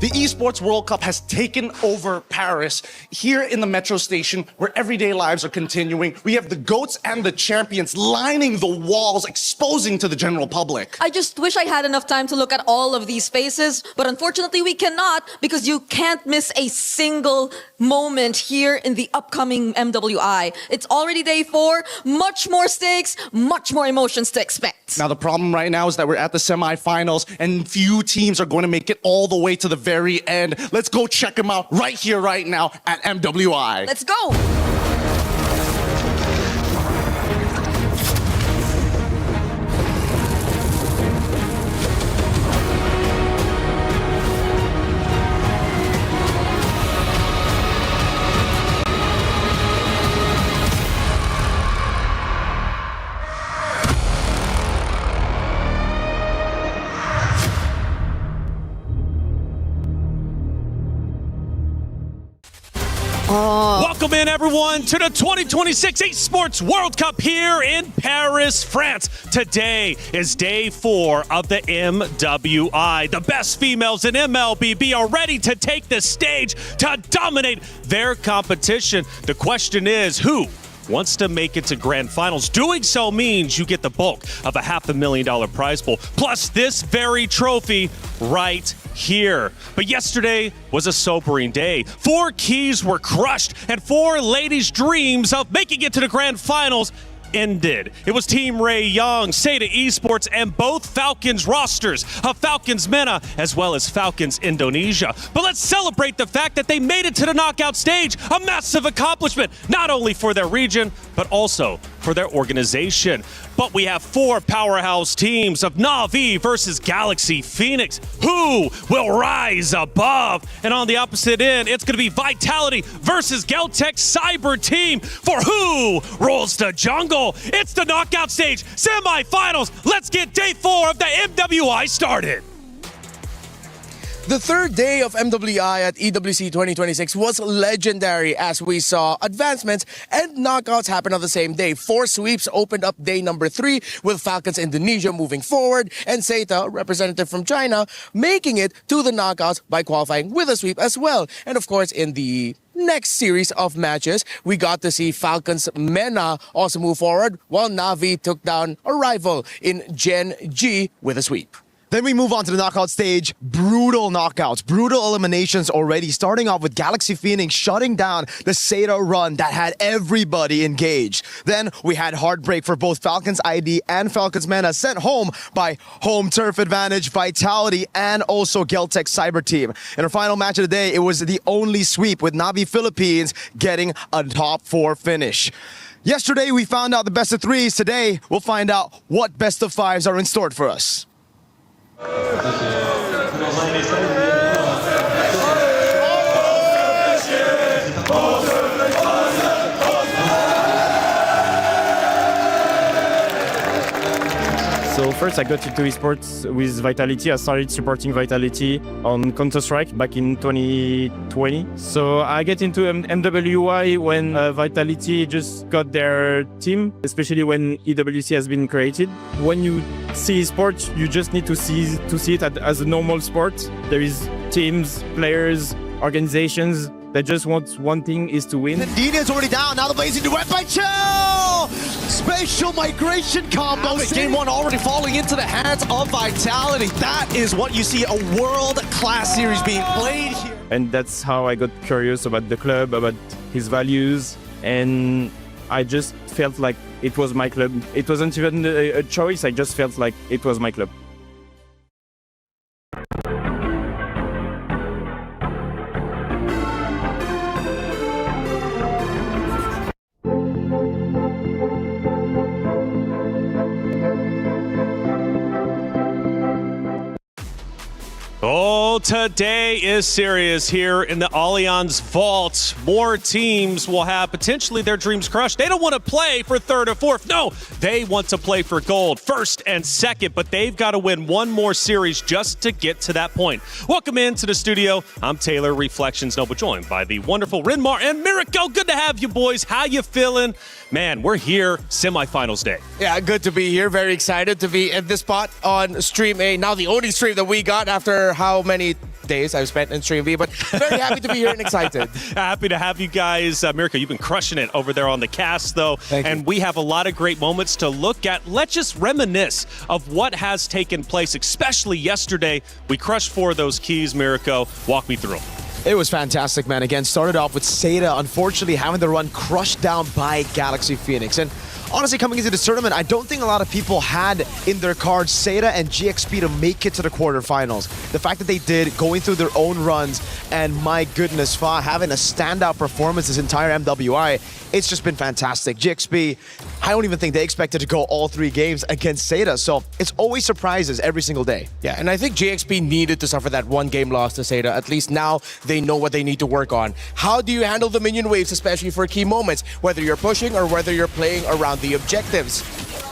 The Esports World Cup has taken over Paris. Here in the metro station, where everyday lives are continuing, we have the GOATs and the champions lining the walls, exposing to the general public. I just wish I had enough time to look at all of these faces, but unfortunately we cannot, because you can't miss a single moment here in the upcoming MWI. It's already day 4, much more stakes, much more emotions to expect. Now, the problem right now is that we're at the semifinals and few teams are going to make it all the way to the very end. Let's go check them out right here, right now at MWI. Let's go! Welcome in, everyone, to the 2026 Esports World Cup here in Paris, France. Today is day 4 of the MWI. The best females in MLBB are ready to take the stage to dominate their competition. The question is, who wants to make it to Grand Finals? Doing so means you get the bulk of a $500,000 prize pool, plus this very trophy right here. But yesterday was a sobering day. 4 keys were crushed, and 4 ladies' dreams of making it to the Grand Finals ended. It was Team Ray Young, Seda Esports, and both Falcons rosters of Falcons MENA as well as Falcons Indonesia. But let's celebrate the fact that they made it to the knockout stage, a massive accomplishment, not only for their region, but also for their organization. But we have 4 powerhouse teams of Na'Vi versus Galaxy Phoenix. Who will rise above? And on the opposite end, it's going to be Vitality versus Geltech Cyber Team for who rules the jungle. It's the knockout stage, semifinals. Let's get day 4 of the MWI started. The third day of MWI at EWC26 was legendary as we saw advancements and knockouts happen on the same day. 4 sweeps opened up day number 3 with Falcons Indonesia moving forward and Seita, a representative from China, making it to the knockouts by qualifying with a sweep as well. And of course, in the next series of matches, we got to see Falcons MENA also move forward while Na'Vi took down a rival in Gen G with a sweep. Then we move on to the knockout stage. Brutal knockouts, brutal eliminations already, starting off with Galaxy Phoenix shutting down the Seda run that had everybody engaged. Then we had heartbreak for both Falcons ID and Falcons MENA, sent home by home turf advantage, Vitality, and also Geltech Cyber Team. In our final match of the day, it was the only sweep with Na'Vi Philippines getting a top 4 finish. Yesterday, we found out the best of 3s. Today, we'll find out what best of 5s are in store for us. So first I got into esports with Vitality. I started supporting Vitality on Counter-Strike back in 2020. So I get into MWI when Vitality just got their team, especially when EWC has been created. When you see esports, you just need to see it as a normal sport. There is teams, players, organizations that just want one thing, is to win. Dinia's already down. Now the blazing duet by Chill! Spatial migration combo. Game 1 already falling into the hands of Vitality. That is what you see, a world-class series being played here. And that's how I got curious about the club, about his values, and I just felt like it was my club. It wasn't even a choice, I just felt like it was my club. Oh, today is serious here in the Allianz Vault. More teams will have potentially their dreams crushed. They don't want to play for 3rd or 4th. No, they want to play for gold, 1st and 2nd, but they've got to win one more series just to get to that point. Welcome into the studio. I'm Taylor, Reflections Noble, joined by the wonderful Rinmar and Miracle. Good to have you boys. How you feeling? Man, we're here, semifinals day. Yeah, good to be here. Very excited to be at this spot on Stream A. Now the only stream that we got after how many days I've spent in Stream V, but very happy to be here and excited. Happy to have you guys. Mirka, you've been crushing it over there on the cast, though. Thank you. And we have a lot of great moments to look at. Let's just reminisce of what has taken place, especially yesterday. We crushed 4 of those keys, Mirko. Walk me through them. It was fantastic, man. Again, started off with Seda, unfortunately having the run crushed down by Galaxy Phoenix. And honestly, coming into this tournament, I don't think a lot of people had in their cards Seda and GXP to make it to the quarterfinals. The fact that they did, going through their own runs, and my goodness, Fa having a standout performance this entire MWI, it's just been fantastic. GXP, I don't even think they expected to go all 3 games against Seda, so it's always surprises every single day. Yeah, and I think GXP needed to suffer that 1-game loss to Seda. At least now they know what they need to work on. How do you handle the minion waves, especially for key moments, whether you're pushing or whether you're playing around the objectives?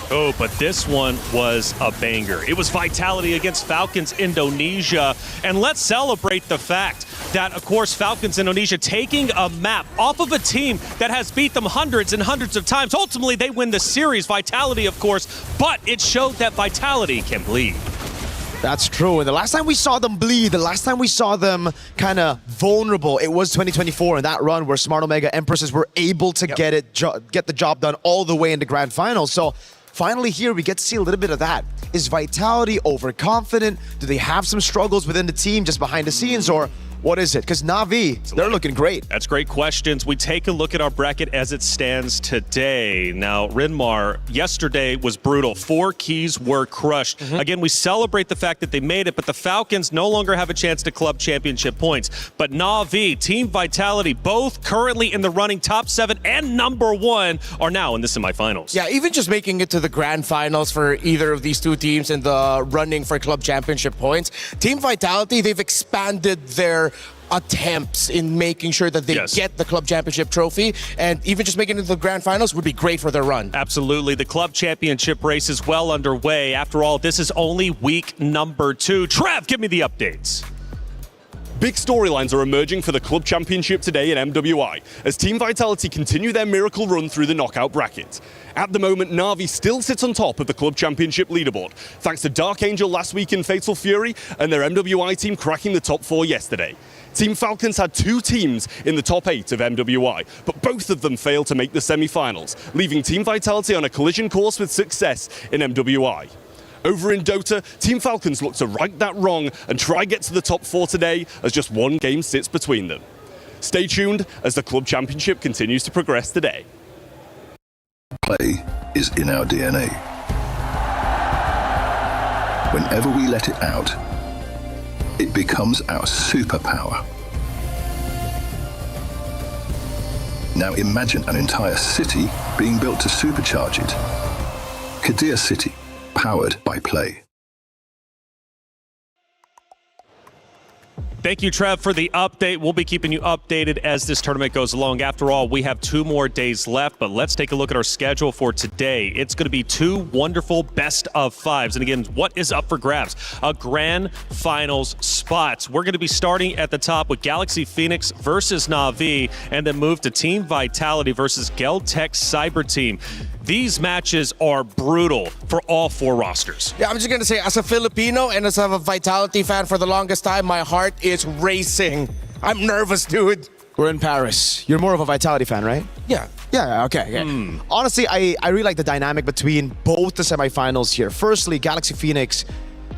Oh, but this one was a banger. It was Vitality against Falcons Indonesia. And let's celebrate the fact that, of course, Falcons Indonesia taking a map off of a team that has beat them hundreds and hundreds of times. Ultimately, they win the series. Vitality, of course, but it showed that Vitality can bleed. That's true. And the last time we saw them bleed, the last time we saw them kind of vulnerable, it was 2024 in that run where Smart Omega Empresses were able to get the job done all the way into Grand Finals. So finally here, we get to see a little bit of that. Is Vitality overconfident? Do they have some struggles within the team just behind the scenes, or what is it? Because Na'Vi, they're looking great. That's great questions. We take a look at our bracket as it stands today. Now, Rinmar, yesterday was brutal. 4 keys were crushed. Again, we celebrate the fact that they made it, but the Falcons no longer have a chance to club championship points. But Na'Vi, Team Vitality, both currently in the running top 7 and number 1 are now in the semifinals. Yeah, even just making it to the Grand Finals for either of these 2 teams in the running for club championship points. Team Vitality, they've expanded their attempts in making sure that they get the club championship trophy, and even just making it to the Grand Finals would be great for their run. Absolutely. The club championship race is well underway. After all, this is only week number 2. Trev, give me the updates. Big storylines are emerging for the club championship today in MWI as Team Vitality continue their miracle run through the knockout bracket. At the moment, Na'Vi still sits on top of the club championship leaderboard, thanks to Dark Angel last week in Fatal Fury and their MWI team cracking the top 4 yesterday. Team Falcons had 2 teams in the top 8 of MWI, but both of them failed to make the semi-finals, leaving Team Vitality on a collision course with success in MWI. Over in Dota, Team Falcons look to right that wrong and try get to the top 4 today as just 1 game sits between them. Stay tuned as the club championship continues to progress today. Play is in our DNA. Whenever we let it out, it becomes our superpower. Now imagine an entire city being built to supercharge it. Kadir City, powered by Play. Thank you, Trev, for the update. We'll be keeping you updated as this tournament goes along. After all, we have 2 more days left, but let's take a look at our schedule for today. It's going to be 2 wonderful best of 5s. And again, what is up for grabs? A Grand Finals spots. We're going to be starting at the top with Galaxy Phoenix versus Na'Vi, and then move to Team Vitality versus Geltech Cyber Team. These matches are brutal for all 4 rosters. Yeah, I'm just going to say, as a Filipino and as a Vitality fan for the longest time, my heart is racing. I'm nervous, dude. We're in Paris. You're more of a Vitality fan, right? Yeah. Yeah, okay. Honestly, I really like the dynamic between both the semifinals here. Firstly, Galaxy Phoenix,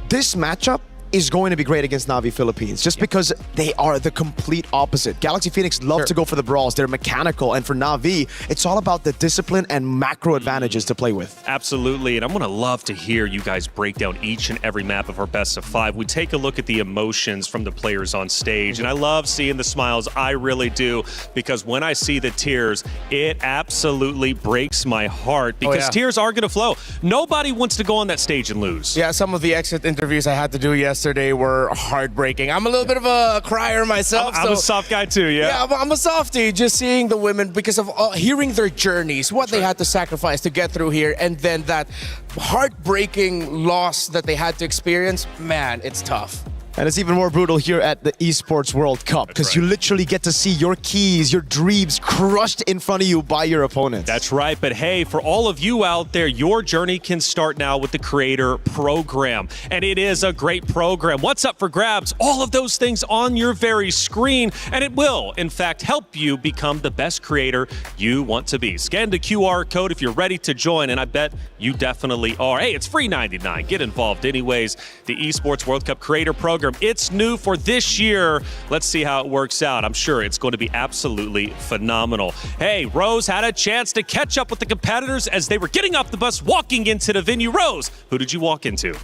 this matchup is going to be great against Na'Vi Philippines just because they are the complete opposite. Galaxy Phoenix love to go for the brawls. They're mechanical, and for Na'Vi, it's all about the discipline and macro advantages to play with. Absolutely, and I'm going to love to hear you guys break down each and every map of our best of 5. We take a look at the emotions from the players on stage, and I love seeing the smiles. I really do, because when I see the tears, it absolutely breaks my heart, because tears are going to flow. Nobody wants to go on that stage and lose. Yeah, some of the exit interviews I had to do yesterday were heartbreaking. I'm a little bit of a crier myself. I'm a soft guy too, Yeah, I'm a softie, just seeing the women because of hearing their journeys, what they had to sacrifice to get through here, and then that heartbreaking loss that they had to experience. Man, it's tough. And it's even more brutal here at the Esports World Cup because you literally get to see your keys, your dreams crushed in front of you by your opponents. That's right. But hey, for all of you out there, your journey can start now with the Creator Program. And it is a great program. What's up for grabs? All of those things on your very screen. And it will, in fact, help you become the best creator you want to be. Scan the QR code if you're ready to join. And I bet you definitely are. Hey, it's free 99. Get involved anyways. The Esports World Cup Creator Program. It's new for this year. Let's see how it works out. I'm sure it's going to be absolutely phenomenal. Hey, Rose had a chance to catch up with the competitors as they were getting off the bus, walking into the venue. Rose, who did you walk into?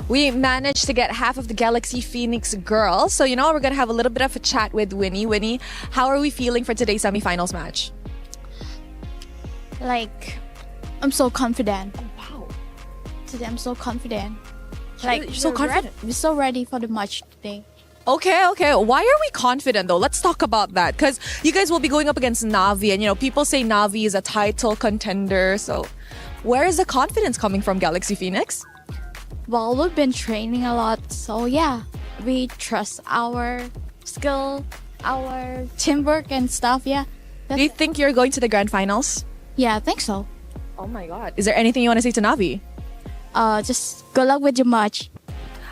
We managed to get half of the Galaxy Phoenix girls. So, we're going to have a little bit of a chat with Winnie. Winnie, how are we feeling for today's semifinals match? I'm so confident. Wow. Today I'm so confident. You're so confident? We're so ready for the match today. Okay. Why are we confident though? Let's talk about that. Because you guys will be going up against Na'Vi. And, people say Na'Vi is a title contender. So where is the confidence coming from, Galaxy Phoenix? Well, we've been training a lot. So yeah, we trust our skill, our teamwork and stuff. Yeah. Do you think you're going to the Grand Finals? Yeah, I think so. Oh my God. Is there anything you want to say to Na'Vi? Just good luck with your match.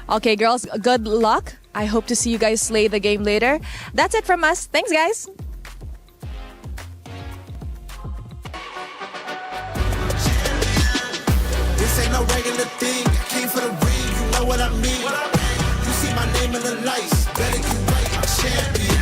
Okay, girls, good luck. I hope to see you guys slay the game later. That's it from us. Thanks, guys. This ain't no regular thing. I came for the ring, you know what I mean. You see my name in the lights. Better get right, I'm champion.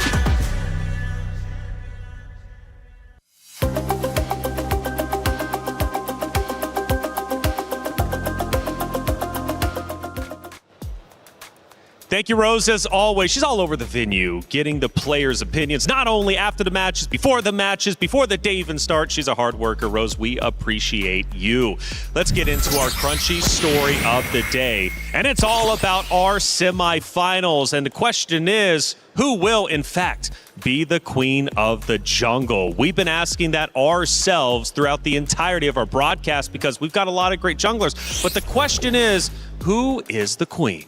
Thank you, Rose, as always. She's all over the venue, getting the players' opinions, not only after the matches, before the day even starts. She's a hard worker, Rose. We appreciate you. Let's get into our crunchy story of the day. And it's all about our semifinals. And the question is, who will, in fact, be the queen of the jungle? We've been asking that ourselves throughout the entirety of our broadcast because we've got a lot of great junglers. But the question is, who is the queen?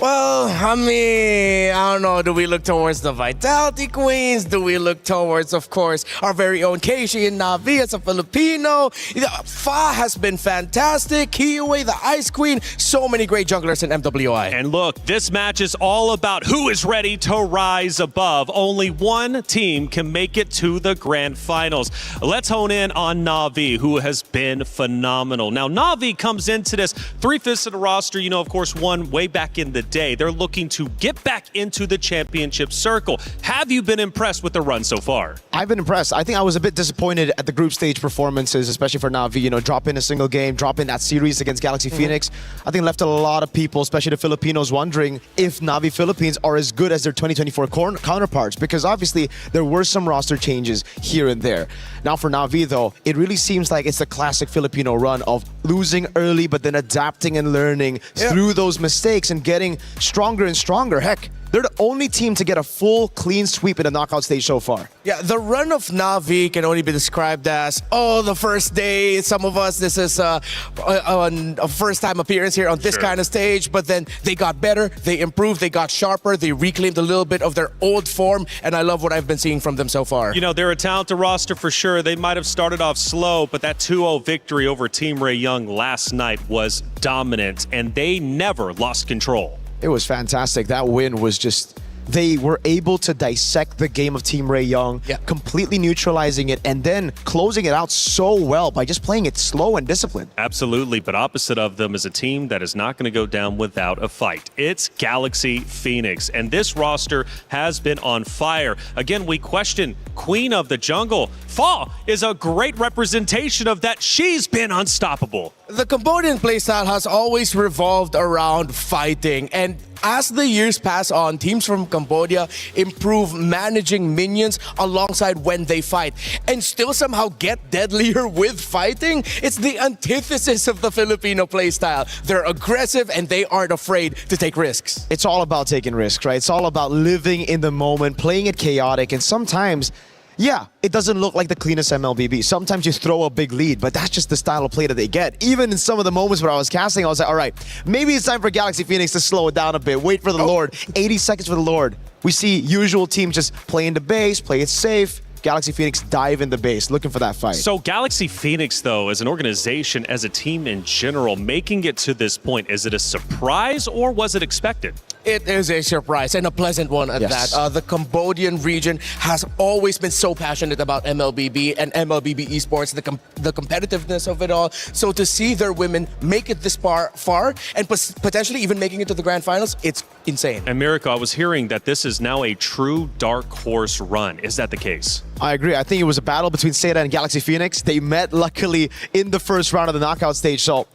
Well, I don't know. Do we look towards the Vitality Queens? Do we look towards, of course, our very own Keishi and Na'Vi as a Filipino? Fa has been fantastic. Kiyoe, the Ice Queen. So many great junglers in MWI. And look, this match is all about who is ready to rise above. Only one team can make it to the Grand Finals. Let's hone in on Na'Vi, who has been phenomenal. Now, Na'Vi comes into this 3/5 of the roster, of course, won way back in the day. They're looking to get back into the championship circle. Have you been impressed with the run so far? I've been impressed. I think I was a bit disappointed at the group stage performances, especially for Na'Vi, dropping a single game, dropping that series against Galaxy Phoenix. I think left a lot of people, especially the Filipinos, wondering if Na'Vi Philippines are as good as their 2024 counterparts, because obviously there were some roster changes here and there. Now for Na'Vi though, it really seems like it's the classic Filipino run of losing early but then adapting and learning through those mistakes and getting stronger and stronger. Heck, they're the only team to get a full clean sweep in the knockout stage so far. Yeah, the run of Na'Vi can only be described as, the first day. Some of us, this is a first-time appearance here on this kind of stage, but then they got better, they improved, they got sharper, they reclaimed a little bit of their old form, and I love what I've been seeing from them so far. They're a talented roster for sure. They might have started off slow, but that 2-0 victory over Team Ray Young last night was dominant, and they never lost control. It was fantastic. That win was just... They were able to dissect the game of Team Ray Young, completely neutralizing it, and then closing it out so well by just playing it slow and disciplined. Absolutely, but opposite of them is a team that is not going to go down without a fight. It's Galaxy Phoenix, and this roster has been on fire. Again, we question Queen of the Jungle. Fa is a great representation of that. She's been unstoppable. The Cambodian playstyle has always revolved around fighting, and as the years pass on, teams from Cambodia improve managing minions alongside when they fight and still somehow get deadlier with fighting. It's the antithesis of the Filipino playstyle. They're aggressive and they aren't afraid to take risks. It's all about taking risks, right? It's all about living in the moment, playing it chaotic, and sometimes Yeah, it doesn't look like the cleanest MLBB. Sometimes you throw a big lead, but that's just the style of play that they get. Even in some of the moments where I was casting, I was like, all right, maybe it's time for Galaxy Phoenix to slow it down a bit. Wait for the Lord. 80 seconds for the Lord. We see usual team just play in the base, play it safe. Galaxy Phoenix dive in the base, looking for that fight. So Galaxy Phoenix, though, as an organization, as a team in general, making it to this point, is it a surprise or was it expected? It is a surprise and a pleasant one at Yes. that. The Cambodian region has always been so passionate about MLBB and MLBB esports, the competitiveness of it all. So to see their women make it this far and potentially even making it to the grand finals, it's insane. And Miracle, I was hearing that this is now a true dark horse run. Is that the case? I agree. I think it was a battle between Seda and Galaxy Phoenix. They met, luckily, in the first round of the knockout stage. So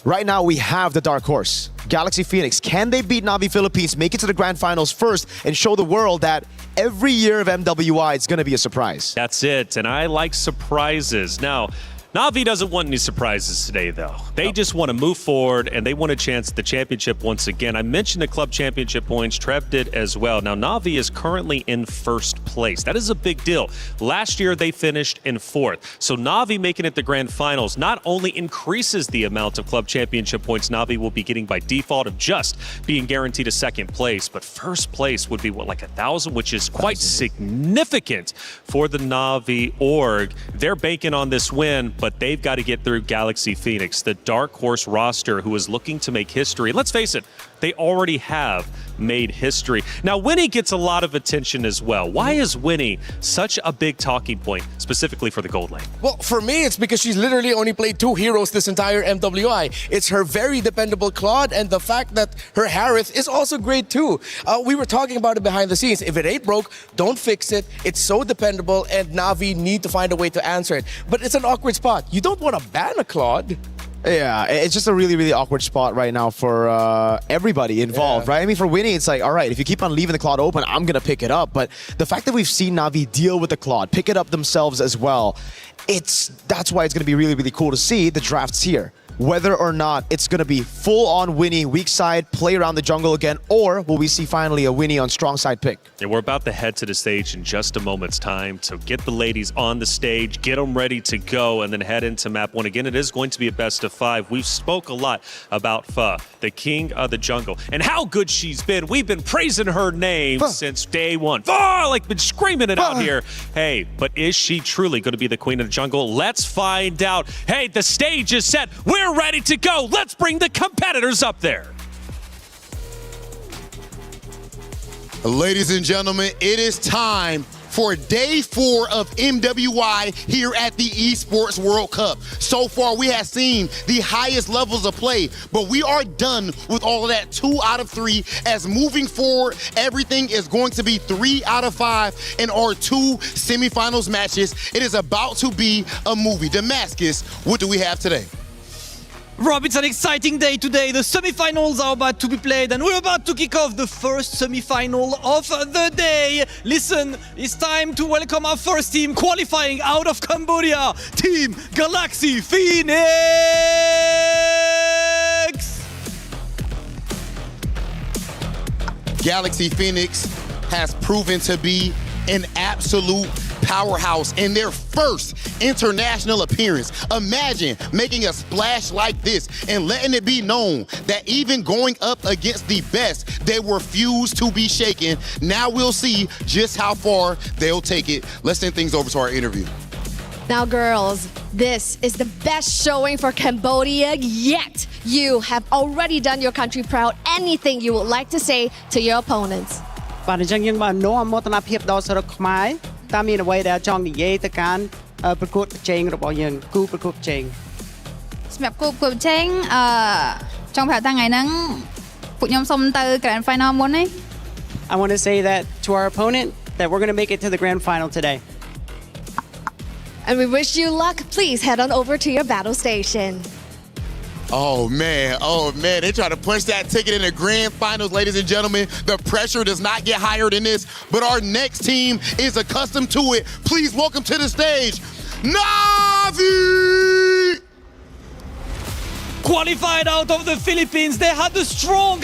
right now, we have the dark horse. Galaxy Phoenix. Can they beat Navi Philippines, make it to the grand finals first, and show the world that every year of MWI, it's going to be a surprise? That's it. And I like surprises. Now, Navi doesn't want any surprises today, though. They just want to move forward, and they want a chance at the championship once again. I mentioned the club championship points. Trev did as well. Now, Navi is currently in first place. That is a big deal. Last year, they finished in fourth. So Navi making it the grand finals not only increases the amount of club championship points Navi will be getting by default of just being guaranteed a second place, but first place would be, what, like 1,000, which is quite significant for the Navi org. They're banking on this win, but they've got to get through Galaxy Phoenix, the dark horse roster who is looking to make history. Let's face it, they already have made history. Now, Winnie gets a lot of attention as well. Why is Winnie such a big talking point, specifically for the gold lane? Well, for me, it's because she's literally only played 2 heroes this entire MWI. It's her very dependable Claude, and the fact that her Harith is also great too. We were talking about it behind the scenes. If it ain't broke, don't fix it. It's so dependable, and Navi need to find a way to answer it. But it's an awkward spot. You don't want to ban a Claude. Yeah, it's just a really, really awkward spot right now for everybody involved, right? I mean, for Winnie, it's like, all right, if you keep on leaving the Claude open, I'm going to pick it up. But the fact that we've seen Navi deal with the Claude, pick it up themselves as well, that's why it's going to be really, really cool to see the drafts here. Whether or not it's going to be full-on Winnie, weak side, play around the jungle again, or will we see finally a Winnie on strong side pick? And we're about to head to the stage in just a moment's time. So get the ladies on the stage, get them ready to go, and then head into map 1. Again, it is going to be a best of 5. We've spoke a lot about Pha, the king of the jungle, and how good she's been. We've been praising her name since day one. Pha, like been screaming it out here. Hey, but is she truly going to be the queen of the jungle? Let's find out. Hey, the stage is set. We're ready to go. Let's bring the competitors up there. Ladies and gentlemen, it is time for day 4 of MWI here at the Esports World Cup. So far, we have seen the highest levels of play, but we are done with all of that 2 out of 3, as moving forward, everything is going to be 3 out of 5 in our 2 semifinals matches. It is about to be a movie. Damascus, what do we have today? Rob, it's an exciting day today. The semi-finals are about to be played and we're about to kick off the first semi-final of the day. Listen, it's time to welcome our first team qualifying out of Cambodia, Team Galaxy Phoenix! Galaxy Phoenix has proven to be an absolute powerhouse in their first international appearance. Imagine making a splash like this and letting it be known that even going up against the best, they refuse to be shaken. Now we'll see just how far they'll take it. Let's send things over to our interview. Now, girls, this is the best showing for Cambodia yet. You have already done your country proud. Anything you would like to say to your opponents? បាទអញ្ចឹងយើងបាននាំមោទនភាពដល់សរុបខ្មែរតាមមានអ្វីដែលចង់និយាយទៅកាន់ប្រកួតប្រជែងរបស់យើងគូប្រកួតប្រជែង សម្រាប់គូប្រកួតប្រជែងចង់ប្រាប់ថាថ្ងៃហ្នឹងពួកខ្ញុំសុំទៅ Grand Final មុនទេ I want to say that to our opponent that we're going to make it to the grand final today. And we wish you luck. Please head on over to your battle station. Oh man, they try to punch that ticket in the grand finals, ladies and gentlemen. The pressure does not get higher than this, but our next team is accustomed to it. Please welcome to the stage, Navi! qualified out of the Philippines. They had a strong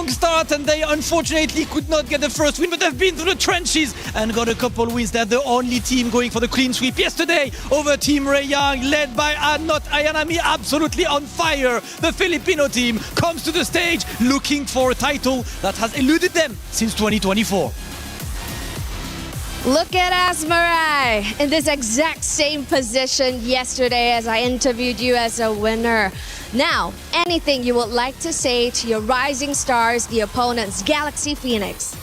start and they unfortunately could not get the first win, but they've been through the trenches and got a couple wins. They're the only team going for the clean sweep yesterday over Team Ray Young, led by Not Ayanami, absolutely on fire. The Filipino team comes to the stage looking for a title that has eluded them since 2024. Look at Asmarai in this exact same position yesterday as I interviewed you as a winner. Now, anything you would like to say to your rising stars, the opponents, Galaxy Phoenix?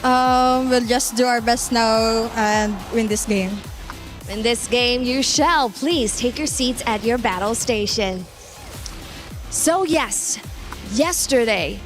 We'll just do our best now and win this game. In this game, you shall. Please take your seats at your battle station. So yes, yesterday,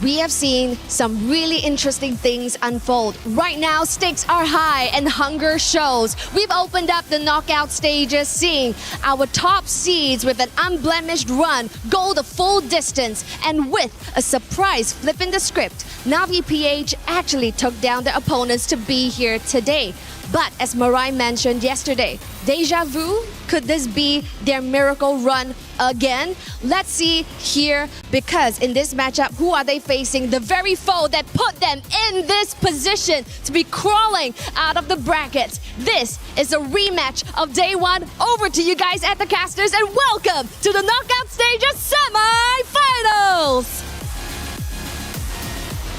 we have seen some really interesting things unfold. Right now, stakes are high and hunger shows. We've opened up the knockout stages, seeing our top seeds with an unblemished run go the full distance. And with a surprise flip in the script, Navi PH actually took down their opponents to be here today. But as Marai mentioned yesterday, deja vu? Could this be their miracle run again? Let's see here, because in this matchup, who are they facing? The very foe that put them in this position to be crawling out of the brackets. This is a rematch of day one. Over to you guys at the casters, and welcome to the knockout stages semi-finals.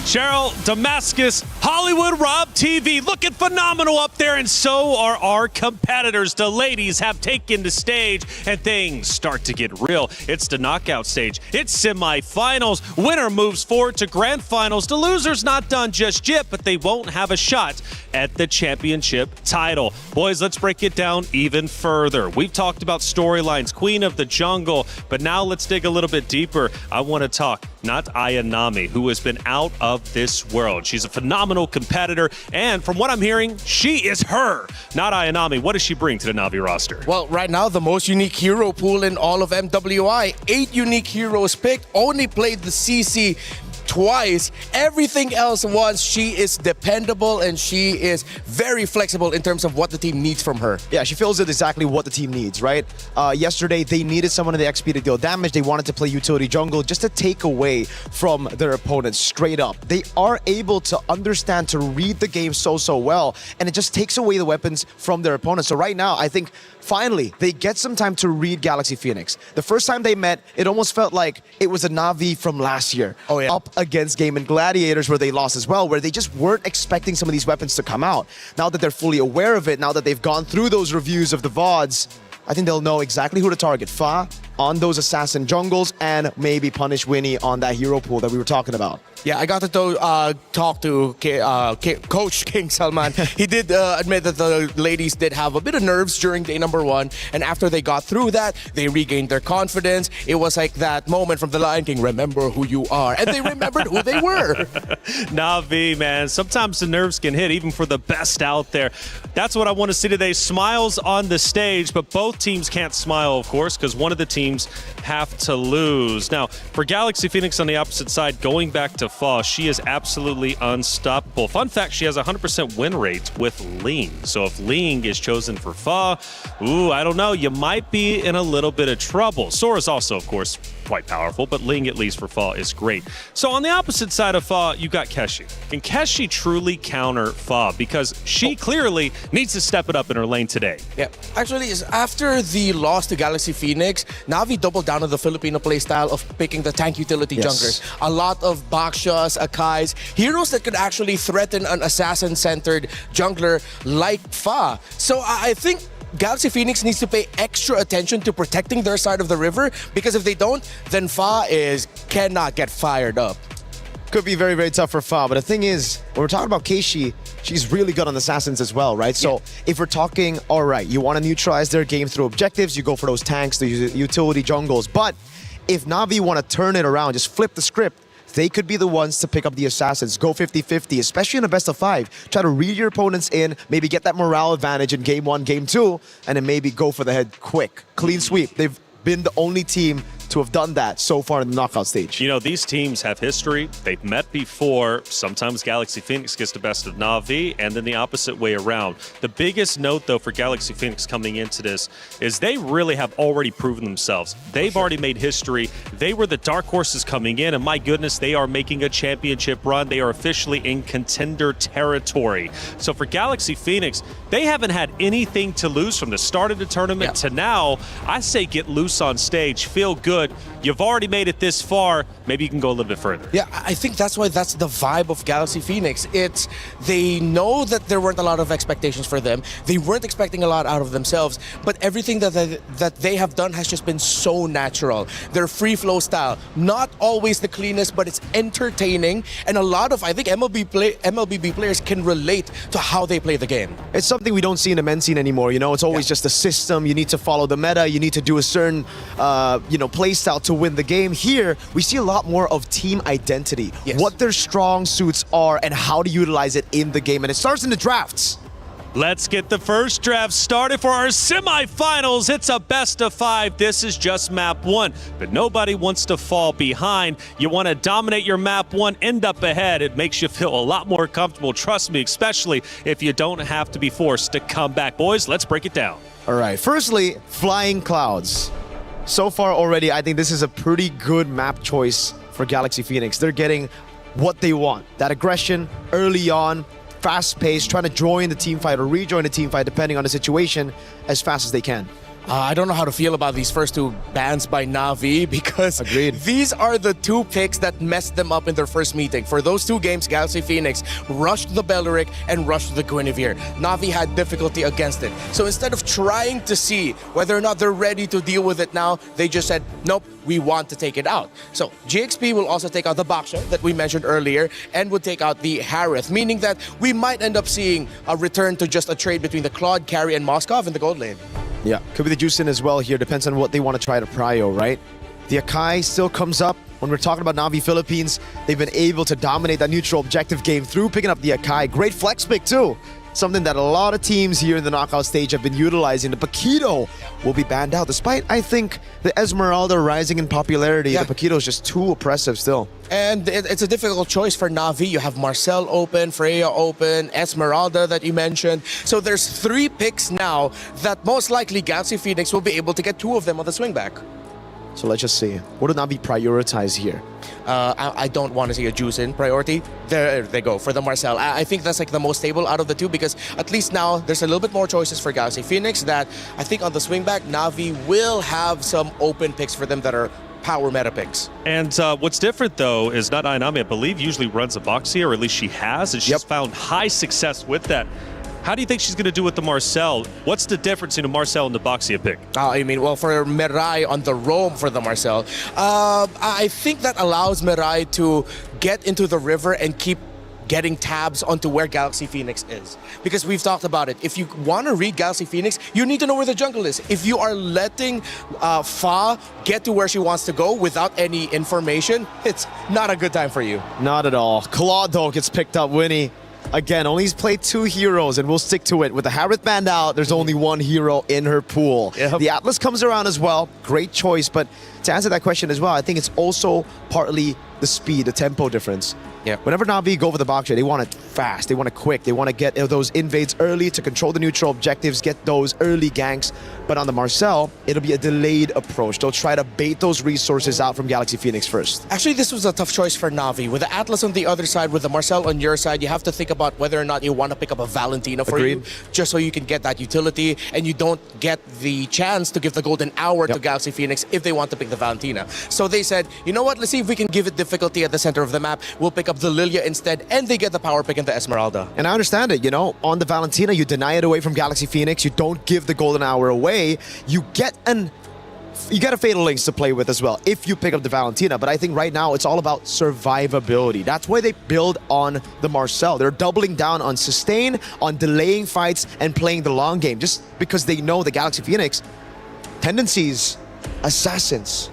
Cheryl, Damascus, Hollywood Rob TV, looking phenomenal up there, and so are our competitors. The ladies have taken the stage, and things start to get real. It's the knockout stage. It's semifinals. Winner moves forward to grand finals. The loser's not done just yet, but they won't have a shot at the championship title. Boys, let's break it down even further. We've talked about storylines, Queen of the Jungle, but now let's dig a little bit deeper. I want to talk Not Ayanami, who has been out of this world. She's a phenomenal competitor, and from what I'm hearing, she is her. Not Ayanami, what does she bring to the Navi roster? Well, right now, the most unique hero pool in all of MWI. 8 unique heroes picked, only played the CC twice. Everything else once. She is dependable and she is very flexible in terms of what the team needs from her. Yeah, she feels it exactly what the team needs, right? Yesterday, they needed someone in the XP to deal damage. They wanted to play utility jungle just to take away from their opponents straight up. They are able to understand, to read the game so well, and it just takes away the weapons from their opponents. So right now, I think finally, they get some time to read Galaxy Phoenix. The first time they met, it almost felt like it was a Navi from last year. Oh, yeah. Up against Game and Gladiators, where they lost as well, where they just weren't expecting some of these weapons to come out. Now that they're fully aware of it, now that they've gone through those reviews of the VODs, I think they'll know exactly who to target. Fa on those assassin jungles, and maybe punish Winnie on that hero pool that we were talking about. Yeah, I got to talk to Coach King Salman. He did admit that the ladies did have a bit of nerves during day number one, and after they got through that, they regained their confidence. It was like that moment from The Lion King, remember who you are, and they remembered who they were. Navi, man, sometimes the nerves can hit even for the best out there. That's what I want to see today. Smiles on the stage, but both teams can't smile, of course, because one of the teams have to lose. Now, for Galaxy Phoenix on the opposite side, going back to Fa, she is absolutely unstoppable. Fun fact, she has a 100% win rate with Ling. So if Ling is chosen for Fa, I don't know, you might be in a little bit of trouble. Sora's also, of course, quite powerful, but Ling, at least for Fa, is great. So on the opposite side of Fa, you got Keshi. Can Keshi truly counter Fa? Because she clearly needs to step it up in her lane today. Yeah, actually, after the loss to Galaxy Phoenix, Navi doubled down on the Filipino playstyle of picking the tank utility junglers. A lot of Bakshas, Akais, heroes that could actually threaten an assassin-centered jungler like Fa. So I think Galaxy Phoenix needs to pay extra attention to protecting their side of the river, because if they don't, then Fa cannot get fired up. Could be very tough for Fa, but the thing is, when we're talking about Keishi, she's really good on assassins as well, right? So if we're talking, all right, you want to neutralize their game through objectives, you go for those tanks, the utility jungles. But if Navi want to turn it around, just flip the script, they could be the ones to pick up the assassins, go 50-50, especially in a best of 5. Try to read your opponents in, maybe get that morale advantage in game 1, game 2, and then maybe go for the head quick. Clean sweep. They've been the only team to have done that so far in the knockout stage. You know, these teams have history. They've met before. Sometimes Galaxy Phoenix gets the best of Na'Vi, and then the opposite way around. The biggest note, though, for Galaxy Phoenix coming into this is they really have already proven themselves. They've already made history. They were the dark horses coming in, and my goodness, they are making a championship run. They are officially in contender territory. So for Galaxy Phoenix, they haven't had anything to lose from the start of the tournament to now. I say get loose on stage, feel good. You've already made it this far. Maybe you can go a little bit further. Yeah, I think that's why that's the vibe of Galaxy Phoenix. It's they know that there weren't a lot of expectations for them. They weren't expecting a lot out of themselves, but everything that they have done has just been so natural. Their free flow style, not always the cleanest, but it's entertaining, and a lot of, I think, MLBB players can relate to how they play the game. It's something we don't see in the men's scene anymore. You know, it's always just a system. You need to follow the meta. You need to do a certain, play style to win the game. Here, we see a lot more of team identity, what their strong suits are, and how to utilize it in the game. And it starts in the drafts. Let's get the first draft started for our semifinals. It's a best of 5. This is just map 1, but nobody wants to fall behind. You want to dominate your map 1, end up ahead. It makes you feel a lot more comfortable, trust me, especially if you don't have to be forced to come back. Boys, let's break it down. All right, firstly, Flying Clouds. So far already, I think this is a pretty good map choice for Galaxy Phoenix. They're getting what they want. That aggression early on, fast-paced, trying to join the team fight or rejoin the team fight, depending on the situation, as fast as they can. I don't know how to feel about these first 2 bans by Na'Vi because these are the 2 picks that messed them up in their first meeting. For those 2 games, Galaxy Phoenix rushed the Belleric and rushed the Guinevere. Na'Vi had difficulty against it. So instead of trying to see whether or not they're ready to deal with it now, they just said, nope, we want to take it out. So GXP will also take out the Baksha that we mentioned earlier and would take out the Harith, meaning that we might end up seeing a return to just a trade between the Claude, Carry, and Moskov in the gold lane. Yeah, could be the Juicin as well here. Depends on what they want to try to prio, right? The Akai still comes up. When we're talking about Na'Vi Philippines, they've been able to dominate that neutral objective game through picking up the Akai. Great flex pick too. Something that a lot of teams here in the knockout stage have been utilizing. The Paquito will be banned out, despite, I think, the Esmeralda rising in popularity. The Paquito is just too oppressive still. And it's a difficult choice for Na'Vi. You have Marcel open, Freya open, Esmeralda that you mentioned. So there's 3 picks now that most likely Galaxy Phoenix will be able to get 2 of them on the swing back. So let's just see. What do Na'Vi prioritize here? I don't want to see a juice in priority. There they go for the Marcel. I think that's like the most stable out of the 2 because at least now there's a little bit more choices for Galaxy Phoenix that I think on the swing back, Na'Vi will have some open picks for them that are power meta picks. And what's different, though, is not Ainami, I believe, usually runs a Boxia, or at least she has, and she's found high success with that. How do you think she's going to do with the Marcel? What's the difference in a Marcel and the Boxia pick? I mean, well, for Mirai on the roam for the Marcel, I think that allows Mirai to get into the river and keep getting tabs onto where Galaxy Phoenix is. Because we've talked about it. If you want to read Galaxy Phoenix, you need to know where the jungle is. If you are letting Fa get to where she wants to go without any information, it's not a good time for you. Not at all. Claude, though, gets picked up, Winnie. Again, only played 2 heroes, and we'll stick to it. With the Harith banned out, there's only 1 hero in her pool. The Atlas comes around as well. Great choice, but to answer that question as well, I think it's also partly the speed, the tempo difference. Whenever Na'Vi go for the Baksha, they want it fast, they want it quick, they want to get those invades early to control the neutral objectives, get those early ganks. But on the Marcel, it'll be a delayed approach. They'll try to bait those resources out from Galaxy Phoenix first. Actually, this was a tough choice for Na'Vi. With the Atlas on the other side, with the Marcel on your side, you have to think about whether or not you want to pick up a Valentina for you, just so you can get that utility, and you don't get the chance to give the golden hour to Galaxy Phoenix if they want to pick the Valentina. So they said, you know what, let's see if we can give it difficulty at the center of the map. We'll pick up the Lilia instead, and they get the power pick in the Esmeralda. And I understand it, you know, on the Valentina, you deny it away from Galaxy Phoenix, you don't give the golden hour away, you get a Fatal Links to play with as well if you pick up the Valentina. But I think right now it's all about survivability. That's why they build on the Marcel. They're doubling down on sustain, on delaying fights, and playing the long game, just because they know the Galaxy Phoenix tendencies, assassins.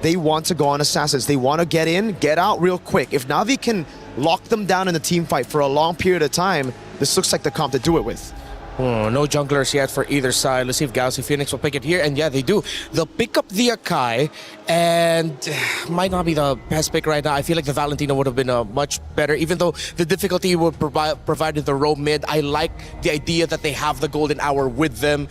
They want to go on assassins. They want to get in, get out real quick. If Na'Vi can lock them down in the team fight for a long period of time, this looks like the comp to do it with. Oh, no junglers yet for either side. Let's see if Galaxy Phoenix will pick it here. And yeah, they do. They'll pick up the Akai, and might not be the best pick right now. I feel like the Valentina would have been much better, even though the difficulty would provided the roam mid. I like the idea that they have the golden hour with them.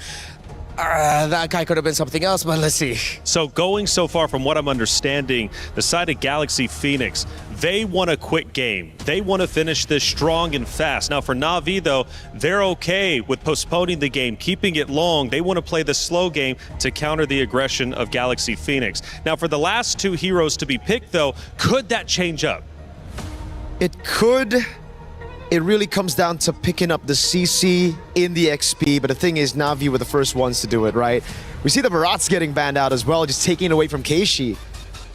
That guy could have been something else, but let's see. So going so far, from what I'm understanding, the side of Galaxy Phoenix, they want a quick game. They want to finish this strong and fast. Now for Na'Vi, though, they're okay with postponing the game, keeping it long. They want to play the slow game to counter the aggression of Galaxy Phoenix. Now for the last two heroes to be picked, though, could that change up? It could. It really comes down to picking up the CC in the XP, but the thing is, Na'Vi were the first ones to do it, right? We see the Barats getting banned out as well, just taking it away from Keishi.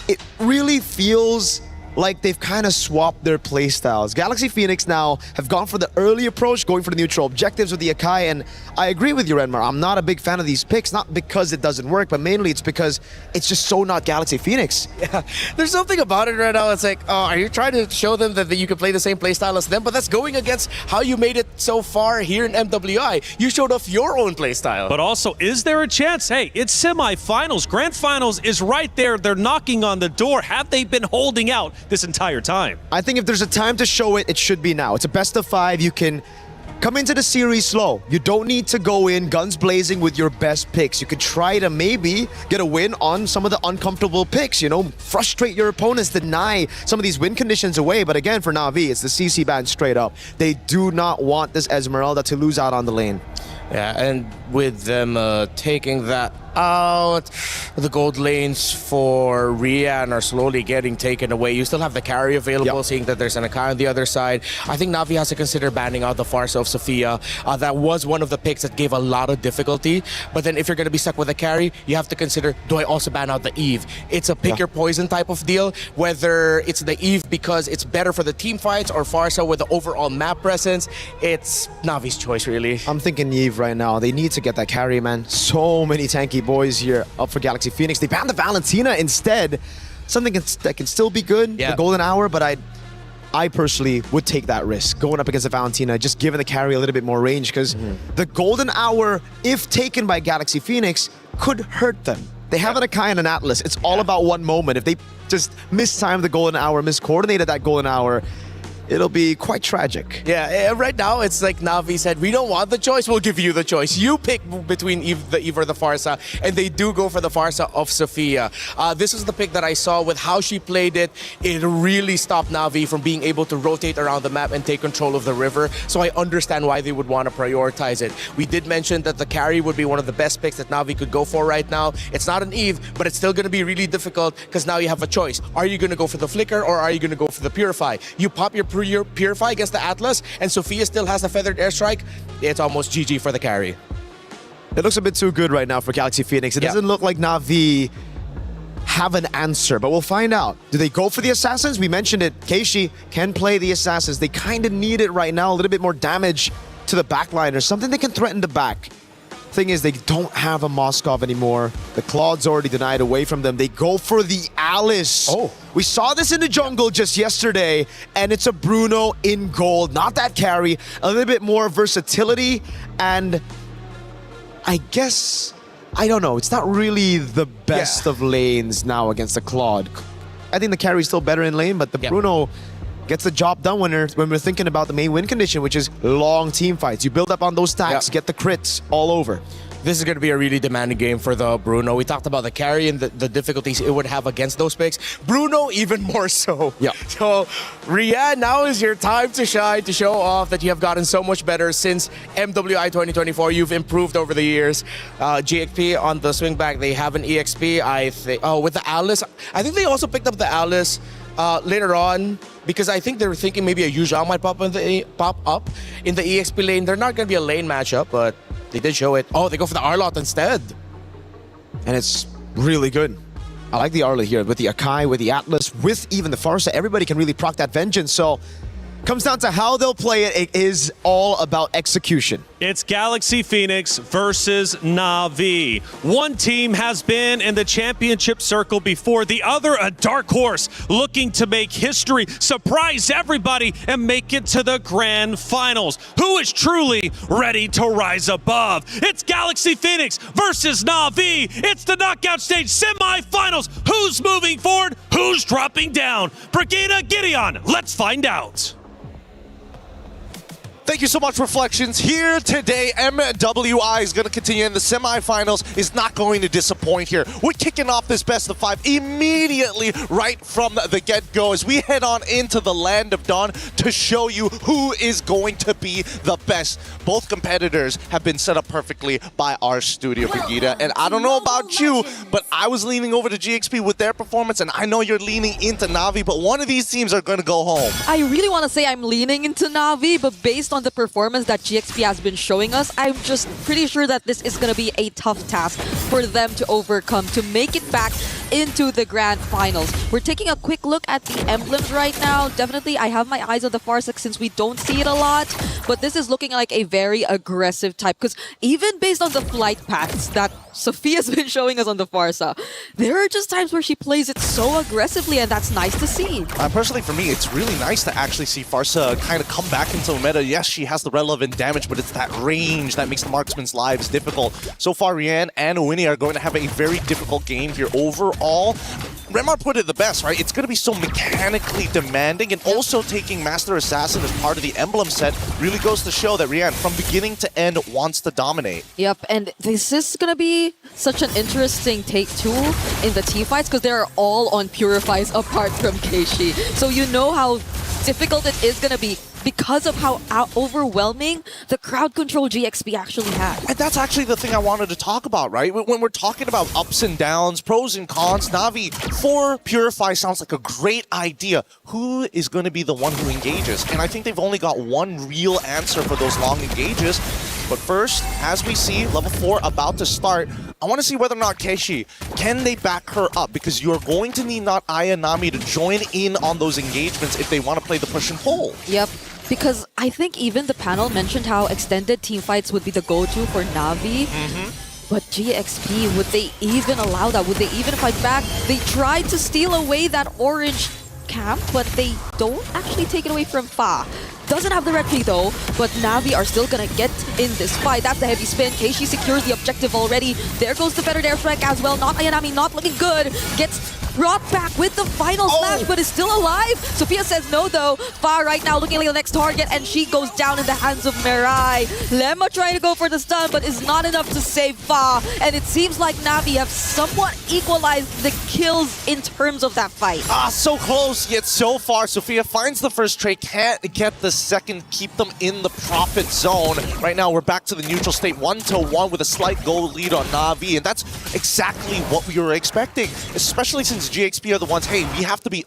It really feels like they've kind of swapped their playstyles. Galaxy Phoenix now have gone for the early approach, going for the neutral objectives with the Akai, and I agree with you, Renmar. I'm not a big fan of these picks, not because it doesn't work, but mainly it's because it's just so not Galaxy Phoenix. Yeah, there's something about it right now. It's like, are you trying to show them that you can play the same playstyle as them? But that's going against how you made it so far here in MWI. You showed off your own playstyle. But also, is there a chance? Hey, it's semifinals. Grand Finals is right there. They're knocking on the door. Have they been holding out this entire time? I think if there's a time to show it, it should be now. It's a best of 5. You can come into the series slow. You don't need to go in guns blazing with your best picks. You could try to maybe get a win on some of the uncomfortable picks, you know, frustrate your opponents, deny some of these win conditions away. But again, for Na'Vi, it's the CC ban straight up. They do not want this Esmeralda to lose out on the lane. Yeah, and with them taking that out, the gold lanes for Rian are slowly getting taken away. You still have the carry available, seeing that there's an Akai on the other side. I think Na'Vi has to consider banning out the Farsa of Sophia. That was one of the picks that gave a lot of difficulty. But then if you're going to be stuck with a carry, you have to consider, do I also ban out the Eve? It's a pick your poison type of deal, whether it's the Eve because it's better for the team fights or Farsa with the overall map presence. It's Na'Vi's choice, really. I'm thinking Eve right now. They need to get that carry, man. So many tanky boys here up for Galaxy Phoenix. They banned the Valentina instead. Something that can still be good, the golden hour, but I personally would take that risk going up against the Valentina, just giving the carry a little bit more range, because the golden hour, if taken by Galaxy Phoenix, could hurt them. They have an Akai and an Atlas. It's all about one moment. If they just mistime the golden hour, miscoordinated that golden hour, it'll be quite tragic. Yeah, right now it's like Na'Vi said, we don't want the choice, we'll give you the choice. You pick between the Eve or the Farsa, and they do go for the Farsa of Sophia. This is the pick that I saw with how she played it. It really stopped Na'Vi from being able to rotate around the map and take control of the river, so I understand why they would want to prioritize it. We did mention that the carry would be one of the best picks that Na'Vi could go for right now. It's not an Eve, but it's still going to be really difficult because now you have a choice. Are you going to go for the Flicker or are you going to go for the Purify? You pop your Purify against the Atlas, and Sophia still has a Feathered Airstrike. It's almost GG for the carry. It looks a bit too good right now for Galaxy Phoenix. It doesn't look like Na'Vi have an answer, but we'll find out. Do they go for the Assassins? We mentioned it. Keishi can play the Assassins. They kind of need it right now. A little bit more damage to the backline or something that can threaten the back. Thing is, they don't have a Moskov anymore. The Claude's already denied away from them. They go for the Alice. Oh, we saw this in the jungle just yesterday, and it's a Bruno in gold. Not that carry, a little bit more versatility, and I guess, I don't know, it's not really the best of lanes now against the Claude. I think the carry is still better in lane, but the Bruno gets the job done when we're thinking about the main win condition, which is long team fights. You build up on those stacks, get the crits all over. This is going to be a really demanding game for the Bruno. We talked about the carry and the difficulties it would have against those picks. Bruno, even more so. Yeah. So, Rian, now is your time to shine, to show off that you have gotten so much better since MWI 2024. You've improved over the years. GXP on the swing back, they have an EXP. I think. Oh, with the Alice, I think they also picked up the Alice later on, because I think they were thinking maybe a Yuzhao might pop up in the EXP lane. They're not going to be a lane matchup, but they did show it. Oh, they go for the Arlot instead. And it's really good. I like the Arlot here with the Akai, with the Atlas, with even the Farsa. Everybody can really proc that Vengeance. So comes down to how they'll play it. It is all about execution. It's Galaxy Phoenix versus Na'Vi. One team has been in the championship circle before, the other a dark horse looking to make history, surprise everybody, and make it to the Grand Finals. Who is truly ready to rise above? It's Galaxy Phoenix versus Na'Vi. It's the knockout stage semifinals. Who's moving forward? Who's dropping down? Brigida Gideon, let's find out. Thank you so much, Reflections. Here today, MWI is going to continue in the semifinals, is not going to disappoint here. We're kicking off this best of 5 immediately right from the get-go as we head on into the Land of Dawn to show you who is going to be the best. Both competitors have been set up perfectly by our studio, Brigida. And I don't know about you, but I was leaning over to GXP with their performance, and I know you're leaning into Na'Vi, but one of these teams are going to go home. I really want to say I'm leaning into Na'Vi, but based on the performance that GXP has been showing us, I'm just pretty sure that this is going to be a tough task for them to overcome to make it back into the Grand Finals. We're taking a quick look at the emblems right now. Definitely, I have my eyes on the Farsa since we don't see it a lot, but this is looking like a very aggressive type because even based on the flight paths that Sophia's been showing us on the Farsa, there are just times where she plays it so aggressively, and that's nice to see. Personally, for me, it's really nice to actually see Farsa kind of come back into the meta. Yes, she has the relevant damage, but it's that range that makes the marksman's lives difficult. So far, Rian and Winnie are going to have a very difficult game here overall. Remar put it the best, right? It's going to be so mechanically demanding, and also taking Master Assassin as part of the emblem set really goes to show that Rian, from beginning to end, wants to dominate. Yep, and this is going to be such an interesting take too in the team fights because they're all on Purifies apart from Keishi. So you know how difficult it is going to be because of how overwhelming the crowd control GXP actually had. And that's actually the thing I wanted to talk about, right? When we're talking about ups and downs, pros and cons, Na'Vi for Purify sounds like a great idea. Who is going to be the one who engages? And I think they've only got one real answer for those long engages. But first, as we see, level 4 about to start, I want to see whether or not Keishi, can they back her up? Because you're going to need not Aya and Nami to join in on those engagements if they want to play the push and pull. Yep. Because I think even the panel mentioned how extended team fights would be the go-to for Na'Vi. But GXP, would they even allow that? Would they even fight back? They tried to steal away that orange camp, but they don't actually take it away from Fa. Doesn't have the red key though, but Na'Vi are still gonna get in this fight. That's the heavy spin. Keishi secures the objective already. There goes the feathered airstrike as well. Not Ayanami, not looking good. Gets brought back with the final smash, but is still alive. Sophia says no though. Fa right now looking like the next target, and she goes down in the hands of Mirai. Lemma trying to go for the stun, but is not enough to save Fa. And it seems like Na'Vi have somewhat equalized the kills in terms of that fight. So close, yet so far. Sophia finds the first trade, can't get the second, keep them in the profit zone. Right now, we're back to the neutral state, 1-1 with a slight goal lead on Na'Vi, and that's exactly what we were expecting, especially since GXP are the ones, hey, we have to be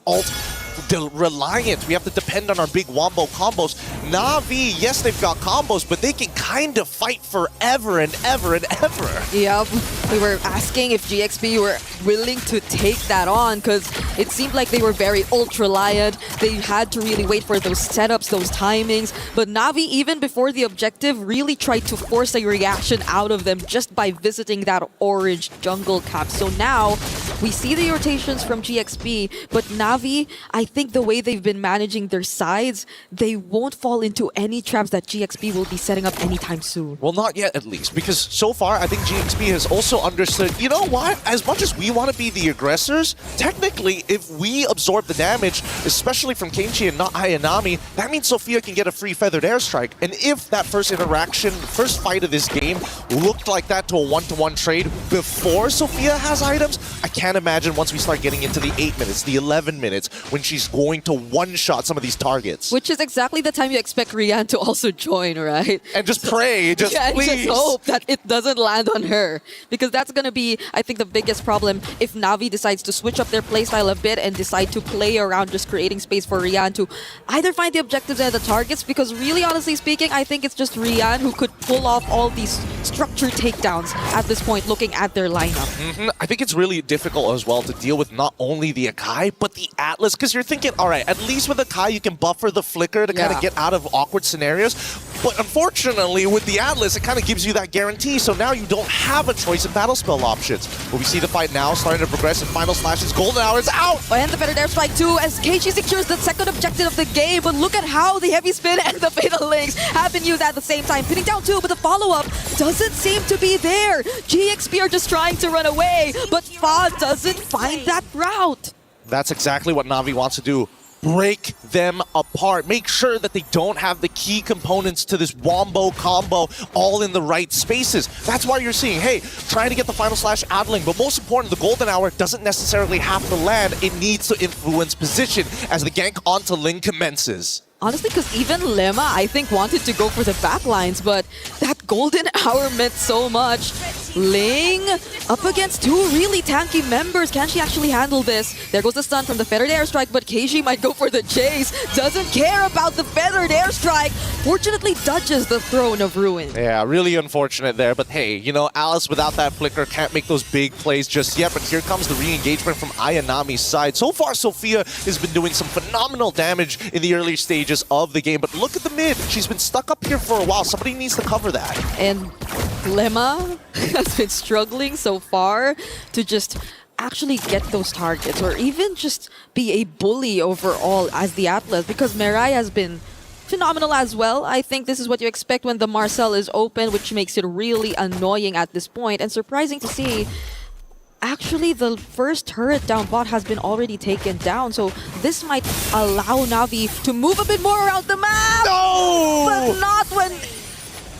reliant. We have to depend on our big wombo combos. Na'Vi, yes, they've got combos, but they can kind of fight forever and ever and ever. Yep. We were asking if GXP were willing to take that on because it seemed like they were very ultra-reliant. They had to really wait for those setups, those timings. But Na'Vi, even before the objective, really tried to force a reaction out of them just by visiting that orange jungle cap. So now we see the rotations from GXP, but Na'Vi, I think the way they've been managing their sides, they won't fall into any traps that GXP will be setting up anytime soon. Well, not yet at least, because so far I think GXP has also understood, you know what, as much as we want to be the aggressors, technically if we absorb the damage, especially from Kenshi and not Ayanami, that means Sophia can get a free feathered airstrike. And if that first interaction, first fight of this game looked like that to a 1-to-1 trade before Sophia has items, I can't imagine once we start getting into the 8 minutes, the 11 minutes, when she's going to one-shot some of these targets. Which is exactly the time you expect Rian to also join, right? And just pray, just please. Just hope that it doesn't land on her. Because that's going to be, I think, the biggest problem if Na'Vi decides to switch up their playstyle a bit and decide to play around just creating space for Rian to either find the objectives and the targets, because really, honestly speaking, I think it's just Rian who could pull off all these structured takedowns at this point, looking at their lineup. I think it's really difficult as well to deal with not only the Akai, but the Atlas, because you're thinking, all right, at least with the Kai, you can buffer the flicker to kind of get out of awkward scenarios. But unfortunately, with the Atlas, it kind of gives you that guarantee, so now you don't have a choice in battle spell options. But we see the fight now starting to progress, and Final Slash's Golden Hour is out! And the Feathered Airstrike too, as Keiichi secures the second objective of the game. But look at how the Heavy Spin and the Fatal Links have been used at the same time. Pinning down 2, but the follow-up doesn't seem to be there. GXP are just trying to run away, but Fa doesn't find that route. That's exactly what Na'Vi wants to do. Break them apart. Make sure that they don't have the key components to this wombo combo all in the right spaces. That's why you're seeing, hey, trying to get the Final Slash Adling, but most important, the Golden Hour doesn't necessarily have to land. It needs to influence position as the gank onto Ling commences. Honestly, because even Lemma, I think, wanted to go for the backlines, but that Golden Hour meant so much. Ling up against 2 really tanky members. Can she actually handle this? There goes the stun from the Feathered Airstrike, but Keiichi might go for the chase. Doesn't care about the Feathered Airstrike. Fortunately, dodges the Throne of Ruin. Yeah, really unfortunate there, but hey, you know, Alice without that flicker can't make those big plays just yet, but here comes the re-engagement from Ayanami's side. So far, Sophia has been doing some phenomenal damage in the earlier stages of the game, but look at the mid. She's been stuck up here for a while. Somebody needs to cover that. And Lemma has been struggling so far to just actually get those targets or even just be a bully overall as the Atlas, because Mirai has been phenomenal as well. I think this is what you expect when the Marcel is open, which makes it really annoying at this point, and surprising to see. Actually, the first turret down bot has been already taken down, so this might allow Na'Vi to move a bit more around the map! No! But not when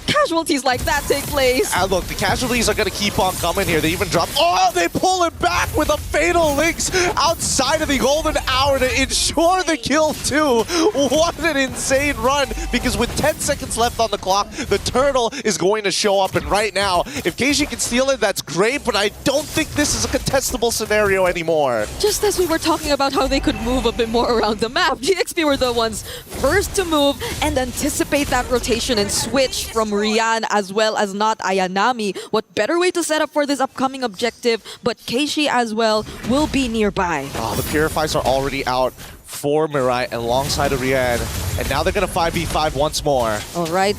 casualties like that take place. And look, the casualties are going to keep on coming here. They even drop... Oh, they pull it back with a Fatal Links outside of the Golden Hour to ensure the kill too. What an insane run, because with 10 seconds left on the clock, the Turtle is going to show up. And right now, if Keiichi can steal it, that's great, but I don't think this is a contestable scenario anymore. Just as we were talking about how they could move a bit more around the map, GXP were the ones first to move and anticipate that rotation and switch from Rian as well as not Ayanami. What better way to set up for this upcoming objective, but Keiichi as well will be nearby. Oh, the Purifies are already out for Mirai alongside of Rian, and now they're going to 5v5 once more. All right.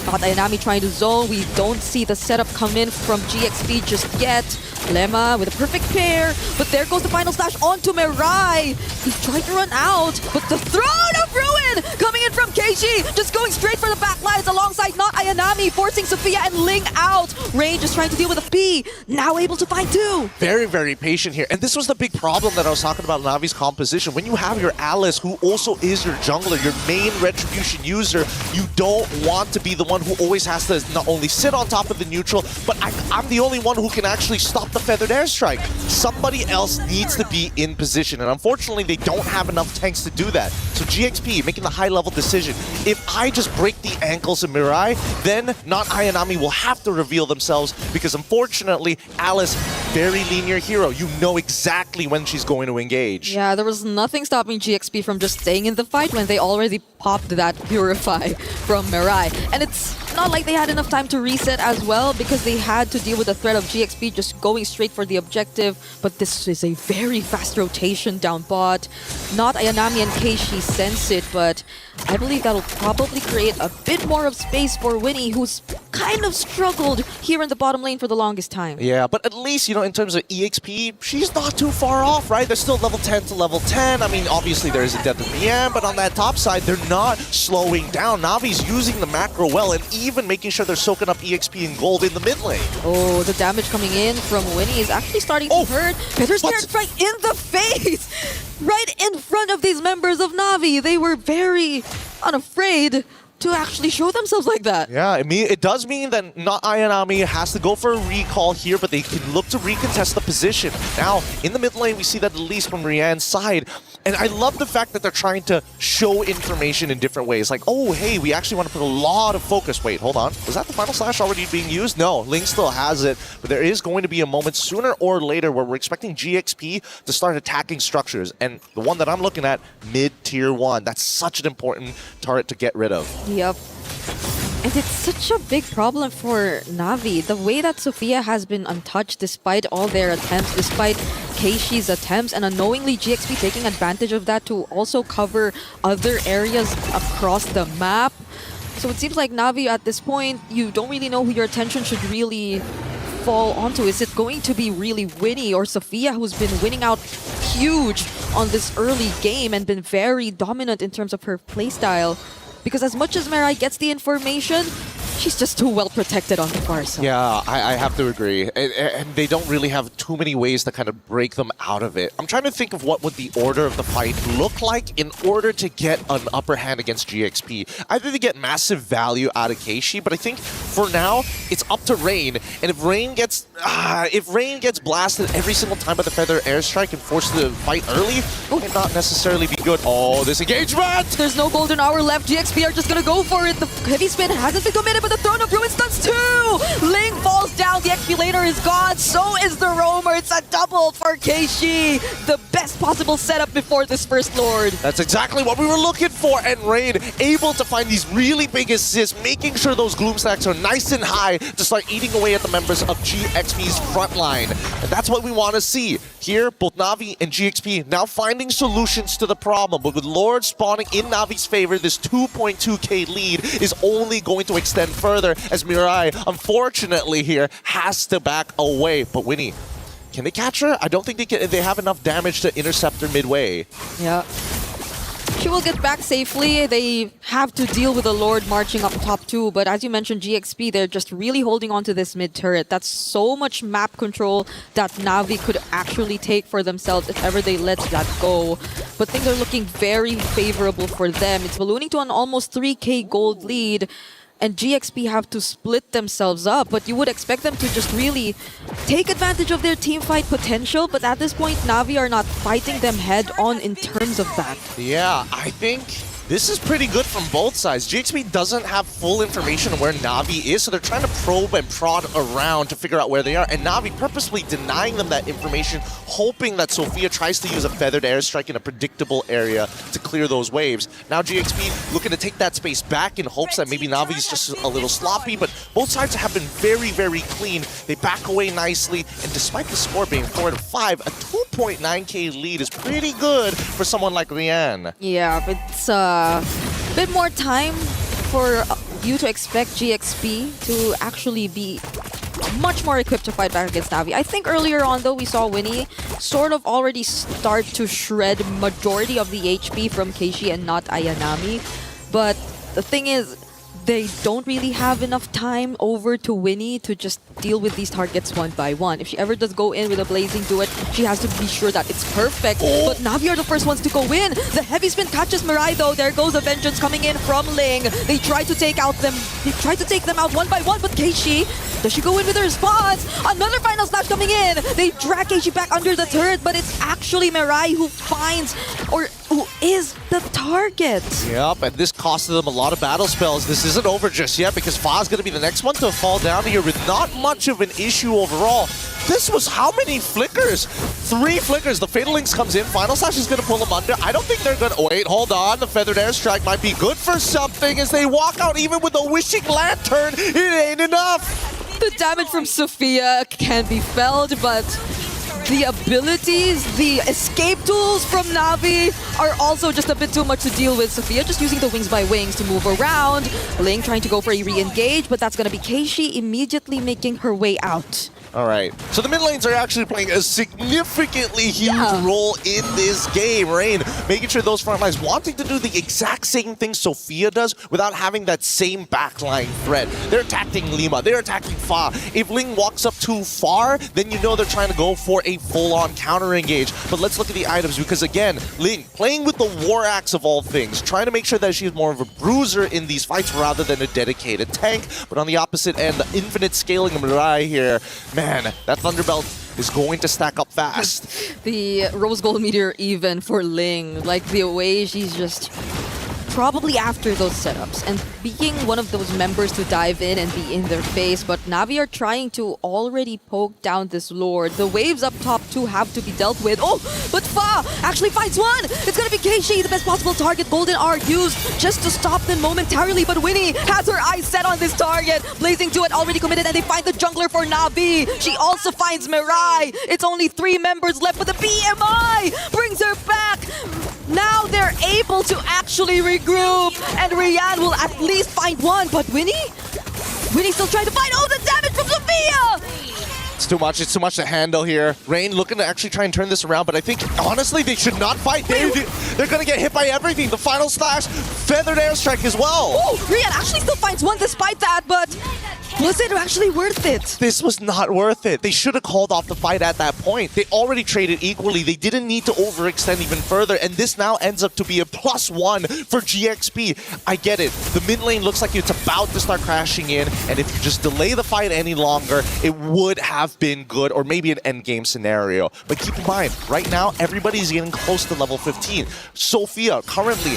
Not Ayanami trying to zone. We don't see the setup come in from GXP just yet. Lemma with a perfect pair, but there goes the Final Slash onto Mirai. He's trying to run out, but the Throne of Ruin coming in from Keiichi, just going straight for the backlines alongside not Ayanami, forcing Sophia and Ling out. Rain just trying to deal with a P, now able to find 2. Very, very patient here. And this was the big problem that I was talking about Navi's composition. When you have your Alice, who also is your jungler, your main Retribution user, you don't want to be the one who always has to not only sit on top of the neutral, but I'm the only one who can actually stop the Feathered Airstrike. Somebody else needs to be in position, and unfortunately they don't have enough tanks to do that. So GXP making the high-level decision. If I just break the ankles of Mirai, then not Ayanami will have to reveal themselves, because unfortunately Alice, very linear hero. You know exactly when she's going to engage. Yeah, there was nothing stopping GXP from just staying in the fight when they already popped that Purify from Mirai. And it's not like they had enough time to reset as well, because they had to deal with the threat of GXP just going straight for the objective. But this is a very fast rotation down bot. Not Ayanami and Keiichi sense it, but I believe that'll probably create a bit more of space for Winnie, who's kind of struggled here in the bottom lane for the longest time. Yeah, but at least, you know, in terms of EXP, she's not too far off, right? They're still level 10 to level 10. I mean, obviously there is a death of VM, but on that top side, they're not slowing down. Navi's using the macro well, and even making sure they're soaking up EXP and gold in the mid lane. Oh, the damage coming in from Winnie is actually starting to hurt. Feather's right in the face! Right in front of these members of Na'Vi. They were very unafraid to actually show themselves like that. Yeah, it does mean that not Ayanami has to go for a recall here, but they can look to recontest the position. Now, in the mid lane, we see that at least from Rian's side. And I love the fact that they're trying to show information in different ways. Like, oh, hey, we actually want to put a lot of focus. Wait, hold on. Was that the Final Slash already being used? No, Ling still has it. But there is going to be a moment sooner or later where we're expecting GXP to start attacking structures. And the one that I'm looking at, mid-tier 1. That's such an important turret to get rid of. Yep. And it's such a big problem for Na'Vi. The way that Sophia has been untouched despite all their attempts, despite Keishi's attempts, and unknowingly GXP taking advantage of that to also cover other areas across the map. So it seems like Na'Vi at this point, you don't really know who your attention should really fall onto. Is it going to be really Winnie or Sophia, who's been winning out huge on this early game and been very dominant in terms of her playstyle? Because as much as Mirai gets the information, she's just too well protected on the far side. Yeah, I have to agree. And they don't really have too many ways to kind of break them out of it. I'm trying to think of what would the order of the fight look like in order to get an upper hand against GXP. Either they get massive value out of Keishi, but I think for now, it's up to Rain. And if Rain gets blasted every single time by the Feather Airstrike and forced to fight early, it might not necessarily be good. Oh, this engagement! There's no golden hour left. GXP are just gonna go for it. The heavy spin hasn't been committed, but the Throne of Ruins does too! Ling falls down, the XP laner is gone, so is the Roamer. It's a double for Keishi. The best possible setup before this First Lord. That's exactly what we were looking for, and Rain able to find these really big assists, making sure those Gloom stacks are nice and high to start eating away at the members of GXP's front line. And that's what we want to see. Here, both Na'Vi and GXP now finding solutions to the problem, but with Lord spawning in Navi's favor, this 2.2k lead is only going to extend further as Mirai, unfortunately here, has to back away. But Winnie, can they catch her? I don't think they have enough damage to intercept her midway. Yeah. She will get back safely. They have to deal with the Lord marching up top too, but as you mentioned, GXP, they're just really holding on to this mid turret. That's so much map control that Na'Vi could actually take for themselves if ever they let that go. But things are looking very favorable for them. It's ballooning to an almost 3k gold lead, and GXP have to split themselves up, but you would expect them to just really take advantage of their team fight potential, but at this point, Na'Vi are not fighting them head-on in terms of that. Yeah, I think this is pretty good from both sides. GXP doesn't have full information on where Na'Vi is, so they're trying to probe and prod around to figure out where they are, and Na'Vi purposely denying them that information, hoping that Sophia tries to use a feathered airstrike in a predictable area to clear those waves. Now GXP looking to take that space back in hopes that maybe Na'Vi's just a little sloppy, but both sides have been very, very clean. They back away nicely, and despite the score being 4-5, a 2.9k lead is pretty good for someone like Rian. Yeah, but it's a bit more time for you to expect GXP to actually be much more equipped to fight back against Na'Vi. I think earlier on, though, we saw Winnie sort of already start to shred majority of the HP from Keishi and not Ayanami. But the thing is, they don't really have enough time over to Winnie to just deal with these targets one by one. If she ever does go in with a Blazing Duet, she has to be sure that it's perfect. But Na'Vi are the first ones to go in. The heavy spin catches Mirai though. There goes a Vengeance coming in from Ling. They try to take them out one by one, but Keishi, does she go in with her response? Another final slash coming in. They drag Keishi back under the turret, but it's actually Mirai who finds, or who is the target. Yep, and this costed them a lot of battle spells. This isn't over just yet because Fa's going to be the next one to fall down here with not much of an issue overall. This was how many flickers? 3 flickers. The Fatal Links comes in. Final Slash is going to pull them under. I don't think they're going to... Wait, hold on. The Feathered Airstrike might be good for something as they walk out even with a Wishing Lantern. It ain't enough. The damage from Sophia can be felt, but the abilities, the escape tools from Na'Vi are also just a bit too much to deal with. Sophia just using the Wings by Wings to move around. Ling trying to go for a re-engage, but that's going to be Keishi immediately making her way out. All right, so the mid lanes are actually playing a significantly huge role in this game. Rain making sure those front lines wanting to do the exact same thing Sophia does without having that same backline threat. They're attacking Lima, they're attacking Fa. If Ling walks up too far, then you know they're trying to go for a full-on counter engage. But let's look at the items because again, Ling playing with the War Axe of all things, trying to make sure that she's more of a bruiser in these fights rather than a dedicated tank. But on the opposite end, the infinite scaling of Mirai here, man, that Thunderbelt is going to stack up fast. The Rose Gold Meteor even for Ling, like the way she's just probably after those setups and being one of those members to dive in and be in their face, but Na'Vi are trying to already poke down this Lord. The waves up top too have to be dealt with. Oh, but Fa actually finds one! It's gonna be Keishi, the best possible target. Golden R used just to stop them momentarily, but Winnie has her eyes set on this target. Blazing to it already committed, and they find the jungler for Na'Vi. She also finds Mirai. It's only 3 members left, but the BMI brings her back. Now they're able to actually regroup, and Rian will at least find one, but Winnie's still trying to find. Oh, the damage from Sophia! It's too much. It's too much to handle here. Rain looking to actually try and turn this around, but I think, honestly, they should not fight. They're going to get hit by everything. The final slash, feathered airstrike as well. Oh, Rian actually still finds one despite that, but was it actually worth it? This was not worth it. They should have called off the fight at that point. They already traded equally. They didn't need to overextend even further, and this now ends up to be a +1 for GXP. I get it. The mid lane looks like it's about to start crashing in, and if you just delay the fight any longer, it would have been good, or maybe an endgame scenario. But keep in mind, right now, everybody's getting close to level 15. Sophia, currently,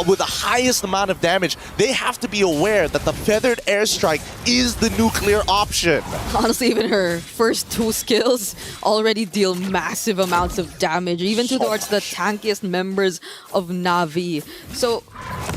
with the highest amount of damage, they have to be aware that the feathered airstrike is the nuclear option. Honestly, even her first 2 skills already deal massive amounts of damage, even towards the tankiest members of Na'Vi. So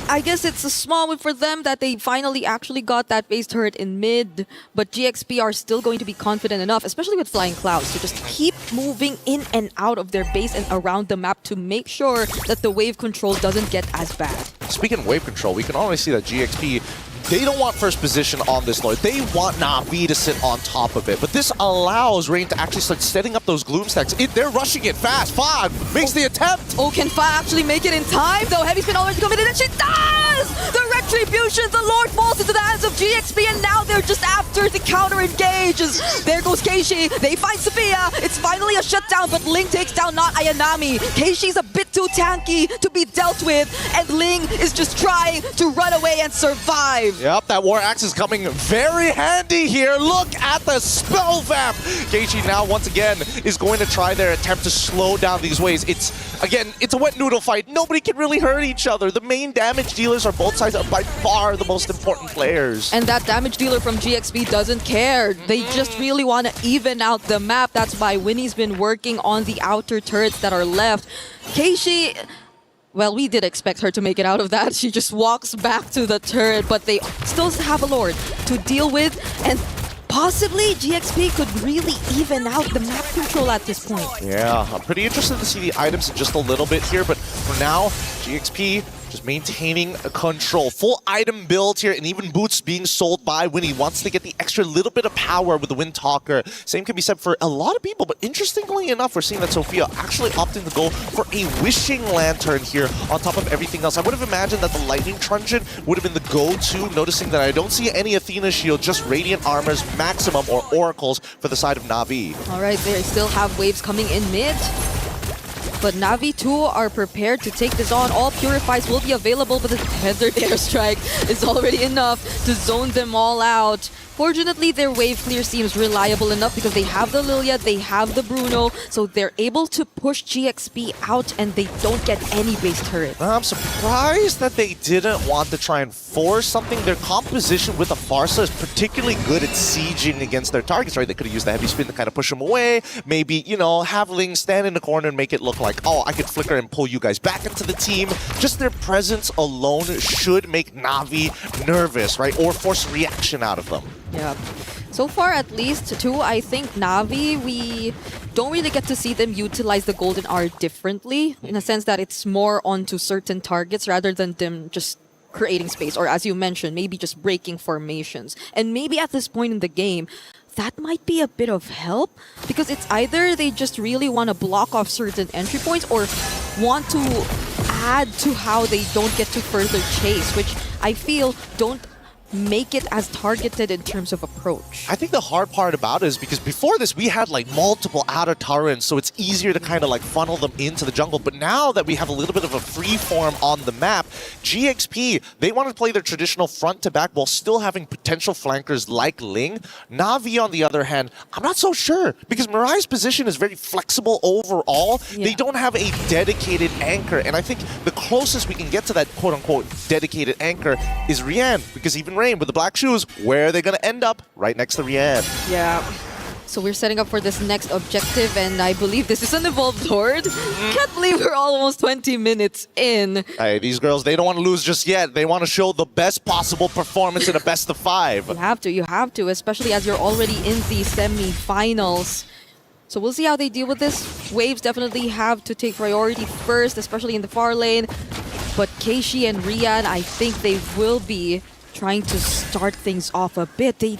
I guess it's a small win for them that they finally actually got that base turret in mid, but GXP are still going to be confident enough, especially with Flying Clouds, to just keep moving in and out of their base and around the map to make sure that the wave control doesn't get as bad. Speaking of wave control, we can already see that GXP, they don't want first position on this Lord. They want Na'Vi to sit on top of it. But this allows Rain to actually start setting up those Gloom stacks. They're rushing it fast. Fog makes the attempt. Oh, can Fa actually make it in time, though? Heavy spin already committed, and she does! The Retribution, the Lord falls into the hands of GXP, and now they're just after the counter engages. There goes Keishi. They find Sophia. It's finally a shutdown, but Ling takes down not Ayanami. Keishi's a bit too tanky to be dealt with, and Ling is just trying to run away and survive. Yep, that War Axe is coming very handy here. Look at the spell vamp. Keishi now, once again, is going to try their attempt to slow down these waves. It's a wet noodle fight. Nobody can really hurt each other. The main damage dealers on both sides are by far the most important players. And that damage dealer from GXP doesn't care. They just really want to even out the map. That's why Winnie's been working on the outer turrets that are left. Keishi, well, we did expect her to make it out of that. She just walks back to the turret, but they still have a Lord to deal with, and possibly GXP could really even out the map control at this point. Yeah, I'm pretty interested to see the items in just a little bit here, but for now, GXP just maintaining control. Full item build here, and even boots being sold by Winnie. Wants to get the extra little bit of power with the Wind Talker. Same can be said for a lot of people, but interestingly enough, we're seeing that Sophia actually opting to go for a Wishing Lantern here on top of everything else. I would have imagined that the Lightning Truncheon would have been the go-to, noticing that I don't see any Athena Shield, just Radiant Armors, Maximum, or Oracles for the side of Na'Vi. All right, they still have waves coming in mid. But Na'Vi too are prepared to take this on. All Purifies will be available, but the Feathered Airstrike is already enough to zone them all out. Fortunately, their wave clear seems reliable enough because they have the Lilia, they have the Bruno, so they're able to push GXP out and they don't get any base turret. I'm surprised that they didn't want to try and force something. Their composition with the Farsa is particularly good at sieging against their targets, right? They could have used the heavy spin to kind of push them away. Maybe, you know, have Ling stand in the corner and make it look like, oh, I could flicker and pull you guys back into the team. Just their presence alone should make Na'Vi nervous, right? Or force reaction out of them. Yeah. So far, at least, too, I think Na'Vi, we don't really get to see them utilize the Golden R differently, in a sense that it's more onto certain targets rather than them just creating space, or as you mentioned, maybe just breaking formations. And maybe at this point in the game, that might be a bit of help, because it's either they just really want to block off certain entry points or want to add to how they don't get to further chase, which I feel don't make it as targeted in terms of approach? I think the hard part about it is because before this, we had like multiple outer turrets, so it's easier to kind of like funnel them into the jungle. But now that we have a little bit of a free form on the map, GXP, they want to play their traditional front to back while still having potential flankers like Ling. Na'Vi, on the other hand, I'm not so sure because Mirai's position is very flexible overall. Yeah. They don't have a dedicated anchor, and I think the closest we can get to that quote-unquote dedicated anchor is Rian, because even Rain with the black shoes, where are they going to end up? Right next to Rian. Yeah. So we're setting up for this next objective, and I believe this is an Evolved Horde. Can't believe we're almost 20 minutes in. Hey, these girls, they don't want to lose just yet. They want to show the best possible performance in a best of 5. You have to, especially as you're already in the semi-finals. So we'll see how they deal with this. Waves definitely have to take priority first, especially in the far lane. But Keishi and Rian, I think they will be trying to start things off a bit. They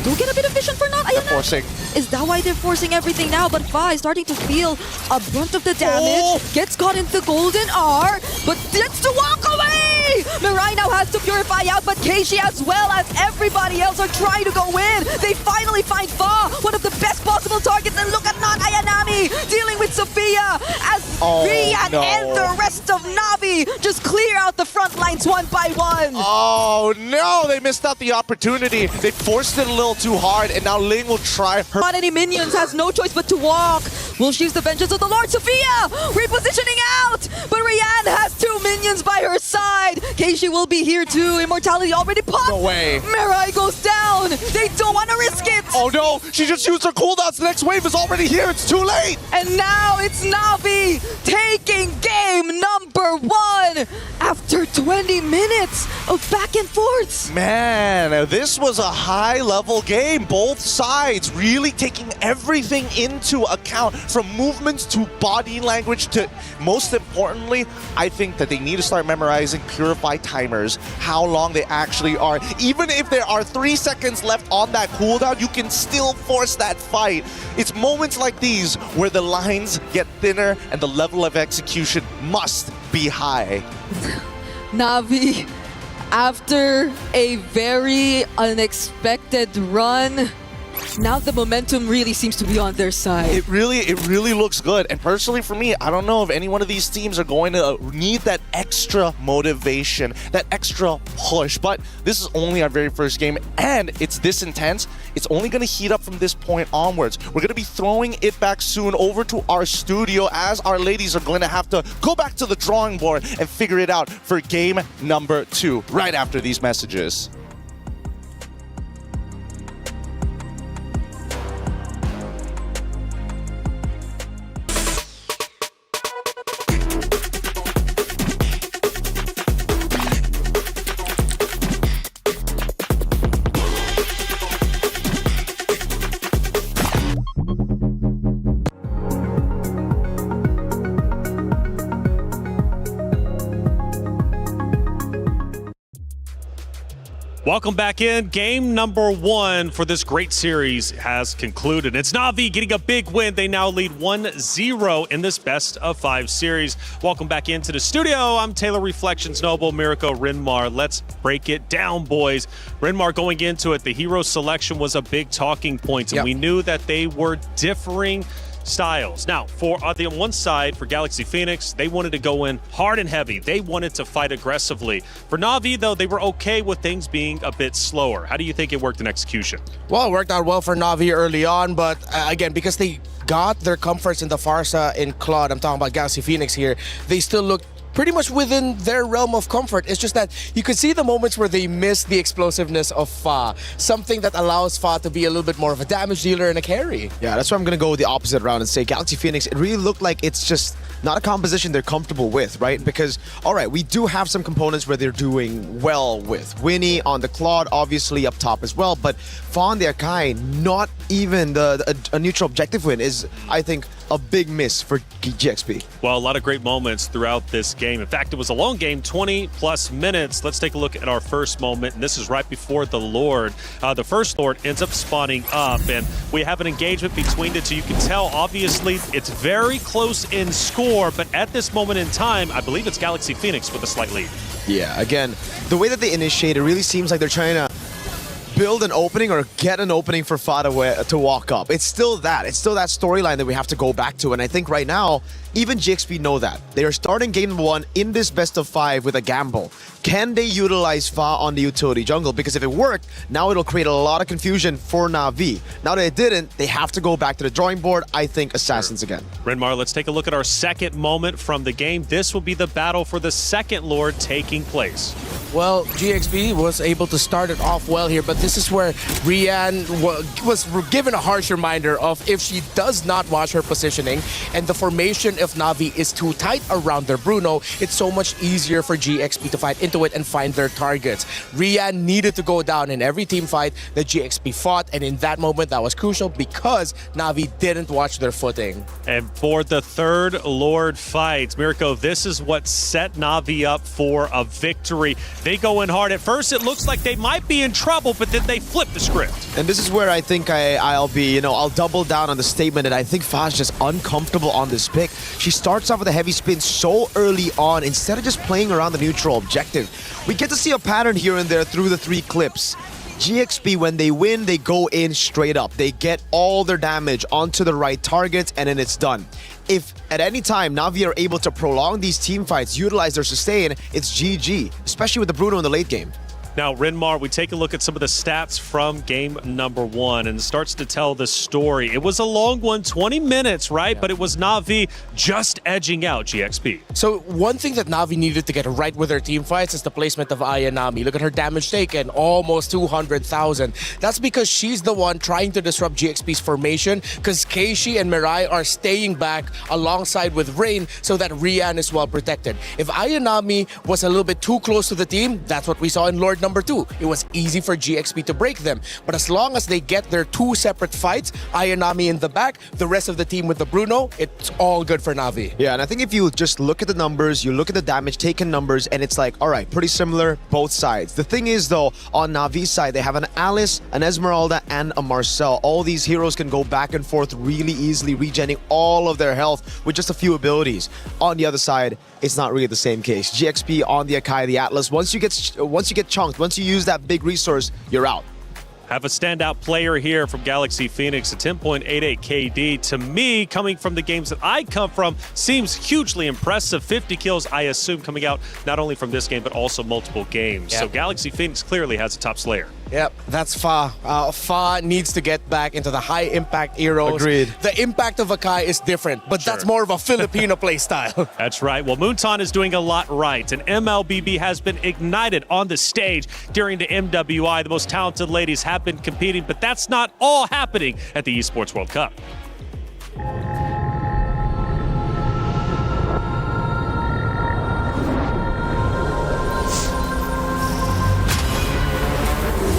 do get a bit of vision for not Ayana. Forcing. Is that why they're forcing everything now? But Fa is starting to feel a brunt of the damage. Gets caught into Golden R, but gets to walk away! Mirai now has to purify out, but Keishi as well as everybody else are trying to go in. They finally find Fa, one of the best possible targets, and look at not Ayanami dealing with Sophia as Rian and the rest of Na'Vi just clear out the front lines one by one. Oh no, they missed out the opportunity. They forced it a little too hard, and now Ling will try her. Not any minions, has no choice but to walk. Will she use the vengeance of the Lord? Sophia repositioning out, but Rian has 2 minions by her side. Keishi will be here too. Immortality already popped. No way. Mirai goes down. They don't want to risk it. Oh no, she just used her cooldowns. The next wave is already here. It's too late. And now it's Na'Vi taking game number 1 after 20 minutes of back and forths. Man, this was a high-level game. Both sides really taking everything into account, from movements to body language to, most importantly, I think that they need to start memorizing Purify timers, how long they actually are. Even if there are 3 seconds left on that cooldown, you can still force that fight. It's moments like these where the lines get thinner and the level of execution must be high. Na'Vi, after a very unexpected run, now the momentum really seems to be on their side. It really looks good. And personally for me, I don't know if any one of these teams are going to need that extra motivation, that extra push. But this is only our very first game, and it's this intense. It's only going to heat up from this point onwards. We're going to be throwing it back soon over to our studio, as our ladies are going to have to go back to the drawing board and figure it out for game number 2 right after these messages. Welcome back in. Game number 1 for this great series has concluded. It's Na'Vi getting a big win. They now lead 1-0 in this best of 5 series. Welcome back into the studio. I'm Taylor Reflections Noble, Mirko Rinmar. Let's break it down, boys. Rinmar, going into it, the hero selection was a big talking point, and we knew that they were differing styles. Now, for on one side, for Galaxy Phoenix, they wanted to go in hard and heavy. They wanted to fight aggressively. For Na'Vi, though, they were okay with things being a bit slower. How do you think it worked in execution? Well, it worked out well for Na'Vi early on, but again, because they got their comforts in the Farsa in Claude, I'm talking about Galaxy Phoenix here, they still looked pretty much within their realm of comfort. It's just that you could see the moments where they miss the explosiveness of Fa, something that allows Fa to be a little bit more of a damage dealer and a carry. Yeah, that's why I'm going to go the opposite round and say Galaxy Phoenix, it really looked like it's just not a composition they're comfortable with, right? Because, all right, we do have some components where they're doing well with. Winnie on the Claude, obviously up top as well, but Fa on the Akai, not even a neutral objective win is, I think, a big miss for GXP. Well, a lot of great moments throughout this game. In fact, it was a long game, 20+ minutes. Let's take a look at our first moment, and this is right before the Lord. The first Lord ends up spawning up, and we have an engagement between the two. You can tell, obviously, it's very close in score, but at this moment in time, I believe it's Galaxy Phoenix with a slight lead. Yeah, again, the way that they initiate, it really seems like they're trying to build an opening or get an opening for Fa to walk up. It's still that. It's still that storyline that we have to go back to. And I think right now, even GXP know that. They are starting game number 1 in this best of 5 with a gamble. Can they utilize Fa on the utility jungle? Because if it worked, now it'll create a lot of confusion for Na'Vi. Now that it didn't, they have to go back to the drawing board. I think Assassins again. Renmar, let's take a look at our second moment from the game. This will be the battle for the second Lord taking place. Well, GXP was able to start it off well here, but this is where Rian was given a harsh reminder of if she does not watch her positioning and the formation of Na'Vi is too tight around their Bruno, it's so much easier for GXP to fight into it and find their targets. Rian needed to go down in every team fight that GXP fought, and in that moment that was crucial because Na'Vi didn't watch their footing. And for the third Lord fight, Mirko, this is what set Na'Vi up for a victory. They go in hard. At first, it looks like they might be in trouble, but then they flip the script. And this is where I think I'll be, I'll double down on the statement that I think Fa's just uncomfortable on this pick. She starts off with a heavy spin so early on instead of just playing around the neutral objective. We get to see a pattern here and there through the 3 clips. GXP, when they win, they go in straight up. They get all their damage onto the right targets, and then it's done. If at any time Na'Vi are able to prolong these team fights, utilize their sustain, it's GG, especially with the Bruno in the late game. Now, Renmar, we take a look at some of the stats from game number 1, and it starts to tell the story. It was a long one, 20 minutes, right? Yeah. But it was Na'Vi just edging out GXP. So one thing that Na'Vi needed to get right with their team fights is the placement of Ayanami. Look at her damage taken, almost 200,000. That's because she's the one trying to disrupt GXP's formation, because Keishi and Mirai are staying back alongside with Rain so that Rian is well protected. If Ayanami was a little bit too close to the team, that's what we saw in Lord number 2. It was easy for GXP to break them. But as long as they get their 2 separate fights, Ayanami in the back, the rest of the team with the Bruno, it's all good for Na'Vi. Yeah, and I think if you just look at the numbers, you look at the damage taken numbers, and it's like, all right, pretty similar, both sides. The thing is, though, on Na'Vi's side, they have an Alice, an Esmeralda, and a Marcel. All these heroes can go back and forth really easily, regenerating all of their health with just a few abilities. On the other side, it's not really the same case. GXP on the Akai, the Atlas, once you get chunked, once you use that big resource, you're out. Have a standout player here from Galaxy Phoenix, a 10.88 KD. To me, coming from the games that I come from, seems hugely impressive. 50 kills, I assume, coming out not only from this game, but also multiple games. Yep. So Galaxy Phoenix clearly has a top slayer. Yep, that's Fa. Fa needs to get back into the high-impact heroes. Agreed. The impact of Akai is different, but that's more of a Filipino play style. That's right. Well, Moonton is doing a lot right, and MLBB has been ignited on the stage during the MWI. The most talented ladies have been competing, but that's not all happening at the Esports World Cup.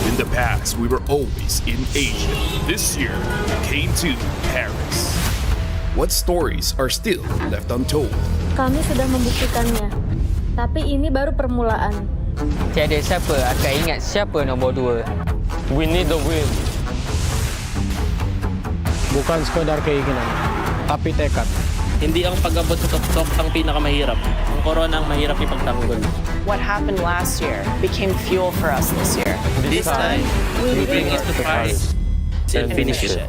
In the past, we were always in Asia. This year, we came to Paris. What stories are still left untold? Kami sudah membuktikannya, tapi ini baru permulaan. Tiada siapa akan ingat siapa nombor 2. We need the win. Bukan sekadar keinginan, tapi tekad. Hindi ang pag-abot sa tuktok ang pinakamahirap. Ang corona ang mahirap ipagtanggol. What happened last year became fuel for us this year. This time, we bring it to Paris and finish it.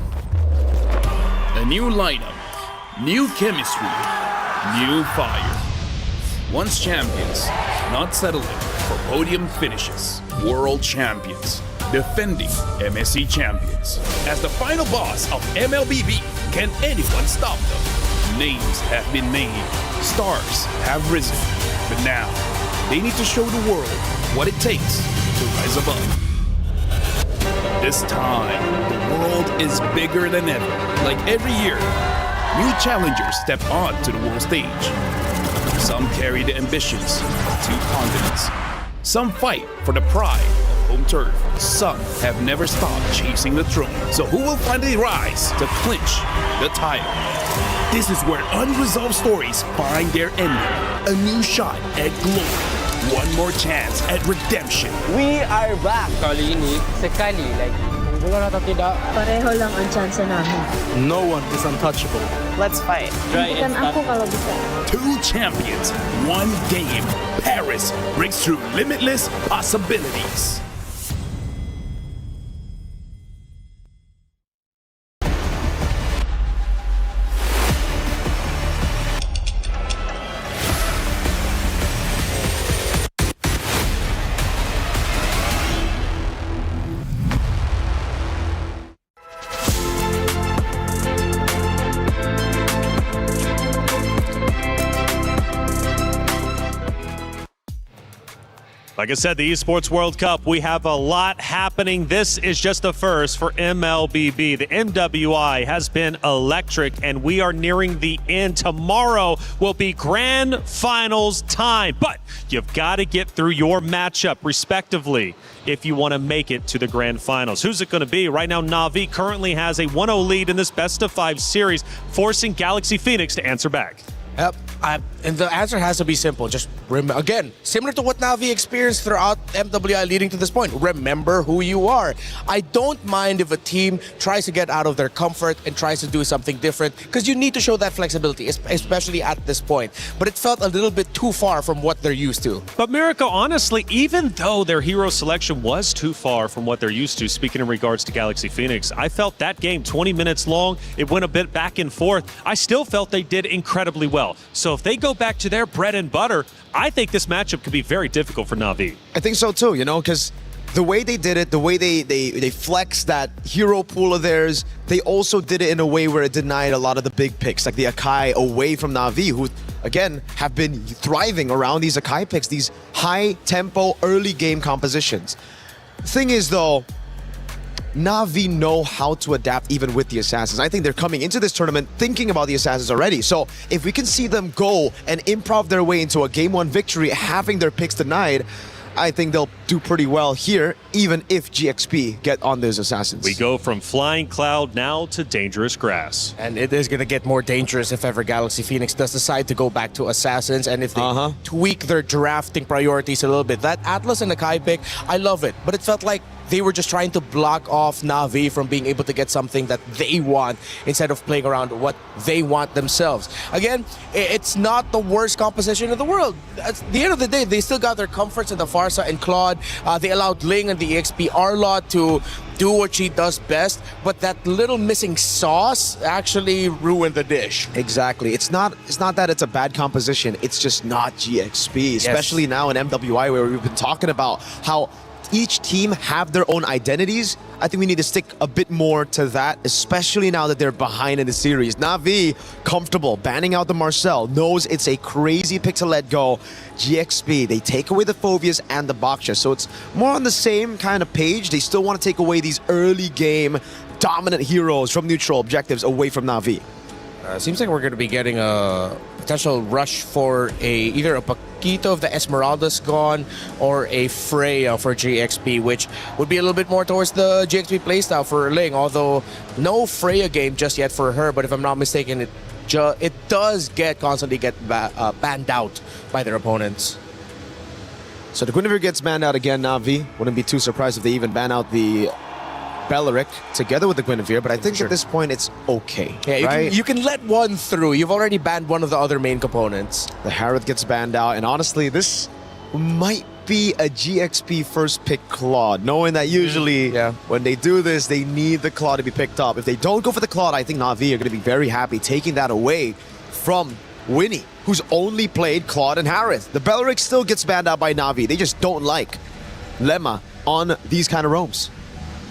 A new lineup, new chemistry, new fire. Once champions, not settling for podium finishes. World champions, defending MSC champions. As the final boss of MLBB, can anyone stop them? Names have been named, stars have risen, but now they need to show the world what it takes to rise above. This time, the world is bigger than ever. Like every year, new challengers step on to the world stage. Some carry the ambitions of 2 continents. Some fight for the pride of home turf. Some have never stopped chasing the throne. So who will finally rise to clinch the title? This is where unresolved stories find their ending. A new shot at glory. One more chance at redemption. We are back. Kali ini, sekali lagi, Bukan atau tidak. Pareho lang ang chance namin. No one is untouchable. Let's fight. Bigyan ako kalau bisa. Two champions, one game. Paris breaks through limitless possibilities. Like I said, the Esports World Cup, we have a lot happening. This is just the first for MLBB. The MWI has been electric, and we are nearing the end. Tomorrow will be Grand Finals time, but you've got to get through your matchup respectively if you want to make it to the Grand Finals. Who's it going to be? Right now, Na'Vi currently has a 1-0 lead in this best-of-5 series, forcing Galaxy Phoenix to answer back. Yep. And the answer has to be simple. Just remember, again, similar to what Na'Vi experienced throughout MWI leading to this point. Remember who you are. I don't mind if a team tries to get out of their comfort and tries to do something different, because you need to show that flexibility, especially at this point. But it felt a little bit too far from what they're used to. But Miracle, honestly, even though their hero selection was too far from what they're used to, speaking in regards to Galaxy Phoenix, I felt that game 20 minutes long. It went a bit back and forth. I still felt they did incredibly well. So if they go back to their bread and butter, I think this matchup could be very difficult for Na'Vi. I think so too, you know, because the way they did it, the way they flexed that hero pool of theirs, they also did it in a way where it denied a lot of the big picks, like the Akai away from Na'Vi, who, again, have been thriving around these Akai picks, these high-tempo, early-game compositions. Thing is, though, Na'Vi know how to adapt even with the Assassins. I think they're coming into this tournament thinking about the Assassins already. So if we can see them go and improv their way into a Game 1 victory, having their picks denied, I think they'll do pretty well here, even if GXP get on those Assassins. We go from Flying Cloud now to Dangerous Grass. And it is going to get more dangerous if ever Galaxy Phoenix does decide to go back to Assassins, and if they tweak their drafting priorities a little bit. That Atlas and Akai pick, I love it, but it felt like they were just trying to block off Na'Vi from being able to get something that they want instead of playing around what they want themselves. Again, it's not the worst composition in the world. At the end of the day, they still got their comforts in the Farsa and Claude. They allowed Ling and the EXP Arlot to do what she does best, but that little missing sauce actually ruined the dish. Exactly. It's not that it's a bad composition, it's just not GXP, especially now in MWI where we've been talking about how each team have their own identities. I think we need to stick a bit more to that, especially now that they're behind in the series. Na'Vi, comfortable, banning out the Marcel, knows it's a crazy pick to let go. GXP, they take away the Phobias and the Baksha, so it's more on the same kind of page. They still want to take away these early game dominant heroes from neutral objectives away from Na'Vi. Seems like we're going to be getting a potential rush for either a Paquito if the Esmeralda's gone or a Freya for GXP, which would be a little bit more towards the GXP playstyle for Ling, although no Freya game just yet for her, but if I'm not mistaken, it does constantly get banned out by their opponents. So the Guinevere gets banned out again, Na'Vi. Wouldn't be too surprised if they even ban out the Belleric together with the Guinevere, but I think at this point it's okay. Yeah, you can let one through. You've already banned one of the other main components. The Harith gets banned out, and honestly, this might be a GXP first pick Claude, knowing that usually when they do this, they need the Claude to be picked up. If they don't go for the Claude, I think Na'Vi are going to be very happy taking that away from Winnie, who's only played Claude and Harith. The Belleric still gets banned out by Na'Vi. They just don't like Lemma on these kind of roams.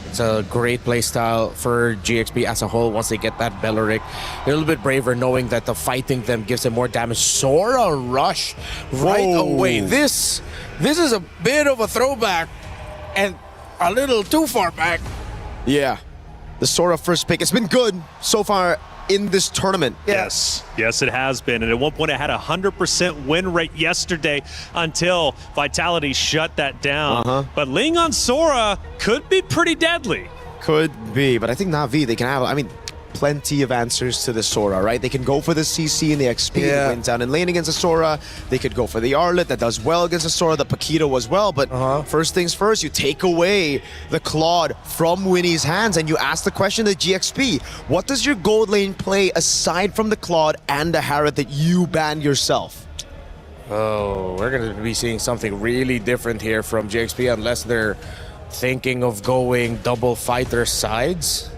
It's a great playstyle for GXP as a whole once they get that Belleric. They're a little bit braver knowing that the fighting them gives them more damage. Sora Rush right away. This is a bit of a throwback and a little too far back. Yeah, the Sora first pick. It's been good so far in this tournament. Yes, it has been. And at one point, it had a 100% win rate yesterday until Vitality shut that down. But Ling on Sora could be pretty deadly. Could be, but I think Na'Vi, they can have, I mean, plenty of answers to the Sora, right? They can go for the CC and the XP, Yeah. wins down in lane against the Sora. They could go for the Arlet that does well against the Sora, the Paquito as well. But first things first, you take away the Claude from Winnie's hands and you ask the question to GXP. What does your gold lane play aside from the Claude and the Harrod that you banned yourself? Oh, we're going to be seeing something really different here from GXP unless they're thinking of going double fighter sides.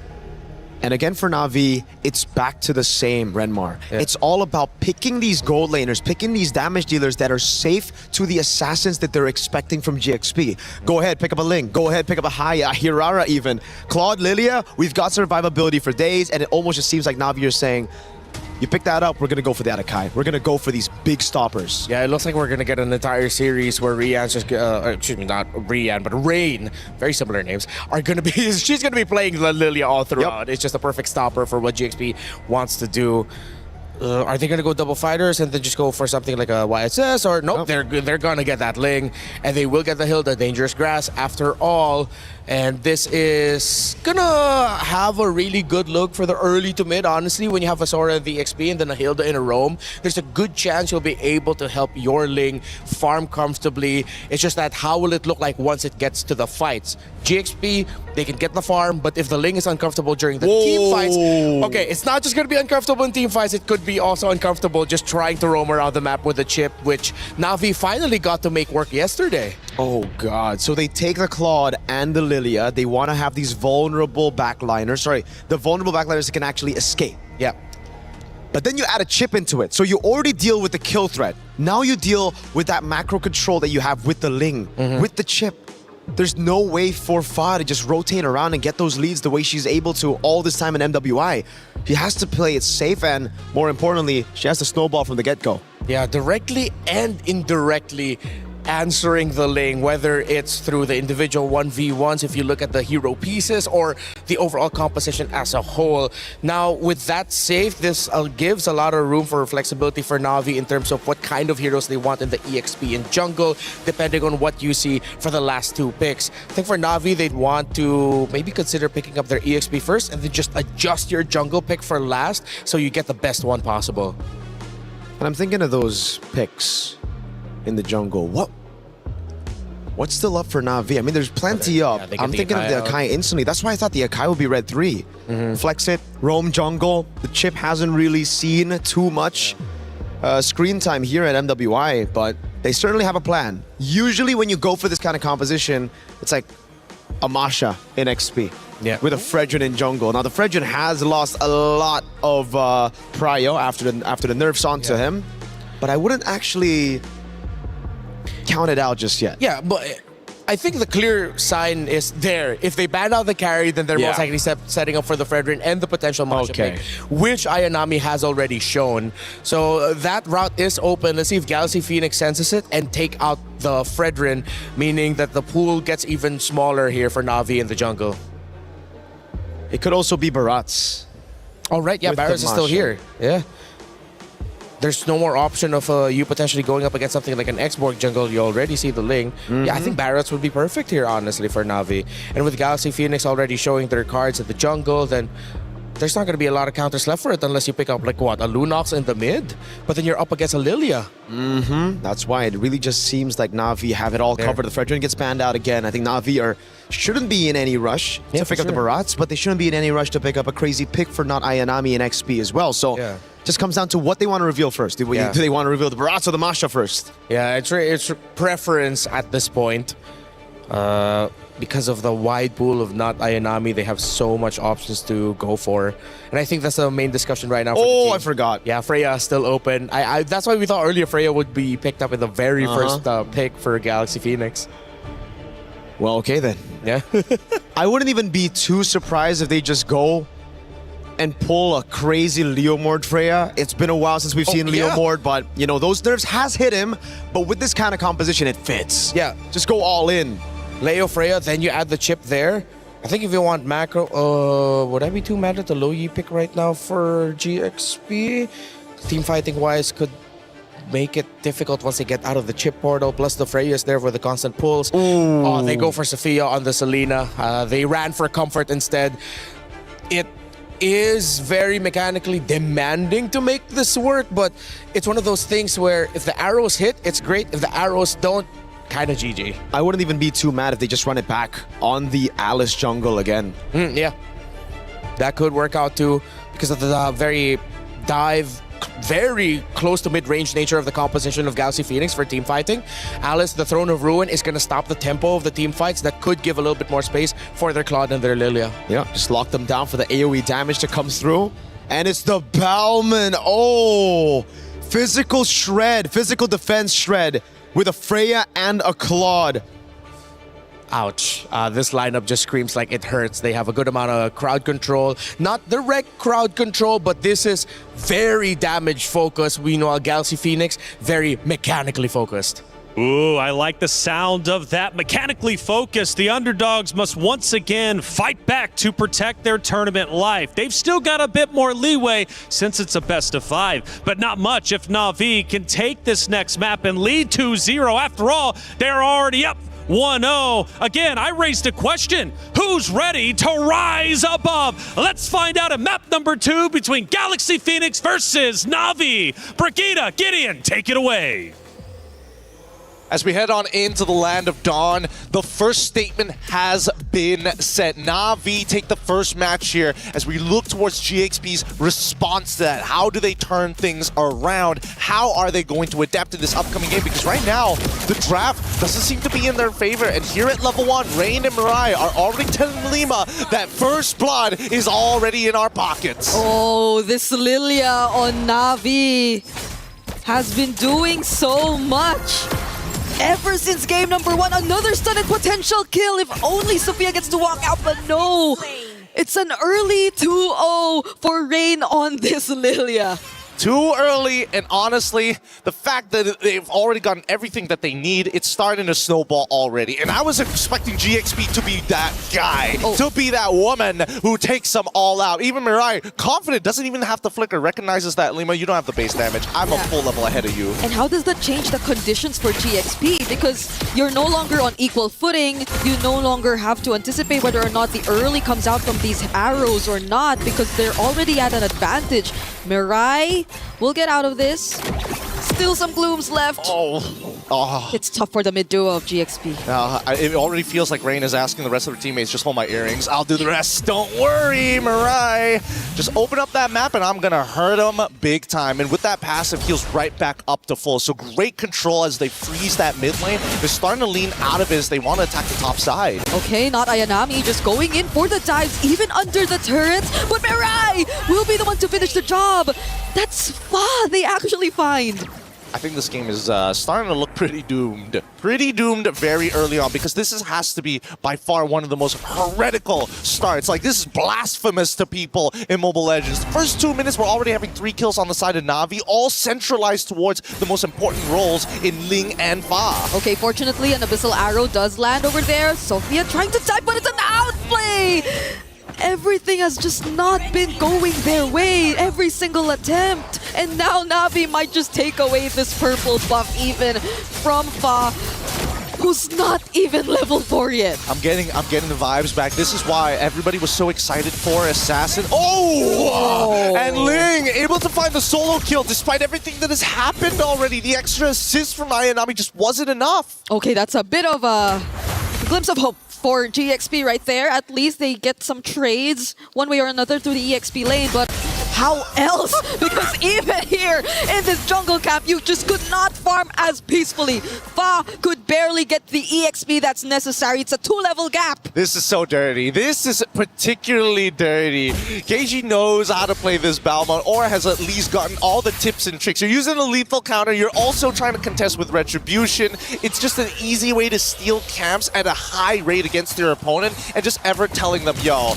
And again for Na'Vi, it's back to the same, Renmar. It's all about picking these gold laners, picking these damage dealers that are safe to the assassins that they're expecting from GXP. Go ahead, pick up a Ling. Go ahead, pick up a Haya, a Hirara even. Claude, Lilia, we've got survivability for days, and it almost just seems like Na'Vi are saying, you pick that up, we're going to go for the Atakai. We're going to go for these big stoppers. Yeah, it looks like we're going to get an entire series where Rian's just, excuse me, not Rian, but Rain, very similar names, are going to be, she's going to be playing the Lilia all throughout. It's just a perfect stopper for what GXP wants to do. Are they going to go double fighters and then just go for something like a YSS? Or nope, they're going to get that Ling, and they will get the Hilda, Dangerous Grass after all. And this is going to have a really good look for the early to mid. Honestly, when you have a Sora in the XP and then a Hilda in a roam, there's a good chance you'll be able to help your Ling farm comfortably. It's just that how will it look like once it gets to the fights? GXP, they can get the farm, but if the Ling is uncomfortable during the team fights, okay, it's not just going to be uncomfortable in team fights, it could be also uncomfortable just trying to roam around the map with a chip, which Na'Vi finally got to make work yesterday. Oh god, so they take the Claude and the Lilia, they want to have these vulnerable backliners, the vulnerable backliners that can actually escape. Yeah. But then you add a chip into it, so you already deal with the kill threat. Now you deal with that macro control that you have with the Ling, with the chip. There's no way for Fa to just rotate around and get those leads the way she's able to all this time in MWI. She has to play it safe, and more importantly, she has to snowball from the get-go. Yeah, directly and indirectly answering the Ling, whether it's through the individual 1v1s if you look at the hero pieces or the overall composition as a whole. Now, with that safe, this gives a lot of room for flexibility for Na'Vi in terms of what kind of heroes they want in the EXP and jungle, depending on what you see for the last two picks. I think for Na'Vi, they'd want to maybe consider picking up their EXP first and then just adjust your jungle pick for last so you get the best one possible. And I'm thinking of those picks in the jungle. What's still up for Na'Vi? I mean, there's plenty up. I'm thinking of the Akai instantly. That's why I thought the Akai would be red 3. Flex it, roam jungle. The chip hasn't really seen too much screen time here at MWI, but they certainly have a plan. Usually when you go for this kind of composition, it's like a Masha in XP. Yeah. With a Fredrin in jungle. Now the Fredrin has lost a lot of prio after the nerfs onto him, but I wouldn't actually count it out just yet. Yeah, but I think the clear sign is there. If they ban out the carry, then they're most likely setting up for the Fredrin and the potential Masha pick, which Ayanami has already shown. So that route is open. Let's see if Galaxy Phoenix senses it and take out the Fredrin, meaning that the pool gets even smaller here for Na'Vi in the jungle. It could also be Barats. Oh, right. Yeah, Barats is still here. Yeah. There's no more option of you potentially going up against something like an X-Borg jungle. You already see the Ling. Yeah, I think Barats would be perfect here, honestly, for Na'Vi. And with Galaxy Phoenix already showing their cards at the jungle, then there's not going to be a lot of counters left for it unless you pick up, like, what, a Lunox in the mid? But then you're up against a Lilia. That's why it really just seems like Na'Vi have it all covered. The Fredrin gets banned out again. I think Na'Vi shouldn't be in any rush to pick up the Barats, but they shouldn't be in any rush to pick up a crazy pick for not Ayanami and XP as well. So just comes down to what they want to reveal first. Do they want to reveal the Barats or the Masha first? Yeah, it's preference at this point. Because of the wide pool of not Ayanami, they have so much options to go for. And I think that's the main discussion right now for the team. I forgot. Yeah, Freya is still open. That's why we thought earlier Freya would be picked up in the very first pick for Galaxy Phoenix. Well, okay then. Yeah. I wouldn't even be too surprised if they just go and pull a crazy Leomord Freya. It's been a while since we've seen Leomord, but, you know, those nerfs has hit him. But with this kind of composition, it fits. Yeah. Just go all in. Leo Freya, then you add the chip there. I think if you want macro, would I be too mad at the low Yi pick right now for GXP? Team fighting wise could make it difficult once they get out of the chip portal. Plus the Freya is there for the constant pulls. Oh, they go for Sophia on the Selena. They ran for comfort instead. It is very mechanically demanding to make this work, but it's one of those things where if the arrows hit, it's great. If the arrows don't, kind of GG. I wouldn't even be too mad if they just run it back on the Alice jungle again. Yeah. That could work out too because of the very close to mid-range nature of the composition of Galaxy Phoenix for team fighting. Alice, the Throne of Ruin, is going to stop the tempo of the team fights. That could give a little bit more space for their Claude and their Lilia. Yeah, just lock them down for the AoE damage to come through. And it's the Balman. Oh, physical shred, physical defense shred with a Freya and a Claude. Ouch. This lineup just screams like it hurts. They have a good amount of crowd control. Not direct crowd control, but this is very damage focused. We know Galaxy Phoenix, very mechanically focused. Ooh, I like the sound of that. Mechanically focused, the underdogs must once again fight back to protect their tournament life. They've still got a bit more leeway since it's a best of 5, but not much if Na'Vi can take this next map and lead 2-0. After all, they're already up 1-0. Again, I raised a question. Who's ready to rise above? Let's find out at map number 2 between Galaxy Phoenix versus Na'Vi. Brigitte, Gideon, take it away. As we head on into the Land of Dawn, the first statement has been set. Na'Vi take the first match here as we look towards GXP's response to that. How do they turn things around? How are they going to adapt to this upcoming game? Because right now, the draft doesn't seem to be in their favor. And here at level 1, Rain and Mirai are already telling Lima that first blood is already in our pockets. Oh, this Lilia on Na'Vi has been doing so much. Ever since game number 1, another stunted potential kill if only Sophia gets to walk out, but no. It's an early 2-0 for Rain on this Lilia. Too early, and honestly, the fact that they've already gotten everything that they need, it's starting to snowball already. And I was expecting GXP to be that guy, to be that woman who takes them all out. Even Mirai, confident, doesn't even have to flicker, recognizes that, Lima, you don't have the base damage. I'm a full level ahead of you. And how does that change the conditions for GXP? Because you're no longer on equal footing, you no longer have to anticipate whether or not the early comes out from these arrows or not, because they're already at an advantage. Mirai will get out of this. Still some glooms left. It's tough for the mid duo of GXP. It already feels like Rain is asking the rest of their teammates, just hold my earrings. I'll do the rest. Don't worry, Mirai. Just open up that map and I'm going to hurt them big time. And with that passive, heals right back up to full. So great control as they freeze that mid lane. They're starting to lean out of it as they want to attack the top side. Okay, not Ayanami, just going in for the dives, even under the turrets. But Mirai will be the one to finish the job. That's Fa they actually find. I think this game is starting to look pretty doomed. Pretty doomed very early on, because this has to be by far one of the most heretical starts. Like, this is blasphemous to people in Mobile Legends. The first 2 minutes, we're already having 3 kills on the side of Na'Vi, all centralized towards the most important roles in Ling and Fa. Okay, fortunately, an Abyssal Arrow does land over there. Sophia trying to dive, but it's an outplay! Everything has just not been going their way, every single attempt. And now Na'Vi might just take away this purple buff even from Fa, who's not even level 4 yet. I'm getting the vibes back. This is why everybody was so excited for Assassin. Oh! And Ling able to find the solo kill despite everything that has happened already. The extra assist from Ayanami just wasn't enough. Okay, that's a bit of a glimpse of hope for GXP right there. At least they get some trades one way or another through the EXP lane, but how else? Because even here in this jungle camp, you just could not farm as peacefully. Fa could barely get the EXP that's necessary. It's a 2-level gap. This is so dirty. This is particularly dirty. KG knows how to play this Balmont, or has at least gotten all the tips and tricks. You're using a lethal counter. You're also trying to contest with Retribution. It's just an easy way to steal camps at a high rate against your opponent, and just ever telling them, yo,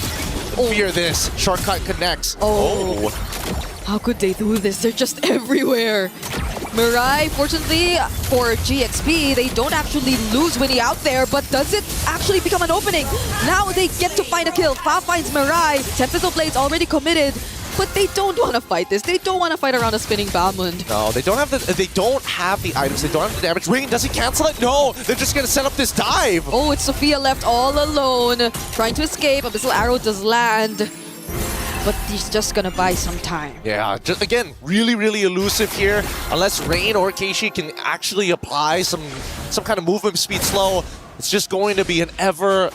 fear this. Shortcut connects. Oh. How could they do this? They're just everywhere. Mirai, fortunately for GXP, they don't actually lose Winnie out there, but does it actually become an opening? Now they get to find a kill. Fa finds Mirai. Tempest Blade's already committed, but they don't want to fight this. They don't want to fight around a spinning Balmond. No, they don't have the items. They don't have the damage. Ring, does he cancel it? No, they're just gonna set up this dive. Oh, it's Sophia left all alone, trying to escape. Abyssal Arrow does land. but he's just gonna buy some time. Yeah, just again, really elusive here. Unless Rain or Keishi can actually apply some kind of movement speed slow, it's just going to be an ever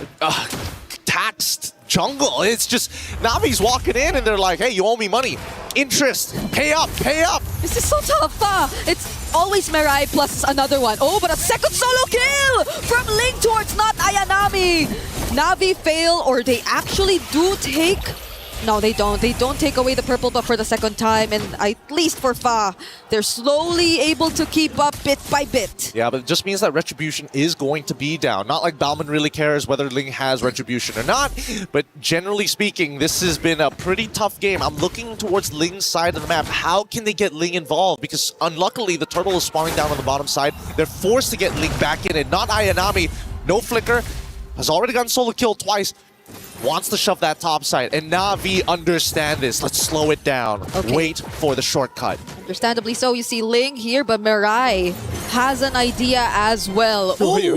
taxed jungle. It's just Navi's walking in and they're like, hey, you owe me money. Interest, pay up, pay up. This is so tough. It's always Mirai plus another one. Oh, but a second solo kill from Link towards not Ayanami. Navi fail, or they actually do take... No, they don't. They don't take away the purple buff for the second time, and at least for Fa, they're slowly able to keep up bit by bit. Yeah, but it just means that Retribution is going to be down. Not like Bauman really cares whether Ling has Retribution or not, but generally speaking, this has been a pretty tough game. I'm looking towards Ling's side of the map. How can they get Ling involved? Because unluckily, the turtle is spawning down on the bottom side. They're forced to get Ling back in, and not Ayanami. No flicker. Has already gotten solo kill twice. Wants to shove that top side, and Na'Vi understand this. Let's slow it down. Okay. Wait for the shortcut. Understandably so. You see Ling here, but Mirai has an idea as well. Ooh.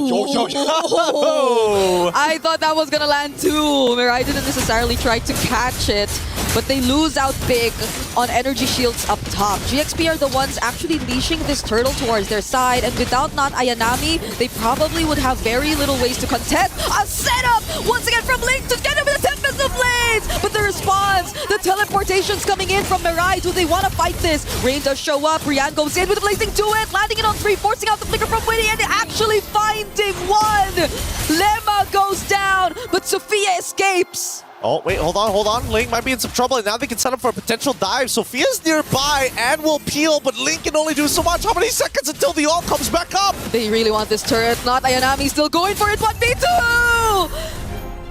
I thought that was gonna land too. Mirai didn't necessarily try to catch it, but they lose out big on energy shields up top. GXP are the ones actually leashing this turtle towards their side, and without not Ayanami, they probably would have very little ways to contest. A setup once again from Link to get him with the Tempest of Blades, but the response, the teleportation's coming in from Mirai. Do they want to fight this? Rain does show up. Rian goes in with a blazing to it, landing it on 3, forcing out the flicker from Winnie, and actually finding one. Lemma goes down, but Sophia escapes. Oh, wait, hold on. Link might be in some trouble, and now they can set up for a potential dive. Sophia's nearby and will peel, but Link can only do so much. How many seconds until the ult comes back up? They really want this turret. Not Ayanami still going for it. 1v2!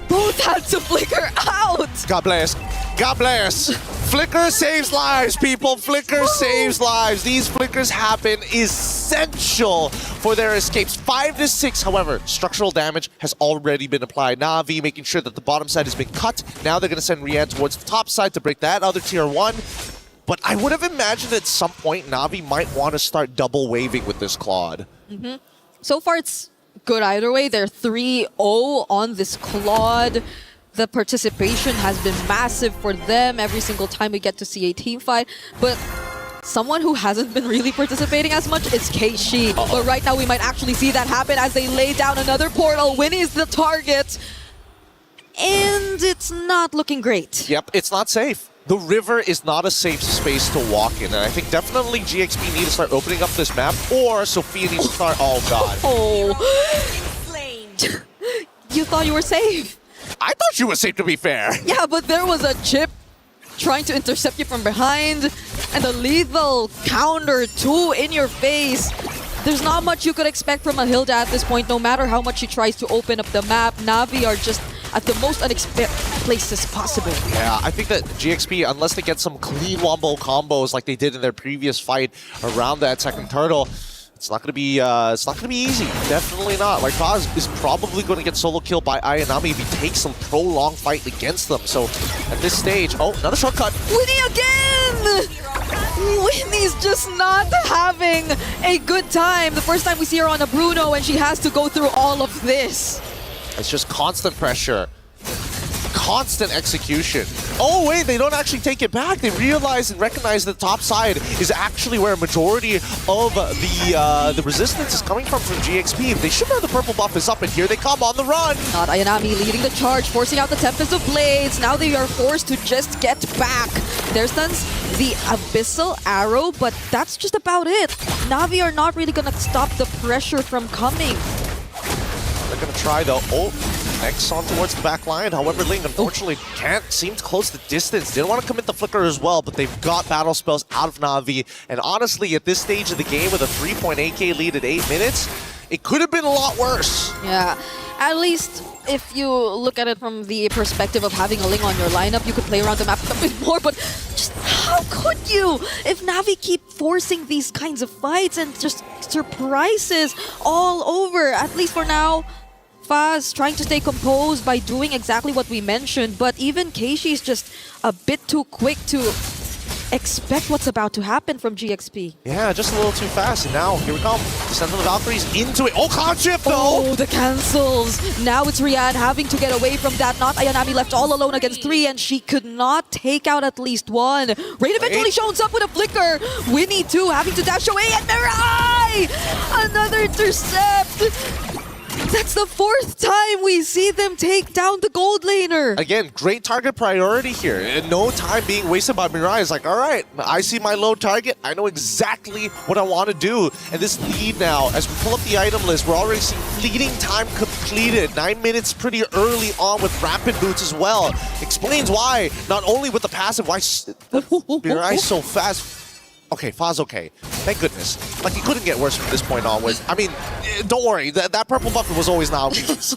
Both had to flicker out. God bless. God bless. Flicker saves lives, people. Flicker saves lives. These flickers have been essential for their escapes. 5 to 6, however, structural damage has already been applied. Na'Vi making sure that the bottom side has been cut. Now they're going to send Rian towards the top side to break that other tier 1. But I would have imagined at some point Na'Vi might want to start double waving with this Claude. So far, it's good either way. They're 3-0 on this Claude. The participation has been massive for them every single time we get to see a team fight. But someone who hasn't been really participating as much is Keishi. But right now we might actually see that happen as they lay down another portal. Winnie is the target. And it's not looking great. Yep, it's not safe. The river is not a safe space to walk in, and I think definitely GXP need to start opening up this map, or Sophia needs to start... Oh, God. Oh. You thought you were safe. I thought you were safe, to be fair. Yeah, but there was a chip trying to intercept you from behind, and a lethal counter too in your face. There's not much you could expect from a Hilda at this point, no matter how much she tries to open up the map. Na'Vi are just at the most unexpected places possible. Yeah, I think that GXP, unless they get some clean wombo combos like they did in their previous fight around that second turtle, it's not gonna be easy. Definitely not. Like, Faz is probably going to get solo killed by Ayanami if he takes some prolonged fight against them. So at this stage, oh, another shortcut. Winnie again! Winnie's just not having a good time. The first time we see her on a Bruno, and she has to go through all of this. It's just constant pressure. Constant execution. Oh wait, they don't actually take it back. They realize and recognize that the top side is actually where a majority of the resistance is coming from GXP. They should know the purple buff is up, and here they come on the run. Not Ayanami leading the charge, forcing out the Tempest of Blades. Now they are forced to just get back. There stands the Abyssal Arrow, but that's just about it. Na'Vi are not really gonna stop the pressure from coming. They're gonna try though. Oh, next on towards the back line. However, Ling unfortunately can't seem to close the distance. They don't want to commit the flicker as well, but they've got battle spells out of Na'Vi. And honestly, at this stage of the game with a 3.8k lead at 8 minutes, it could have been a lot worse. Yeah, at least if you look at it from the perspective of having a Ling on your lineup, you could play around the map a bit more, but just how could you? If Na'Vi keep forcing these kinds of fights and just surprises all over, at least for now, Faz trying to stay composed by doing exactly what we mentioned, but even Keishi is just a bit too quick to expect what's about to happen from GXP. Yeah, just a little too fast. And now, here we come. Descent of the Valkyries into it. Oh, cloud shift, though! Oh, the cancels. Now it's Rian having to get away from that. Not Ayanami left all alone against 3, and she could not take out at least one. Rain eventually shows up with a flicker. Winnie, too, having to dash away. And Mirai! Another intercept. That's the 4th time we see them take down the gold laner. Again, great target priority here. And no time being wasted by Mirai. It's like, all right, I see my low target. I know exactly what I want to do. And this lead now, as we pull up the item list, we're already seeing fleeting time completed. 9 minutes pretty early on with rapid boots as well. Explains why, not only with the passive, why Mirai's so fast. Okay, Fa's okay. Thank goodness. Like, he couldn't get worse from this point onwards. I mean, don't worry. That purple buffer was always Navi's.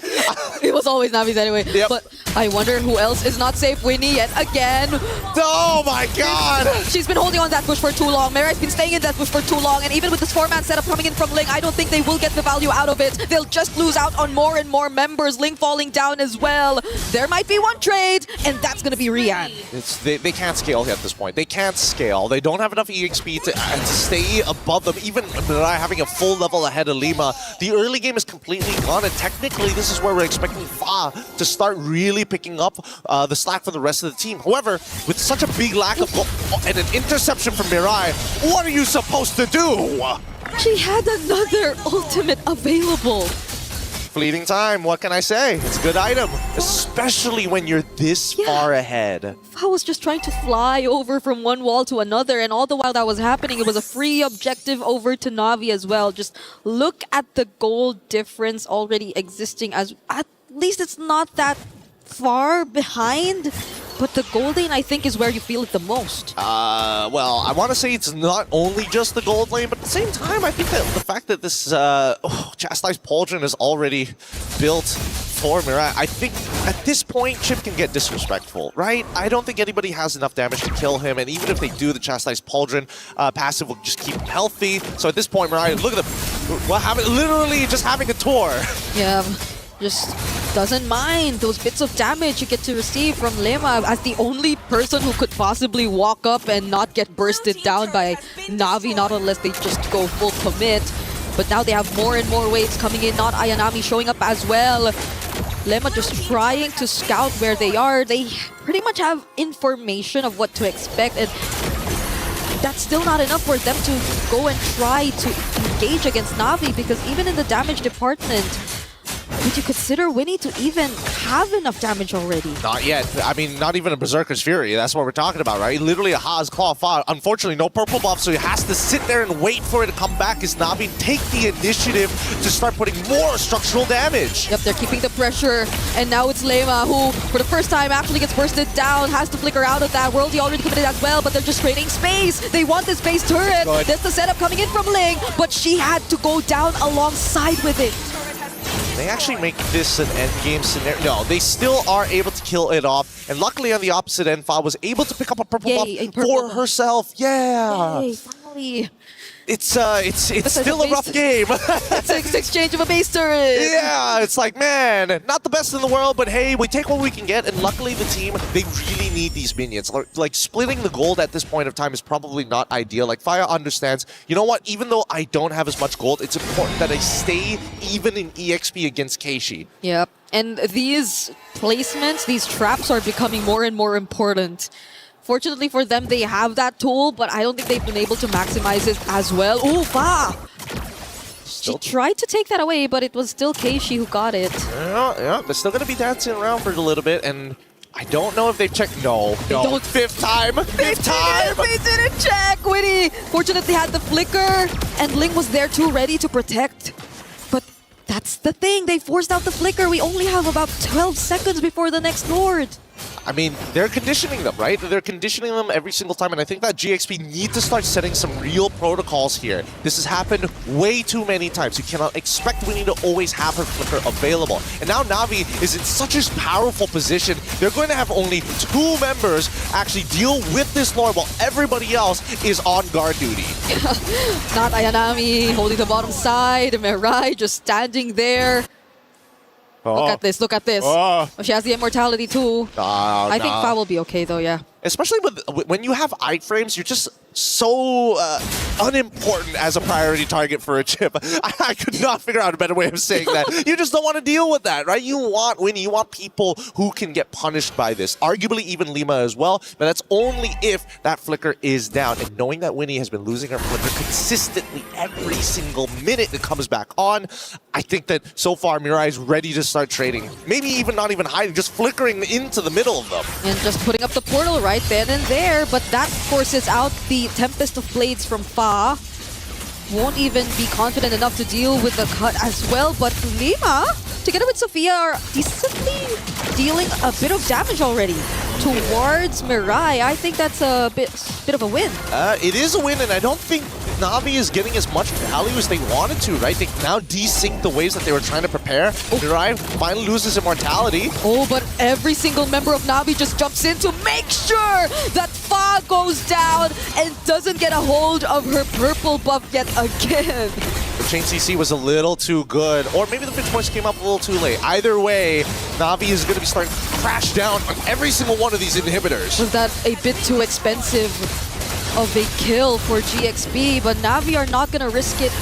It was always Navi's anyway. Yep. But I wonder who else is not safe. Winnie yet again. Oh my god! She's been holding on that bush for too long. Mirai's been staying in that bush for too long. And even with this 4-man setup coming in from Ling, I don't think they will get the value out of it. They'll just lose out on more and more members. Ling falling down as well. There might be one trade, and that's going to be Rian. They can't scale at this point. They can't scale. They don't have enough EXP to stay above them. Even Mirai having a full level ahead of Lima. The early game is completely gone, and technically this is where we're expecting Fa to start really picking up the slack for the rest of the team. However, with such a big lack of goal and an interception from Mirai, what are you supposed to do? She had another ultimate available. Fleeting time, what can I say? It's a good item, especially when you're this far ahead. I was just trying to fly over from one wall to another, and all the while that was happening, it was a free objective over to Na'Vi as well. Just look at the goal difference already existing, as at least it's not that far behind. But the gold lane, I think, is where you feel it the most. Well, I want to say it's not only just the gold lane, but at the same time, I think that the fact that this Chastised Pauldron is already built for Mirai, I think at this point, Chip can get disrespectful, right? I don't think anybody has enough damage to kill him, and even if they do, the Chastised Pauldron passive will just keep him healthy. So at this point, Mirai, look at them. Well, literally just having a tour. Yeah. Just doesn't mind those bits of damage you get to receive from Lema as the only person who could possibly walk up and not get bursted down by Na'Vi, not unless they just go full commit. But now they have more and more waves coming in, not Ayanami showing up as well. Lema just trying to scout where they are. They pretty much have information of what to expect, and that's still not enough for them to go and try to engage against Na'Vi, because even in the damage department, would you consider Winnie to even have enough damage already? Not yet. I mean, not even a Berserker's Fury. That's what we're talking about, right? Literally a Ha's Claw Fa. Unfortunately, no purple buff, so he has to sit there and wait for it to come back as Na'Vi take the initiative to start putting more structural damage. Yep, they're keeping the pressure. And now it's Lema who, for the first time, actually gets bursted down, has to flicker out of that. Worldy already committed as well, but they're just trading space. They want this base turret. Good. That's the setup coming in from Ling, but she had to go down alongside with it. They actually make this an endgame scenario. No, they still are able to kill it off. And luckily on the opposite end, Fa was able to pick up a purple buff for herself. Yeah. Yay, finally. It's still a rough game. It's an exchange of a base turret. Yeah, it's like, man, not the best in the world, but hey, we take what we can get. And luckily the team, they really need these minions. Like splitting the gold at this point of time is probably not ideal. Like Fire understands, you know what, even though I don't have as much gold, it's important that I stay even in EXP against Keishi. Yep, and these placements, these traps are becoming more and more important. Fortunately for them, they have that tool, but I don't think they've been able to maximize it as well. Ooh, Fa! She tried to take that away, but it was still Keishi who got it. Yeah, they're still going to be dancing around for a little bit, and I don't know if they've checked. No. Fifth time! Fifth time! They didn't check! Winnie fortunately had the flicker, and Ling was there too, ready to protect. But that's the thing, they forced out the flicker. We only have about 12 seconds before the next Lord. I mean, they're conditioning them, right? They're conditioning them every single time, and I think that GXP need to start setting some real protocols here. This has happened way too many times. You cannot expect Winnie to always have her flicker available. And now Na'Vi is in such a powerful position, they're going to have only 2 members actually deal with this Lord while everybody else is on guard duty. Not Ayanami holding the bottom side, Mirai just standing there. Look at this, look at this. Oh, she has the immortality too. I think Fa will be okay though, yeah. especially when you have iframes, you're just so unimportant as a priority target for a chip. I could not figure out a better way of saying that. You just don't want to deal with that, right? You want winning. You want people who can get punished by this. Arguably even Lima as well, but that's only if that flicker is down. And knowing that Winnie has been losing her flicker consistently every single minute it comes back on, I think that so far Mirai is ready to start trading. Maybe even not even hiding, just flickering into the middle of them. And just putting up the portal right then and there, but that forces out the Tempest of Blades from Fa. Won't even be confident enough to deal with the cut as well, but Lima, together with Sophia, are decently dealing a bit of damage already towards Mirai. I think that's a bit of a win. It is a win, and I don't think Na'Vi is getting as much value as they wanted to, right? They now desynced the waves that they were trying to prepare. Mirai finally loses immortality. Oh, but every single member of Na'Vi just jumps in to make sure that Fa goes down and doesn't get a hold of her purple buff yet again. The chain CC was a little too good, or maybe the pitch points came up a little too late. Either way, Na'Vi is going to be starting to crash down on every single one of these inhibitors. Was that a bit too expensive of a kill for GXP, but Na'Vi are not going to risk it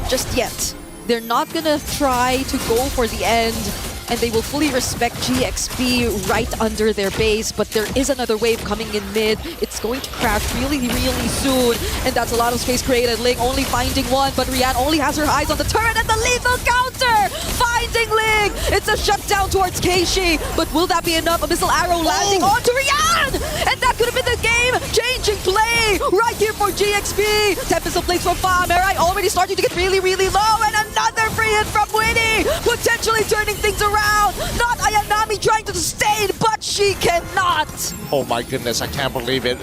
just yet. They're not going to try to go for the end, and they will fully respect GXP right under their base, but there is another wave coming in mid. It's going to crash really, really soon, and that's a lot of space created. Ling only finding one, but Rian only has her eyes on the turret and the lethal counter! Finding Ling! It's a shutdown towards Keishi, but will that be enough? A missile arrow landing onto Rian! And that could have been the game-changing play right here for GXP! Tempest of Blades from Fa. Mirai already starting to get really, really low, and another free hit from Winnie! Potentially turning things around! Not Ayanami trying to sustain, but she cannot! Oh my goodness, I can't believe it.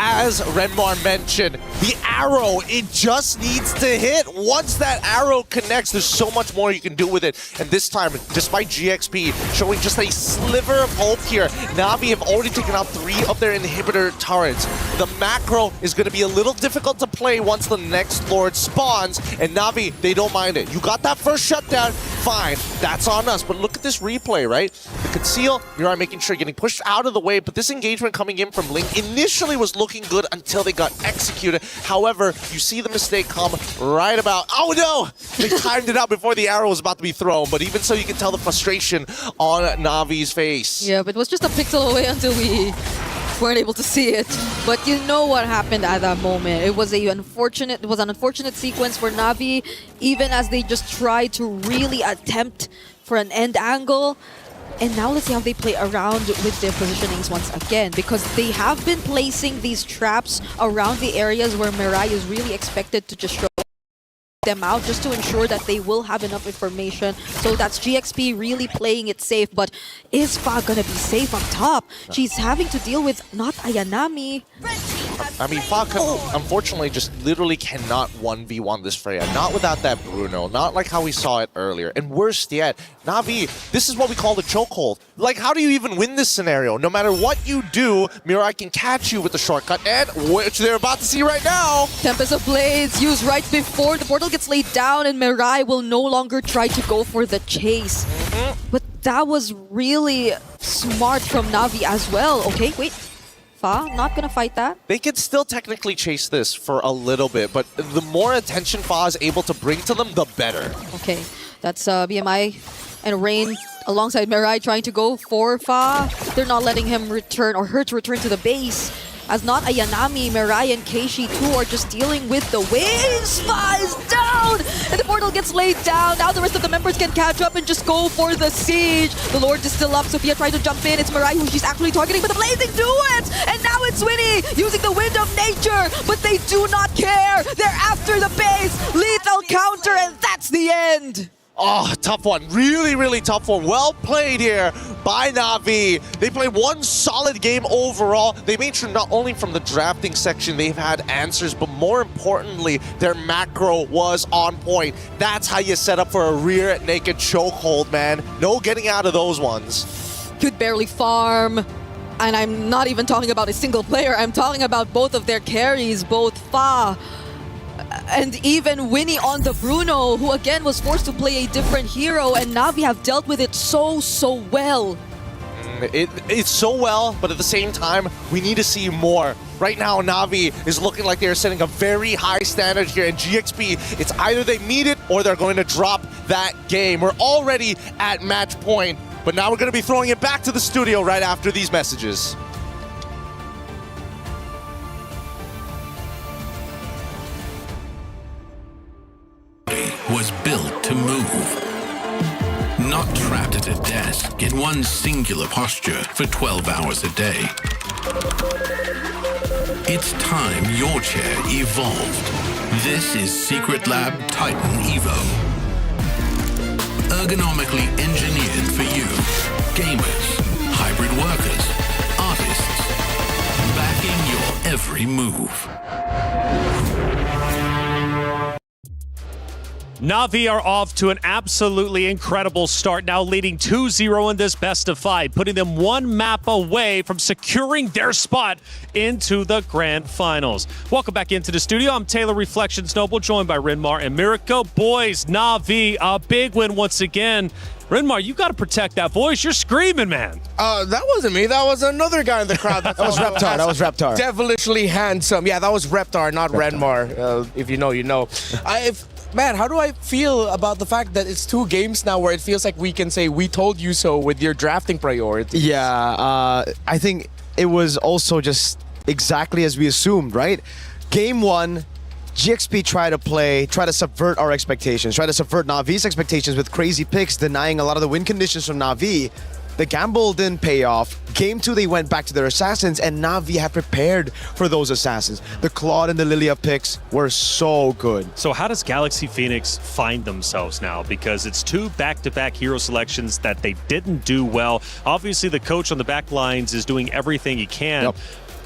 As Renmar mentioned, the arrow, it just needs to hit. Once that arrow connects, there's so much more you can do with it. And this time, despite GXP showing just a sliver of hope here, Na'Vi have already taken out 3 of their inhibitor turrets. The macro is going to be a little difficult to play once the next Lord spawns, and Na'Vi, they don't mind it. You got that first shutdown, fine, that's on us. But look at this replay, right? The conceal, Mirai making sure getting pushed out of the way, but this engagement coming in from Ling initially was looking good until they got executed. However, you see the mistake come right about... Oh no! They timed it out before the arrow was about to be thrown, but even so, you can tell the frustration on Na'Vi's face. Yeah, but it was just a pixel away until we weren't able to see it. But you know what happened at that moment. It was an unfortunate sequence for Na'Vi, even as they just tried to really attempt for an end angle. And now let's see how they play around with their positionings once again, because they have been placing these traps around the areas where Mirai is really expected to just show them out, just to ensure that they will have enough information. So that's GXP really playing it safe, but is Fa gonna be safe on top? She's having to deal with not Ayanami. I mean, Fa unfortunately just literally cannot 1v1 this Freya. Not without that Bruno. Not like how we saw it earlier. And worse yet, Na'Vi, this is what we call the chokehold. Like, how do you even win this scenario? No matter what you do, Mirai can catch you with the shortcut, and which they're about to see right now. Tempest of Blades used right before the portal gets laid down, and Mirai will no longer try to go for the chase. But that was really smart from Na'Vi as well. Okay, wait. Fa, not gonna fight that. They could still technically chase this for a little bit, but the more attention Fa is able to bring to them, the better. Okay, that's BMI and Rain alongside Mirai trying to go for Fa. They're not letting him return or her to return to the base. As not Ayanami, Mirai, and Keishi too are just dealing with the waves. Fa is down! And the portal gets laid down. Now the rest of the members can catch up and just go for the siege. The Lord is still up. Sophia trying to jump in. It's Mirai who she's actually targeting, but the Blazing do it! And now it's Winnie using the Wind of Nature, but they do not care. They're after the base. Lethal counter, and that's the end. Oh, tough one. Really, really tough one. Well played here by Na'Vi. They played one solid game overall. They made sure not only from the drafting section they've had answers, but more importantly, their macro was on point. That's how you set up for a rear naked chokehold, man. No getting out of those ones. Could barely farm. And I'm not even talking about a single player. I'm talking about both of their carries, both Fa and even Winnie on the Bruno, who again was forced to play a different hero, and Na'Vi have dealt with it so well. It's so well, but at the same time, we need to see more. Right now, Na'Vi is looking like they're setting a very high standard here, and GXP, it's either they meet it or they're going to drop that game. We're already at match point, but now we're going to be throwing it back to the studio right after these messages. Was built to move. Not trapped at a desk in one singular posture for 12 hours a day. It's time your chair evolved. This is Secret Lab Titan Evo. Ergonomically engineered for you. Gamers, hybrid workers, artists. Backing your every move. Na'Vi are off to an absolutely incredible start, now leading 2-0 in this best of 5, putting them one map away from securing their spot into the Grand Finals. Welcome back into the studio. I'm Taylor Reflections Noble, joined by Rinmar and Mirko. Boys, Na'Vi, a big win once again. Rinmar, you got to protect that voice. You're screaming, man. That wasn't me. That was another guy in the crowd. That was Reptar. That was Reptar. Devilishly handsome. Yeah, that was Reptar, not Renmar. If you know, you know. Man, how do I feel about the fact that it's 2 games now where it feels like we can say we told you so with your drafting priorities? Yeah, I think it was also just exactly as we assumed, right? Game 1, GXP tried to subvert our expectations, try to subvert Na'Vi's expectations with crazy picks, denying a lot of the win conditions from Na'Vi. The gamble didn't pay off. Game 2, they went back to their assassins, and Na'Vi had prepared for those assassins. The Claude and the Lilia picks were so good. So how does Galaxy Phoenix find themselves now? Because it's 2 back-to-back hero selections that they didn't do well. Obviously, the coach on the back lines is doing everything he can. Yep.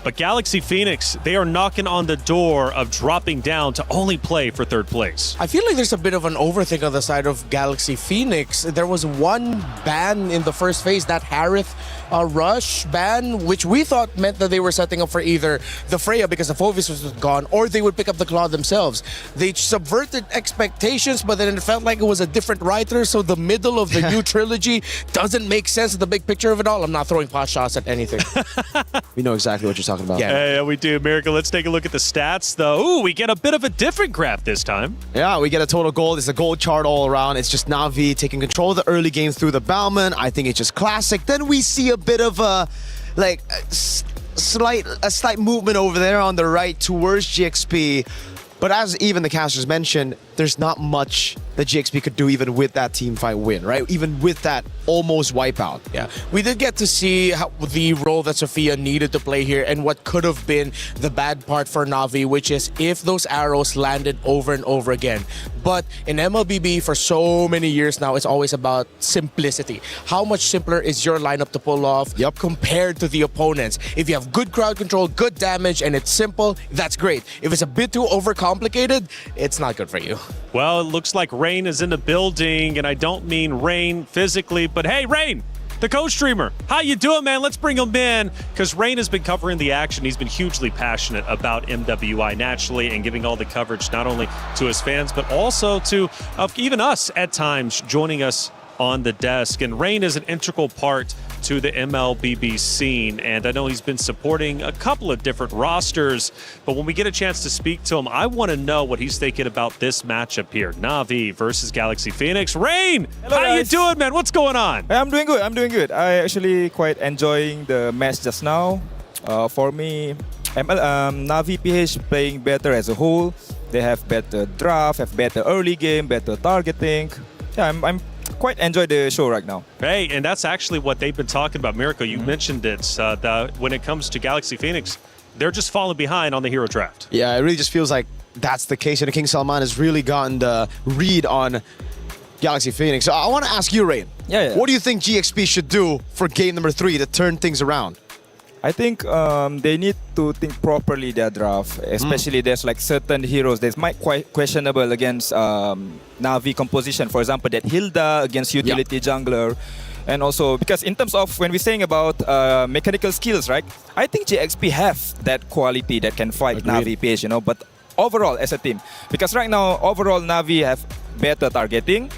But Galaxy Phoenix, they are knocking on the door of dropping down to only play for 3rd place. I feel like there's a bit of an overthink on the side of Galaxy Phoenix. There was one ban in the first phase, that Harith rush ban, which we thought meant that they were setting up for either the Freya because the Phovis was gone, or they would pick up the Claw themselves. They subverted expectations, but then it felt like it was a different writer, so the middle of the new trilogy doesn't make sense in the big picture of it all. I'm not throwing pot shots at anything. We know exactly what you're talking about. Yeah, we do. Miracle, let's take a look at the stats, though. Ooh, we get a bit of a different graph this time. Yeah, we get a total gold. It's a gold chart all around. It's just Na'Vi taking control of the early game through the Bauman. I think it's just classic. Then we see a bit of a, slight movement over there on the right towards GXP. But as even the casters mentioned, there's not much that GXP could do even with that team fight win, right? Even with that almost wipeout. Yeah, we did get to see the role that Sophia needed to play here and what could have been the bad part for Na'Vi, which is if those arrows landed over and over again. But in MLBB for so many years now, it's always about simplicity. How much simpler is your lineup to pull off compared to the opponents? If you have good crowd control, good damage, and it's simple, that's great. If it's a bit too overcomplicated, it's not good for you. Well, it looks like Rain is in the building, and I don't mean Rain physically, but hey, Rain, the co-streamer, how you doing, man? Let's bring him in, because Rain has been covering the action. He's been hugely passionate about MWI naturally and giving all the coverage not only to his fans, but also to even us at times joining us on the desk. And Rain is an integral part to the MLBB scene, and I know he's been supporting a couple of different rosters, but when we get a chance to speak to him, I want to know what he's thinking about this matchup here. Na'Vi versus Galaxy Phoenix. Rain, hello, how guys. you doing, man? What's going on? I'm doing good. I actually quite enjoying the match just now. For me, Na'Vi PH playing better as a whole. They have better draft, have better early game, better targeting. Yeah, I'm quite enjoy the show right now. Hey, and that's actually what they've been talking about. Miracle, you mentioned it. When it comes to Galaxy Phoenix, they're just falling behind on the hero draft. Yeah, it really just feels like that's the case. And King Salman has really gotten the read on Galaxy Phoenix. So I want to ask you, Rain. Yeah. What do you think GXP should do for game number 3 to turn things around? I think they need to think properly their draft, especially there's like certain heroes that might quite questionable against Na'Vi composition. For example, that Hilda against utility jungler. And also, because in terms of when we're saying about mechanical skills, right? I think GXP have that quality that can fight Na'Vi PH, but overall as a team. Because right now, overall Na'Vi have better targeting,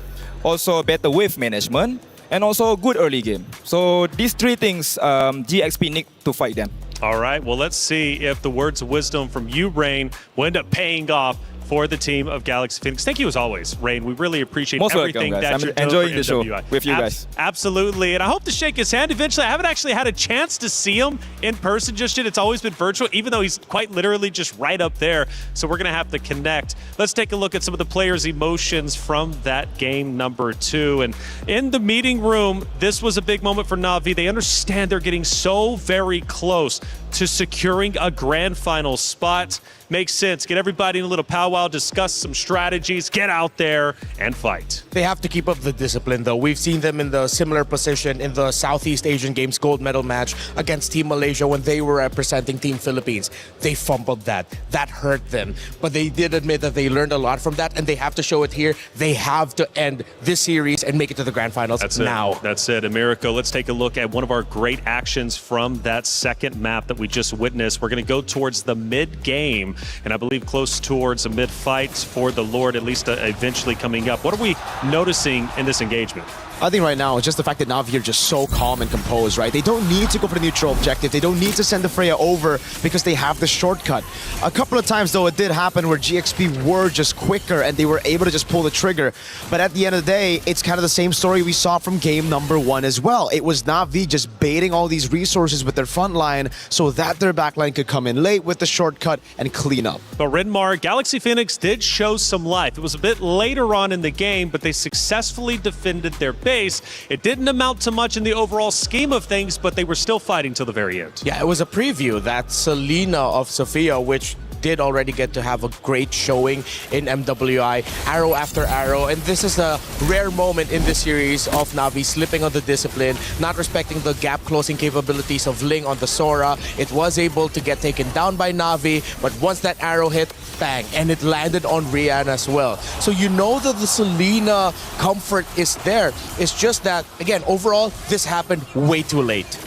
also better wave management, and also a good early game. So these three things, GXP need to fight them. All right, well, let's see if the words of wisdom from you, Rain, will end up paying off for the team of Galaxy Phoenix. Thank you as always, Rain. We really appreciate Most everything welcome, guys. that you're I'm doing enjoying for the show MWI. with you guys. Absolutely, and I hope to shake his hand eventually. I haven't actually had a chance to see him in person just yet. It's always been virtual, even though he's quite literally just right up there. So we're going to have to connect. Let's take a look at some of the players' emotions from that game number 2. And in the meeting room, this was a big moment for Na'Vi. They understand they're getting so very close to securing a grand final spot. Makes sense. Get everybody in a little powwow, discuss some strategies, get out there and fight. They have to keep up the discipline, though. We've seen them in the similar position in the Southeast Asian Games gold medal match against Team Malaysia when they were representing Team Philippines. They fumbled that. That hurt them. But they did admit that they learned a lot from that, and they have to show it here. They have to end this series and make it to the grand finals now. That's it. Americo, let's take a look at one of our great actions from that second map that we just witnessed. We're going to go towards the mid-game, and I believe close towards a mid-fight for the Lord, at least eventually coming up. What are we noticing in this engagement? I think right now it's just the fact that Na'Vi are just so calm and composed, right? They don't need to go for the neutral objective. They don't need to send the Freya over because they have the shortcut. A couple of times, though, it did happen where GXP were just quicker and they were able to just pull the trigger. But at the end of the day, it's kind of the same story we saw from game number 1 as well. It was Na'Vi just baiting all these resources with their front line so that their backline could come in late with the shortcut and clean up. But Renmar, Galaxy Phoenix did show some life. It was a bit later on in the game, but they successfully defended their base. It didn't amount to much in the overall scheme of things, but they were still fighting till the very end. Yeah, it was a preview. That Selena of Sophia, which did already get to have a great showing in MWI, arrow after arrow, and this is a rare moment in this series of Na'Vi slipping on the discipline, not respecting the gap closing capabilities of Ling on the Sora. It was able to get taken down by Na'Vi, but once that arrow hit, bang, and it landed on Rian as well. So you know that the Selena comfort is there. It's just that, again, overall, this happened way too late.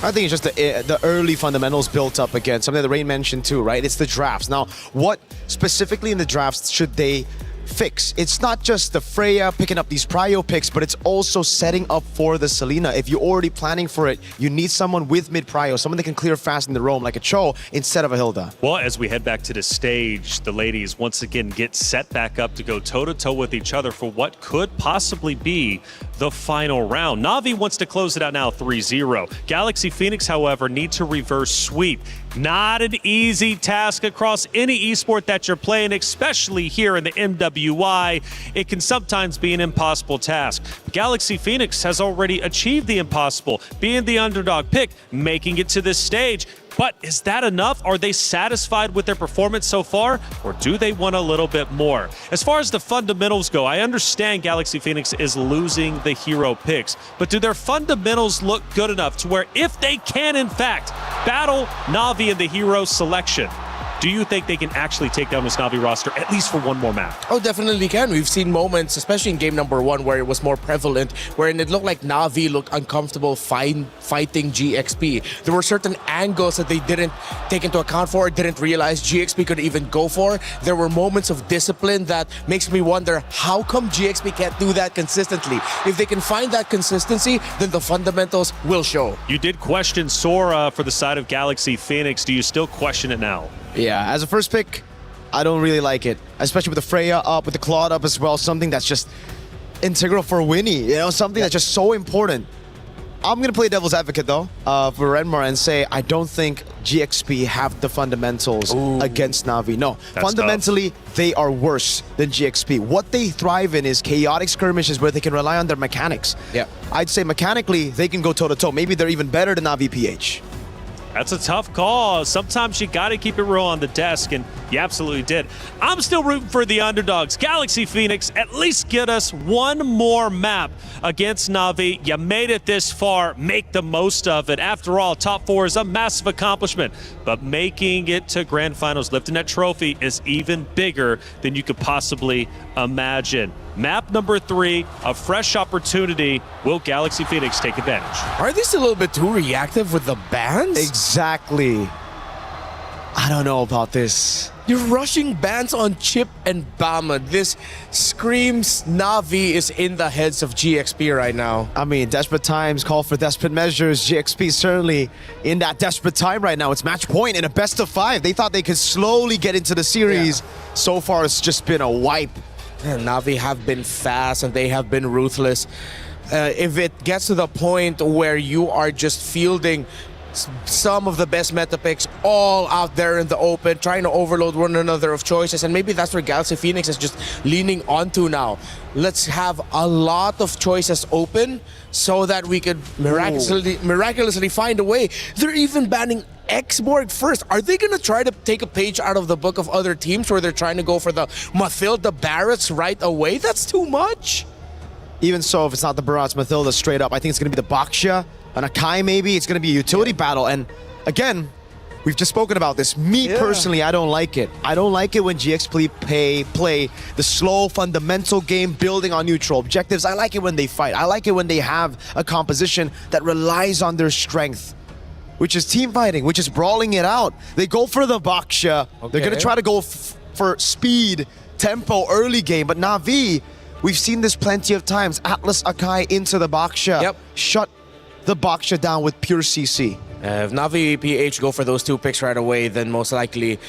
I think it's just the early fundamentals built up again, something that Rain mentioned too, right? It's the drafts. Now, what specifically in the drafts should they fix? It's not just the Freya picking up these prio picks, but it's also setting up for the Selena. If you're already planning for it, you need someone with mid prio, someone that can clear fast in the roam like a Cho instead of a Hilda. Well, as we head back to the stage, the ladies once again get set back up to go toe-to-toe with each other for what could possibly be the final round. Na'Vi wants to close it out now 3-0. Galaxy Phoenix, however, need to reverse sweep. Not an easy task across any esport that you're playing, especially here in the MWI. It can sometimes be an impossible task. Galaxy Phoenix has already achieved the impossible, being the underdog pick, making it to this stage. But is that enough? Are they satisfied with their performance so far? Or do they want a little bit more? As far as the fundamentals go, I understand Galaxy Phoenix is losing the hero picks. But do their fundamentals look good enough to where if they can, in fact, battle Na'Vi in the hero selection, do you think they can actually take down this Na'Vi roster, at least for one more map? Oh, definitely can. We've seen moments, especially in game number 1, where it was more prevalent, wherein it looked like Na'Vi looked uncomfortable fighting GXP. There were certain angles that they didn't take into account for, didn't realize GXP could even go for. There were moments of discipline that makes me wonder, how come GXP can't do that consistently? If they can find that consistency, then the fundamentals will show. You did question Sora for the side of Galaxy Phoenix. Do you still question it now? Yeah, as a first pick, I don't really like it, especially with the Freya up, with the Claude up as well, something that's just integral for Winnie, you know, something that's just so important. I'm going to play devil's advocate, though, for Renmar and say I don't think GXP have the fundamentals against Na'Vi. No, That's fundamentally, they are worse than GXP. What they thrive in is chaotic skirmishes where they can rely on their mechanics. Yeah, I'd say mechanically, they can go toe-to-toe. Maybe they're even better than Na'Vi PH. That's a tough call. Sometimes you got to keep it real on the desk, and you absolutely did. I'm still rooting for the underdogs. Galaxy Phoenix, at least get us one more map against Na'Vi. You made it this far. Make the most of it. After all, top 4 is a massive accomplishment, but making it to Grand Finals, lifting that trophy, is even bigger than you could possibly imagine. Map number 3, a fresh opportunity. Will Galaxy Phoenix take advantage? Are they still a little bit too reactive with the bans? Exactly. I don't know about this. You're rushing bans on Chip and Bama. This screams Na'Vi is in the heads of GXP right now. I mean, desperate times call for desperate measures. GXP certainly in that desperate time right now. It's match point in a best of 5. They thought they could slowly get into the series. So far, it's just been a wipe. And Na'Vi have been fast and they have been ruthless. If it gets to the point where you are just fielding some of the best meta picks all out there in the open, trying to overload one another of choices, and maybe that's where Galaxy Phoenix is just leaning onto now. Let's have a lot of choices open so that we could miraculously find a way. They're even banning Xborg first. Are they gonna try to take a page out of the book of other teams where they're trying to go for the Mathilda Barretts right away? That's too much. Even so, if it's not the Barats Mathilda straight up, I think it's going to be the Baksha, an Akai maybe. It's going to be a utility battle. And again, we've just spoken about this. Me personally, I don't like it. I don't like it when GXP play the slow, fundamental game, building on neutral objectives. I like it when they fight. I like it when they have a composition that relies on their strength, which is team fighting, which is brawling it out. They go for the Baksha. They're going to try to go for speed, tempo, early game. But Na'Vi, we've seen this plenty of times. Atlas Akai into the Baksha. Shut the Baksha down with pure CC. If Na'Vi PH go for those 2 picks right away, then most likely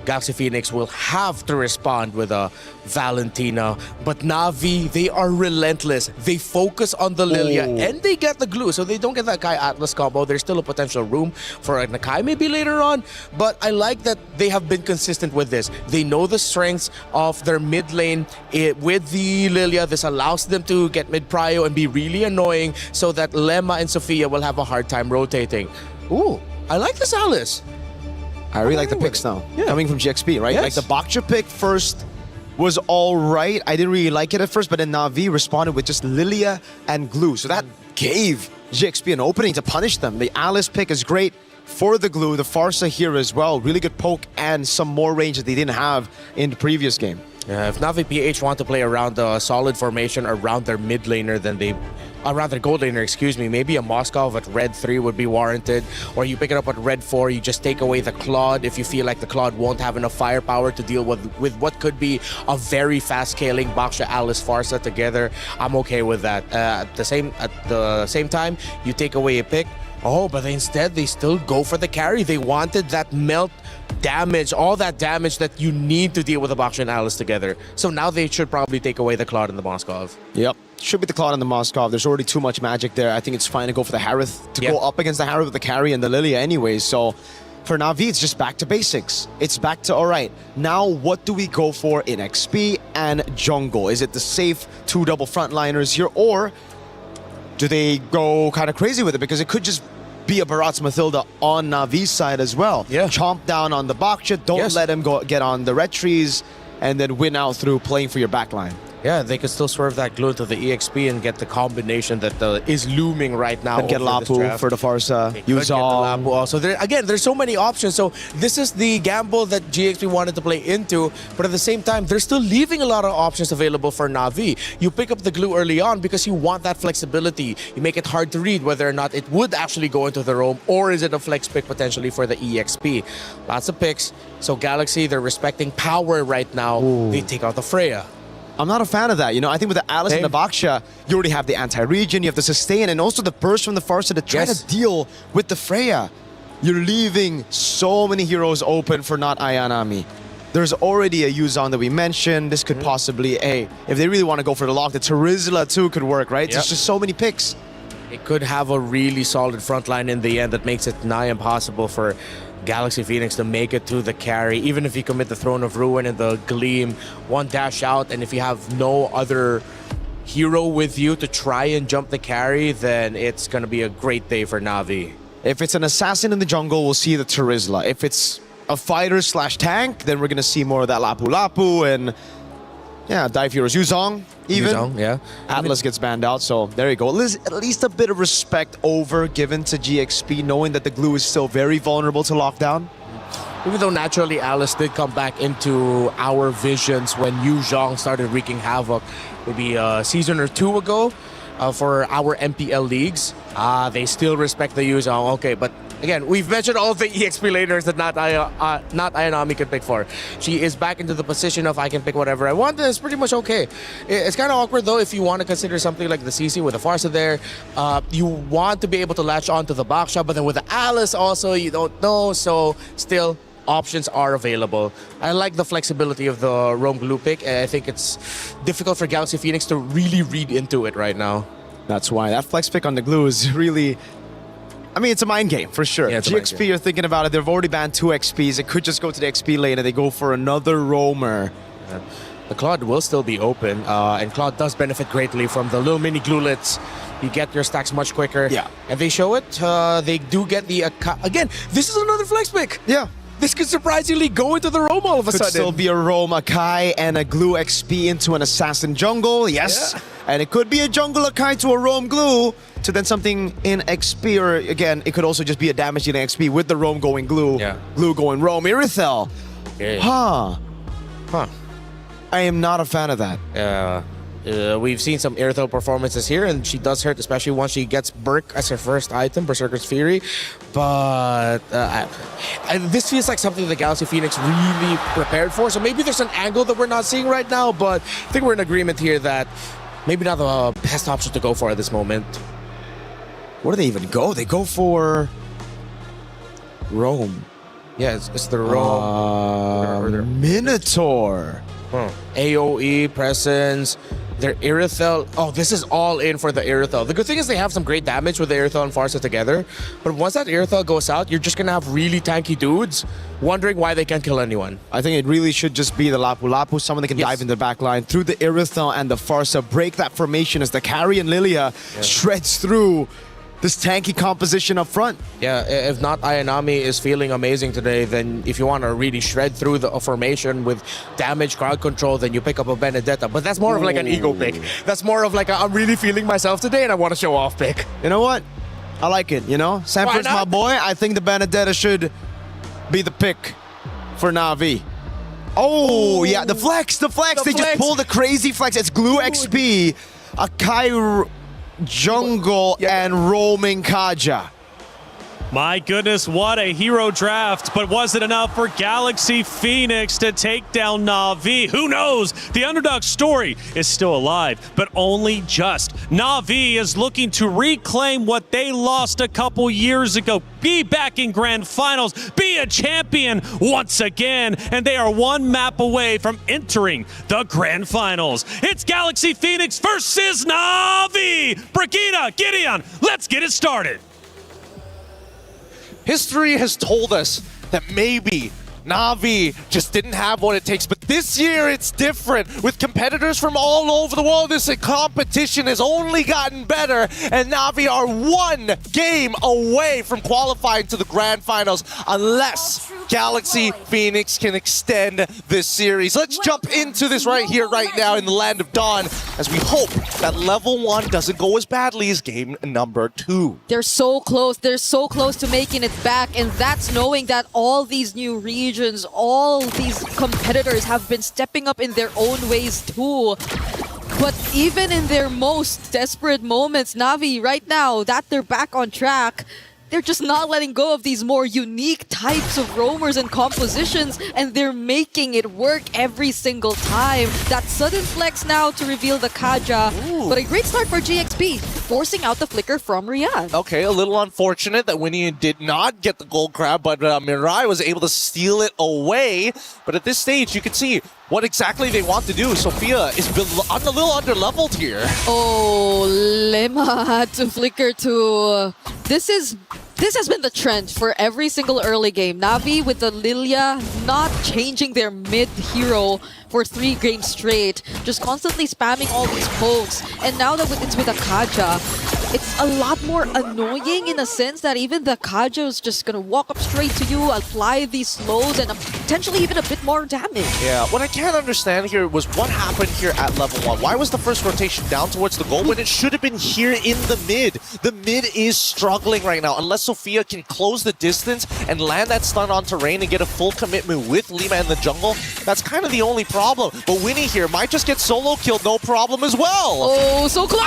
Galaxy Phoenix will have to respond with a Valentina. But Na'Vi, they are relentless. They focus on the Lilia and they get the glue. So they don't get that Akai Atlas combo. There's still a potential room for an Akai maybe later on. But I like that they have been consistent with this. They know the strengths of their mid lane with the Lilia. This allows them to get mid prio and be really annoying so that Lemma and Sophia will have a hard time rotating. Ooh, I like this Alice. I really like the picks now. Coming from GXP, right? Like the Baksha pick first was all right. I didn't really like it at first, but then Na'Vi responded with just Lilia and Glue. So that gave GXP an opening to punish them. The Alice pick is great for the Glue. The Farsa here as well. Really good poke and some more range that they didn't have in the previous game. If Na'Vi PH want to play around a solid formation around their mid laner, then around their gold laner, excuse me, maybe a Moskov at red 3 would be warranted, or you pick it up at red 4, you just take away the Claude if you feel like the Claude won't have enough firepower to deal with what could be a very fast scaling Baksha Alice Farsa together. I'm okay with that. At the same time, you take away a pick. Oh, but instead they still go for the carry. They wanted that melt damage, all that damage that you need to deal with the Baksha and Alice together. So now they should probably take away the Claude and the Moskov. Yep. Should be the Claude and the Moskov. There's already too much magic there. I think it's fine to go for the Harith, to go up against the Harith with the carry and the Lilia anyways. So for Na'Vi, it's just back to basics. It's back to, all right, now what do we go for in XP and jungle? Is it the safe 2 double frontliners here, or do they go kind of crazy with it? Because it could just be a Barats Mathilda on Na'Vi's side as well. Chomp down on the Baksha, don't let him get on the red trees, and then win out through playing for your backline. Yeah, they could still swerve that glue to the EXP and get the combination that is looming right now. And get Lapu for the Farsa. Lapu also. There's so many options. So this is the gamble that GXP wanted to play into, but at the same time, they're still leaving a lot of options available for Na'Vi. You pick up the glue early on because you want that flexibility. You make it hard to read whether or not it would actually go into the roam, or is it a flex pick potentially for the EXP. Lots of picks. So Galaxy, they're respecting power right now. They take out the Freya. I'm not a fan of that. You know, I think with the Alice and the Baksha, you already have the anti-regen, you have the sustain, and also the burst from the Farsa to try to deal with the Freya. You're leaving so many heroes open for not Ayanami. There's already a Yuzong that we mentioned. This could possibly, if they really want to go for the lock, the Terizla too could work, right? There's just so many picks. It could have a really solid front line in the end that makes it nigh impossible for Galaxy Phoenix to make it through the carry. Even if you commit the Throne of Ruin and the Gleam, one dash out, and if you have no other hero with you to try and jump the carry, then it's going to be a great day for Na'Vi. If it's an assassin in the jungle, we'll see the Terizla. If it's a fighter / tank, then we're going to see more of that Lapu Lapu and dive heroes. Yuzong, even. Yuzong, Atlas gets banned out, so there you go. At least a bit of respect given to GXP, knowing that the glue is still very vulnerable to lockdown. Even though naturally Alice did come back into our visions when Yuzong started wreaking havoc maybe a season or 2 ago. for our MPL leagues. They still respect the Yuzong. Okay, but again, we've mentioned all the EXP laners that not Ayanami could pick for. She is back into the position of I can pick whatever I want. It's pretty much okay. It's kind of awkward though if you want to consider something like the CC with the Farsa there. You want to be able to latch on to the back shot, but then with the Alice also, you don't know. So still, options are available. I like the flexibility of the Rome Glue pick, and I think it's difficult for Galaxy Phoenix to really read into it right now. That's why that flex pick on the glue is really... I mean, it's a mind game, for sure. Yeah, GXP, you're thinking about it. They've already banned 2 XPs. It could just go to the XP lane and they go for another roamer. Yeah. The Claude will still be open, and Claude does benefit greatly from the little mini glulets. You get your stacks much quicker. Yeah. And they show it. They do get the... again, this is another flex pick. Yeah. This could surprisingly go into the roam all of a Could sudden. still be a roam, Akai, and a glue XP into an assassin jungle. Yes. Yeah. And it could be a jungle Akai to a roam glue to then something in XP, or again, it could also just be a damage dealing XP with the roam going glue, glue going roam. Irithel. Yeah. Huh. I am not a fan of that. We've seen some Irithel performances here, and she does hurt, especially once she gets Berk as her first item, Berserker's Fury. But this feels like something the Galaxy Phoenix really prepared for. So maybe there's an angle that we're not seeing right now, but I think we're in agreement here that maybe not the best option to go for at this moment. Where do they even go? They go for Rome. Yeah, it's the Rome. Minotaur. AoE, Presence, their Irithel. Oh, this is all in for the Irithel. The good thing is they have some great damage with the Irithel and Farsa together. But once that Irithel goes out, you're just going to have really tanky dudes wondering why they can't kill anyone. I think it really should just be the Lapu Lapu, someone that can dive in the back line through the Irithel and the Farsa, break that formation as the carry and Lilia shreds through this tanky composition up front. Yeah, if not Ayanami is feeling amazing today, then if you want to really shred through the formation with damage, crowd control, then you pick up a Benedetta. But that's more of like an ego pick. That's more of like I'm really feeling myself today and I want to show off pick. You know what? I like it, you know? Sanford's my boy. I think the Benedetta should be the pick for Na'Vi. Oh, yeah, the flex. They just pulled the crazy flex. It's glue XP, a Kai jungle, and roaming Kaja. My goodness, what a hero draft, but was it enough for Galaxy Phoenix to take down Na'Vi? Who knows? The underdog story is still alive, but only just. Na'Vi is looking to reclaim what they lost a couple years ago, be back in Grand Finals, be a champion once again, and they are one map away from entering the Grand Finals. It's Galaxy Phoenix versus Na'Vi. Brigida, Gideon, let's get it started. History has told us that maybe Na'Vi just didn't have what it takes, but this year it's different. With competitors from all over the world, this competition has only gotten better, and Na'Vi are one game away from qualifying to the Grand Finals unless Galaxy Phoenix can extend this series. Let's jump into this right here, right now in the Land of Dawn, as we hope that level 1 doesn't go as badly as game number 2. They're so close. They're so close to making it back, and that's knowing that all these new regions, all these competitors have been stepping up in their own ways too. But even in their most desperate moments, Na'Vi right now that they're back on track, they're just not letting go of these more unique types of roamers and compositions, and they're making it work every single time. That sudden flex now to reveal the Kaja, but a great start for GXP, forcing out the flicker from Riyadh. Okay, a little unfortunate that Winnie did not get the gold crab, but Mirai was able to steal it away. But at this stage, you can see what exactly they want to do. Sophia is a little under-leveled here. Oh, Lema to flicker to... This has been the trend for every single early game. Na'Vi with the Lilia not changing their mid-hero for 3 games straight, just constantly spamming all these pokes. And now that it's with a Kaja, it's a lot more annoying in a sense that even the Kajo is just gonna walk up straight to you, apply these slows, and potentially even a bit more damage. Yeah, what I can't understand here was what happened here at level 1. Why was the first rotation down towards the goal when it should have been here in the mid? The mid is struggling right now. Unless Sophia can close the distance and land that stun onto Rain and get a full commitment with Lima in the jungle, that's kind of the only problem. But Winnie here might just get solo killed, no problem as well. Oh, so close!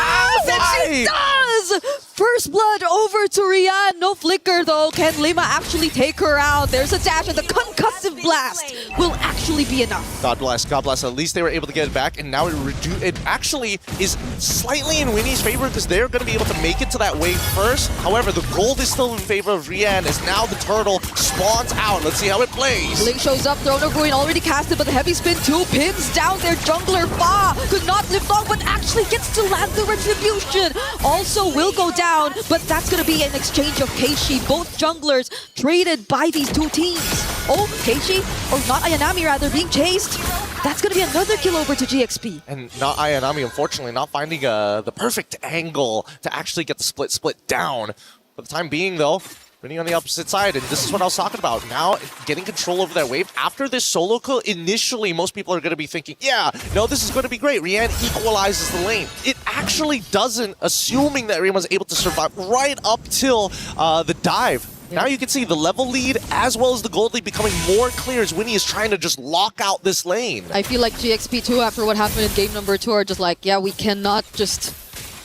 And she does! First blood over to Rian. No flicker though. Can Lima actually take her out? There's a dash and the concussive blast will actually be enough. God bless, God bless. At least they were able to get it back, and now it actually is slightly in Winnie's favor because they're going to be able to make it to that wave first. However, the gold is still in favor of Rian as now the turtle spawns out. Let's see how it plays. Link shows up, Throne of Ruin already casted, but the heavy spin 2 pins down their jungler. Fa could not lift off, but actually gets to land the retribution. Also will go down, but that's going to be an exchange of Keishi. Both junglers traded by these two teams. Oh, Keishi, or not Ayanami rather, being chased. That's going to be another kill over to GXP. And not Ayanami, unfortunately, not finding the perfect angle to actually get the split down. For the time being, though, winning on the opposite side, and this is what I was talking about. Now, getting control over that wave. After this solo kill, initially, most people are going to be thinking, yeah, no, this is going to be great. Rian equalizes the lane. It actually doesn't, assuming that Rian was able to survive right up till the dive. Now you can see the level lead as well as the gold lead becoming more clear as Winnie is trying to just lock out this lane. I feel like GXP 2, after what happened in game number 2, are just like, yeah, we cannot just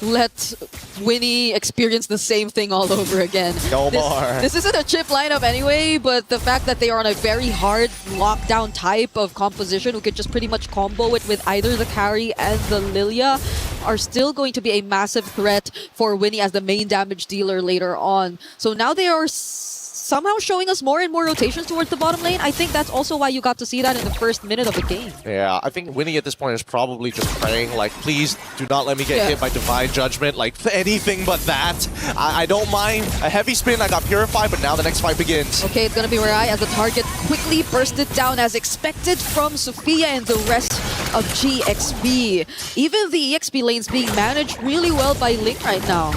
let Winnie experience the same thing all over again. No more. This isn't a chip lineup anyway, but the fact that they are on a very hard lockdown type of composition who could just pretty much combo it with either the carry and the Lilia are still going to be a massive threat for Winnie as the main damage dealer later on. So now they are somehow showing us more and more rotations towards the bottom lane. I think that's also why you got to see that in the first minute of the game. Yeah, I think Winnie at this point is probably just praying, like, please do not let me get hit by Divine Judgment, like anything but that. I don't mind a heavy spin, I got Purified, but now the next fight begins. Okay, it's gonna be Mirai as the target quickly bursted down as expected from Sophia and the rest of GXP. Even the EXP lanes being managed really well by Link right now.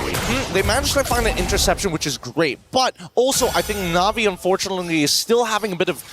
They managed to find an interception, which is great, but also I think Navi, unfortunately, is still having a bit of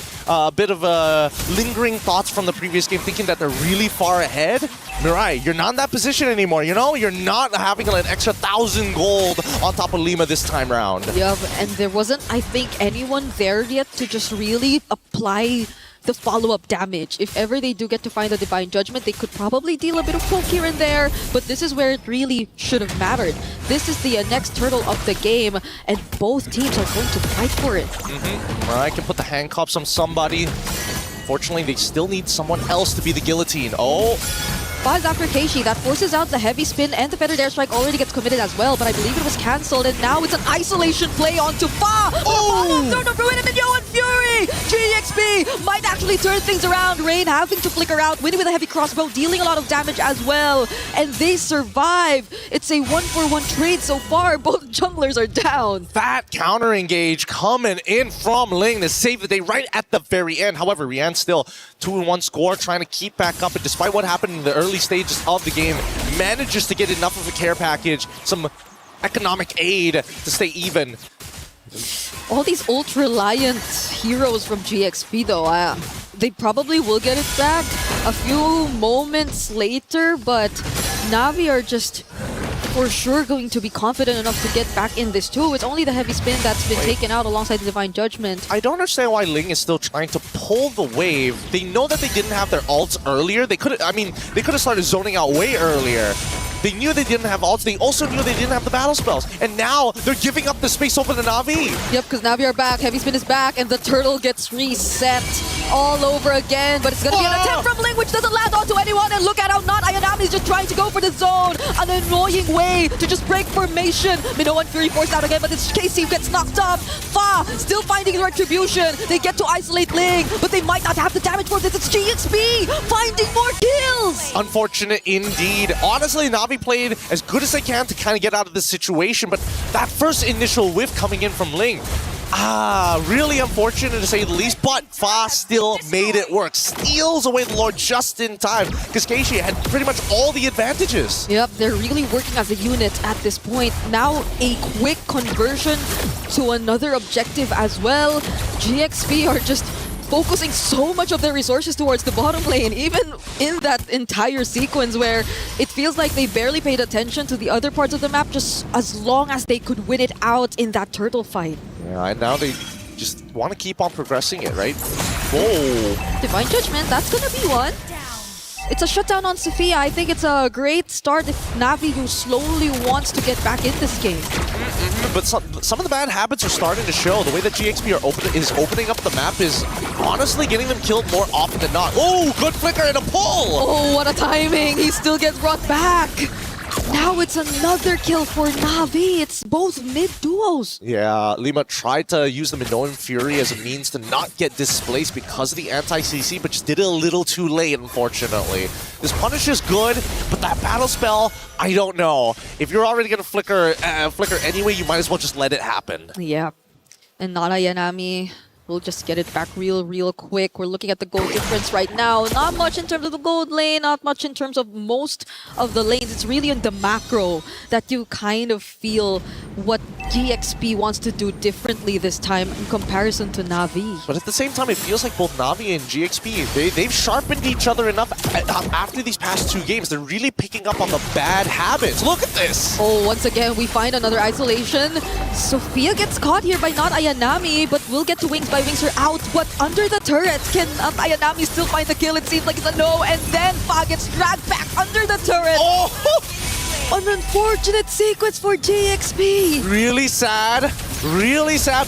lingering thoughts from the previous game, thinking that they're really far ahead. Mirai, you're not in that position anymore, you know? You're not having an extra 1,000 gold on top of Lima this time round. Yeah, and there wasn't, I think, anyone there yet to just really apply the follow-up damage. If ever they do get to find a Divine Judgment, they could probably deal a bit of poke here and there, but this is where it really should have mattered. This is the next turtle of the game, and both teams are going to fight for it. Mirai can put the handcuffs on somebody. Fortunately, they still need someone else to be the guillotine. Oh! Buzz after Keishi, that forces out the heavy spin, and the feathered airstrike already gets committed as well, but I believe it was cancelled, and now it's an isolation play onto Fa! Oh! Throne of Ruin and Yo and Fury! GXP might actually turn things around. Rain having to flicker out, Winnie with a heavy crossbow, dealing a lot of damage as well, and they survive. It's a 1-for-1 trade so far. Both junglers are down. That counter engage coming in from Ling to save the day right at the very end. However, Rian still 2-1 score, trying to keep back up, and despite what happened in the early stages of the game, manages to get enough of a care package, some economic aid to stay even. All these ultra-reliant heroes from GXP though, they probably will get it back a few moments later, but Navi are just for sure going to be confident enough to get back in this too. It's only the heavy spin that's been taken out alongside the Divine Judgment. I don't understand why Ling is still trying to pull the wave. They know that they didn't have their ults earlier. They could have started zoning out way earlier. They knew they didn't have ults. They also knew they didn't have the battle spells. And now they're giving up the space over to Navi. Yep, because Navi are back. Heavy spin is back, and the turtle gets reset all over again. But it's going to be an attempt from Ling, which doesn't land onto anyone. And look at how not Ayanami is just trying to go for the zone. An annoying way to just break formation. Minnow and Fury forced out again, but this Casey gets knocked off. Fa still finding the retribution. They get to isolate Ling, but they might not have the damage for this. It's GXP finding more kills. Unfortunate indeed. Honestly, Navi played as good as they can to kind of get out of this situation, but that first initial whiff coming in from Ling, Really unfortunate to say the least, but Fa still made it work. Steals away the Lord just in time, because Keishi had pretty much all the advantages. Yep, they're really working as a unit at this point. Now a quick conversion to another objective as well. GXP are just focusing so much of their resources towards the bottom lane, even in that entire sequence where it feels like they barely paid attention to the other parts of the map, just as long as they could win it out in that turtle fight. Yeah, and now they just want to keep on progressing it, right? Whoa. Divine Judgment, that's gonna be one. It's a shutdown on Sophia. I think it's a great start if Navi, who slowly wants to get back in this game. But some of the bad habits are starting to show. The way that GXP is opening up the map is honestly getting them killed more often than not. Oh, good flicker and a pull! Oh, what a timing! He still gets brought back. Now it's another kill for Navi. It's both mid duos. Yeah, Lima tried to use the Minoan Fury as a means to not get displaced because of the anti-CC, but just did it a little too late, unfortunately. This punish is good, but that battle spell, I don't know. If you're already going to flicker anyway, you might as well just let it happen. Yeah. And Nara Yanami will just get it back real quick. We're looking at the gold difference right now. Not much in terms of the gold lane, not much in terms of most of the lanes. It's really in the macro that you kind of feel what GXP wants to do differently this time in comparison to Navi. But at the same time, it feels like both Navi and GXP, they've sharpened each other enough after these past two games. They're really picking up on the bad habits. Look at this! Oh, once again, we find another isolation. Sophia gets caught here by not Ayanami, but will get to Wings by Wings her out. But under the turret, can Ayanami still find the kill? It seems like it's a no, and then Fa gets dragged back under the turret. Oh! An unfortunate sequence for GXP. Really sad,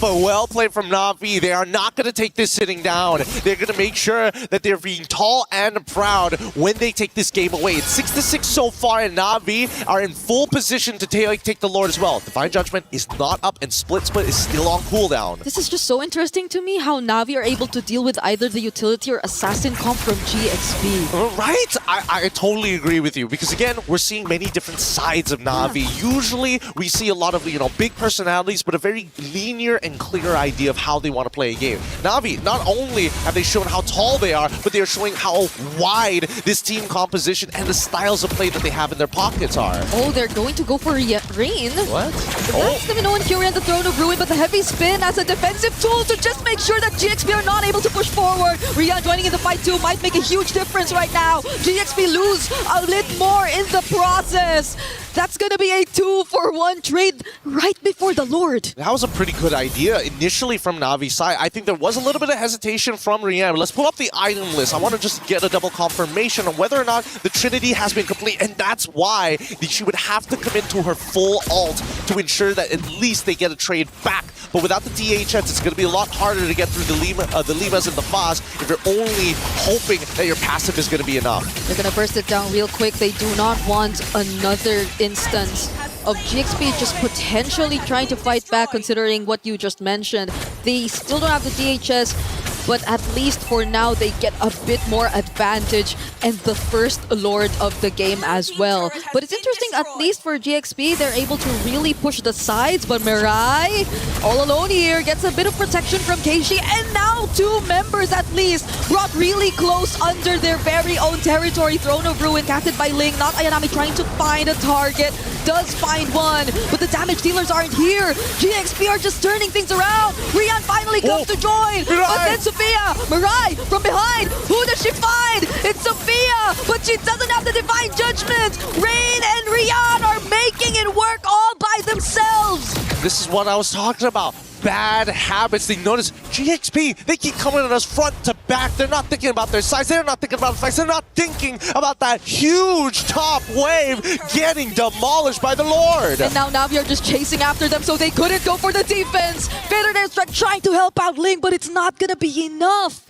but well played from Navi. They are not going to take this sitting down. They're going to make sure that they're being tall and proud when they take this game away. It's 6-6 so far, and Navi are in full position to take the Lord as well. Divine Judgment is not up, and Split is still on cooldown. This is just so interesting to me how Navi are able to deal with either the utility or assassin comp from GXP. Right? I totally agree with you, because again, we're seeing many different sides of Navi. Usually, we see a lot of, big personalities, but a very linear and clear idea of how they want to play a game. Navi, not only have they shown how tall they are, but they are showing how wide this team composition and the styles of play that they have in their pockets are. Oh, they're going to go for Rain. What? That's the Minoan Fury and the Throne of Ruin, but the heavy spin as a defensive tool to just make sure that GXP are not able to push forward. Rian joining in the fight too might make a huge difference right now. GXP lose a little more in the process. That's gonna be a 2-for-1 trade right before the Lord. That was a pretty good idea initially from Navi's side. I think there was a little bit of hesitation from Rian. Let's pull up the item list. I want to just get a double confirmation on whether or not the Trinity has been complete, and that's why she would have to commit to her full ult to ensure that at least they get a trade back. But without the DHS, it's going to be a lot harder to get through the Limas and the Fas if you're only hoping that your passive is going to be enough. They're going to burst it down real quick. They do not want another instance of GXP just potentially trying to fight back, considering what you just mentioned. They still don't have the DHS, but at least for now they get a bit more advantage and the first Lord of the game as well. But it's interesting, at least for GXP, they're able to really push the sides, but Mirai, all alone here, gets a bit of protection from Keishi, and now two members at least brought really close under their very own territory. Throne of Ruin casted by Ling, not Ayanami trying to find a target, does find one, but the damage dealers aren't here. GXP are just turning things around. Rian finally comes to join, but then Sophia, Mirai from behind, who does she find? It's Sophia, but she doesn't have the Divine Judgment. Rain and Rian are making it work all by themselves. This is what I was talking about. Bad habits. They notice GXP, they keep coming at us front to back. They're not thinking about their size. They're not thinking about the facts. They're not thinking about that huge top wave getting demolished by the Lord. And now Navi are just chasing after them, so they couldn't go for the defense. Fader Strike trying to help out Ling, but it's not gonna be enough.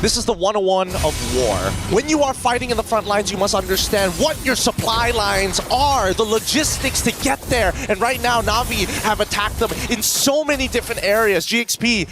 This is the 101 of war. When you are fighting in the front lines, you must understand what your supply lines are, the logistics to get there. And right now, Navi have attacked them in so many different areas. GXP,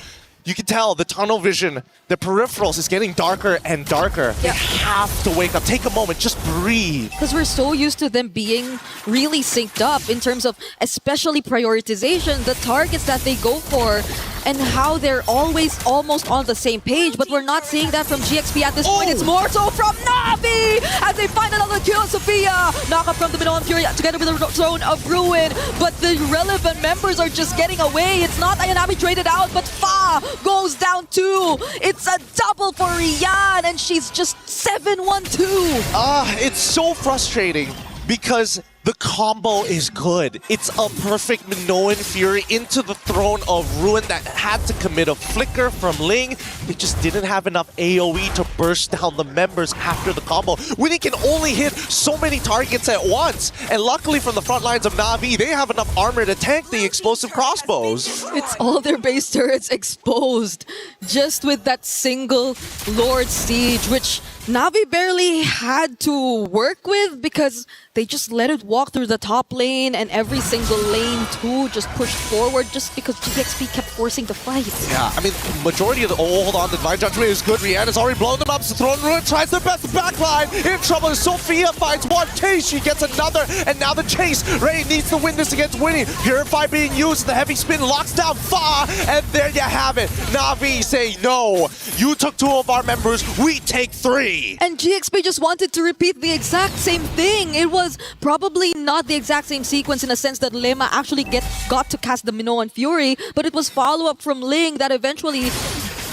you can tell the tunnel vision, the peripherals is getting darker and darker. They have to wake up. Take a moment, just breathe. Because we're so used to them being really synced up in terms of especially prioritization, the targets that they go for. and how they're always almost on the same page, but we're not seeing that from GXP at this point. It's more so from Na'Vi as they find another kill. Sophia knock up from the Minoan Fury together with the Throne of Ruin, but the relevant members are just getting away. It's not Ayanami traded out, but Fa goes down too. It's a double for Rian, and she's just 7-1-2. It's so frustrating because the combo is good. It's a perfect Minoan Fury into the Throne of Ruin that had to commit a flicker from Ling. They just didn't have enough AoE to burst down the members after the combo. Winnie can only hit so many targets at once. And luckily from the front lines of Na'Vi, they have enough armor to tank the explosive crossbows. It's all their base turrets exposed just with that single Lord Siege, which Na'Vi barely had to work with because they just let it walk through the top lane, and every single lane too just pushed forward just because GXP kept forcing the fight. Yeah, I mean, majority of the... Oh, hold on, the Divine Judgment is good. Rihanna has already blown them up. So Throne Ruin tries their best backline. In trouble. Sophia finds one. She gets another. And now the chase. Ray needs to win this against Winnie. Purify being used. The heavy spin locks down Fa. And there you have it. Na'Vi say, no, you took 2 of our members. We take 3. And GXP just wanted to repeat the exact same thing. It was probably not the exact same sequence in a sense that Lema actually got to cast the Minoan Fury, but it was follow-up from Ling that eventually,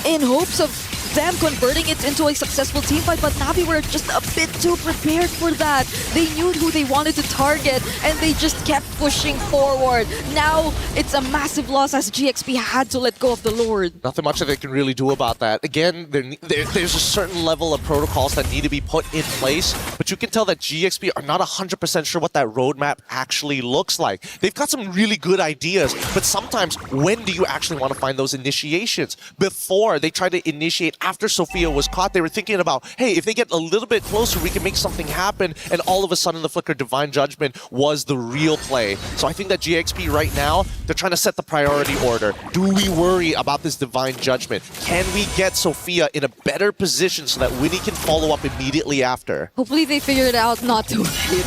in hopes of them converting it into a successful teamfight, but Na'Vi were just a bit too prepared for that. They knew who they wanted to target, and they just kept pushing forward. Now, it's a massive loss as GXP had to let go of the Lord. Nothing much that they can really do about that. Again, there's a certain level of protocols that need to be put in place, but you can tell that GXP are not 100% sure what that roadmap actually looks like. They've got some really good ideas, but sometimes when do you actually want to find those initiations? Before they try to initiate after Sophia was caught, they were thinking about, hey, if they get a little bit closer, we can make something happen, and all of a sudden the flicker Divine Judgment was the real play. So I think that GXP right now, they're trying to set the priority order. Do we worry about this Divine Judgment? Can we get Sophia in a better position so that Winnie can follow up immediately after? Hopefully they figure it out not to wait.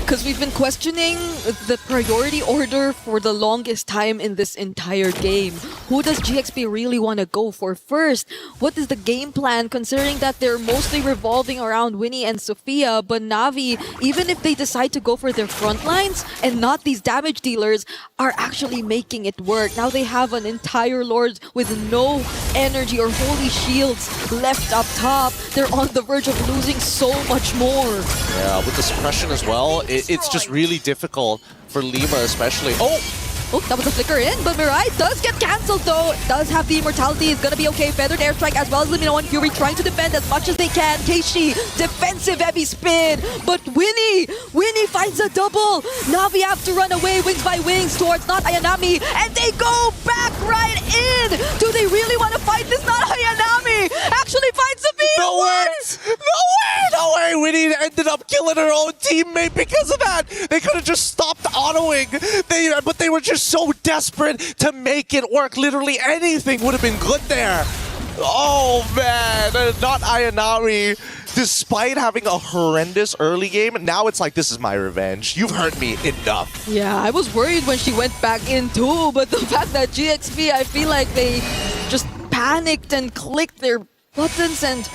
Because we've been questioning the priority order for the longest time in this entire game. Who does GXP really want to go for first? What is the game plan considering that they're mostly revolving around Winnie and Sophia, but Na'Vi, even if they decide to go for their front lines and not these damage dealers, are actually making it work. Now they have an entire Lord with no energy or holy shields left up top. They're on the verge of losing so much more. Yeah, with the suppression as well, it's just really difficult for Lima especially. Oh, that was a flicker in, but Mirai does get cancelled though. Does have the immortality, is gonna be okay. Feathered airstrike as well as the Minoan Fury trying to defend as much as they can. Keishi, defensive heavy spin, but Winnie finds a double. Na'Vi have to run away wings by wings towards not Ayanami, and they go back right in. Do they really want to fight this? Not Ayanami actually finds Sophia. No way! Winnie ended up killing her own teammate because of that. They could have just stopped autoing. But they were just so desperate to make it work. Literally anything would have been good there. Oh man, not Ayanami. Despite having a horrendous early game, now it's like, this is my revenge. You've hurt me enough. Yeah, I was worried when she went back in too, but the fact that GXP, I feel like they just panicked and clicked their buttons and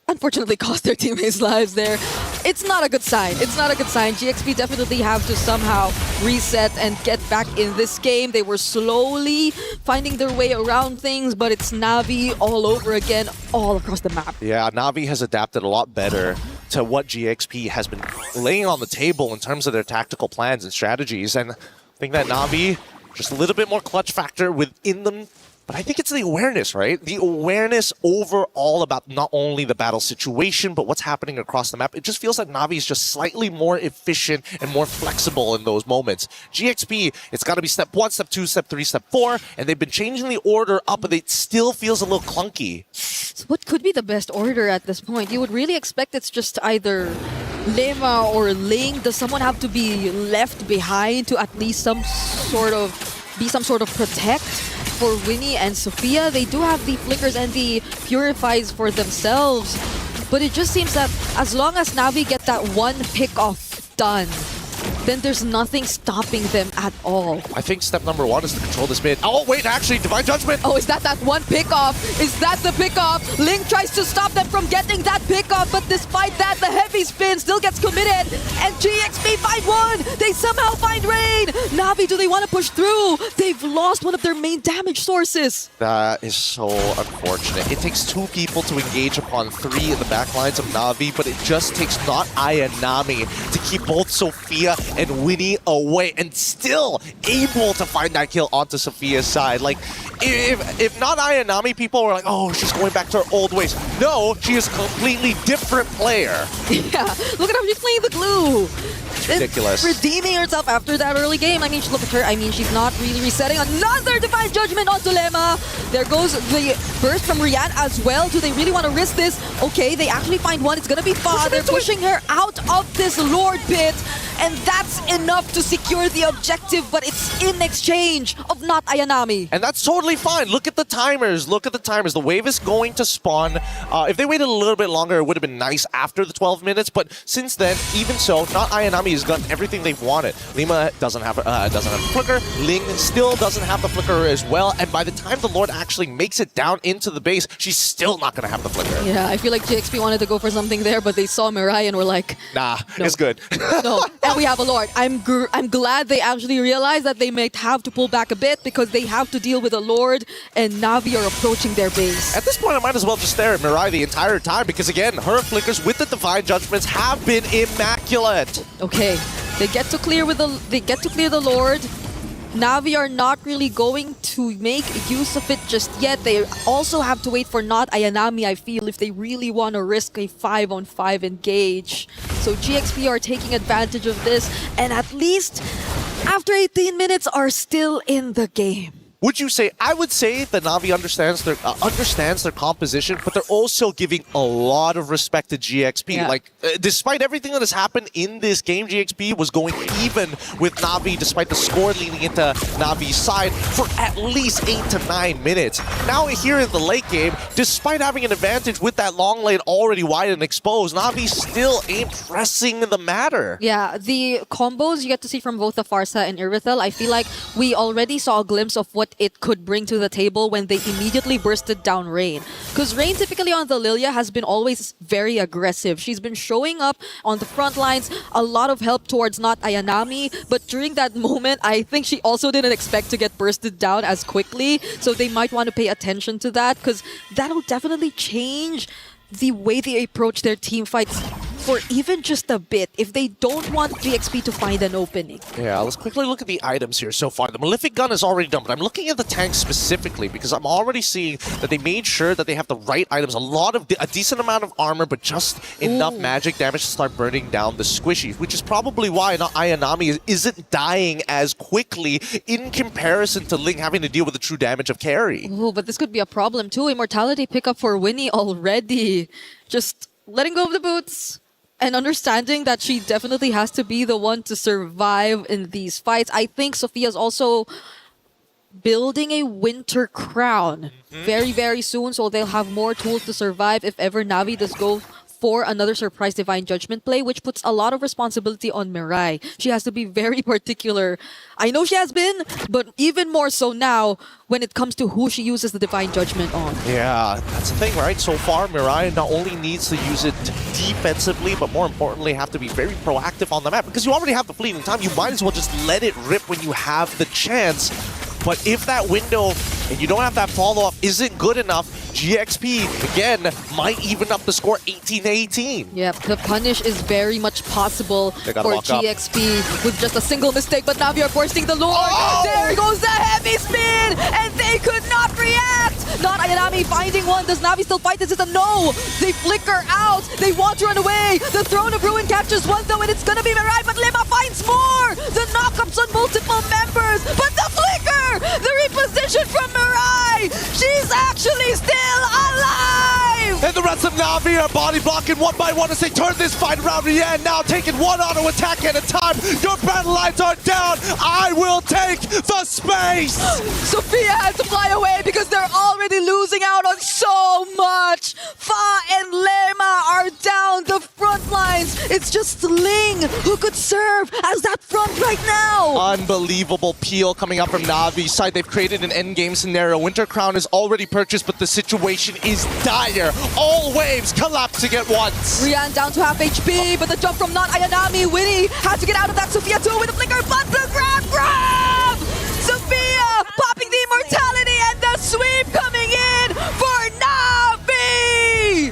unfortunately cost their teammates' lives there. It's not a good sign. It's not a good sign. GXP definitely have to somehow reset and get back in this game. They were slowly finding their way around things, but it's Na'Vi all over again, all across the map. Yeah, Na'Vi has adapted a lot better to what GXP has been laying on the table in terms of their tactical plans and strategies. And I think that Na'Vi, just a little bit more clutch factor within them. But I think it's the awareness, right? The awareness overall about not only the battle situation, but what's happening across the map. It just feels like Na'Vi is just slightly more efficient and more flexible in those moments. GXP, it's got to be step 1, step 2, step 3, step 4, and they've been changing the order up, but it still feels a little clunky. So what could be the best order at this point? You would really expect it's just either Lema or Ling. Does someone have to be left behind to at least some sort of protect for Winnie and Sophia? They do have the flickers and the purifies for themselves, but it just seems that as long as Na'Vi get that one pick off done, then there's nothing stopping them at all. I think step number one is to control this mid. Oh, wait, actually, Divine Judgment. Oh, is that one pickoff? Is that the pickoff? Ling tries to stop them from getting that pickoff, but despite that, the heavy spin still gets committed. And GXP find one. They somehow find Rain. Na'Vi, do they want to push through? They've lost one of their main damage sources. That is so unfortunate. It takes 2 people to engage upon 3 in the back lines of Na'Vi, but it just takes not Ayanami to keep both Sophia and Winnie away, and still able to find that kill onto Sophia's side. Like, if not Ayanami, people were like, oh, she's going back to her old ways. No, she is a completely different player. Yeah, look at how she's playing the glue. Ridiculous. Redeeming herself after that early game. I mean, look at her. I mean, she's not really resetting. Another Divine Judgment onto Lemma. There goes the burst from Rian as well. Do they really want to risk this? Okay, they actually find one. It's going to be Fa. They're pushing her out of this Lord pit. And that's enough to secure the objective, but it's in exchange of not Ayanami. And that's totally fine. Look at the timers. Look at the timers. The wave is going to spawn. If they waited a little bit longer, it would have been nice after the 12 minutes. But since then, even so, not Ayanami has done everything they've wanted. Lima doesn't have a flicker. Ling still doesn't have the flicker as well. And by the time the Lord actually makes it down into the base, she's still not going to have the flicker. Yeah, I feel like GXP wanted to go for something there, but they saw Mirai and were like, nah, no. It's good. No. And we have a Lord. I'm glad they actually realized that they might have to pull back a bit because they have to deal with a Lord, and Na'Vi are approaching their base. At this point, I might as well just stare at Mirai the entire time because, again, her flickers with the Divine Judgments have been immaculate. Okay, they get to clear the Lord. Na'Vi are not really going to make use of it just yet. They also have to wait for not Ayanami, I feel, if they really want to risk a 5-on-5 engage. So GXP are taking advantage of this, and at least after 18 minutes are still in the game. Would you say? I would say that Na'Vi understands their composition, but they're also giving a lot of respect to GXP. Yeah. Like, despite everything that has happened in this game, GXP was going even with Na'Vi, despite the score leaning into Na'Vi's side for at least 8 to 9 minutes. Now here in the late game, despite having an advantage with that long lane already wide and exposed, Na'Vi still ain't pressing the matter. Yeah, the combos you get to see from both the Farsa and Irithel, I feel like we already saw a glimpse of what it could bring to the table when they immediately bursted down Rain. Because Rain typically on the Lilia has been always very aggressive. She's been showing up on the front lines, a lot of help towards not Ayanami, but during that moment, I think she also didn't expect to get bursted down as quickly, so they might want to pay attention to that, because that'll definitely change the way they approach their team fights for even just a bit if they don't want GXP to find an opening. Yeah, let's quickly look at the items here so far. The Malefic Gun is already done, but I'm looking at the tanks specifically because I'm already seeing that they made sure that they have the right items. A decent amount of armor, but just enough magic damage to start burning down the squishies, which is probably why not Ayanami isn't dying as quickly in comparison to Ling having to deal with the true damage of carry. Oh, but this could be a problem too. Immortality pickup for Winnie already. Just letting go of the boots and understanding that she definitely has to be the one to survive in these fights. I think Sophia's also building a winter crown very, very soon, so they'll have more tools to survive if ever Na'Vi does go for another surprise Divine Judgment play, which puts a lot of responsibility on Mirai. She has to be very particular. I know she has been, but even more so now when it comes to who she uses the Divine Judgment on. Yeah, that's the thing, right? So far, Mirai not only needs to use it defensively, but more importantly, have to be very proactive on the map. Because you already have the fleeting time, you might as well just let it rip when you have the chance. But if that window and you don't have that follow-up isn't good enough, GXP, again, might even up the score 18-18. Yep, the punish is very much possible for GXP with just a single mistake, but Na'Vi are forcing the Lord. Oh! There goes the heavy spin, and they could not react! Not Ayanami finding one. Does Na'Vi still fight? This is a no! They flicker out! They want to run away! The Throne of Ruin captures one though, and it's gonna be Mirai, but Lima finds more! The knockups on multiple members, but the flicker! The reposition from Mirai! She's actually still alive! And the rest of Na'Vi are body blocking one by one as they turn this fight around the end. Now taking one auto attack at a time. Your battle lines are down. I will take the space. Sophia had to fly away because they're already losing out on so much. Fa and Lerma are down the front lines. It's just Ling who could serve as that front right now. Unbelievable peel coming up from Navi's side. They've created an endgame scenario. Winter Crown is already purchased, but the situation is dire. All waves collapsing at once. Rian down to half HP, but the jump from not Ayanami. Winnie had to get out of that. Sophia too with a flicker, but the grab! Sophia popping the immortality and the sweep coming in for Na'Vi!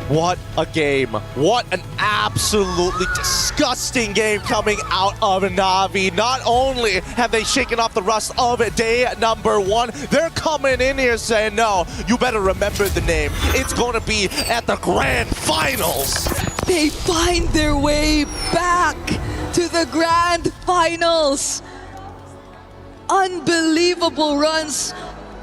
What a game. What an absolutely disgusting game coming out of Na'Vi. Not only have they shaken off the rust of day number 1, they're coming in here saying, no, you better remember the name. It's going to be at the Grand Finals. They find their way back to the Grand Finals. Unbelievable runs,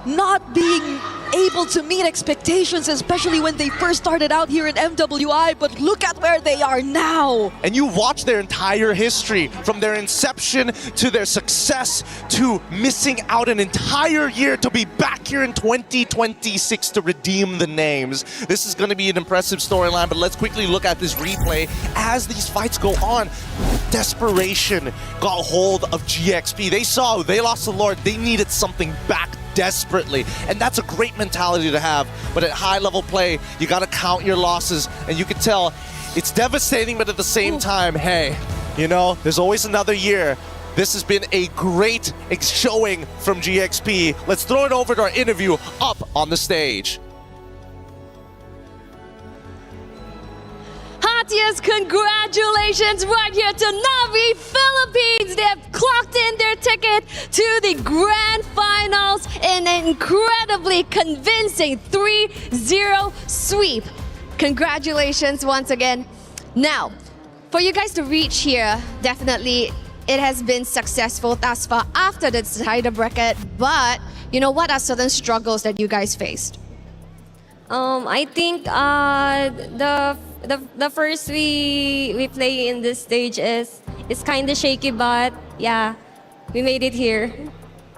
not being able to meet expectations, especially when they first started out here in MWI, but look at where they are now. And you watch their entire history, from their inception to their success to missing out an entire year to be back here in 2026 to redeem the names. This is going to be an impressive storyline, but let's quickly look at this replay as these fights go on. Desperation got hold of GXP. They saw they lost the Lord. They needed something back desperately, and that's a great mentality to have. But at high level play, you got to count your losses, and you can tell it's devastating, but at the same time, hey, you know, there's always another year. This has been a great showing from GXP. Let's throw it over to our interview up on the stage. Yes, congratulations right here to Na'Vi Philippines. They have clocked in their ticket to the Grand Finals in an incredibly convincing 3-0 sweep. Congratulations once again. Now, for you guys to reach here, definitely it has been successful thus far after the decider bracket, but you know, what are certain struggles that you guys faced? I think the first we play in this stage is kind of shaky, but yeah, we made it here.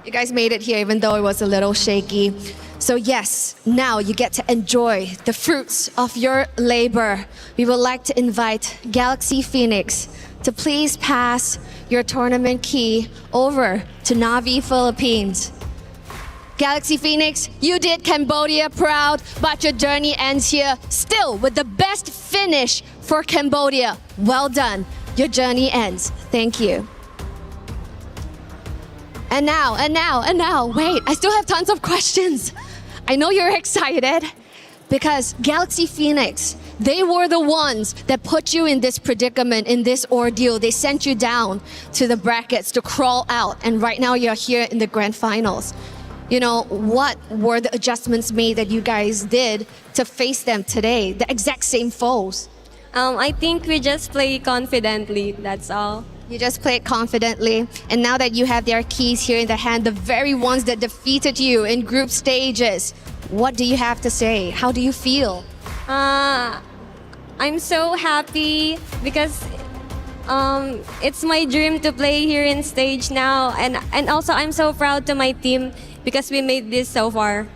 You guys made it here even though it was a little shaky. So yes, now you get to enjoy the fruits of your labor. We would like to invite Galaxy Phoenix to please pass your tournament key over to Na'Vi Philippines. Galaxy Phoenix, you did Cambodia proud, but your journey ends here still with the best finish for Cambodia. Well done. Your journey ends. Thank you. And now, wait, I still have tons of questions. I know you're excited because Galaxy Phoenix, they were the ones that put you in this predicament, in this ordeal. They sent you down to the brackets to crawl out, and right now you're here in the Grand Finals. You know, what were the adjustments made that you guys did to face them today, the exact same foes? I think we just play confidently, that's all. You just played confidently, and now that you have their keys here in the hand, the very ones that defeated you in group stages, what do you have to say? How do you feel? I'm so happy because it's my dream to play here in stage now, and also I'm so proud to my team because we made this so far.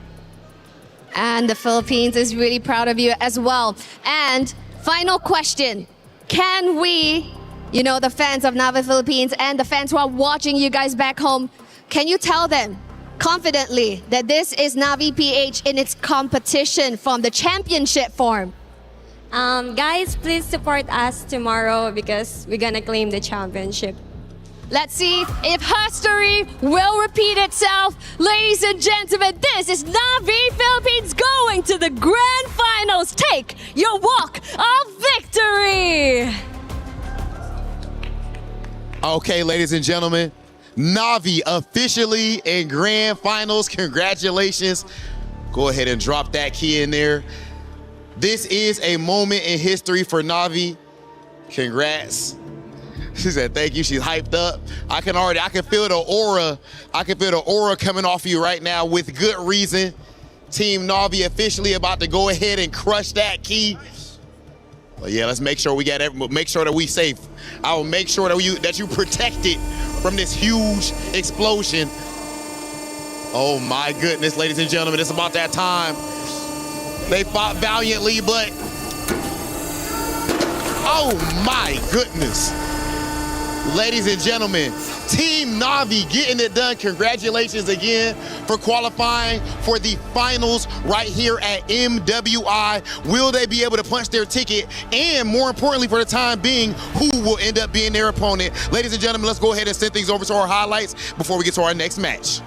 And the Philippines is really proud of you as well. And final question, can we, you know, the fans of Na'Vi Philippines and the fans who are watching you guys back home, can you tell them confidently that this is Na'Vi PH in its competition from the championship form? Guys, please support us tomorrow because we're gonna claim the championship. Let's see if history will repeat itself. Ladies and gentlemen, this is Na'Vi Philippines going to the Grand Finals. Take your walk of victory. Okay, ladies and gentlemen, Na'Vi officially in Grand Finals. Congratulations. Go ahead and drop that key in there. This is a moment in history for Na'Vi. Congrats. She said, thank you. She's hyped up. I can feel the aura. I can feel the aura coming off you right now with good reason. Team Navi officially about to go ahead and crush that key. But yeah, let's make sure we get make sure that we safe. I will make sure that you protected from this huge explosion. Oh my goodness, ladies and gentlemen, it's about that time. They fought valiantly, but oh my goodness. Ladies and gentlemen, Team Navi getting it done. Congratulations again for qualifying for the finals right here at MWI. Will they be able to punch their ticket? And more importantly, for the time being, who will end up being their opponent? Ladies and gentlemen, let's go ahead and send things over to our highlights before we get to our next match.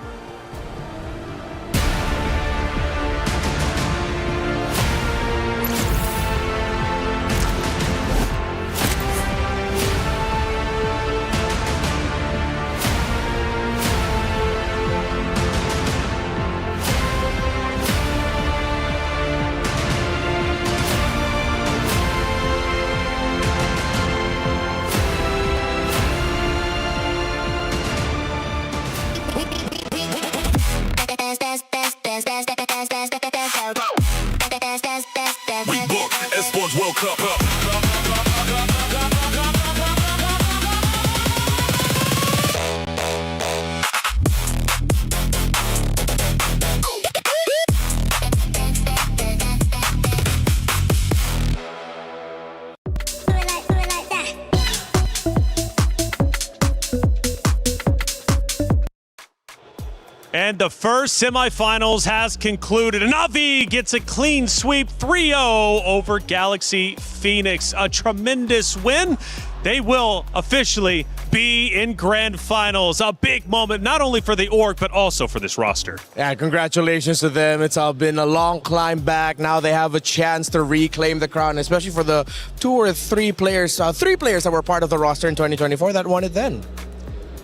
And the first semifinals has concluded. Navi gets a clean sweep 3-0 over Galaxy Phoenix. A tremendous win. They will officially be in Grand Finals. A big moment, not only for the org, but also for this roster. Yeah, congratulations to them. It's been a long climb back. Now they have a chance to reclaim the crown, especially for the three players that were part of the roster in 2024 that won it then.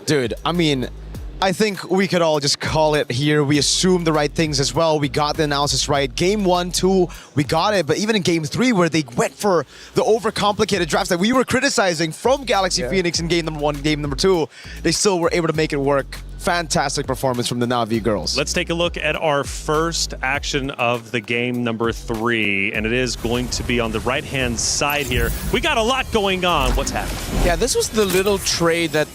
Dude, I mean, I think we could all just call it here. We assumed the right things as well. We got the analysis right. Game 1, 2, we got it. But even in Game 3, where they went for the overcomplicated drafts that we were criticizing from Galaxy Phoenix in Game number 1, Game number 2, they still were able to make it work. Fantastic performance from the Navi girls. Let's take a look at our first action of the game number 3, and it is going to be on the right-hand side here. We got a lot going on. What's happening? Yeah, this was the little trade that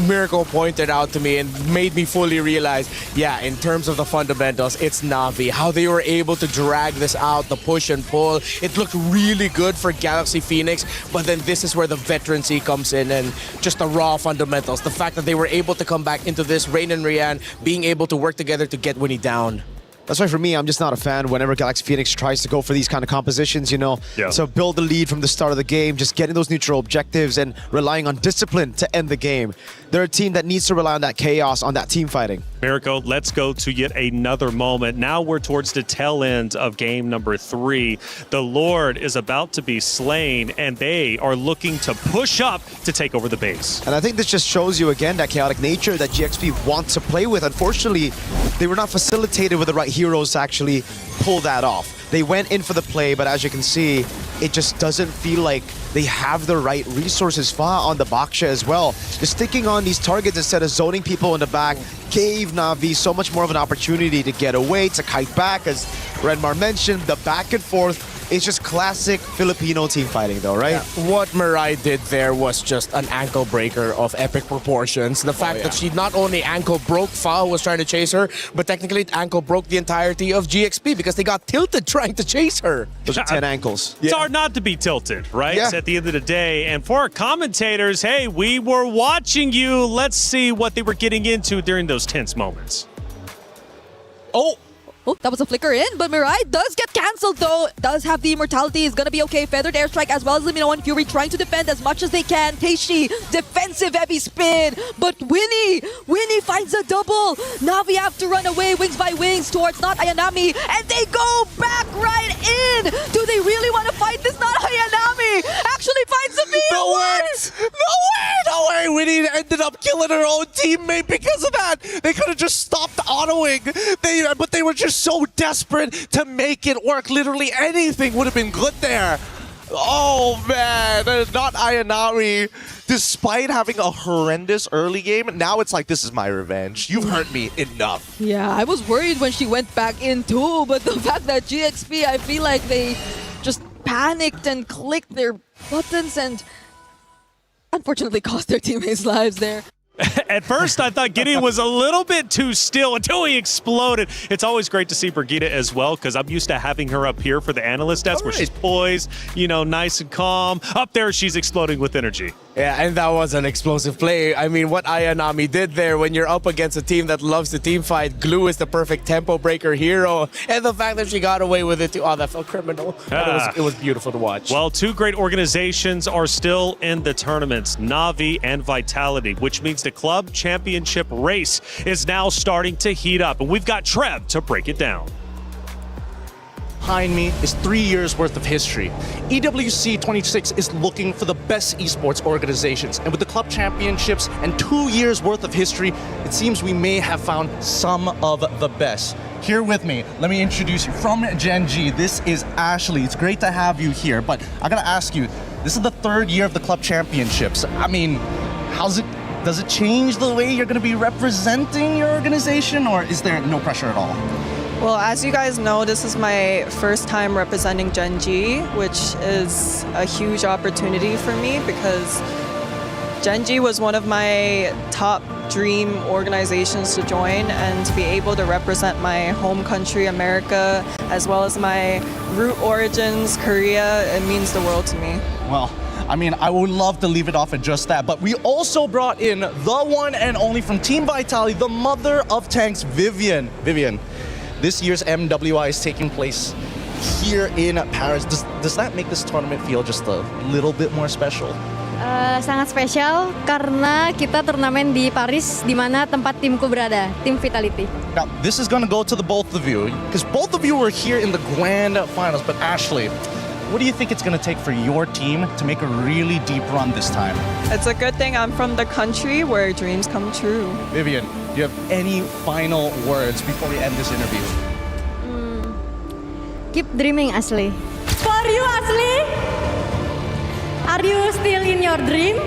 Miracle pointed out to me and made me fully realize, yeah, in terms of the fundamentals, it's Navi. How they were able to drag this out, the push and pull. It looked really good for Galaxy Phoenix, but then this is where the veterancy comes in and just the raw fundamentals. The fact that they were able to come back into this, Rain and Rian being able to work together to get Winnie down. That's why for me, I'm just not a fan whenever Galaxy Phoenix tries to go for these kind of compositions, you know. Yeah. So build the lead from the start of the game, just getting those neutral objectives and relying on discipline to end the game. They're a team that needs to rely on that chaos, on that team fighting. Miracle, let's go to yet another moment. Now we're towards the tail end of game number 3. The Lord is about to be slain, and they are looking to push up to take over the base. And I think this just shows you again that chaotic nature that GXP wants to play with. Unfortunately, they were not facilitated with the right heroes to actually pull that off. They went in for the play, but as you can see, it just doesn't feel like they have the right resources. Fa on the Baksha as well. Just sticking on these targets instead of zoning people in the back gave Navi so much more of an opportunity to get away, to kite back. As Renmar mentioned, the back and forth. It's just classic Filipino team fighting though, right? Yeah. What Mirai did there was just an ankle breaker of epic proportions. The fact that she not only ankle broke Fa was trying to chase her, but technically it ankle broke the entirety of GXP because they got tilted trying to chase her. Those are 10 ankles. It's hard not to be tilted, right? Yeah. At the end of the day. And for our commentators, hey, we were watching you. Let's see what they were getting into during those tense moments. Oh, that was a flicker in, but Mirai does get cancelled though. Does have the immortality, is gonna be okay. Feathered airstrike as well as Limino and Fury trying to defend as much as they can. Teishi, defensive heavy spin, but Winnie finds a double. Navi have to run away wings by wings towards not Ayanami, and they go back right in. Do they really want to fight this? Not Ayanami actually finds a meal. No way! Winnie ended up killing her own teammate because of that. They could have just stopped autoing. But they were just so desperate to make it work. Literally anything would have been good there. Oh man, not Ayanami. Despite having a horrendous early game, now it's like, this is my revenge. You've hurt me enough. Yeah, I was worried when she went back in too, but the fact that GXP, I feel like they just panicked and clicked their buttons and unfortunately cost their teammates' lives there. At first, I thought Gideon was a little bit too still until he exploded. It's always great to see Brigitte as well, because I'm used to having her up here for the analyst desk where she's poised, you know, nice and calm. Up there, she's exploding with energy. Yeah, and that was an explosive play. I mean, what Ayanami did there when you're up against a team that loves to team fight, Glue is the perfect tempo breaker hero. And the fact that she got away with it too, oh, that felt criminal. But it was beautiful to watch. Well, two great organizations are still in the tournaments, Na'Vi and Vitality, which means the club championship race is now starting to heat up. And we've got Trev to break it down. Behind me is 3 years worth of history. EWC26 is looking for the best esports organizations, and with the club championships and 2 years worth of history, it seems we may have found some of the best. Here with me, let me introduce you from Gen G. This is Ashley. It's great to have you here, but I gotta ask you, this is the 3rd year of the club championships. I mean, does it change the way you're gonna be representing your organization, or is there no pressure at all? Well, as you guys know, this is my first time representing Gen G, which is a huge opportunity for me because Gen G was one of my top dream organizations to join, and to be able to represent my home country, America, as well as my root origins, Korea, it means the world to me. Well, I mean, I would love to leave it off at just that, but we also brought in the one and only from Team Vitality, the mother of tanks, Vivian. Vivian, this year's MWI is taking place here in Paris. Does that make this tournament feel just a little bit more special? Sangat spesial karena kita turnamen di Paris, di mana tempat timku berada, Tim Vitality. Now, this is going to go to the both of you, because both of you were here in the Grand Finals, but Ashley, what do you think it's going to take for your team to make a really deep run this time? It's a good thing I'm from the country where dreams come true. Vivian, do you have any final words before we end this interview? Keep dreaming, Ashley. For you, Ashley? Are you still in your dream?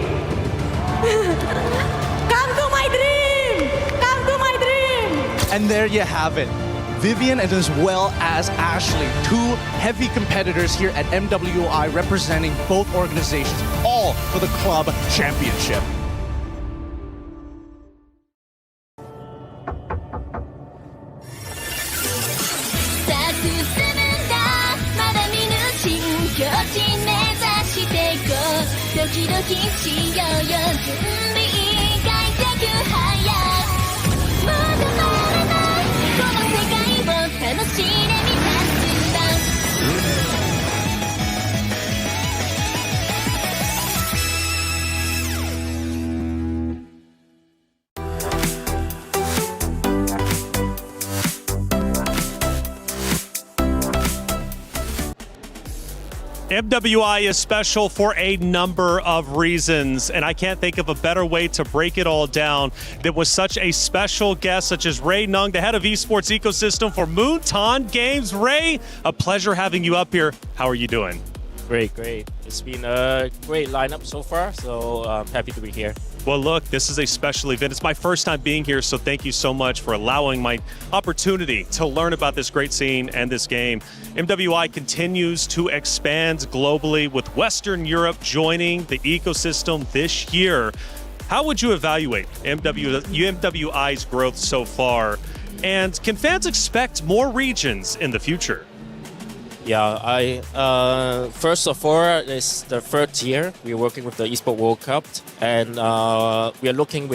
Come to my dream! Come to my dream! And there you have it. Vivian and as well as Ashley, two heavy competitors here at MWI representing both organizations, all for the club championship. MWI is special for a number of reasons, and I can't think of a better way to break it all down than with such a special guest such as Ray Nung, the head of esports ecosystem for Moonton Games. Ray, a pleasure having you up here. How are you doing? Great. It's been a great lineup so far, so I'm happy to be here. Well, look, this is a special event. It's my first time being here, so thank you so much for allowing my opportunity to learn about this great scene and this game. MWI continues to expand globally with Western Europe joining the ecosystem this year. How would you evaluate MWI's growth so far? And can fans expect more regions in the future? Yeah, first of all, it's the 3rd year we're working with the Esports World Cup, and we are working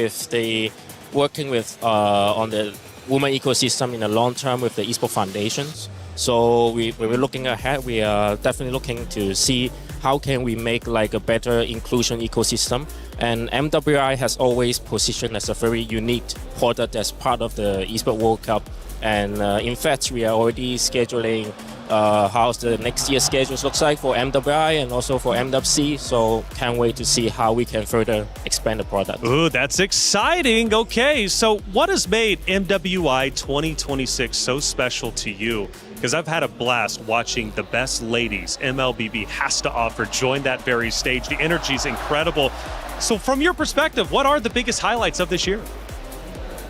on the women ecosystem in the long term with the Esports Foundations. So when we're looking ahead, we are definitely looking to see how can we make like a better inclusion ecosystem. And MWI has always positioned as a very unique product as part of the Esports World Cup. And in fact, we are already scheduling how the next year's schedules looks like for MWI and also for MWC. So can't wait to see how we can further expand the product. Ooh, that's exciting. Okay, so what has made MWI 2026 so special to you? because I've had a blast watching the best ladies MLBB has to offer join that very stage. The energy is incredible. So from your perspective, what are the biggest highlights of this year?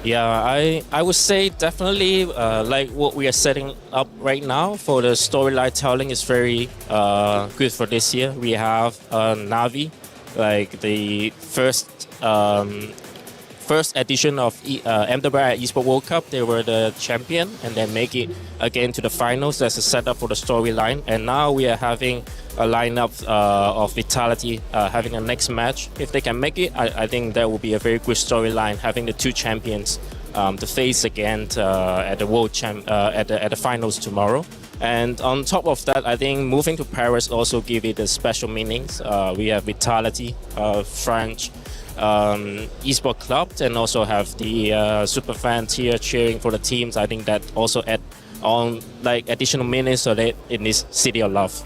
Yeah, I would say definitely like what we are setting up right now for the storyline telling is very good for this year. We have Navi, like the first edition of MWI Esports World Cup. They were the champion and then make it again to the finals. That's a setup for the storyline. And now we are having a lineup of Vitality having a next match. If they can make it, I think that will be a very good storyline, having the two champions to face again at the at the finals tomorrow. And on top of that, I think moving to Paris also give it a special meanings. We have Vitality, French esports club, and also have the super fans here cheering for the teams. I think that also add on like additional meanings so that in this city of love.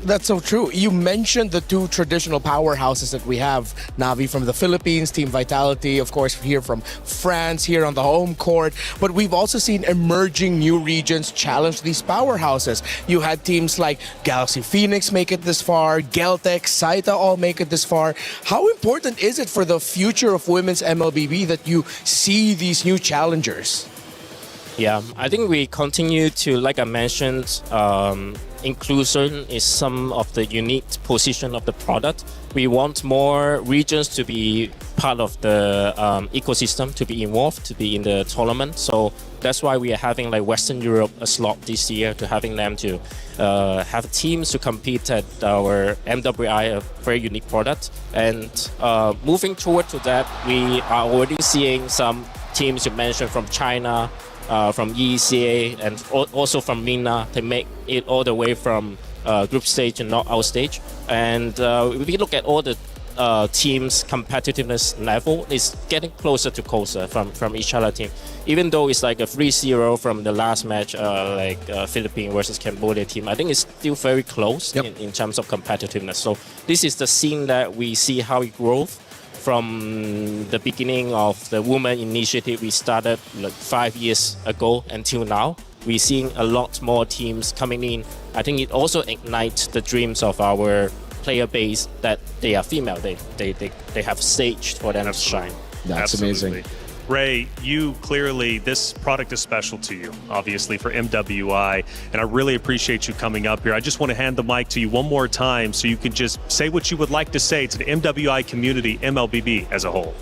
That's so true. You mentioned the two traditional powerhouses that we have. Navi from the Philippines, Team Vitality, of course, here from France, here on the home court. But we've also seen emerging new regions challenge these powerhouses. You had teams like Galaxy Phoenix make it this far, Geltec, Saita all make it this far. How important is it for the future of women's MLBB that you see these new challengers? Yeah, I think we continue to, like I mentioned, inclusion is some of the unique position of the product. We want more regions to be part of the ecosystem, to be involved, to be in the tournament. So that's why we are having like Western Europe a slot this year, to having them to have teams to compete at our MWI, a very unique product. And moving toward to that, we are already seeing some teams you mentioned from China, from ECA, and also from MENA. They make it all the way from group stage and knockout stage. And if we look at all the teams' competitiveness level, it's getting closer to closer from each other team. Even though it's like a 3-0 from the last match, like Philippines versus Cambodia team, I think it's still very close in terms of competitiveness. So this is the scene that we see how it grows. From the beginning of the women initiative we started like 5 years ago until now, we're seeing a lot more teams coming in. I think it also ignites the dreams of our player base that they are female. They have stage for them to shine. That's amazing. Ray, you clearly, this product is special to you, obviously, for MWI, and I really appreciate you coming up here. I just want to hand the mic to you one more time so you can just say what you would like to say to the MWI community, MLBB as a whole.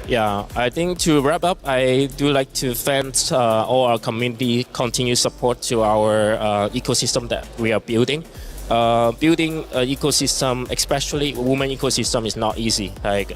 Yeah, I think to wrap up, I do like to thank all our community continued support to our ecosystem that we are building. Building an ecosystem, especially women ecosystem, is not easy. Like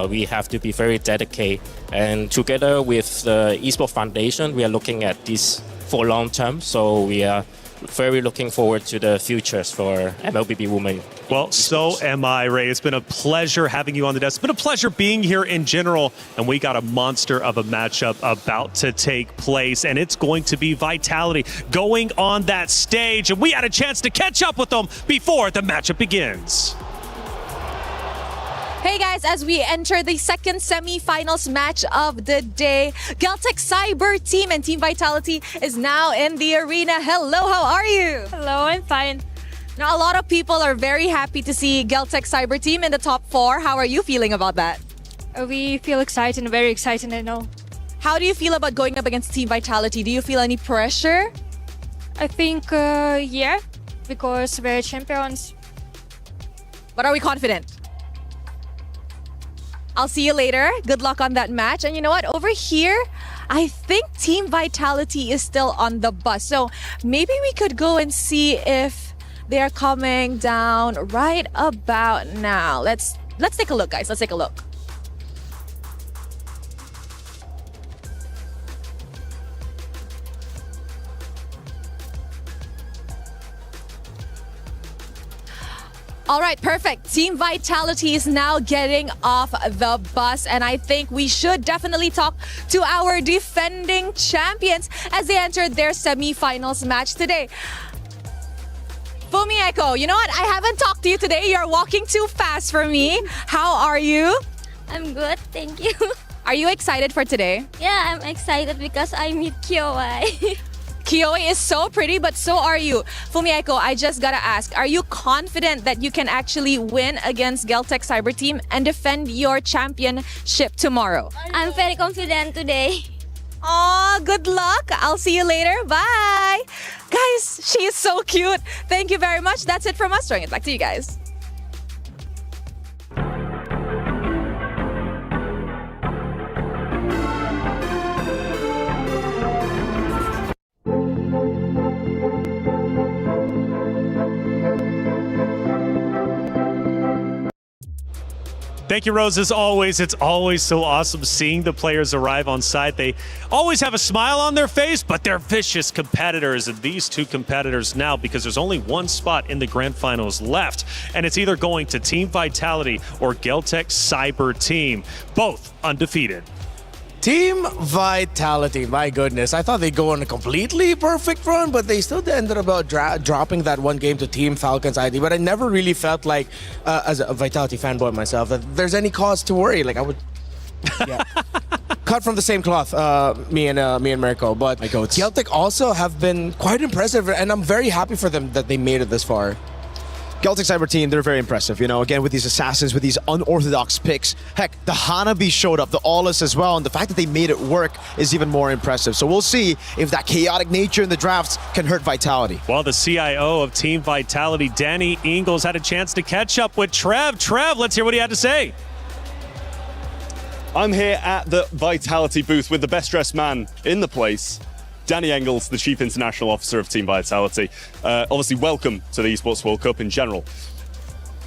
we have to be very dedicated, and together with the Esports Foundation, we are looking at this for long term. So we are very looking forward to the futures for MLBB women. Well, so am I, Ray. It's been a pleasure having you on the desk. It's been a pleasure being here in general. And we got a monster of a matchup about to take place. And it's going to be Vitality going on that stage. And we had a chance to catch up with them before the matchup begins. Hey guys, as we enter the second semi-finals match of the day, Geltec Cyber Team and Team Vitality is now in the arena. Hello, how are you? Hello, I'm fine. Now, a lot of people are very happy to see Geltec Cyber Team in the top 4. How are you feeling about that? We feel excited, very excited, I know. How do you feel about going up against Team Vitality? Do you feel any pressure? I think, yeah, because we're champions. But are we confident? I'll see you later. Good luck on that match. And you know what? Over here, I think Team Vitality is still on the bus. So maybe we could go and see if they're coming down right about now. Let's take a look, guys. Let's take a look. All right, perfect. Team Vitality is now getting off the bus, and I think we should definitely talk to our defending champions as they entered their semi-finals match today. Fumieko, you know what? I haven't talked to you today. You're walking too fast for me. How are you? I'm good, thank you. Are you excited for today? Yeah, I'm excited because I meet KOI. Kiyoe is so pretty, but so are you. Fumieko, I just gotta ask, are you confident that you can actually win against Geltec Cyber Team and defend your championship tomorrow? I'm very confident today. Aw, good luck. I'll see you later. Bye. Guys, she is so cute. Thank you very much. That's it from us. Throwing it back to you guys. Thank you, Rose. As always, it's always so awesome seeing the players arrive on site. They always have a smile on their face, but they're vicious competitors. And these two competitors now, because there's only one spot in the Grand Finals left, and it's either going to Team Vitality or Geltec Cyber Team, both undefeated. Team Vitality, my goodness. I thought they'd go on a completely perfect run, but they still ended up dropping that one game to Team Falcons ID. But I never really felt like, as a Vitality fanboy myself, that there's any cause to worry. Like, I would... Yeah. Cut from the same cloth, me and Mirko. But Geltec also have been quite impressive, and I'm very happy for them that they made it this far. Geltec Cyber Team, they're very impressive, you know, again with these assassins, with these unorthodox picks. Heck, the Hanabi showed up, the Aulus as well, and the fact that they made it work is even more impressive. So we'll see if that chaotic nature in the drafts can hurt Vitality. Well, the CIO of Team Vitality, Danny Ingles, had a chance to catch up with Trev. Trev, let's hear what he had to say. I'm here at the Vitality booth with the best dressed man in the place, Danny Engels, the Chief International Officer of Team Vitality. Obviously, welcome to the Esports World Cup in general.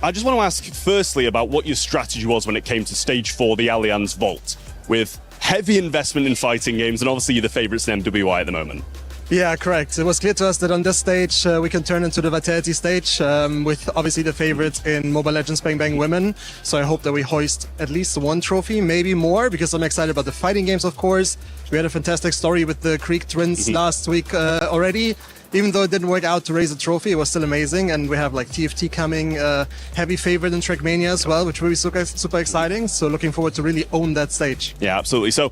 I just want to ask firstly about what your strategy was when it came to Stage 4, the Allianz Vault, with heavy investment in fighting games, and obviously you're the favourites in MWI at the moment. Yeah, correct. It was clear to us that on this stage we can turn into the Vitality stage with obviously the favorites in Mobile Legends Bang Bang Women. So I hope that we hoist at least one trophy, maybe more, because I'm excited about the fighting games, of course. We had a fantastic story with the Creek Twins last week already. Even though it didn't work out to raise a trophy, it was still amazing. And we have like TFT coming, heavy favorite in Trackmania as well, which will be super exciting. So looking forward to really own that stage. Yeah, absolutely. So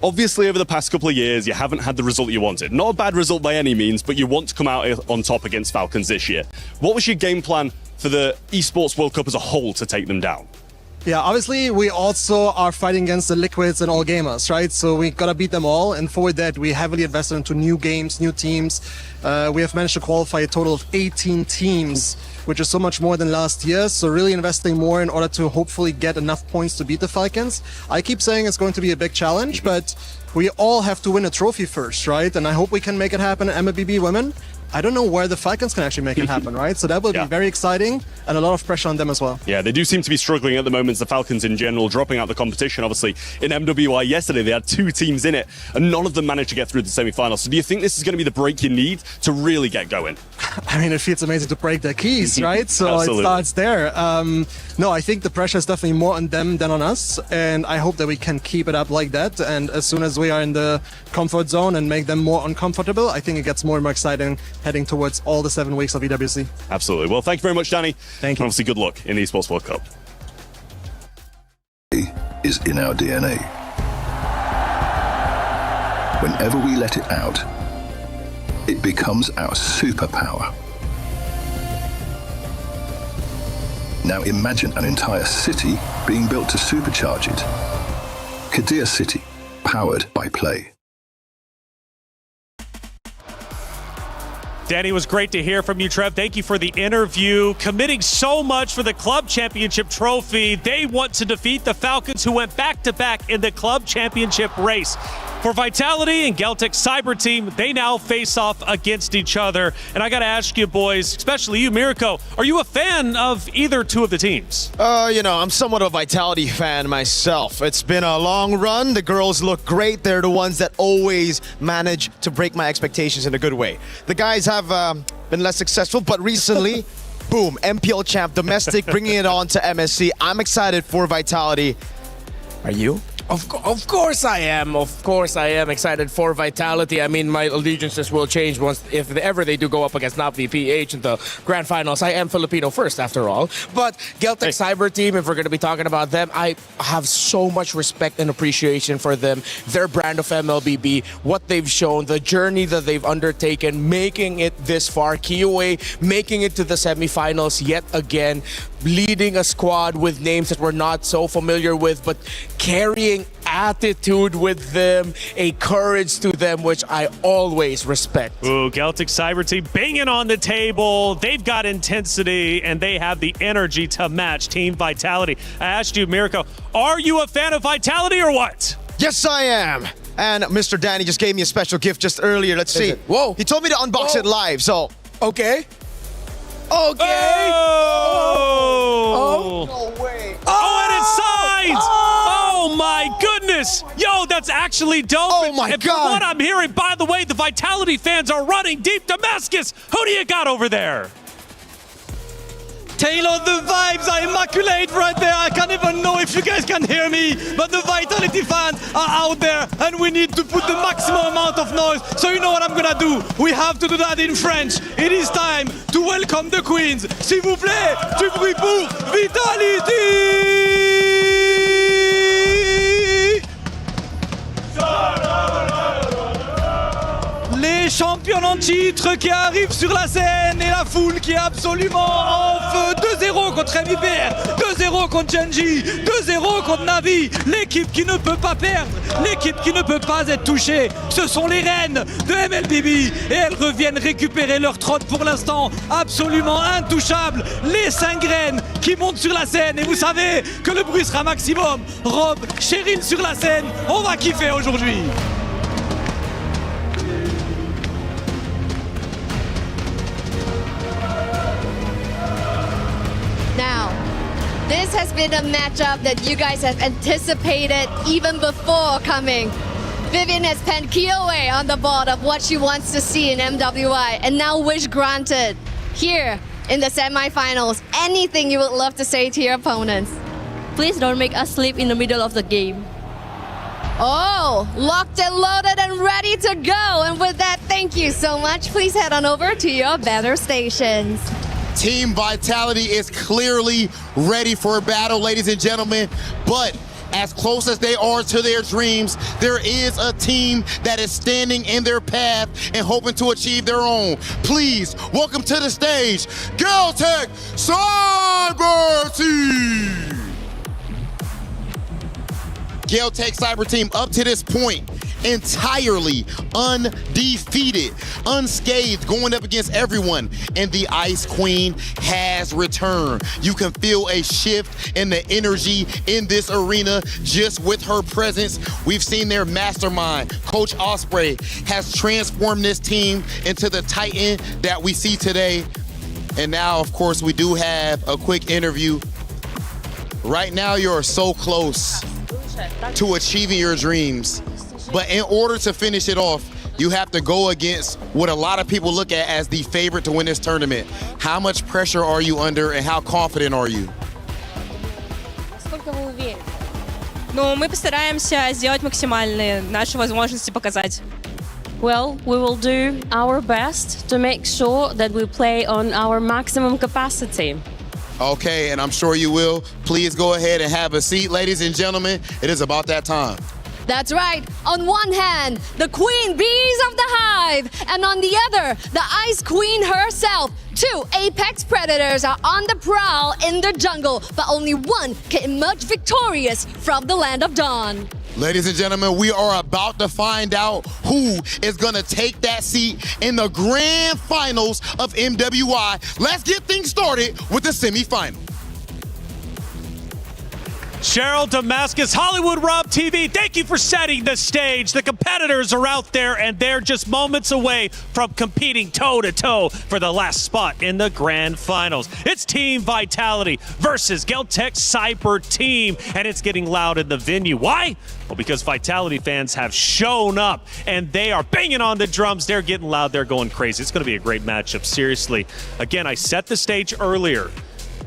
obviously over the past couple of years, you haven't had the result you wanted. Not a bad result by any means, but you want to come out on top against Falcons this year. What was your game plan for the Esports World Cup as a whole to take them down? Yeah, obviously we also are fighting against the Liquids and All Gamers, right? So we gotta beat them all, and for that we heavily invested into new games, new teams. We have managed to qualify a total of 18 teams, which is so much more than last year. So really investing more in order to hopefully get enough points to beat the Falcons. I keep saying it's going to be a big challenge, but we all have to win a trophy first, right? And I hope we can make it happen at MLBB Women. I don't know where the Falcons can actually make it happen, right? So that will be very exciting and a lot of pressure on them as well. Yeah, they do seem to be struggling at the moment, the Falcons in general, dropping out the competition. Obviously, in MWI yesterday, they had 2 teams in it, and none of them managed to get through the semi-finals. So do you think this is going to be the break you need to really get going? I mean, it feels amazing to break their keys, right? So it starts there. No, I think the pressure is definitely more on them than on us, and I hope that we can keep it up like that. And as soon as we are in the comfort zone and make them more uncomfortable, I think it gets more and more exciting heading towards all the 7 weeks of EWC. Absolutely. Well, thank you very much, Danny. Thank you. And obviously, good luck in the Esports World Cup. Is in our DNA. Whenever we let it out, it becomes our superpower. Now imagine an entire city being built to supercharge it. Kadir City, powered by Play. Danny, it was great to hear from you, Trev. Thank you for the interview. Committing so much for the club championship trophy. They want to defeat the Falcons, who went back-to-back in the club championship race. For Vitality and Geltec Cyber Team, they now face off against each other. And I got to ask you, boys, especially you, Mirko, are you a fan of either two of the teams? You know, I'm somewhat of a Vitality fan myself. It's been a long run. The girls look great. They're the ones that always manage to break my expectations in a good way. The guys have been less successful, but recently, boom, MPL champ, domestic, bringing it on to MSC. I'm excited for Vitality. Are you? Of course I am. Of course I am excited for Vitality. I mean, my allegiances will change if ever they do go up against Navi PH in the Grand Finals. I am Filipino first, after all. But Geltec Cyber Team, if we're going to be talking about them, I have so much respect and appreciation for them. Their brand of MLBB, what they've shown, the journey that they've undertaken, making it this far. KOA making it to the semifinals yet again, leading a squad with names that we're not so familiar with, but carrying attitude with them, a courage to them, which I always respect. Ooh, Geltec Cyber Team banging on the table. They've got intensity and they have the energy to match Team Vitality. I asked you, Mirko, are you a fan of Vitality or what? Yes, I am. And Mr. Danny just gave me a special gift just earlier. Let's see. Whoa. He told me to unbox it live, so. Okay. Okay. Oh! No way. Oh, and it's signed! Oh my goodness! Yo, that's actually dope. Oh my and God. From what I'm hearing, by the way, the Vitality fans are running deep Damascus. Who do you got over there? Taylor, the vibes are immaculate right there. I can't even know if you guys can hear me, but the Vitality fans are out there and we need to put the maximum amount of noise. So you know what I'm gonna do? We have to do that in French. It is time to welcome the Queens. S'il vous plaît, du bruit pour Vitality! Les champions en titre qui arrivent sur la scène et la foule qui est absolument en feu. 2-0 contre MVPR, 2-0 contre Genji, 2-0 contre Navi. L'équipe qui ne peut pas perdre, l'équipe qui ne peut pas être touchée. Ce sont les reines de MLBB et elles reviennent récupérer leur trône pour l'instant absolument intouchable. Les 5 reines qui montent sur la scène et vous savez que le bruit sera maximum. Rob, Cheryl sur la scène, on va kiffer aujourd'hui. Now, this has been a matchup that you guys have anticipated even before coming. Vivian has penned KOA on the board of what she wants to see in MWI, and now wish granted here in the semifinals. Anything you would love to say to your opponents? Please don't make us sleep in the middle of the game. Oh, locked and loaded and ready to go. And with that, thank you so much. Please head on over to your battle stations. Team Vitality is clearly ready for a battle, ladies and gentlemen, but as close as they are to their dreams, there is a team that is standing in their path and hoping to achieve their own. Please welcome to the stage, Geltec Cyber Team. Geltec Cyber Team up to this point entirely undefeated, unscathed, going up against everyone, and the Ice Queen has returned. You can feel a shift in the energy in this arena just with her presence. We've seen their mastermind, Coach Osprey, has transformed this team into the Titan that we see today. And now, of course, we do have a quick interview. Right now, you're so close to achieving your dreams. But in order to finish it off, you have to go against what a lot of people look at as the favorite to win this tournament. How much pressure are you under and how confident are you? Ну, мы постараемся сделать максимальные наши возможности показать. Well, we will do our best to make sure that we play on our maximum capacity. Okay, and I'm sure you will. Please go ahead and have a seat, ladies and gentlemen. It is about that time. That's right. On one hand, the queen bees of the hive, and on the other, the Ice Queen herself. 2 apex predators are on the prowl in the jungle, but only one can emerge victorious from the land of dawn. Ladies and gentlemen, we are about to find out who is going to take that seat in the Grand Finals of MWI. Let's get things started with the semifinal. Cheryl Damascus, Hollywood Rob TV, thank you for setting the stage. The competitors are out there and they're just moments away from competing toe-to-toe for the last spot in the Grand Finals. It's Team Vitality versus Geltec Cyber Team, and it's getting loud in the venue. Why? Well, because Vitality fans have shown up and they are banging on the drums. They're getting loud. They're going crazy. It's going to be a great matchup, seriously. Again, I set the stage earlier.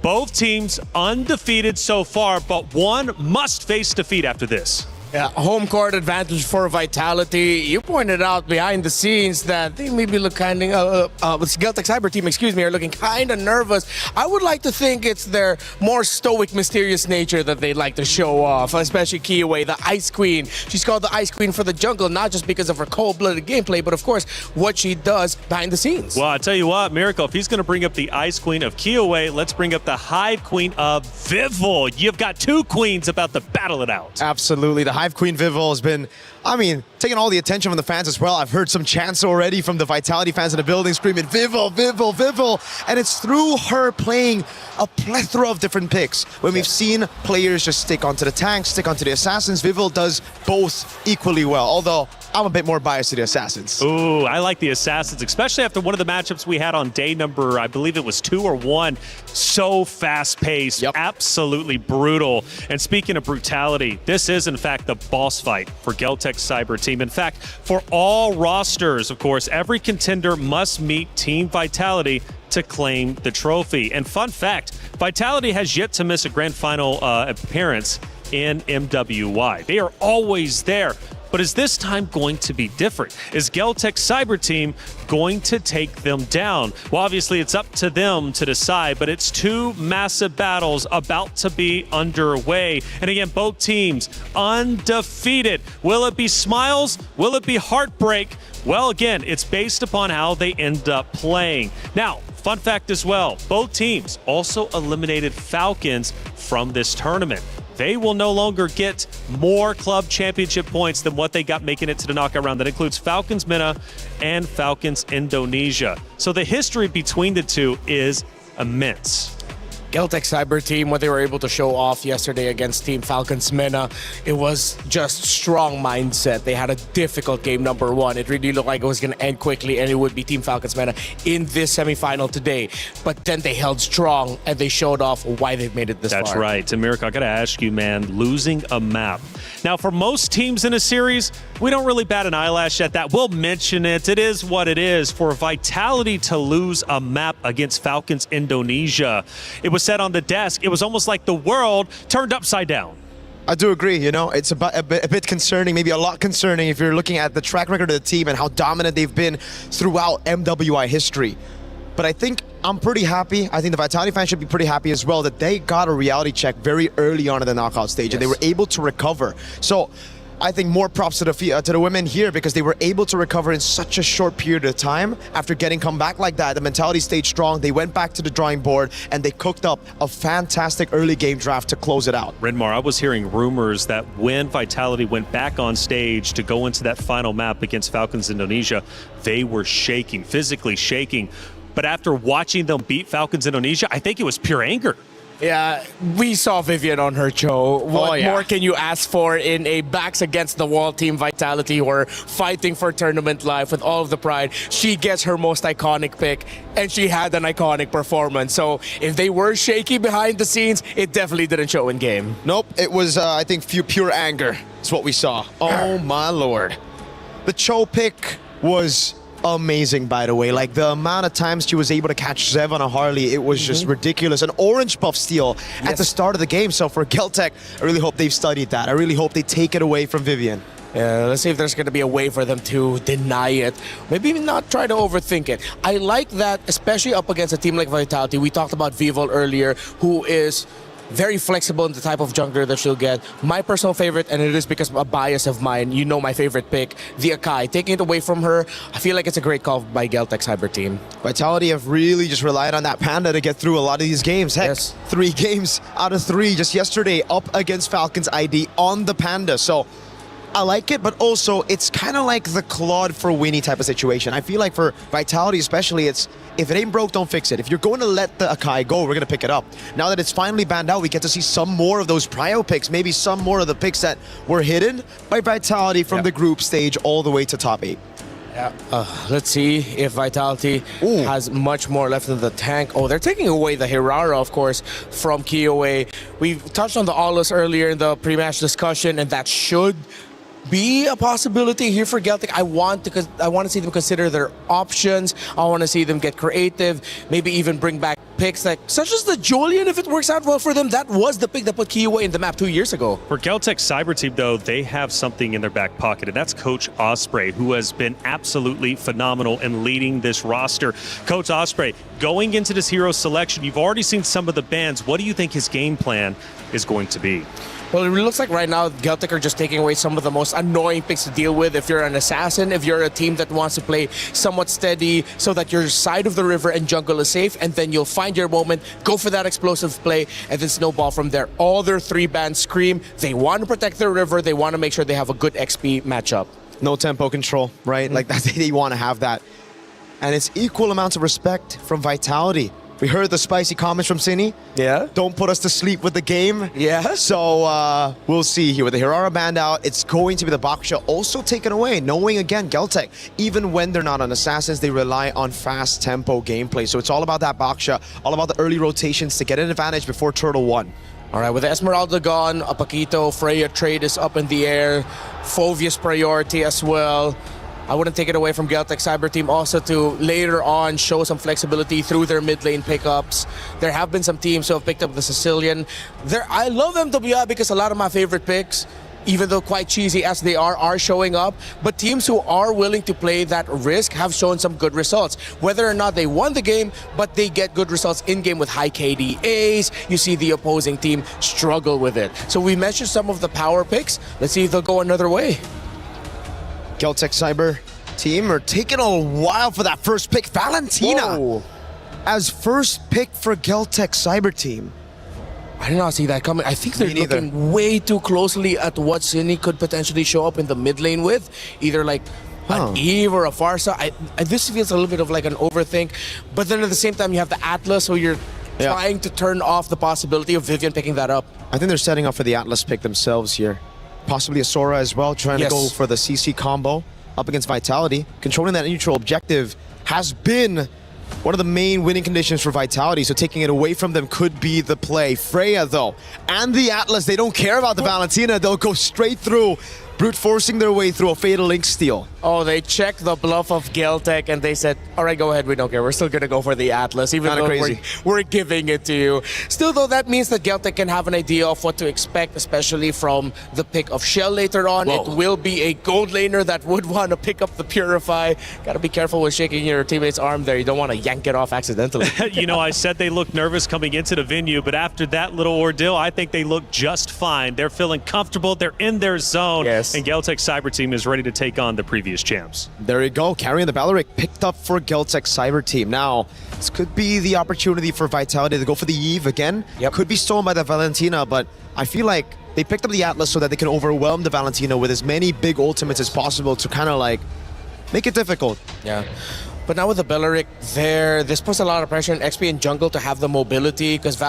Both teams undefeated so far, but one must face defeat after this. Yeah, home court advantage for Vitality. You pointed out behind the scenes that they maybe look kind of, Geltec Cyber Team, are looking kind of nervous. I would like to think it's their more stoic, mysterious nature that they'd like to show off, especially Kiyue, the Ice Queen. She's called the Ice Queen for the jungle, not just because of her cold-blooded gameplay, but of course, what she does behind the scenes. Well, I tell you what, Miracle, if he's going to bring up the Ice Queen of Kiyue, let's bring up the Hive Queen of Vivol. You've got two queens about to battle it out. Absolutely. The Hive Queen Vivol has been, taking all the attention from the fans as well. I've heard some chants already from the Vitality fans in the building screaming, Vivol, Vivol, Vivol. And it's through her playing a plethora of different picks. When we've seen players just stick onto the tanks, stick onto the assassins, Vivol does both equally well. Although, I'm a bit more biased to the assassins. Ooh, I like the assassins, especially after one of the matchups we had on day number, I believe it was 2 or 1. So fast-paced, absolutely brutal. And speaking of brutality, this is in fact the boss fight for Geltec Cyber Team. In fact, for all rosters, of course, every contender must meet Team Vitality to claim the trophy. And fun fact, Vitality has yet to miss a grand final appearance in MWI. They are always there. But is this time going to be different? Is Geltec Cyber Team going to take them down? Well, obviously, it's up to them to decide, but it's two massive battles about to be underway. And again, both teams undefeated. Will it be smiles? Will it be heartbreak? Well, again, it's based upon how they end up playing. Now, fun fact as well, both teams also eliminated Falcons from this tournament. They will no longer get more club championship points than what they got making it to the knockout round. That includes Falcons MENA and Falcons Indonesia. So the history between the two is immense. Geltec Cyber Team, what they were able to show off yesterday against Team Falcons MENA, it was just strong mindset. They had a difficult game number 1. It really looked like it was going to end quickly, and it would be Team Falcons MENA in this semifinal today. But then they held strong, and they showed off why they've made it this far. That's right. Tamir, I got to ask you, man, losing a map. Now, for most teams in a series, we don't really bat an eyelash at that. We'll mention it. It is what it is. For Vitality to lose a map against Falcons Indonesia, it was said on the desk, it was almost like the world turned upside down. I do agree, it's a bit concerning, maybe a lot concerning if you're looking at the track record of the team and how dominant they've been throughout MWI history. But I think I'm pretty happy. I think the Vitality fans should be pretty happy as well that they got a reality check very early on in the knockout stage and they were able to recover. So I think more props to the women here because they were able to recover in such a short period of time after getting come back like that. The mentality stayed strong. They went back to the drawing board and they cooked up a fantastic early game draft to close it out. Renmar, I was hearing rumors that when Vitality went back on stage to go into that final map against Falcons Indonesia, they were shaking, physically shaking. But after watching them beat Falcons Indonesia, I think it was pure anger. Yeah, we saw Vivian on her show. What more can you ask for in a backs against the wall Team Vitality who are fighting for tournament life with all of the pride? She gets her most iconic pick, and she had an iconic performance. So if they were shaky behind the scenes, it definitely didn't show in game. Nope, it was, I think, pure anger is what we saw. Oh my lord. The Cho pick was amazing, by the way. Like the amount of times she was able to catch Zev on a Harley, it was just ridiculous. An orange buff steal at the start of the game. So for Geltec, I really hope they've studied that. I really hope they take it away from Vivian. Yeah, let's see if there's going to be a way for them to deny it. Maybe not try to overthink it. I like that, especially up against a team like Vitality. We talked about Vivol earlier, who is very flexible in the type of jungler that she'll get. My personal favorite, and it is because of a bias of mine, you know my favorite pick, the Akai. Taking it away from her, I feel like it's a great call by Geltec Cyber Team. Vitality have really just relied on that Panda to get through a lot of these games. Heck, 3 games out of 3 just yesterday up against Falcons ID on the Panda. So I like it, but also it's kind of like the Claude for Winnie type of situation. I feel like for Vitality especially, it's if it ain't broke, don't fix it. If you're going to let the Akai go, we're going to pick it up. Now that it's finally banned out, we get to see some more of those prio picks, maybe some more of the picks that were hidden by Vitality from the group stage all the way to top 8. Yeah. Let's see if Vitality has much more left in the tank. Oh, they're taking away the Hirara, of course, from Kiyue. We touched on the Aulus earlier in the pre-match discussion, and that should be a possibility here for Geltec. I want to see them consider their options. I want to see them get creative, maybe even bring back picks such as the Julian, if it works out well for them, that was the pick that put Kiowa in the map 2 years ago. For Geltec Cyber Team, though, they have something in their back pocket, and that's Coach Osprey, who has been absolutely phenomenal in leading this roster. Coach Osprey, going into this hero selection, you've already seen some of the bans. What do you think his game plan is going to be? Well, it looks like right now Geltec are just taking away some of the most annoying picks to deal with. If you're an assassin, if you're a team that wants to play somewhat steady so that your side of the river and jungle is safe, and then you'll find your moment, go for that explosive play, and then snowball from there. All their 3 bans scream. They want to protect their river. They want to make sure they have a good XP matchup. No tempo control, right? Like they want to have that. And it's equal amounts of respect from Vitality. We heard the spicy comments from Cine. Yeah. Don't put us to sleep with the game. Yeah. So we'll see here. With the Hirara banned out, it's going to be the Bakusha also taken away. Knowing, again, Geltec, even when they're not on Assassins, they rely on fast tempo gameplay. So it's all about that Bakusha, all about the early rotations to get an advantage before Turtle 1. All right, with Esmeralda gone, a Paquito, Freya trade is up in the air. Fovius priority as well. I wouldn't take it away from Geltec Cyber Team also to later on show some flexibility through their mid lane pickups. There have been some teams who have picked up the Sicilian. I love MWI because a lot of my favorite picks, even though quite cheesy as they are showing up. But teams who are willing to play that risk have shown some good results. Whether or not they won the game, but they get good results in-game with high KDAs. You see the opposing team struggle with it. So we mentioned some of the power picks. Let's see if they'll go another way. Geltec Cyber Team are taking a while for that first pick. Valentina as first pick for Geltec Cyber Team. I did not see that coming. I think they're looking way too closely at what Cine could potentially show up in the mid lane with. Either like an Eve or a Farsa. This feels a little bit of like an overthink. But then at the same time, you have the Atlas, so you're trying to turn off the possibility of Vivian picking that up. I think they're setting up for the Atlas pick themselves here. Possibly a Sora as well, trying to go for the CC combo up against Vitality. Controlling that neutral objective has been one of the main winning conditions for Vitality, so taking it away from them could be the play. Freya, though, and the Atlas, they don't care about the Valentina. They'll go straight through, brute forcing their way through a Fatal Link steal. Oh, they checked the bluff of Geltec and they said, all right, go ahead, we don't care. We're still going to go for the Atlas, even though we're giving it to you. Still, though, that means that Geltec can have an idea of what to expect, especially from the pick of Shell later on. It will be a gold laner that would want to pick up the Purify. Got to be careful with shaking your teammate's arm there. You don't want to yank it off accidentally. You know, I said they looked nervous coming into the venue, but after that little ordeal, I think they look just fine. They're feeling comfortable. They're in their zone. Yes. And Geltec Cyber Team is ready to take on the previous champs. There you go, carrying the Balaric picked up for Geltec Cyber Team. Now, this could be the opportunity for Vitality to go for the Eve again. Could be stolen by the Valentina, but I feel like they picked up the Atlas so that they can overwhelm the Valentina with as many big ultimates as possible to kind of like make it difficult. Yeah. But now with the Beleric there, this puts a lot of pressure on XP and jungle to have the mobility, because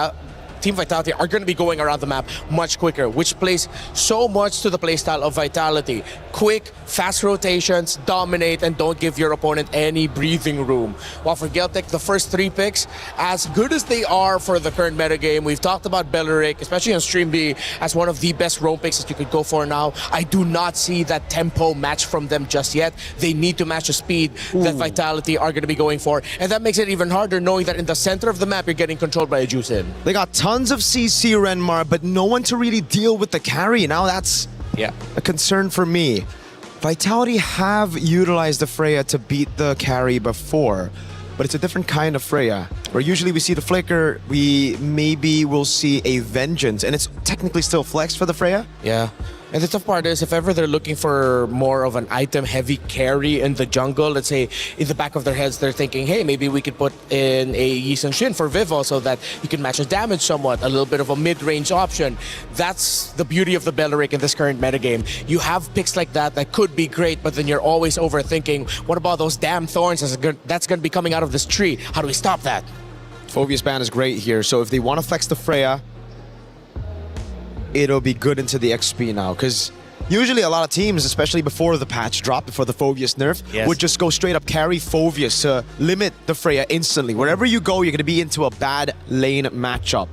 Team Vitality are going to be going around the map much quicker, which plays so much to the playstyle of Vitality. Quick, fast rotations, dominate, and don't give your opponent any breathing room. While for Geltec, the first 3 picks, as good as they are for the current metagame, we've talked about Beleric, especially on Stream B, as one of the best roam picks that you could go for now. I do not see that tempo match from them just yet. They need to match the speed that Vitality are going to be going for, and that makes it even harder knowing that in the center of the map, you're getting controlled by a Juicin. They got tons of CC Renmar, but no one to really deal with the carry. Now that's a concern for me. Vitality have utilized the Freya to beat the carry before, but it's a different kind of Freya. Where usually we see the Flicker, we maybe will see a Vengeance, and it's technically still flex for the Freya. Yeah. And the tough part is, if ever they're looking for more of an item-heavy carry in the jungle, let's say in the back of their heads they're thinking, hey, maybe we could put in a Yi Sun Shin for Vivo so that you can match the damage somewhat, a little bit of a mid-range option. That's the beauty of the Beleric in this current metagame. You have picks like that that could be great, but then you're always overthinking, what about those damn thorns that's going to be coming out of this tree? How do we stop that? Phobia's ban is great here, so if they want to flex the Freya, it'll be good into the XP now, because usually a lot of teams, especially before the patch drop, before the Phobius nerf, would just go straight up carry Phobius to limit the Freya instantly. Wherever you go, you're going to be into a bad lane matchup.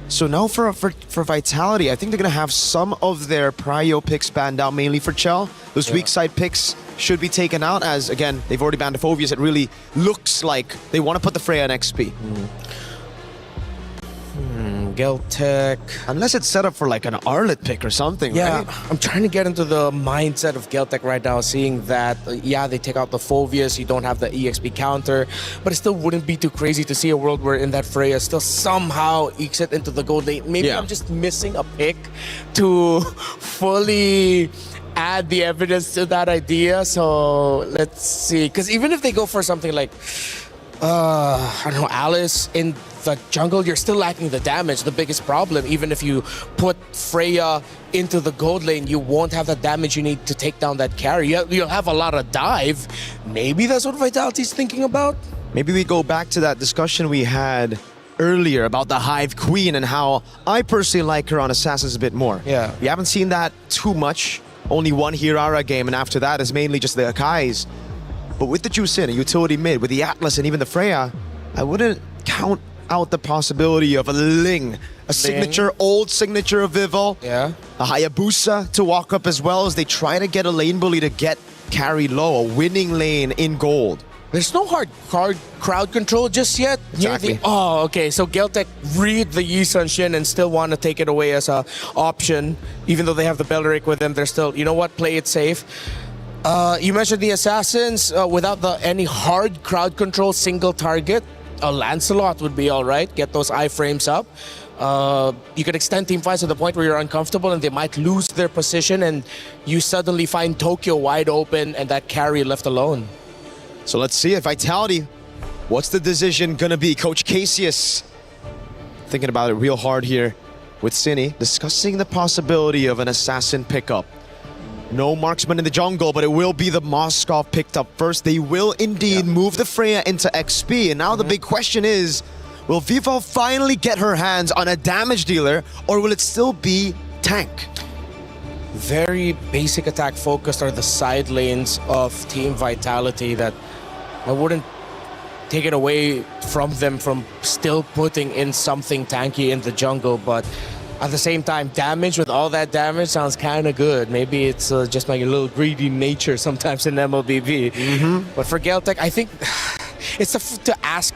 So now for Vitality, I think they're going to have some of their prio picks banned out, mainly for Chell. Those weak side picks should be taken out, as again, they've already banned the Phobius. It really looks like they want to put the Freya in XP. Geltech. Unless it's set up for like an Arlet pick or something, Yeah, right? I'm trying to get into the mindset of Geltech right now, seeing that, yeah, they take out the Phovius, you don't have the EXP counter, but it still wouldn't be too crazy to see a world where in that Freya still somehow ekes it into the gold lane. Maybe I'm just missing a pick to fully add the evidence to that idea. So let's see. Because even if they go for something like, I don't know, Alice in the jungle, you're still lacking the damage. The biggest problem, even if you put Freya into the gold lane, you won't have the damage you need to take down that carry. You'll have a lot of dive. Maybe that's what Vitality's thinking about. Maybe we go back to that discussion we had earlier about the Hive Queen and how I personally like her on Assassins a bit more. Yeah. We haven't seen that too much. Only one Hirara game, and after that is mainly just the Akais. But with the Juicin, a utility mid, with the Atlas and even the Freya, I wouldn't count out the possibility of a Ling, a signature, old signature of Vivo. Yeah. A Hayabusa to walk up as well as they try to get a lane bully to get carry low, a winning lane in gold. There's no hard crowd control just yet. Exactly. Oh, okay. So Geltech read the Yi Sun Shin and still want to take it away as a option. Even though they have the Belleric with them, they're still, you know what, play it safe. You mentioned the Assassins. Without any hard crowd control, single target, a Lancelot would be all right. Get those iframes up. You can extend team fights to the point where you're uncomfortable and they might lose their position and you suddenly find Tokyo wide open and that carry left alone. So let's see it. Vitality, what's the decision gonna be? Coach Casius thinking about it real hard here with Cine, discussing the possibility of an assassin pickup. No marksman in the jungle, but it will be the Moskov picked up first. They will indeed move the Freya into XP. And now the big question is, will Vivo finally get her hands on a damage dealer, or will it still be tank? Very basic attack focused are the side lanes of Team Vitality that I wouldn't take it away from them from still putting in something tanky in the jungle, but at the same time, damage with all that damage sounds kind of good. Maybe it's just my little greedy nature sometimes in MLBB. But for Geltech, I think it's to ask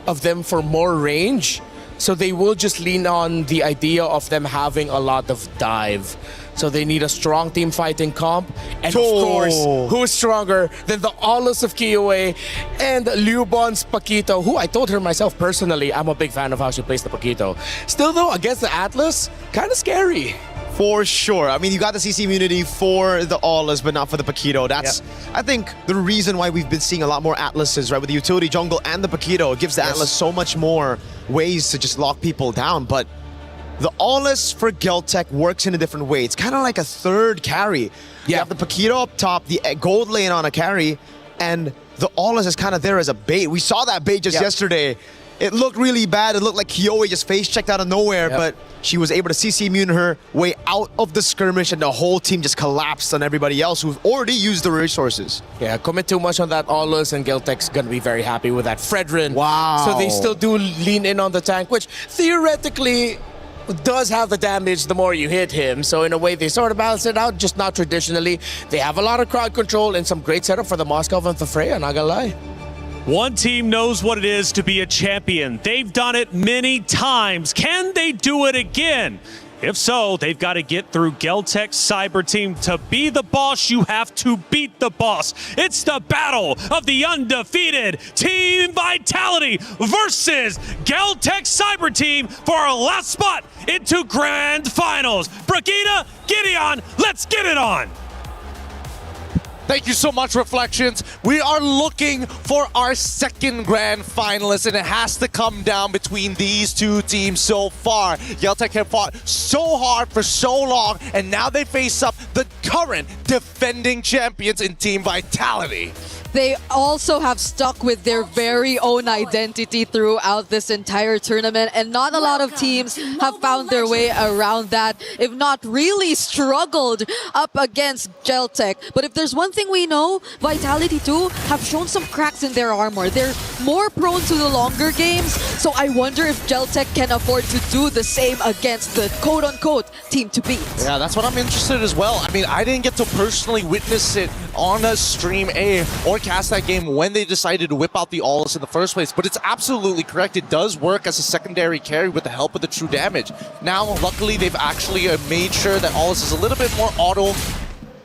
of them for more range, so they will just lean on the idea of them having a lot of dive. So they need a strong team fighting comp. And of course, who is stronger than the Aulus of Kiowa and Liubon's Paquito, who I told her myself personally, I'm a big fan of how she plays the Paquito. Still though, against the Atlas, kind of scary. For sure. I mean, you got the CC immunity for the Aulus, but not for the Paquito. That's, I think, the reason why we've been seeing a lot more Atlases, right? With the utility jungle and the Paquito, it gives the Atlas so much more ways to just lock people down. But the Aulus for Geltech works in a different way. It's kind of like a third carry. You have the Paquito up top, the gold lane on a carry, and the Aulus is kind of there as a bait. We saw that bait just yesterday. It looked really bad. It looked like Kiowa just face checked out of nowhere, but she was able to CC immune her way out of the skirmish, and the whole team just collapsed on everybody else who've already used the resources. Yeah, commit too much on that Aulus, and Geltech's gonna be very happy with that. Fredrin. Wow. So they still do lean in on the tank, which theoretically does have the damage the more you hit him. So in a way, they sort of balance it out, just not traditionally. They have a lot of crowd control and some great setup for the Moskov and the Freya, not gonna lie. One team knows what it is to be a champion. They've done it many times. Can they do it again? If so, they've got to get through Geltech's cyber team. To be the boss, you have to beat the boss. It's the battle of the undefeated Team Vitality versus Geltech cyber team for our last spot into Grand Finals. Brigida, Gideon, let's get it on. Thank you so much, Reflections. We are looking for our second Grand Finalist, and it has to come down between these two teams so far. Geltech have fought so hard for so long, and now they face up the current defending champions in Team Vitality. They also have stuck with their very own identity throughout this entire tournament, and not a lot of teams have found their way around that, if not really struggled up against Geltech. But if there's one thing we know, Vitality too have shown some cracks in their armor. They're more prone to the longer games, so I wonder if Geltech can afford to do the same against the quote-unquote team to beat. Yeah, that's what I'm interested in as well. I mean, I didn't get to personally witness it on a stream A or cast that game when they decided to whip out the Aulus in the first place. But it's absolutely correct. It does work as a secondary carry with the help of the true damage. Now, luckily, they've actually made sure that Aulus is a little bit more auto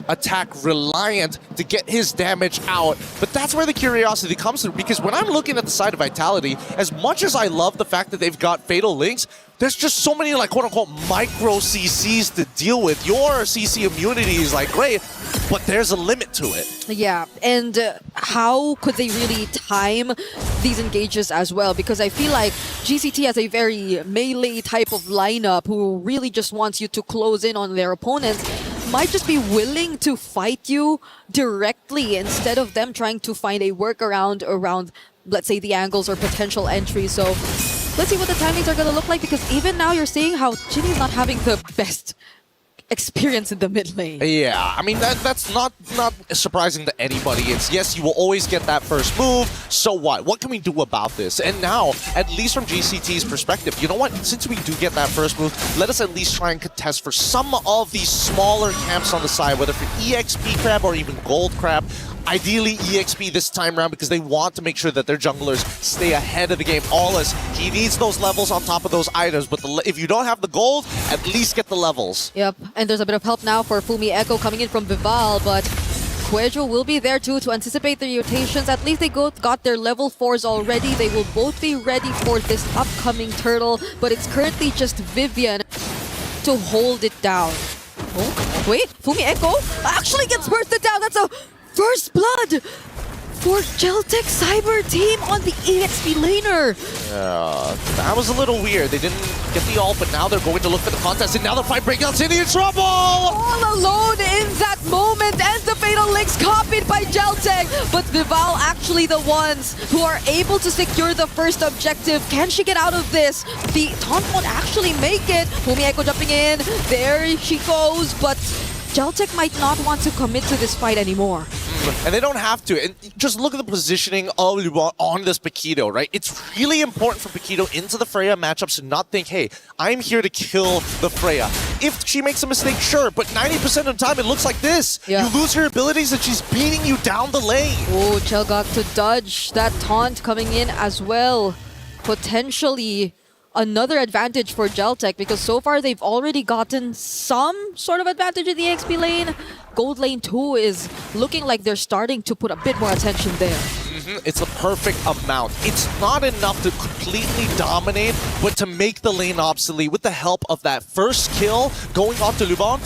attack reliant to get his damage out. But that's where the curiosity comes through, because when I'm looking at the side of Vitality, as much as I love the fact that they've got Fatal Links, there's just so many like quote-unquote micro CCs to deal with. Your CC immunity is like great, but there's a limit to it. Yeah, and how could they really time these engages as well? Because I feel like GCT has a very melee type of lineup who really just wants you to close in on their opponents. Might just be willing to fight you directly instead of them trying to find a workaround around, let's say, the angles or potential entries. So let's see what the timings are going to look like, because even now you're seeing how Jinny's not having the best experience in the mid lane. Yeah, I mean, that's not surprising to anybody. It's, yes, you will always get that first move. So what? What can we do about this? And now, at least from GCT's perspective, you know what? Since we do get that first move, let us at least try and contest for some of these smaller camps on the side, whether for EXP Crab or even Gold Crab. Ideally EXP this time around, because they want to make sure that their junglers stay ahead of the game. Aulus, he needs those levels on top of those items, but if you don't have the gold, at least get the levels. Yep, and there's a bit of help now for Fumi Echo coming in from Vival, but Quejo will be there too to anticipate the rotations. At least they got their level 4s already. They will both be ready for this upcoming turtle, but it's currently just Vivian to hold it down. Oh, wait, Fumi Echo actually gets bursted down. That's a first blood for Geltec Cyber team on the EXP laner. That was a little weird. They didn't get the ult, but now they're going to look for the contest, and now the fight breaks out. City in trouble! All alone in that moment, and the Fatal Links copied by Geltec. But Vival actually the ones who are able to secure the first objective. Can she get out of this? The taunt won't actually make it. Fumi Echo jumping in. There she goes, but Geltec might not want to commit to this fight anymore. And they don't have to. And just look at the positioning of Lubon on this Paquito, right? It's really important for Paquito into the Freya matchups to not think, hey, I'm here to kill the Freya. If she makes a mistake, sure, but 90% of the time it looks like this. Yeah. You lose her abilities and she's beating you down the lane. Oh, Chelgok to dodge that taunt coming in as well. Potentially another advantage for Geltec, because so far they've already gotten some sort of advantage in the XP lane. Gold lane 2 is looking like they're starting to put a bit more attention there. It's the perfect amount. It's not enough to completely dominate, but to make the lane obsolete with the help of that first kill going on to Lubon.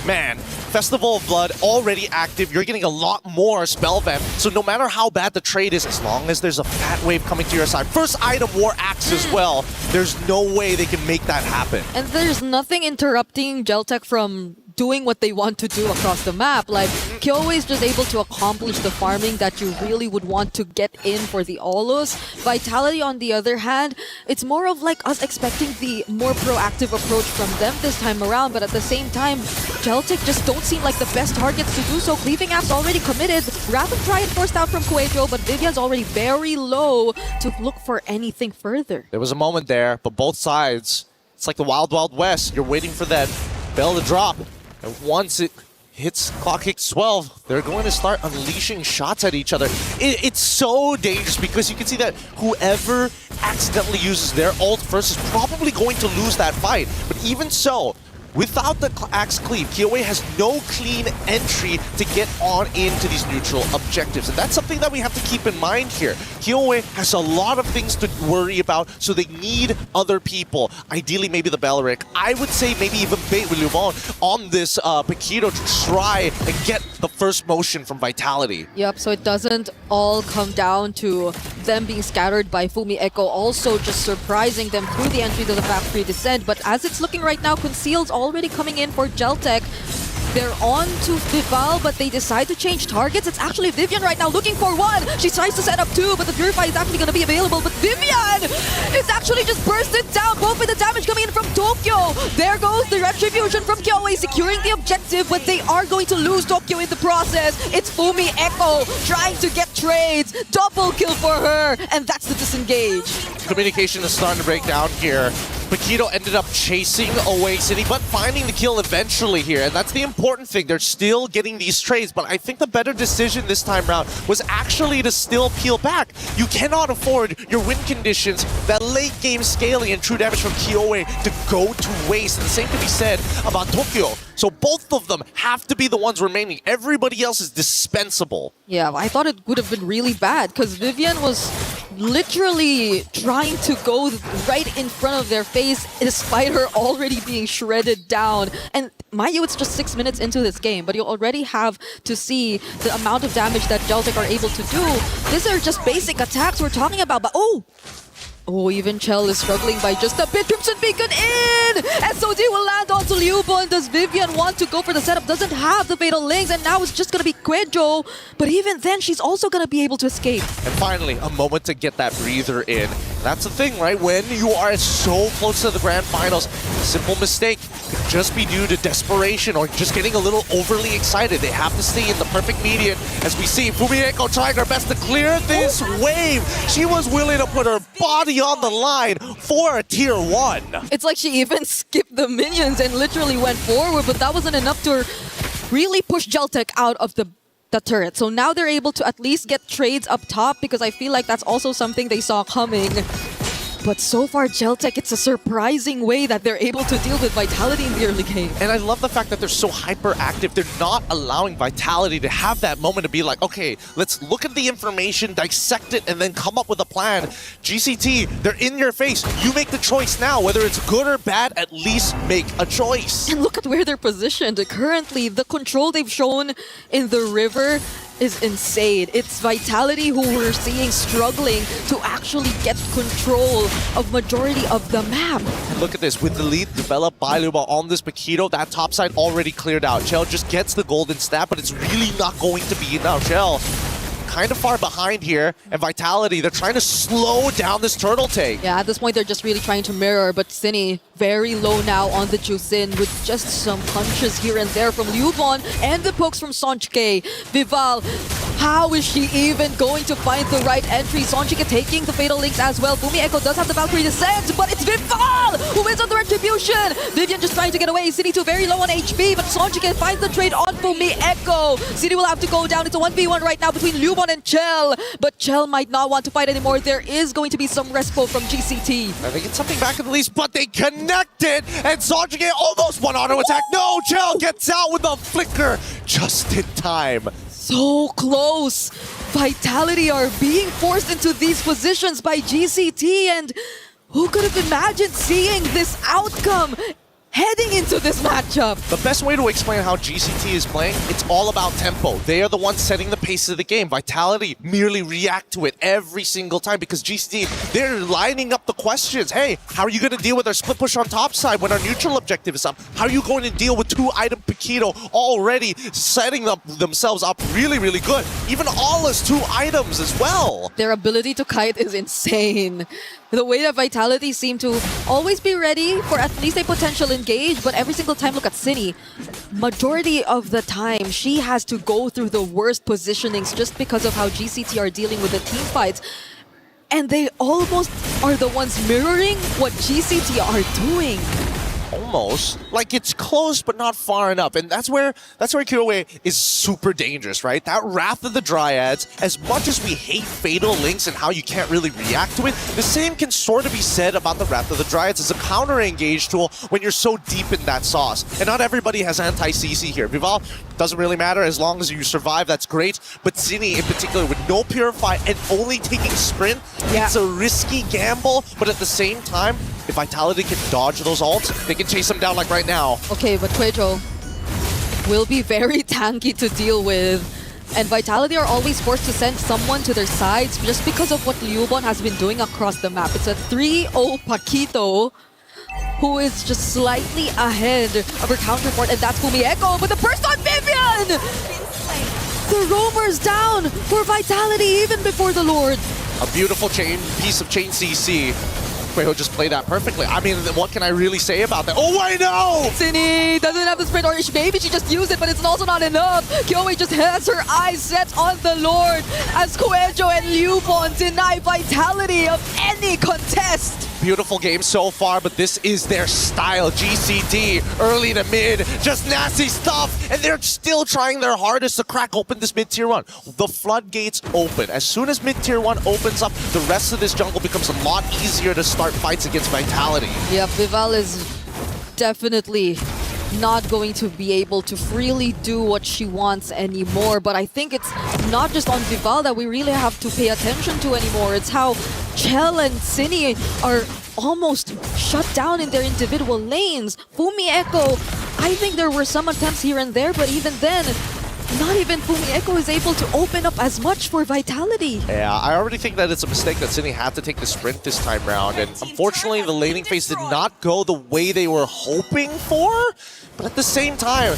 Man, Festival of Blood already active. You're getting a lot more spell vamp. So no matter how bad the trade is, as long as there's a fat wave coming to your side, first item War Axe as well, there's no way they can make that happen. And there's nothing interrupting Geltec from doing what they want to do across the map. Like, Kyoe is just able to accomplish the farming that you really would want to get in for the Aulus. Vitality, on the other hand, it's more of like us expecting the more proactive approach from them this time around, but at the same time, Geltec just don't seem like the best targets to do so. Cleaving App's already committed. Rapid Try and forced out from Quejo, but Vivian's already very low to look for anything further. There was a moment there, but both sides, it's like the Wild Wild West. You're waiting for that bell to drop. And once it hits clock hits 12, they're going to start unleashing shots at each other. It's so dangerous, because you can see that whoever accidentally uses their ult first is probably going to lose that fight. But even so, without the Axe Cleave, Kyoe has no clean entry to get on into these neutral objectives. And that's something that we have to keep in mind here. Kyoe has a lot of things to worry about, so they need other people. Ideally, maybe the Beleric. I would say maybe even bait with Lubon on this Paquito to try and get the first motion from Vitality. Yep, so it doesn't all come down to them being scattered by Fumi Echo, also just surprising them through the entry to the Factory Descent. But as it's looking right now, Conceal's already coming in for Geltec. They're on to Vival, but they decide to change targets. It's actually Vivian right now looking for one. She tries to set up two, but the Purify is actually going to be available. But Vivian is actually just bursted down, both with the damage coming in from Tokyo. There goes the Retribution from Kyoe, securing the objective, but they are going to lose Tokyo in the process. It's Fumi Echo trying to get trades. Double kill for her, and that's the disengage. Communication is starting to break down here. Paquito ended up chasing away City, but finding the kill eventually here. And that's the important thing. They're still getting these trades, but I think the better decision this time around was actually to still peel back. You cannot afford your win conditions, that late game scaling and true damage from Kiowe to go to waste. And the same can be said about Tokyo. So both of them have to be the ones remaining. Everybody else is dispensable. Yeah, I thought it would have been really bad because Vivian was literally trying to go right in front of their face despite her already being shredded down. And mind you, it's just 6 minutes into this game, but you already have to see the amount of damage that Jeltic are able to do. These are just basic attacks we're talking about, but oh, even Chell is struggling by just a bit. Crimson Beacon in! SOD will land onto Liubon. Does Vivian want to go for the setup? Doesn't have the Fatal Links, and now it's just going to be Quejo. But even then, she's also going to be able to escape. And finally, a moment to get that breather in. That's the thing, right? When you are so close to the Grand Finals, a simple mistake could just be due to desperation or just getting a little overly excited. They have to stay in the perfect median. As we see Fumieko trying her best to clear this wave. She was willing to put her body on the line for a tier 1. It's like she even skipped the minions and literally went forward, but that wasn't enough to really push Jeltic out of the turret. So now they're able to at least get trades up top because I feel like that's also something they saw coming. But so far, Jeltic, it's a surprising way that they're able to deal with Vitality in the early game. And I love the fact that they're so hyperactive. They're not allowing Vitality to have that moment to be like, okay, let's look at the information, dissect it, and then come up with a plan. GCT, they're in your face. You make the choice now. Whether it's good or bad, at least make a choice. And look at where they're positioned. Currently, the control they've shown in the river is insane. It's Vitality who we're seeing struggling to actually get control of majority of the map. And look at this, with the lead developed by Luba on this Paquito, that top side already cleared out. Chell just gets the golden stat, but it's really not going to be enough. Chell kind of far behind here, and Vitality, they're trying to slow down this turtle take. Yeah, at this point, they're just really trying to mirror, but Cine very low now on the Jusin with just some punches here and there from Liubon and the pokes from Sonchike. Vival, how is she even going to find the right entry? Sonchike taking the Fatal Links as well. Fumieko does have the Valkyrie Descent, but it's Vival who wins on the Retribution. Vivian just trying to get away. City 2 very low on HP, but Sonchike finds the trade on Fumieko. City will have to go down. It's a 1v1 right now between Liubon and Chell, but Chell might not want to fight anymore. There is going to be some respo from GCT. I think it's something back at the least, but they connected, and Sonchike almost one auto attack. No, Chell gets out with a flicker just in time. So close. Vitality are being forced into these positions by GCT, and who could have imagined seeing this outcome heading into this matchup? The best way to explain how GCT is playing, it's all about tempo. They are the ones setting the pace of the game. Vitality merely react to it every single time because GCT, they're lining up the questions. Hey, how are you going to deal with our split push on top side when our neutral objective is up? How are you going to deal with 2-item Paquito already setting themselves up really, really good? Even Alla's 2 items as well. Their ability to kite is insane. The way that Vitality seem to always be ready for at least a potential engage, but every single time, look at Cine. Majority of the time, she has to go through the worst positionings just because of how GCT are dealing with the team fights. And they almost are the ones mirroring what GCT are doing. Almost. Like, it's close, but not far enough. And that's where Kyoe is super dangerous, right? That Wrath of the Dryads, as much as we hate Fatal Links and how you can't really react to it, the same can sort of be said about the Wrath of the Dryads as a counter-engage tool when you're so deep in that sauce. And not everybody has anti-CC here. Vival, doesn't really matter. As long as you survive, that's great. But Cine, in particular, with no Purify and only taking Sprint, it's a risky gamble. But at the same time, if Vitality can dodge those ults, they can chase them down like right now. Okay, but Quejo will be very tanky to deal with. And Vitality are always forced to send someone to their sides just because of what Liubon has been doing across the map. It's a 3-0 Paquito who is just slightly ahead of her counterpart, and that's Fumieko, but the burst on Vivian! The roamer's down for Vitality even before the Lord. A beautiful piece of chain CC. Quejo just played that perfectly. I mean, what can I really say about that? Oh, I know! Cine doesn't have the sprint, or maybe she just used it, but it's also not enough. Kyoe just has her eyes set on the Lord as Quejo and Liubon deny Vitality of any contest. Beautiful game so far, but this is their style. GCD, early to mid, just nasty stuff, and they're still trying their hardest to crack open this mid-tier 1. The floodgates open. As soon as mid-tier 1 opens up, the rest of this jungle becomes a lot easier to start fights against Vitality. Yeah, Vival is definitely not going to be able to freely do what she wants anymore. But I think it's not just on Vival that we really have to pay attention to anymore. It's how Chell and Cine are almost shut down in their individual lanes. Fumi Echo, I think there were some attempts here and there, but even then, not even Fumi Echo is able to open up as much for Vitality. Yeah, I already think that it's a mistake that Cine had to take the sprint this time round, and unfortunately the laning phase did not go the way they were hoping for. But at the same time,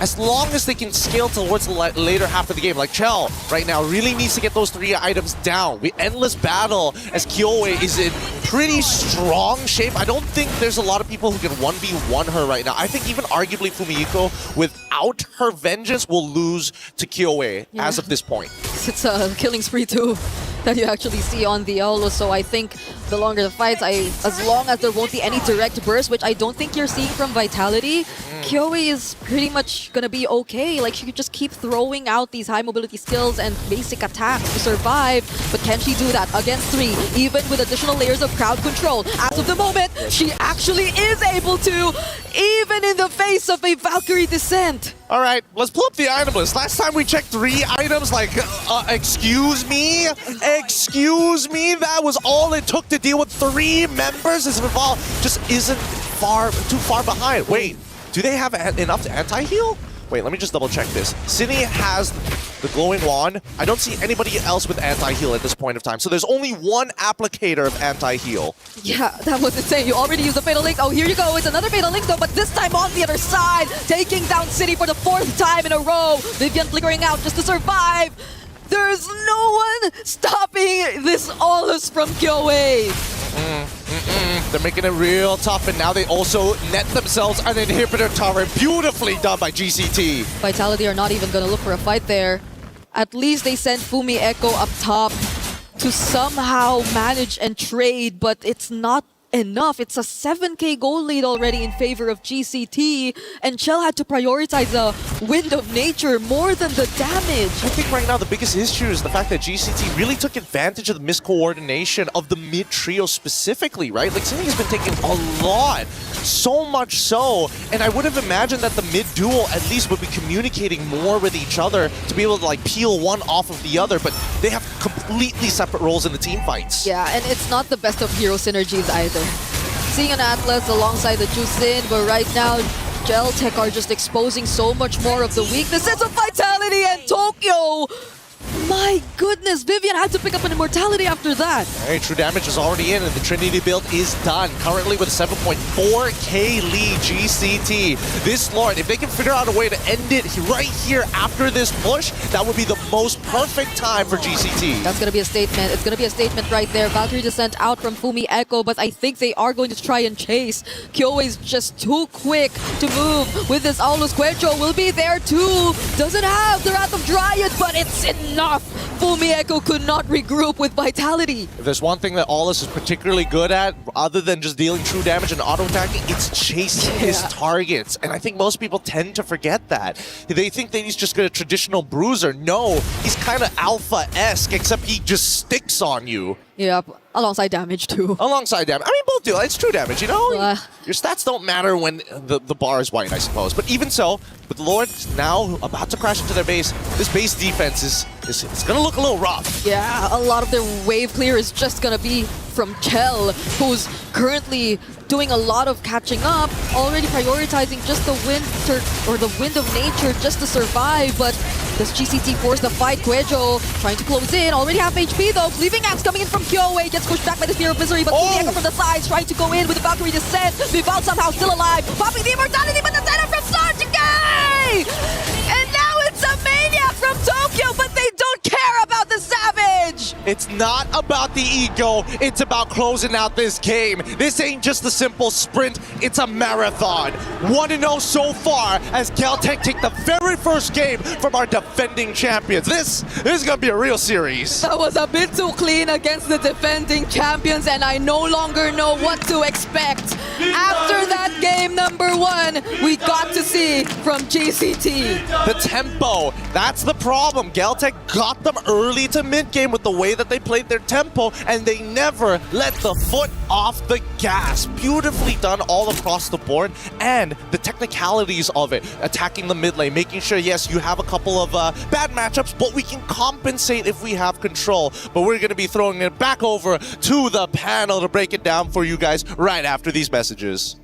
as long as they can scale towards the later half of the game, like Chell right now really needs to get those 3 items down. We endless battle as Kyoe is in pretty strong shape. I don't think there's a lot of people who can 1v1 her right now. I think even arguably Fumihiko, without her vengeance, will lose to Kyoe as of this point. It's a killing spree too that you actually see on the Olo, so I think the longer the fights, as long as there won't be any direct burst, which I don't think you're seeing from Vitality, Kyoe is pretty much gonna be okay. Like, she could just keep throwing out these high mobility skills and basic attacks to survive, but can she do that against 3, even with additional layers of crowd control? As of the moment, she actually is able to, even in the face of a Valkyrie descent. All right, let's pull up the item list. Last time we checked 3 items, like, excuse me? Excuse me? That was all it took to deal with 3 members? As Vival just isn't too far behind. Wait, do they have enough to anti-heal? Wait, let me just double check this. Cine has the glowing wand. I don't see anybody else with anti-heal at this point of time. So there's only 1 applicator of anti-heal. Yeah, that was insane. You already used a Fatal Link. Oh, here you go. It's another Fatal Link though, but this time on the other side, taking down City for the 4th time in a row. Vivian flickering out just to survive. There's no one stopping this Olus from Kyoe. They're making it real tough, and now they also net themselves an inhibitor tower. Beautifully done by GCT. Vitality are not even going to look for a fight there. At least they sent Fumi Echo up top to somehow manage and trade, but it's not enough. It's a 7k gold lead already in favor of GCT, and Chell had to prioritize the Wind of Nature more than the damage. I think right now the biggest issue is the fact that GCT really took advantage of the miscoordination of the mid trio specifically, right? Like, Cine has been taking a lot, so much so, and I would have imagined that the mid duo at least would be communicating more with each other to be able to like peel one off of the other, but they have completely separate roles in the team fights. Yeah, and it's not the best of hero synergies either. Seeing an Atlas alongside the Jusin, but right now Geltech are just exposing so much more of the weaknesses of Vitality and Tokyo. My goodness, Vivian had to pick up an immortality after that. Alright, true damage is already in, and the Trinity build is done. Currently with a 7.4k lead, GCT. This Lord, if they can figure out a way to end it right here after this push, that would be the most perfect time for GCT. That's going to be a statement. It's going to be a statement right there. Valkyrie descent out from Fumi Echo, but I think they are going to try and chase. Kyoe is just too quick to move with this Aulus. Quecho will be there too. Doesn't have the Wrath of Dryad, but it's enough. Fumi Echo could not regroup with Vitality. If there's one thing that Aulus is particularly good at, other than just dealing true damage and auto-attacking, it's chasing his targets. And I think most people tend to forget that. They think that he's just a traditional bruiser. No, he's kind of alpha-esque, except he just sticks on you. Yep, alongside damage too. Alongside damage. I mean, both do. It's true damage, you know? Your stats don't matter when the bar is white, I suppose. But even so, with Lord now about to crash into their base, this base defense is going to look a little rough. Yeah, a lot of their wave clear is just going to be from Chell, who's currently doing a lot of catching up, already prioritizing just the Wind of Nature just to survive. But does GCT force the fight? Quejo trying to close in, already half HP though. Leaving Axe coming in from Kyoe, gets pushed back by the Sphere of Misery, but Fumi Echo from the sides trying to go in with the Valkyrie descent. Vival somehow still alive, popping the immortality, but the setup from Sanjike! And now it's a Maniac from Tokyo, but they don't care about the Savage! It's not about the ego. It's about closing out this game. This ain't just a simple sprint. It's a marathon. 1-0 so far as Caltech take the very first game from our defending champions. This is going to be a real series. That was a bit too clean against the defending champions, and I no longer know what to expect. After that game number 1, we got to see from JCT. The tempo, that's the problem. Caltech got them early to mid-game with the way that they played their tempo, and they never let the foot off the gas. Beautifully done all across the board, and the technicalities of it, attacking the mid lane, making sure, yes, you have a couple of bad matchups, but we can compensate if we have control. But we're going to be throwing it back over to the panel to break it down for you guys right after these messages.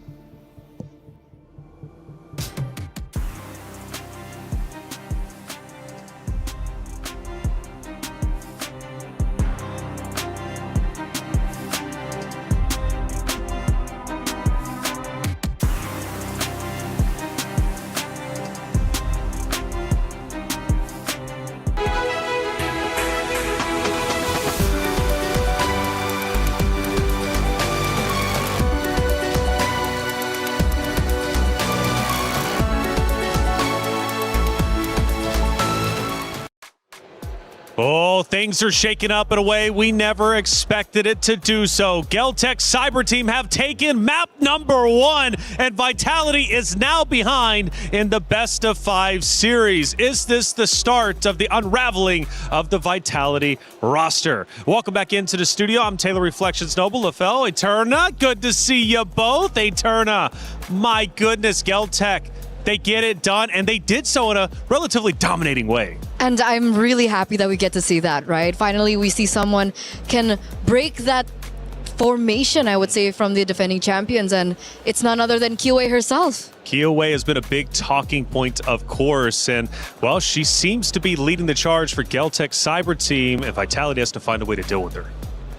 Oh, things are shaking up in a way we never expected it to do so. Caltech Cyber Team have taken map number 1, and Vitality is now behind in the best of 5 series. Is this the start of the unraveling of the Vitality roster? Welcome back into the studio. I'm Taylor Reflections Noble, LaFell, Eterna. Good to see you both. Eterna, my goodness, Caltech. They get it done, and they did so in a relatively dominating way. And I'm really happy that we get to see that, right? Finally, we see someone can break that formation, I would say, from the defending champions, and it's none other than Kiyoe herself. Kiyoe has been a big talking point, of course, and, well, she seems to be leading the charge for Caltech Cyber Team, and Vitality has to find a way to deal with her.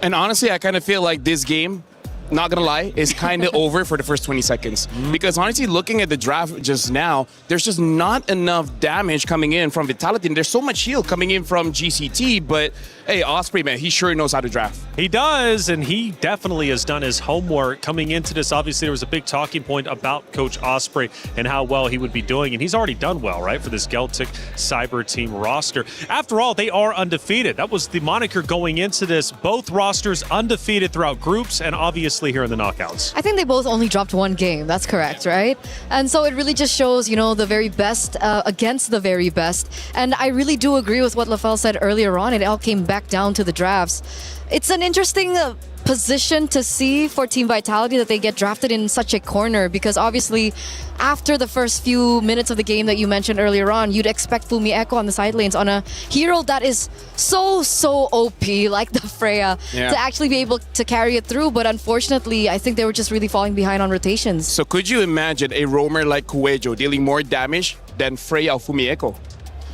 And honestly, I kind of feel like this game, not gonna lie, is kind of over for the first 20 seconds. Because honestly, looking at the draft just now, there's just not enough damage coming in from Vitality, and there's so much heal coming in from GCT, but hey, Osprey, man, he sure knows how to draft. He does, and he definitely has done his homework coming into this. Obviously, there was a big talking point about Coach Osprey and how well he would be doing, and he's already done well, right, for this Caltech Cyber Team roster. After all, they are undefeated. That was the moniker going into this. Both rosters undefeated throughout groups and obviously here in the knockouts. I think they both only dropped 1 game. That's correct, right? And so it really just shows, you know, the very best against the very best. And I really do agree with what LaFell said earlier on. It all came back down to the drafts. It's an interesting position to see for Team Vitality that they get drafted in such a corner, because obviously after the first few minutes of the game that you mentioned earlier on, you'd expect Fumi Echo on the side lanes on a hero that is so OP like the Freya to actually be able to carry it through, but unfortunately I think they were just really falling behind on rotations. So could you imagine a roamer like Kuejo dealing more damage than Freya or Fumi Echo?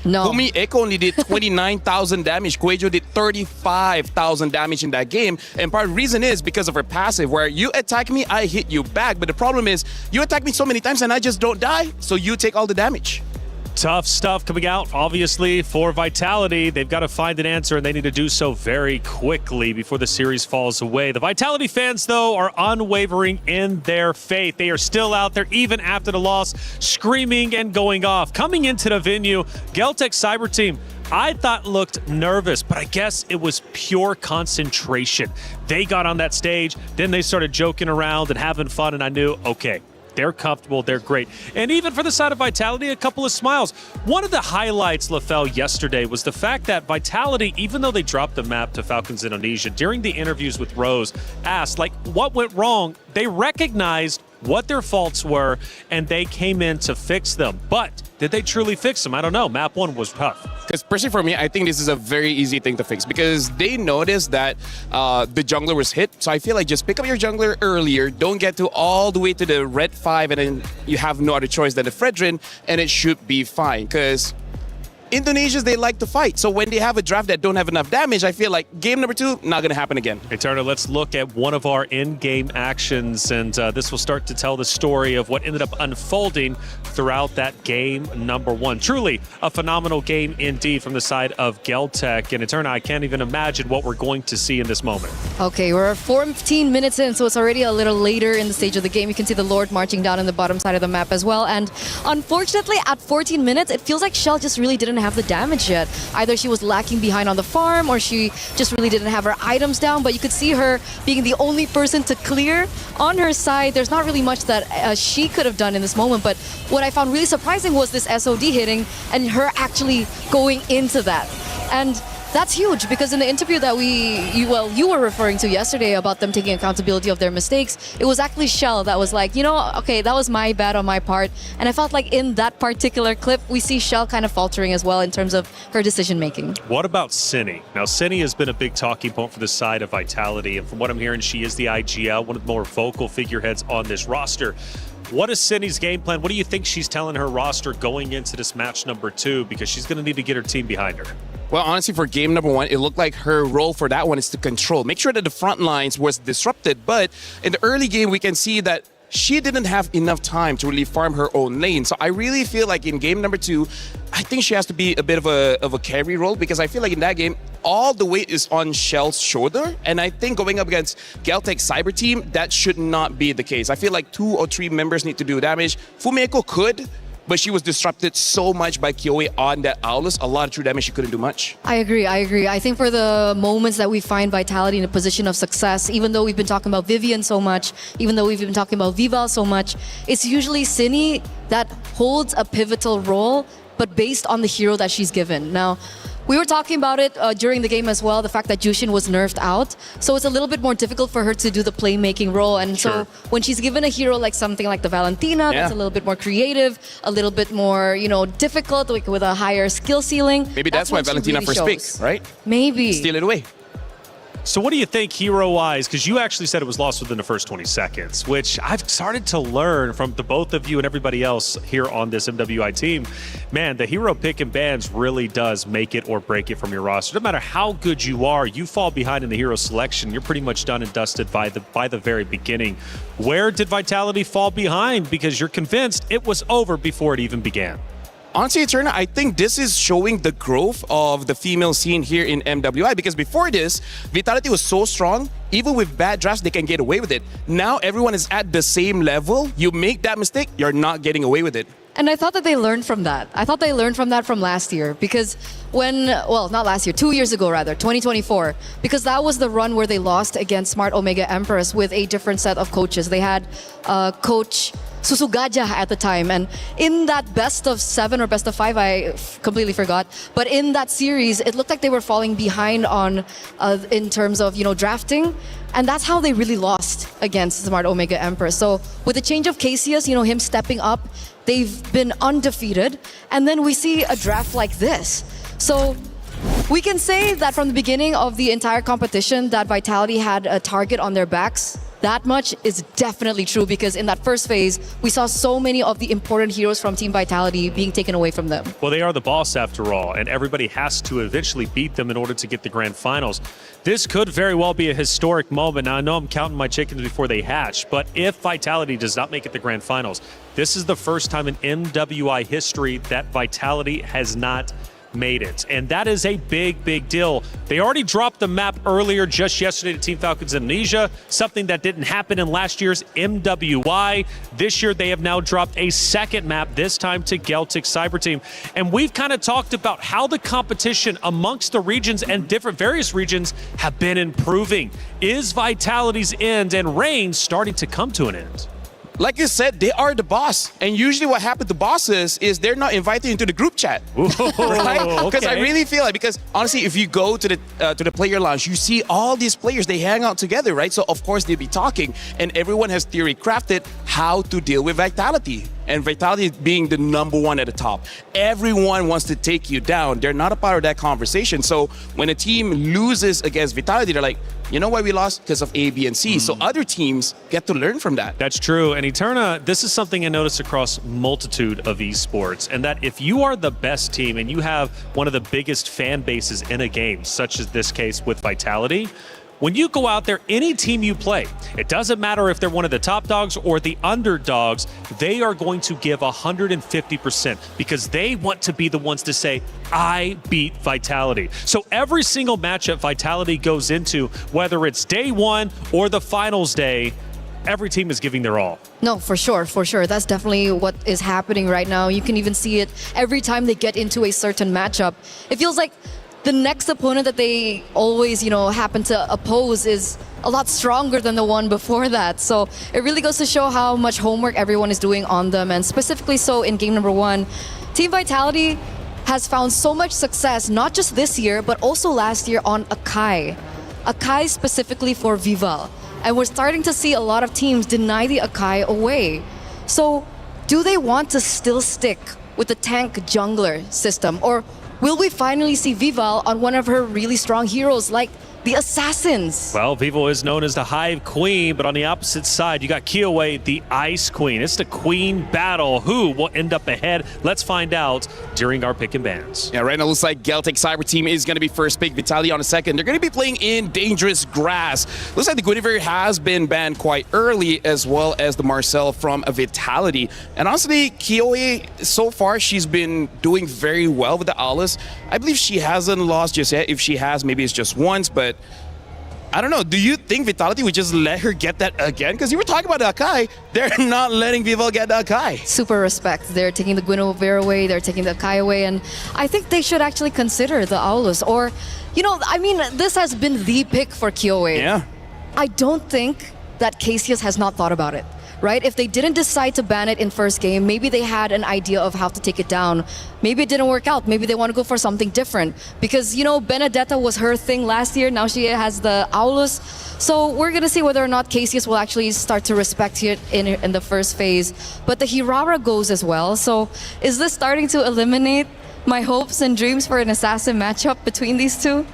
No. Fumi Echo only did 29,000 damage. Kuejo did 35,000 damage in that game. And part of the reason is because of her passive, where you attack me, I hit you back. But the problem is, you attack me so many times and I just don't die, so you take all the damage. Tough stuff coming out, obviously, for Vitality. They've got to find an answer, and they need to do so very quickly before the series falls away. The Vitality fans, though, are unwavering in their faith. They are still out there, even after the loss, screaming and going off. Coming into the venue, Caltech Cyber Team, I thought looked nervous, but I guess it was pure concentration. They got on that stage, then they started joking around and having fun, and I knew, okay, they're comfortable, they're great. And even for the side of Vitality, a couple of smiles. One of the highlights, LaFell, yesterday was the fact that Vitality, even though they dropped the map to Falcons Indonesia, during the interviews with Rose, asked, like, what went wrong? They recognized what their faults were, and they came in to fix them. But did they truly fix them? I don't know. Map 1 was tough. Because personally for me, I think this is a very easy thing to fix, because they noticed that the jungler was hit. So I feel like just pick up your jungler earlier, don't get to all the way to the red 5, and then you have no other choice than the Fredrin, and it should be fine. Because Indonesians, they like to fight. So when they have a draft that don't have enough damage, I feel like game number 2, not going to happen again. Hey, Turner, let's look at one of our in-game actions, and this will start to tell the story of what ended up unfolding throughout that game number 1. Truly a phenomenal game indeed from the side of Geltec. And Turner, I can't even imagine what we're going to see in this moment. Okay, we're 14 minutes in, so it's already a little later in the stage of the game. You can see the Lord marching down in the bottom side of the map as well. And unfortunately, at 14 minutes, it feels like Shell just really didn't have the damage yet. Either she was lacking behind on the farm, or she just really didn't have her items down. But you could see her being the only person to clear on her side. There's not really much that she could have done in this moment. But what I found really surprising was this SOD hitting and her actually going into that. And that's huge, because in the interview that you were referring to yesterday about them taking accountability of their mistakes, it was actually Shell that was like, okay, that was my bad on my part. And I felt like in that particular clip, we see Shell kind of faltering as well in terms of her decision making. What about Cindy? Now, Cindy has been a big talking point for the side of Vitality, and from what I'm hearing, she is the IGL, one of the more vocal figureheads on this roster. What is Cindy's game plan? What do you think she's telling her roster going into this match number 2? Because she's going to need to get her team behind her. Well, honestly, for game number 1, it looked like her role for that one is to control. Make sure that the front lines was disrupted. But in the early game, we can see that she didn't have enough time to really farm her own lane. So I really feel like in game number 2, I think she has to be a bit of a carry role, because I feel like in that game, all the weight is on Shell's shoulder. And I think going up against Geltec Cyber Team, that should not be the case. I feel like 2 or 3 members need to do damage. Fumeko could, but she was disrupted so much by Kyoe on that Aulus. A lot of true damage, she couldn't do much. I agree. I think for the moments that we find Vitality in a position of success, even though we've been talking about Vivian so much, even though we've been talking about Vival so much, it's usually Cine that holds a pivotal role, but based on the hero that she's given. Now, we were talking about it during the game as well, the fact that Jushin was nerfed out. So it's a little bit more difficult for her to do the playmaking role. And so when she's given a hero like something like the Valentina, that's a little bit more creative, a little bit more, difficult, like with a higher skill ceiling. Maybe that's why Valentina really first pick, right? Maybe. Steal it away. So what do you think hero-wise? Because you actually said it was lost within the first 20 seconds, which I've started to learn from the both of you and everybody else here on this MWI team. Man, the hero pick and bans really does make it or break it from your roster. No matter how good you are, you fall behind in the hero selection, you're pretty much done and dusted by the very beginning. Where did Vitality fall behind? Because you're convinced it was over before it even began. Honestly, Turner, I think this is showing the growth of the female scene here in MWI, because before this, Vitality was so strong, even with bad drafts, they can get away with it. Now everyone is at the same level. You make that mistake, you're not getting away with it. And I thought that they learned from that. I thought they learned from that from last year, because not last year, 2 years ago rather, 2024, because that was the run where they lost against Smart Omega Empress with a different set of coaches. They had Coach Susugaja at the time, and in that best of 7 or best of 5, I completely forgot, but in that series it looked like they were falling behind on in terms of drafting, and that's how they really lost against Smart Omega Empress. So with the change of Cassius, him stepping up, they've been undefeated, and then we see a draft like this. So we can say that from the beginning of the entire competition that Vitality had a target on their backs. That much is definitely true, because in that first phase, we saw so many of the important heroes from Team Vitality being taken away from them. Well, they are the boss after all, and everybody has to eventually beat them in order to get the grand finals. This could very well be a historic moment. Now, I know I'm counting my chickens before they hatch, but if Vitality does not make it the grand finals, this is the first time in MWI history that Vitality has not made it, and that is a big deal. They already dropped the map earlier just yesterday to Team Falcons Indonesia, something that didn't happen in last year's MWI. This year they have now dropped a second map, this time to Geltec Cyber Team, and we've kind of talked about how the competition amongst the regions and various regions have been improving. Is Vitality's end and reign starting to come to an end? Like you said, they are the boss. And usually what happens to bosses is they're not invited into the group chat. Right? Because I really feel like, because honestly, if you go to the player lounge, you see all these players, they hang out together, right? So of course they'll be talking, and everyone has theory crafted how to deal with Vitality. and Vitality being the number one at the top. Everyone wants to take you down. They're not a part of that conversation. So when a team loses against Vitality, they're like, you know why we lost? Because of A, B, and C. So other teams get to learn from that. That's true. And Eterna, this is something I noticed across multitude of esports, and that if you are the best team and you have one of the biggest fan bases in a game, such as this case with Vitality, when you go out there, any team you play, it doesn't matter if they're one of the top dogs or the underdogs, they are going to give 150% because they want to be the ones to say, I beat Vitality. So every single matchup Vitality goes into, whether it's day one or the finals day, every team is giving their all. No, for sure, for sure. That's definitely what is happening right now. You can even see it every time they get into a certain matchup. It feels like the next opponent that they always, happen to oppose is a lot stronger than the one before that. So it really goes to show how much homework everyone is doing on them. And specifically so in game number 1, Team Vitality has found so much success, not just this year, but also last year on Akai. Akai specifically for Vival. And we're starting to see a lot of teams deny the Akai away. So do they want to still stick with the tank jungler system? Or will we finally see Vival on one of her really strong heroes like the Assassins? Well, Vivo is known as the Hive Queen, but on the opposite side, you got Kiowe, the Ice Queen. It's the Queen battle. Who will end up ahead? Let's find out during our pick and bans. Yeah, right now it looks like Geltic Cyber Team is going to be first pick, Vitality on a second. They're going to be playing in Dangerous Grass. Looks like the Guinevere has been banned quite early, as well as the Marcel from a Vitality. And honestly, Kiowe, so far, she's been doing very well with the Aulus. I believe she hasn't lost just yet. If she has, maybe it's just once, but I don't know. Do you think Vitality would just let her get that again? Because you were talking about the Akai. They're not letting Vival get the Akai. Super respect. They're taking the Guinevere away. They're taking the Akai away. And I think they should actually consider the Aulus. Or, this has been the pick for Kiowe. Yeah. I don't think that Cassius has not thought about it. Right? If they didn't decide to ban it in first game, maybe they had an idea of how to take it down. Maybe it didn't work out. Maybe they want to go for something different. Because, Benedetta was her thing last year. Now she has the Aulus. So we're going to see whether or not Cassius will actually start to respect it in the first phase. But the Hirara goes as well. So is this starting to eliminate my hopes and dreams for an assassin matchup between these two?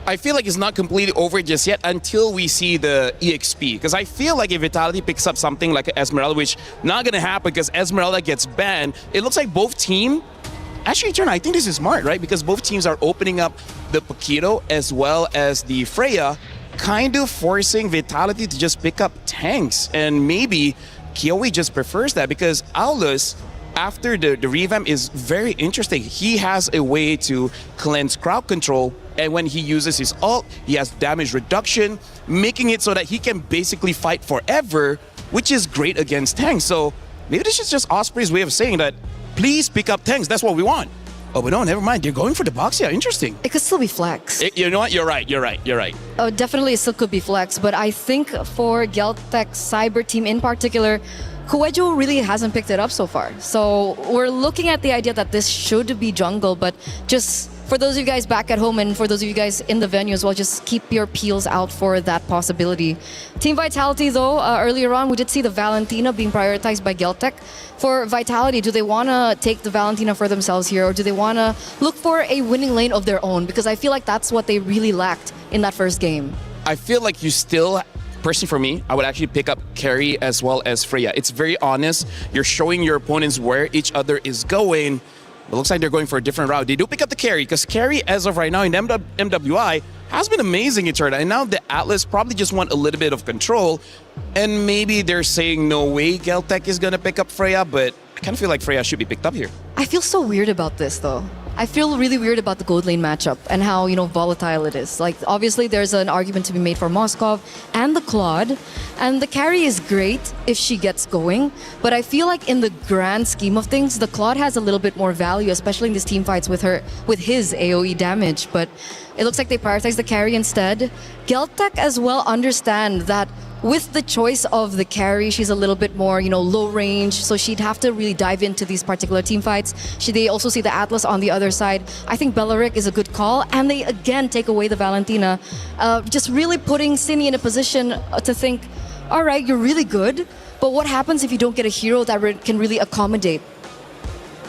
I feel like it's not completely over just yet until we see the EXP. Because I feel like if Vitality picks up something like Esmeralda, which not going to happen because Esmeralda gets banned, it looks like both team... Actually, Turn, I think this is smart, right? Because both teams are opening up the Paquito as well as the Freya, kind of forcing Vitality to just pick up tanks. And maybe Kiowe just prefers that because Aulus, after the revamp, is very interesting. He has a way to cleanse crowd control, and when he uses his ult, he has damage reduction, making it so that he can basically fight forever, which is great against tanks. So maybe this is just Osprey's way of saying that, please pick up tanks, that's what we want. Oh, but no, never mind. They're going for the box. Yeah, interesting. It could still be flex. You know what? You're right. Oh, definitely it still could be flex, but I think for Geltec Cyber Team in particular, Kuejo really hasn't picked it up so far. So we're looking at the idea that this should be jungle, but just for those of you guys back at home and for those of you guys in the venue as well, just keep your peels out for that possibility. Team Vitality though, earlier on we did see the Valentina being prioritized by Geltec. For Vitality, do they want to take the Valentina for themselves here, or do they want to look for a winning lane of their own? Because I feel like that's what they really lacked in that first game. I feel like you still... Personally, for me, I would actually pick up Carry as well as Freya. It's very honest. You're showing your opponents where each other is going. It looks like they're going for a different route. They do pick up the Carry, because Carry, as of right now in MWI, has been amazing in turn. And now the Atlas probably just want a little bit of control. And maybe they're saying no way Geltec is going to pick up Freya, but I kind of feel like Freya should be picked up here. I feel so weird about this, though. I feel really weird about the gold lane matchup and how, volatile it is. Like, obviously, there's an argument to be made for Moskov and the Claude. And the carry is great if she gets going. But I feel like in the grand scheme of things, the Claude has a little bit more value, especially in these team fights with his AoE damage. But it looks like they prioritize the carry instead. Geltec as well understand that with the choice of the carry, she's a little bit more, low range, so she'd have to really dive into these particular team fights. They also see the Atlas on the other side. I think Beleric is a good call, and they again take away the Valentina, just really putting Cine in a position to think, all right, you're really good, but what happens if you don't get a hero that can really accommodate?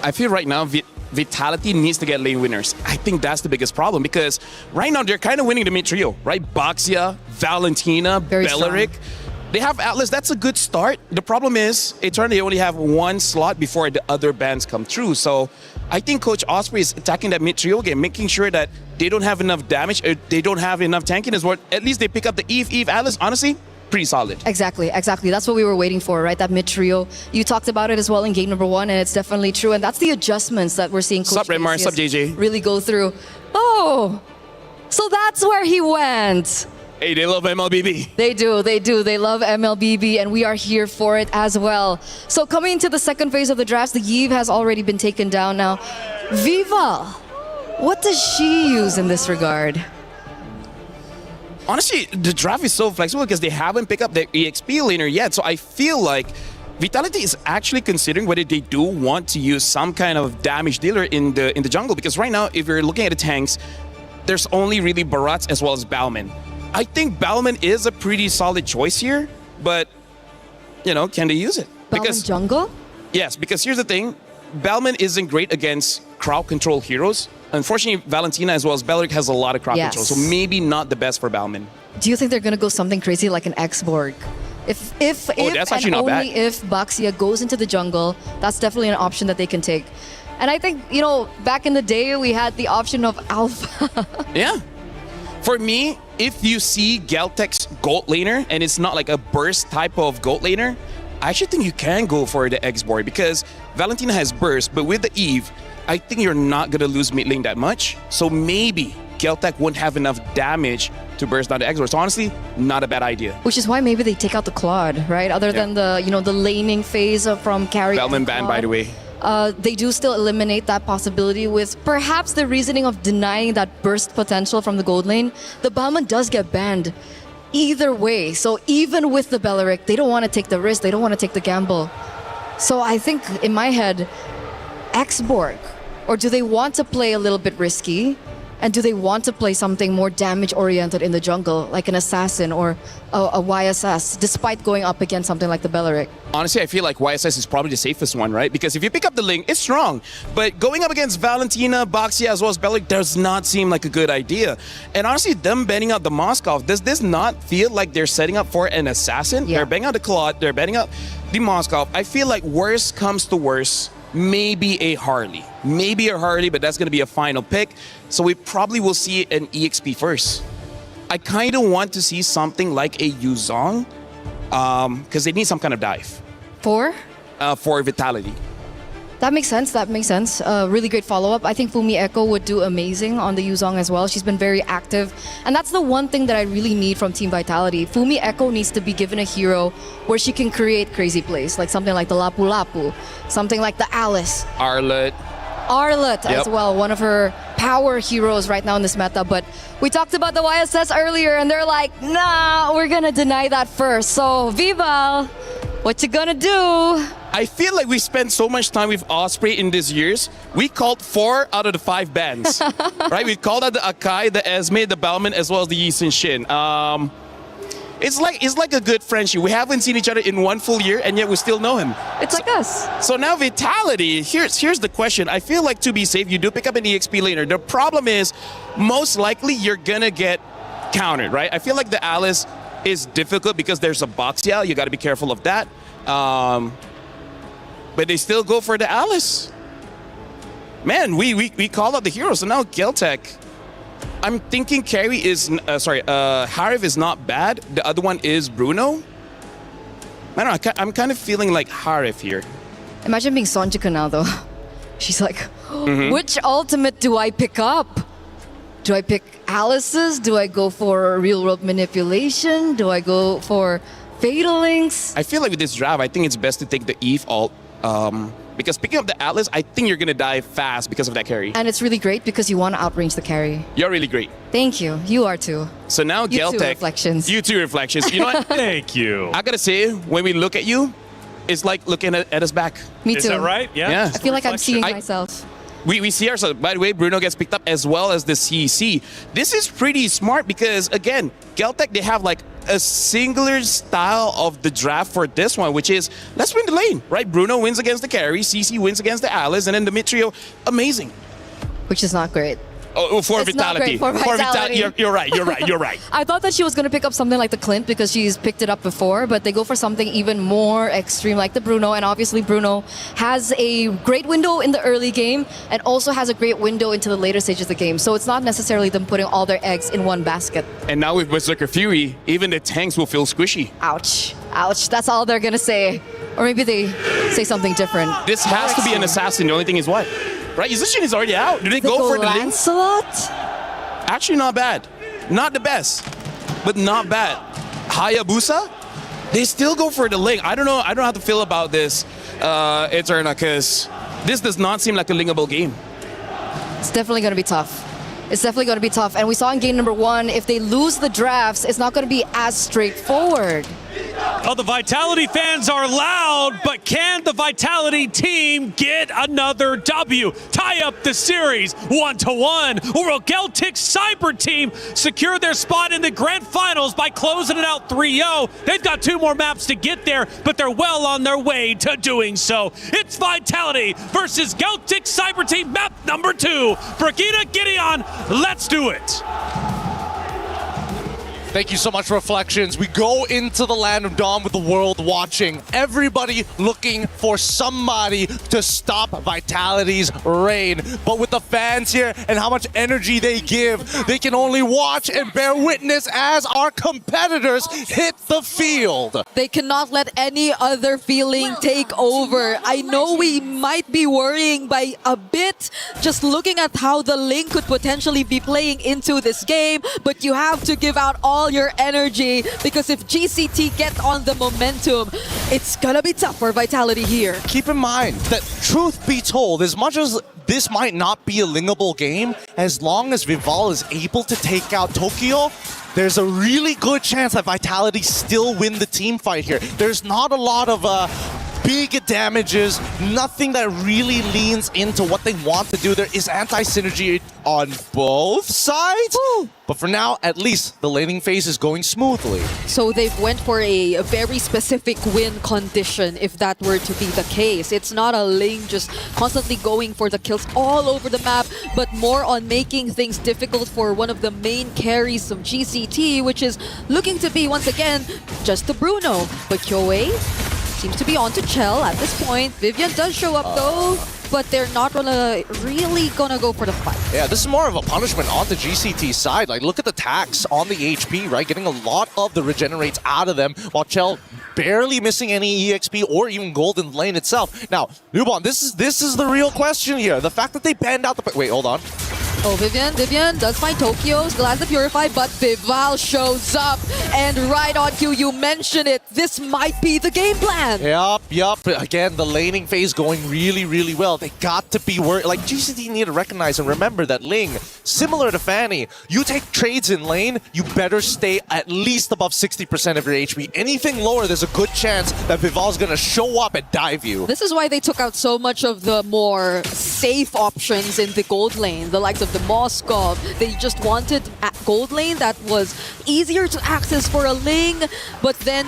I feel right now Vitality needs to get lane winners. I think that's the biggest problem because right now they're kind of winning the mid trio, right? Baxia, Valentina, Belleric. They have Atlas. That's a good start. The problem is, they only have one slot before the other bands come through. So I think Coach Osprey is attacking that mid trio game, making sure that they don't have enough damage, or they don't have enough tankiness, or at least they pick up the Eve, Atlas. Honestly, pretty solid. Exactly. That's what we were waiting for, right? That mid trio. You talked about it as well in game number 1, and it's definitely true. And that's the adjustments that we're seeing Coach Sup, Remar? Sup, JJ? really go through. Oh, so that's where he went. Hey, they love MLBB. They do. They love MLBB, and we are here for it as well. So coming into the second phase of the drafts, the Yves has already been taken down now. Viva, what does she use in this regard? Honestly, the draft is so flexible because they haven't picked up the EXP laner yet. So I feel like Vitality is actually considering whether they do want to use some kind of damage dealer in the jungle. Because right now, if you're looking at the tanks, there's only really Barats as well as Balman. I think Balman is a pretty solid choice here, but, can they use it? Balman jungle? Yes, because here's the thing. Balman isn't great against crowd control heroes. Unfortunately, Valentina as well as Belleric has a lot of crowd control, so maybe not the best for Balman. Do you think they're going to go something crazy like an X-Borg? If that's actually and not only bad. if Baxia goes into the jungle, that's definitely an option that they can take. And I think, back in the day, we had the option of Alpha. Yeah. For me, if you see Galtech's gold laner and it's not like a burst type of gold laner, I actually think you can go for the X-Boy because Valentina has burst, but with the Eve, I think you're not going to lose mid lane that much. So maybe Galtech won't have enough damage to burst down the X-Boy. So honestly, not a bad idea. Which is why maybe they take out the Claude, right? Other than the laning phase from carry. Velman banned, by the way. They do still eliminate that possibility with perhaps the reasoning of denying that burst potential from the gold lane. The Balman does get banned either way. So even with the Belleric, they don't want to take the risk. They don't want to take the gamble. So I think in my head, X-Borg, or do they want to play a little bit risky? And do they want to play something more damage-oriented in the jungle, like an Assassin or a YSS, despite going up against something like the Belleric? Honestly, I feel like YSS is probably the safest one, right? Because if you pick up the Ling, it's strong. But going up against Valentina, Baxia, as well as Belleric does not seem like a good idea. And honestly, them banning out the Moskov, does this not feel like they're setting up for an Assassin? Yeah. They're banning out the Claude, they're banning out the Moskov. I feel like worst comes to worst, maybe a Harley. Maybe a Harley, but that's going to be a final pick. So we probably will see an EXP first. I kind of want to see something like a Yuzong because they need some kind of dive. For Vitality. That makes sense. Really great follow-up. I think Fumi Echo would do amazing on the Yuzong as well. She's been very active. And that's the one thing that I really need from Team Vitality. Fumi Echo needs to be given a hero where she can create crazy plays, like something like the Lapu Lapu, something like the Alice. Arlet as well, one of her power heroes right now in this meta. But we talked about the YSS earlier, and they're like, nah, we're going to deny that first. So, Viva, what you gonna do? I feel like we spent so much time with Osprey in these years. We called 4 out of the 5 bands, right? We called out the Akai, the Esme, the Balman, as well as the Yi Sun Shin. It's like a good friendship. We haven't seen each other in 1 full year, and yet we still know him. It's like us. So now Vitality, here's the question. I feel like to be safe, you do pick up an EXP laner. The problem is, most likely you're gonna get countered, right? I feel like the Alice is difficult because there's a Baxia. You got to be careful of that. But they still go for the Alice. Man, we call out the heroes. So now Galtech. I'm thinking Carry is, Harif is not bad. The other one is Bruno. I don't know, I'm kind of feeling like Harif here. Imagine being Sonjika now, though. She's like, which ultimate do I pick up? Do I pick Alice's? Do I go for real-world manipulation? Do I go for Fatal Links? I feel like with this draft, I think it's best to take the Eve ult. Because picking up the Atlas, I think you're going to die fast because of that carry. And it's really great because you want to outrange the carry. You're really great. Thank you. You are too. So now Galtech. You too, Reflections. You too, Reflections. You know what? Thank you. I got to say, when we look at you, it's like looking at us back. Me too. Is that right? Yeah. I feel like I'm seeing myself. We see ourselves. By the way, Bruno gets picked up as well as the CC. This is pretty smart because, again, Galtech, they have like a singular style of the draft for this one, which is let's win the lane, right? Bruno wins against the carry, CC wins against the Alice, and then the mid trio, amazing. Which is not great. Oh, for It's not Vitality. great for Vitality. You're right. You're right. I thought that she was going to pick up something like the Clint because she's picked it up before, but they go for something even more extreme like the Bruno, and obviously Bruno has a great window in the early game and also has a great window into the later stages of the game. So it's not necessarily them putting all their eggs in one basket. And now with Berserker Fury, even the tanks will feel squishy. Ouch. Ouch. That's all they're going to say. Or maybe they say something different. This has to be an assassin. The only thing is what? Right? Yuzushin is already out. Do they go for the link? Lancelot? Actually, not bad. Not the best, but not bad. Hayabusa? They still go for the link. I don't know how to feel about this, Eterna, because this does not seem like a linkable game. It's definitely going to be tough. It's definitely going to be tough. And we saw in game number 1, if they lose the drafts, it's not going to be as straightforward. Oh, the Vitality fans are loud, but can the Vitality team get another W? Tie up the series 1-1. Or will Celtic Cyber team secure their spot in the Grand Finals by closing it out 3-0? They've got 2 more maps to get there, but they're well on their way to doing so. It's Vitality versus Celtic Cyber team, map number 2. Brigitte Gideon, let's do it. Thank you so much, Reflections. We go into the land of Dawn with the world watching. Everybody looking for somebody to stop Vitality's reign. But with the fans here and how much energy they give, they can only watch and bear witness as our competitors hit the field. They cannot let any other feeling take over. I know we might be worrying by a bit just looking at how the Link could potentially be playing into this game, but you have to give out all your energy because if GCT get on the momentum, it's gonna be tough for Vitality here. Keep in mind that, truth be told, as much as this might not be a linkable game, as long as Vival is able to take out Tokyo, there's a really good chance that Vitality still win the team fight here. There's not a lot of big damages, nothing that really leans into what they want to do. There is anti-synergy on both sides, but for now, at least, the laning phase is going smoothly. So they've went for a very specific win condition if that were to be the case. It's not a Ling just constantly going for the kills all over the map, but more on making things difficult for one of the main carries of GCT, which is looking to be, once again, just the Bruno. But Kyoei seems to be on to Chell at this point. Vivian does show up though, but they're not really gonna go for the fight. Yeah, this is more of a punishment on the GCT side. Like, look at the tax on the HP, right? Getting a lot of the regenerates out of them, while Chell barely missing any EXP or even gold in the lane itself. Now, Newbon, this is the real question here. The fact that they banned out the... Wait, hold on. Oh, Vivian does find Tokyo, still has the Purify, but Vival shows up. And right on cue, you mentioned it. This might be the game plan. Yup. Again, the laning phase going really, really well. They got to be worried. Like, GCT need to recognize and remember that Ling, similar to Fanny, you take trades in lane, you better stay at least above 60% of your HP. Anything lower, there's a good chance that Vival's gonna show up and dive you. This is why they took out so much of the more safe options in the gold lane, the likes of the Moskov. They just wanted a gold lane that was easier to access for a Ling, but then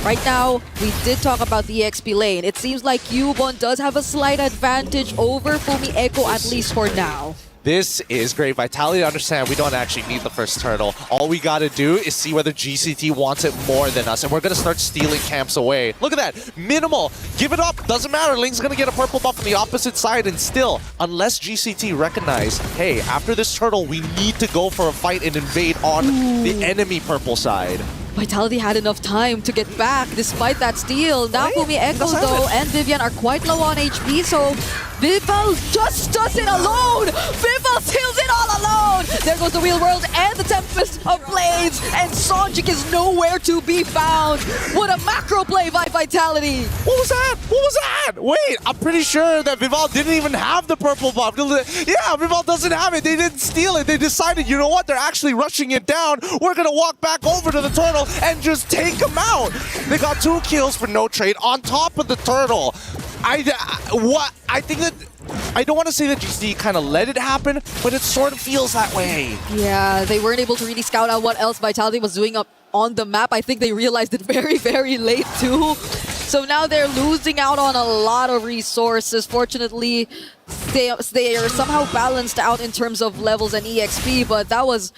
right now, we did talk about the EXP lane. It seems like Yubon does have a slight advantage over Fumi Echo, at least for now. This is great. Vitality, understand we don't actually need the first turtle. All we gotta do is see whether GCT wants it more than us, and we're gonna start stealing camps away. Look at that. Minimal. Give it up. Doesn't matter. Ling's gonna get a purple buff on the opposite side, and still, unless GCT recognize, hey, after this turtle, we need to go for a fight and invade on the enemy purple side. Vitality had enough time to get back despite that steal. Now Fumi Echo though and Vivian are quite low on HP, so Vival just does it alone! Vival steals it all alone! There goes the Real World and the Tempest of Blades, and Sonjik is nowhere to be found! What a macro play by Vitality! What was that? What was that? Wait, I'm pretty sure that Vival didn't even have the purple buff. Yeah, Vival doesn't have it. They didn't steal it. They decided, you know what? They're actually rushing it down. We're gonna walk back over to the turtle and just take him out. They got 2 kills for no trade on top of the turtle. I don't want to say that GCT kind of let it happen, but it sort of feels that way. Yeah, they weren't able to really scout out what else Vitality was doing up on the map. I think they realized it very, very late too. So now they're losing out on a lot of resources. Fortunately, they are somehow balanced out in terms of levels and EXP, but that was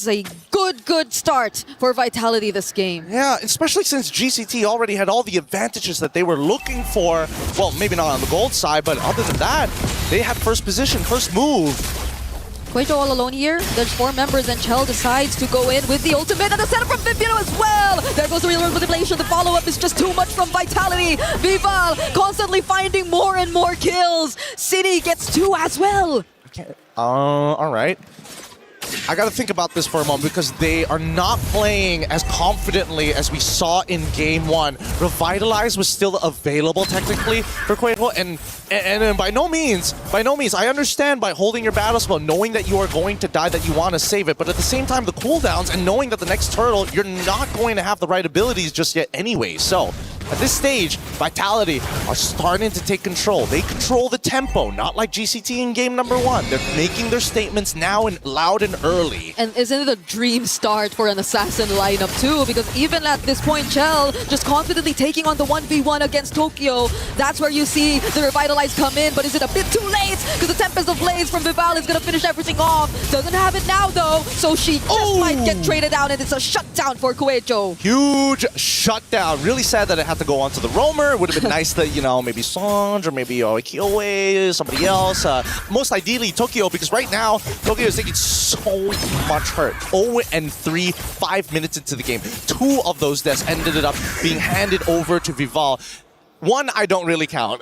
a good start for Vitality this game. Yeah, especially since GCT already had all the advantages that they were looking for. Well, maybe not on the gold side, but other than that, they had first position, first move. Quajo all alone here. There's 4 members and Chell decides to go in with the ultimate and the setup from Viviano as well. There goes the real world manipulation. The follow-up is just too much from Vitality. Vival constantly finding more and more kills. City gets 2 as well. All right. I got to think about this for a moment because they are not playing as confidently as we saw in Game 1. Revitalize was still available technically for Quajo, and by no means, I understand by holding your battle spell, knowing that you are going to die, that you want to save it, but at the same time, the cooldowns and knowing that the next turtle, you're not going to have the right abilities just yet anyway. So, at this stage, Vitality are starting to take control. They control the tempo, not like GCT in game number 1. They're making their statements now and loud and early. And isn't it a dream start for an assassin lineup too? Because even at this point, Chell just confidently taking on the 1v1 against Tokyo. That's where you see the Revitalize come in, but is it a bit too late? Because the Tempest of Blaze from Vival is going to finish everything off. Doesn't have it now though, so she just might get traded out, and it's a shutdown for Quajo. Huge shutdown. Really sad that it had to go onto the roamer. It would have been nice that, you know, maybe Sonj or maybe Kyoe, somebody else. Most ideally Tokyo, because right now Tokyo is taking so much hurt. 0-3, 5 minutes into the game. 2 of those deaths ended up being handed over to Vival. One I don't really count,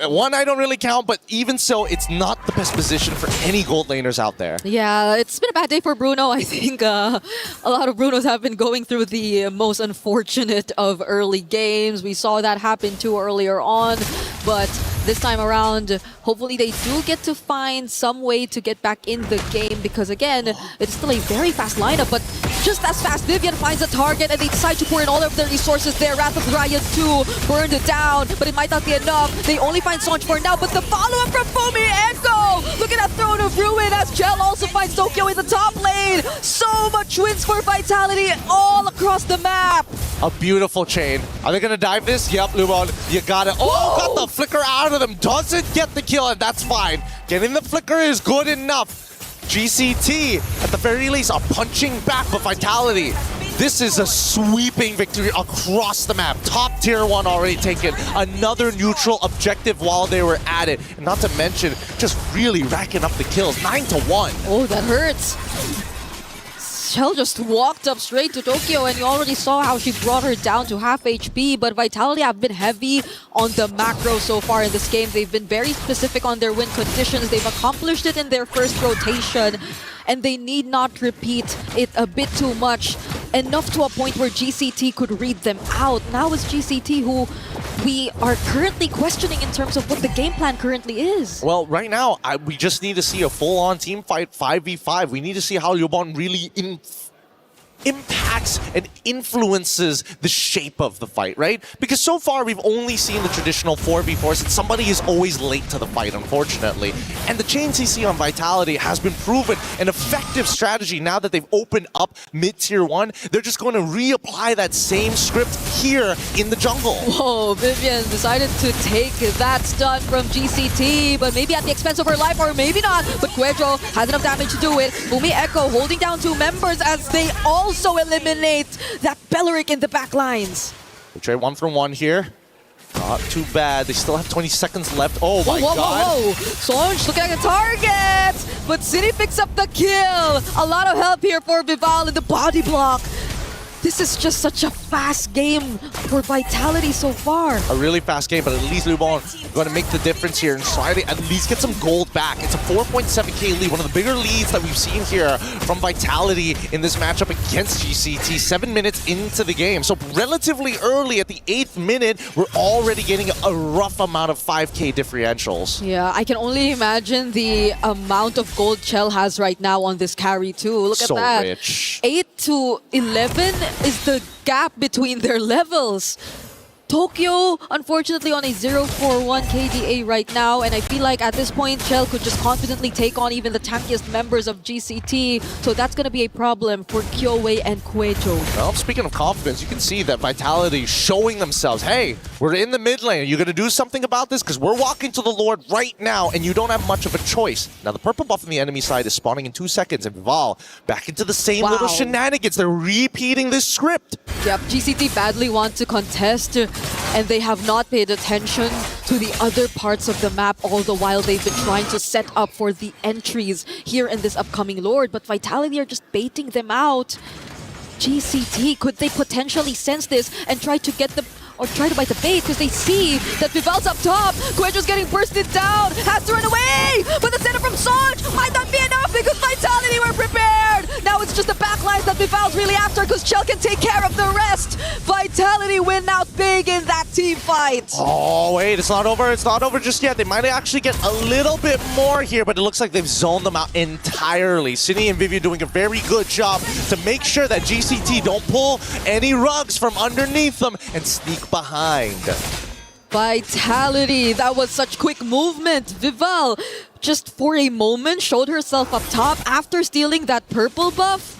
but even so, it's not the best position for any gold laners out there. Yeah, it's been a bad day for Bruno. I think a lot of Brunos have been going through the most unfortunate of early games. We saw that happen too earlier on, but this time around, hopefully they do get to find some way to get back in the game, because again, it's still a very fast lineup, but just as fast, Vivian finds a target and they decide to pour in all of their resources there. Wrath of Ryan 2 burned it down, but it might not be enough. They only find Sonj for now, but the follow-up from Fumi Echo! Look at that Throne of Ruin as Chell also finds Tokyo in the top lane. So much wins for Vitality all across the map. A beautiful chain. Are they going to dive this? Yep, Lubon, you got it. Oh, got the flicker out of them. Doesn't get the kill, and that's fine. Getting the flicker is good enough. GCT, at the very least, are punching back, but Vitality, this is a sweeping victory across the map. Top tier 1 already taken. Another neutral objective while they were at it. And not to mention, just really racking up the kills. 9-1. Oh, that hurts. Chell just walked up straight to Tokyo, and you already saw how she brought her down to half HP, but Vitality have been heavy on the macro so far in this game. They've been very specific on their win conditions. They've accomplished it in their first rotation, and they need not repeat it a bit too much. Enough to a point where GCT could read them out. Now it's GCT who we are currently questioning in terms of what the game plan currently is. Well, right now, we just need to see a full-on team fight 5v5. We need to see how Lubon really impacts and influences the shape of the fight, right? Because so far we've only seen the traditional 4v4s, and somebody is always late to the fight, unfortunately. And the chain CC on Vitality has been proven an effective strategy now that they've opened up mid-tier 1. They're just going to reapply that same script here in the jungle. Whoa, Vivian decided to take that stun from GCT, but maybe at the expense of her life, or maybe not. But Quajo has enough damage to do it. Fumi Echo holding down 2 members as they also eliminate that Belleric in the back lines. We trade 1 for 1 here. Not too bad. They still have 20 seconds left. Oh my god. Whoa. Sonj looking at the target, but City picks up the kill. A lot of help here for Vival in the body block. This is just such a fast game for Vitality so far. A really fast game, but at least Lubon going to make the difference here and try to at least get some gold back. It's a 4.7k lead, one of the bigger leads that we've seen here from Vitality in this matchup against GCT. 7 minutes into the game, so relatively early at the 8th minute, we're already getting a rough amount of 5k differentials. Yeah, I can only imagine the amount of gold Chell has right now on this carry too. Look at that. Rich. 8 to 11 is the gap between their levels. Tokyo, unfortunately, on a 0-4-1 KDA right now, and I feel like at this point, Chell could just confidently take on even the tankiest members of GCT, so that's going to be a problem for Kyoei and Kwejo. Well, speaking of confidence, you can see that Vitality showing themselves, hey, we're in the mid lane. Are you going to do something about this? Because we're walking to the Lord right now, and you don't have much of a choice. Now, the purple buff on the enemy side is spawning in 2 seconds, and Vival back into the same little shenanigans. They're repeating this script. Yep, GCT badly want to contest, and they have not paid attention to the other parts of the map, all the while they've been trying to set up for the entries here in this upcoming Lord. But Vitality are just baiting them out. GCT, could they potentially sense this and try to get the or try to bite the bait because they see that Vival's up top. Kwejo's getting bursted down, has to run away, but the setup from Sonj might not be enough because Vitality were prepared. Now it's just the backlines that Vival's really after because Chell can take care of the rest. Vitality win out big in that team fight. Oh, wait, it's not over. It's not over just yet. They might actually get a little bit more here, but it looks like they've zoned them out entirely. Cine and Vivi doing a very good job to make sure that GCT don't pull any rugs from underneath them and sneak behind. Vitality, that was such quick movement. Vival, just for a moment, showed herself up top after stealing that purple buff.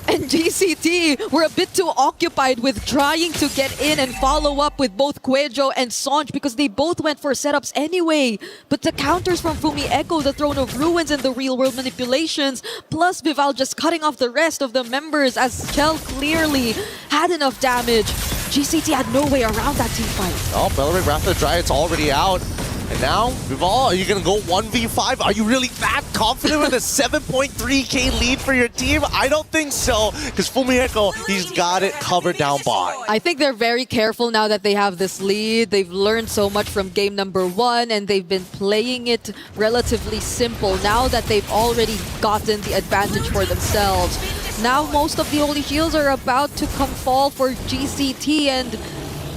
And GCT were a bit too occupied with trying to get in and follow up with both Kwejo and Sonj because they both went for setups anyway. But the counters from Fumi Echo, the Throne of Ruins, and the real-world manipulations, plus Vival just cutting off the rest of the members as Chell clearly had enough damage. GCT had no way around that team fight. Oh, Bellerin Wrath of the Dryad's already out. And now, Vival, are you going to go 1v5? Are you really that confident with a 7.3k lead for your team? I don't think so, because Fumieko, he's got it covered down bot. I think they're very careful now that they have this lead. They've learned so much from game number 1, and they've been playing it relatively simple now that they've already gotten the advantage for themselves. Now most of the Holy Shields are about to come fall for GCT, and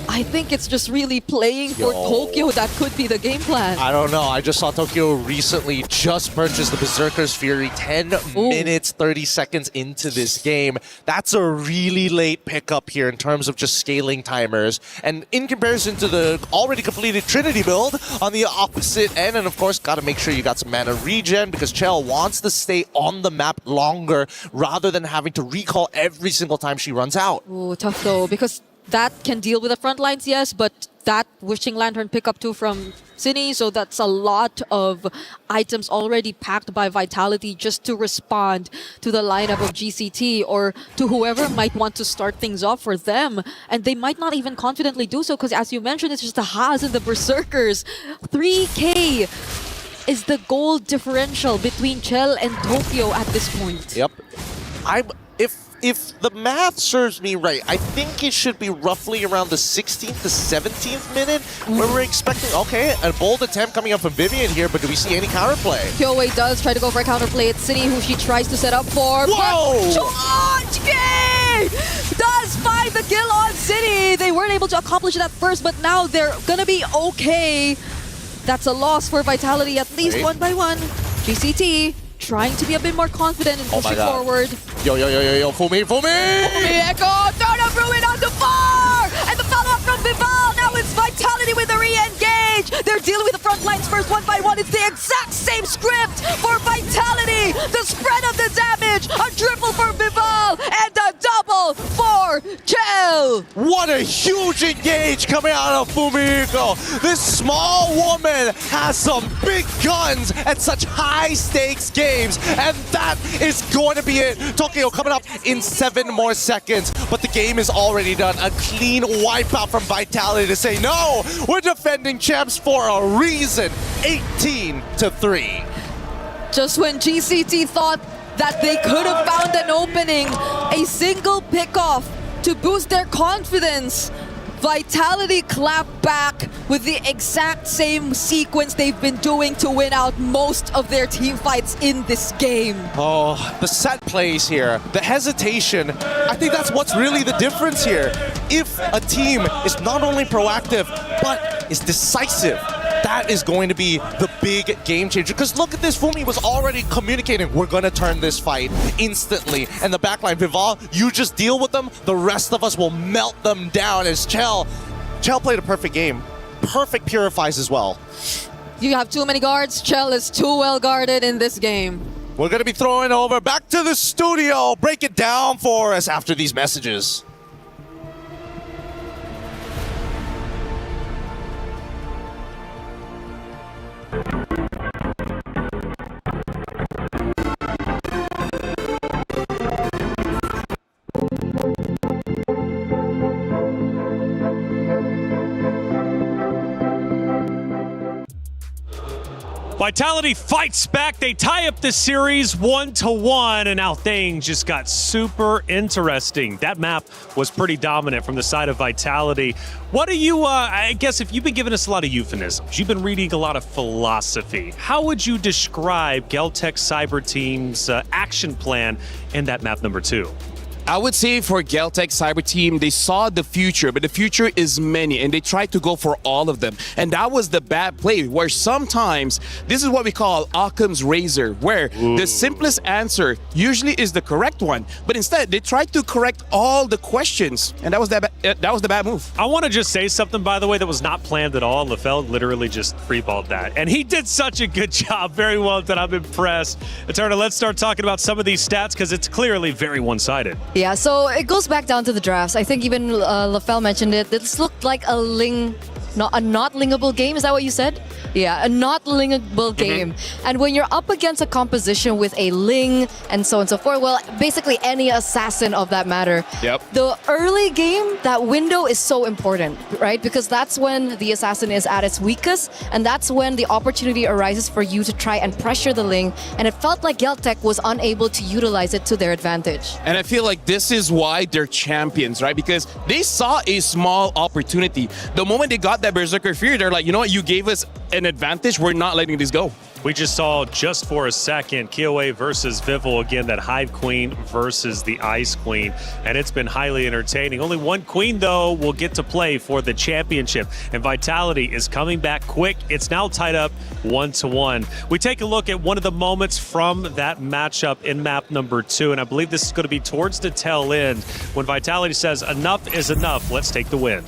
I think it's just really playing for Tokyo that could be the game plan. I don't know. I just saw Tokyo recently just purchase the Berserker's Fury 10 minutes, 30 seconds into this game. That's a really late pickup here in terms of just scaling timers. And in comparison to the already completed Trinity build on the opposite end, and of course, got to make sure you got some mana regen because Chell wants to stay on the map longer rather than having to recall every single time she runs out. Ooh, tough though, because that can deal with the front lines, yes, but that Wishing Lantern pickup too from Cine, so that's a lot of items already packed by Vitality just to respond to the lineup of GCT or to whoever might want to start things off for them. And they might not even confidently do so because, as you mentioned, it's just the Haas and the Berserkers. 3k is the goal differential between Chell and Tokyo at this point. Yep. If the math serves me right, I think it should be roughly around the 16th to 17th minute where we're expecting, okay, a bold attempt coming up from Vivian here, but do we see any counterplay? Kyoei does try to go for a counterplay. It's Cine who she tries to set up for. Whoa! Does find the kill on Cine. They weren't able to accomplish it at first, but now they're gonna be okay. That's a loss for Vitality, at least one by one. GCT trying to be a bit more confident and pushing forward. Yo, Fumi! Fumi Echo, Throne of Ruin on the far! And the follow-up from Vival, now it's Vitality with a re-engage! They're dealing with the front lines first, one by one. It's the exact same script for Vitality! The spread of the damage, a triple for Vival, and a double for Chell! What a huge engage coming out of Fumiko! This small woman has some big guns at such high-stakes games, and that is going to be it. Tokyo coming up in 7 more seconds, but the game is already done. A clean wipeout from Vitality to say, no, we're defending champs for a reason. 18-3. Just when GCT thought that they could have found an opening, a single pickoff to boost their confidence, Vitality clapped back with the exact same sequence they've been doing to win out most of their team fights in this game. Oh, the set plays here, the hesitation, I think that's what's really the difference here. If a team is not only proactive, but is decisive, that is going to be the big game changer. Because look at this, Fumi was already communicating, we're going to turn this fight instantly. And the backline, Vival, you just deal with them, the rest of us will melt them down as Chell Chell played a perfect game. Perfect purifies as well. You have too many guards. Chell is too well guarded in this game. We're going to be throwing over back to the studio. Break it down for us after these messages. Vitality fights back. They tie up the series 1-1, and now things just got super interesting. That map was pretty dominant from the side of Vitality. What do you, I guess if you've been giving us a lot of euphemisms, you've been reading a lot of philosophy, how would you describe Geltec Cyber Team's action plan in that map number 2? I would say for Geltec Cyber Team, they saw the future, but the future is many, and they tried to go for all of them. And that was the bad play, where sometimes, this is what we call Occam's razor, where the simplest answer usually is the correct one, but instead, they tried to correct all the questions, and that was the bad move. I want to just say something, by the way, that was not planned at all. LaFell literally just freeballed that, and he did such a good job. Very well done. I'm impressed. Eterna, let's start talking about some of these stats, because it's clearly very one-sided. Yeah, so it goes back down to the drafts. I think even LaFell mentioned it. This looked like a not lingable game. Is that what you said? Yeah, a not lingable game. And when you're up against a composition with a ling and so on and so forth, well, basically any assassin of that matter. Yep. The early game, that window is so important, right? Because that's when the assassin is at its weakest, and that's when the opportunity arises for you to try and pressure the ling. And it felt like Geltec was unable to utilize it to their advantage. And I feel like this is why they're champions, right? Because they saw a small opportunity. The moment they got that Berserker Fury, they're like, you know what, you gave us an advantage, we're not letting this go. We just saw, just for a second, Kioe versus Vival again, that Hive Queen versus the Ice Queen, and it's been highly entertaining. Only one Queen, though, will get to play for the championship, and Vitality is coming back quick. It's now tied up 1-1. We take a look at one of the moments from that matchup in map number 2, and I believe this is going to be towards the tail end when Vitality says, enough is enough, let's take the win.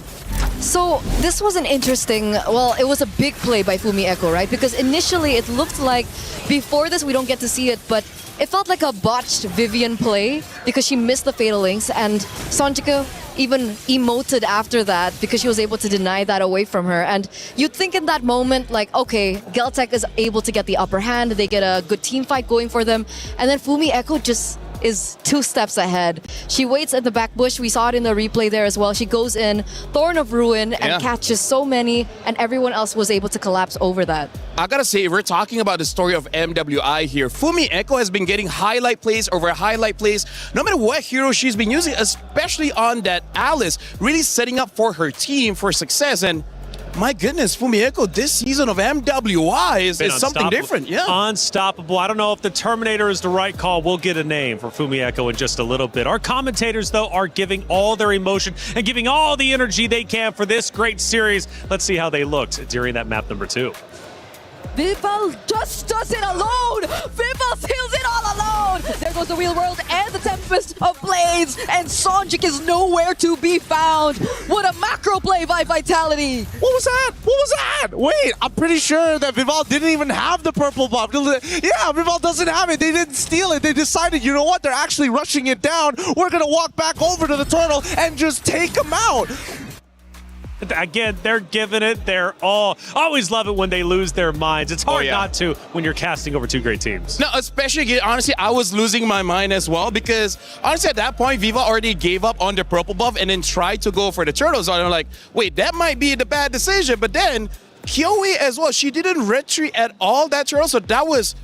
So this was an interesting, well, it was a big play by Fumi Echo, right? Because initially it looked like, before this we don't get to see it, but it felt like a botched Vivian play because she missed the Fatal Links, and Sonjika even emoted after that because she was able to deny that away from her. And you'd think in that moment, like, okay, Geltec is able to get the upper hand, they get a good team fight going for them, and then Fumi Echo just is 2 steps ahead. She waits at the back bush. We saw it in the replay there as well. She goes in, Thorn of Ruin, and catches so many, and everyone else was able to collapse over that. I gotta say, if we're talking about the story of MWI here, Fumi Echo has been getting highlight plays over highlight plays, no matter what hero she's been using, especially on that Alice, really setting up for her team for success. And my goodness, Fumi Echo this season of MWI is something different. Yeah. Unstoppable. I don't know if the Terminator is the right call. We'll get a name for Fumi Echo in just a little bit. Our commentators, though, are giving all their emotion and giving all the energy they can for this great series. Let's see how they looked during that map number 2. Vival just does it alone! Vival seals it all alone! There goes the real world and the Tempest of Blades, and Sonjik is nowhere to be found! What a macro play by Vitality! What was that? What was that? Wait, I'm pretty sure that Vival didn't even have the purple buff. Yeah, Vival doesn't have it. They didn't steal it. They decided, you know what? They're actually rushing it down. We're going to walk back over to the turtle and just take them out. Again, they're giving it their all. Always love it when they lose their minds. It's hard not to when you're casting over 2 great teams. No, especially, honestly, I was losing my mind as well because, honestly, at that point, Viva already gave up on the purple buff and then tried to go for the turtles. So I'm like, wait, that might be the bad decision. But then, Kioe as well, she didn't retreat at all that turtle. So that was...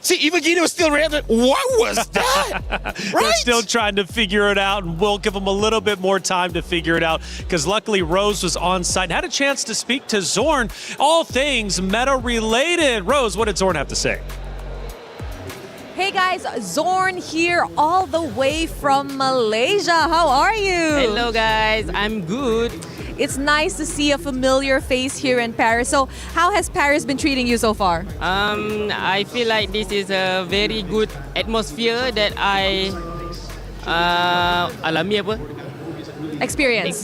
See, even Gino was still random. What was that? Right? They're still trying to figure it out, and we'll give them a little bit more time to figure it out because luckily Rose was on site and had a chance to speak to Zorn. All things meta-related. Rose, what did Zorn have to say? Hey guys, Zorn here all the way from Malaysia. How are you? Hello guys, I'm good. It's nice to see a familiar face here in Paris. So how has Paris been treating you so far? I feel like this is a very good atmosphere that I alami apa? Experience.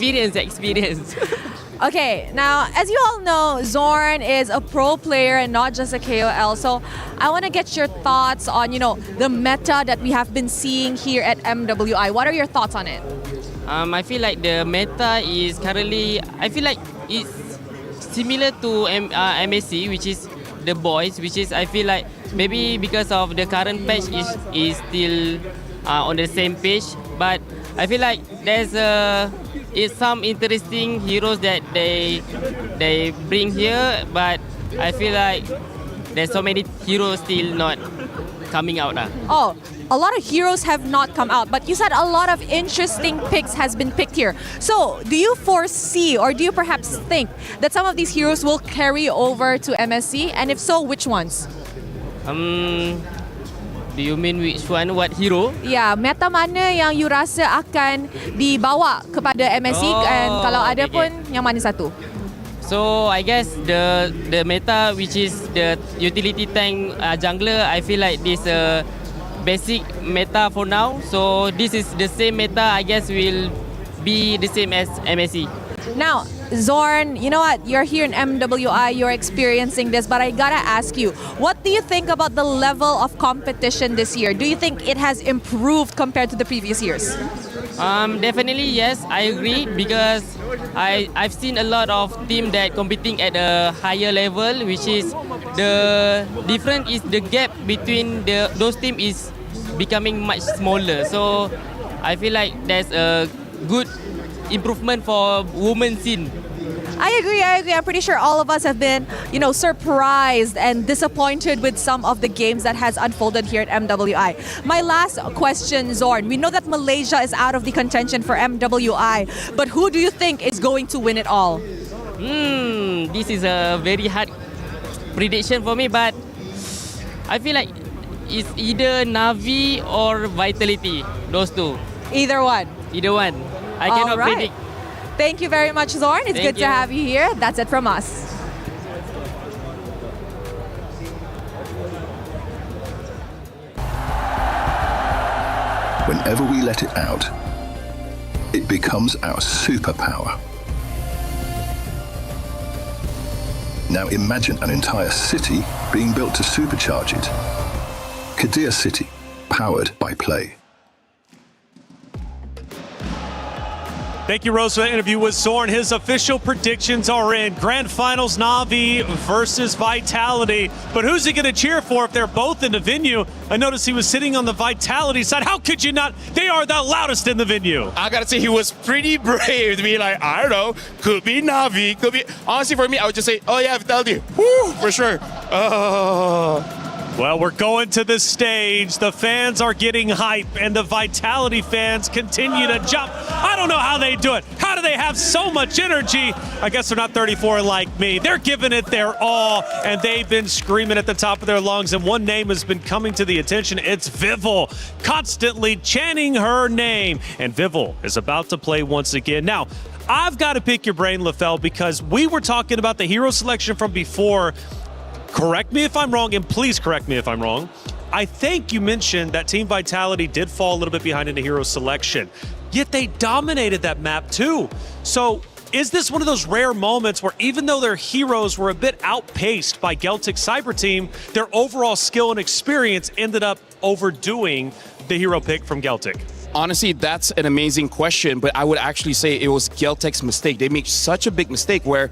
Okay, now as you all know, Zorn is a pro player and not just a KOL. So I want to get your thoughts on, the meta that we have been seeing here at MWI. What are your thoughts on it? I feel like the meta is currently, I feel like it's similar to MSC, which is the boys, which is I feel like maybe because of the current patch is still on the same page, but I feel like there's some interesting heroes that they bring here, but I feel like there's so many heroes still not coming out. Oh, a lot of heroes have not come out, but you said a lot of interesting picks has been picked here. So do you foresee or do you perhaps think that some of these heroes will carry over to MSC? And if so, which ones? Do you mean which one? What hero? Ya, meta mana yang you rasa akan dibawa kepada MSC and kalau ada pun yang mana satu? So I guess the meta which is the utility tank jungler, I feel like this basic meta for now. So this is the same meta, I guess will be the same as MSC. Now, Zorn, you know what? You're here in MWI, you're experiencing this, but I gotta ask you, what do you think about the level of competition this year? Do you think it has improved compared to the previous years? Definitely yes, I agree, because I've seen a lot of teams that competing at a higher level, which is the difference is the gap between those teams is becoming much smaller. So I feel like there's a good improvement for women's scene. I agree. I'm pretty sure all of us have been, surprised and disappointed with some of the games that has unfolded here at MWI. My last question, Zorn. We know that Malaysia is out of the contention for MWI, but who do you think is going to win it all? This is a very hard prediction for me, but I feel like it's either Navi or Vitality, those two. Either one? Either one. I cannot predict. Thank you very much, Zorn. It's good to have you here. That's it from us. Whenever we let it out, it becomes our superpower. Now imagine an entire city being built to supercharge it. Kadir City, powered by Play. Thank you, Rose, for that interview with Zorn. His official predictions are in. Grand Finals, Navi versus Vitality. But who's he going to cheer for if they're both in the venue? I noticed he was sitting on the Vitality side. How could you not? They are the loudest in the venue. I got to say, he was pretty brave to be like, I don't know, could be Navi, could be... Honestly, for me, I would just say, oh yeah, Vitality. Woo, for sure. Well, we're going to the stage. The fans are getting hype, and the Vitality fans continue to jump. I don't know how they do it. How do they have so much energy? I guess they're not 34 like me. They're giving it their all, and they've been screaming at the top of their lungs, and one name has been coming to the attention. It's Vival, constantly chanting her name, and Vival is about to play once again. Now, I've got to pick your brain, LaFell, because we were talking about the hero selection from before. Correct me if I'm wrong, and please correct me if I'm wrong. I think you mentioned that Team Vitality did fall a little bit behind in the hero selection, yet they dominated that map too. So is this one of those rare moments where even though their heroes were a bit outpaced by Geltic's Cyber Team, their overall skill and experience ended up overdoing the hero pick from Geltic? Honestly, that's an amazing question, but I would actually say it was Geltic's mistake. They made such a big mistake where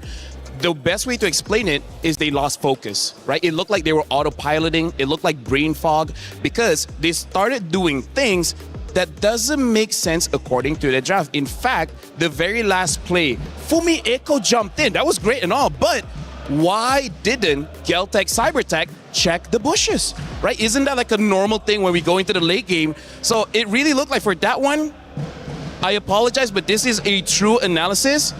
the best way to explain it is they lost focus, right? It looked like they were autopiloting. It looked like brain fog because they started doing things that doesn't make sense according to the draft. In fact, the very last play, Fumi Echo jumped in. That was great and all, but why didn't Geltec Cybertech check the bushes, right? Isn't that like a normal thing when we go into the late game? So it really looked like for that one, I apologize, but this is a true analysis.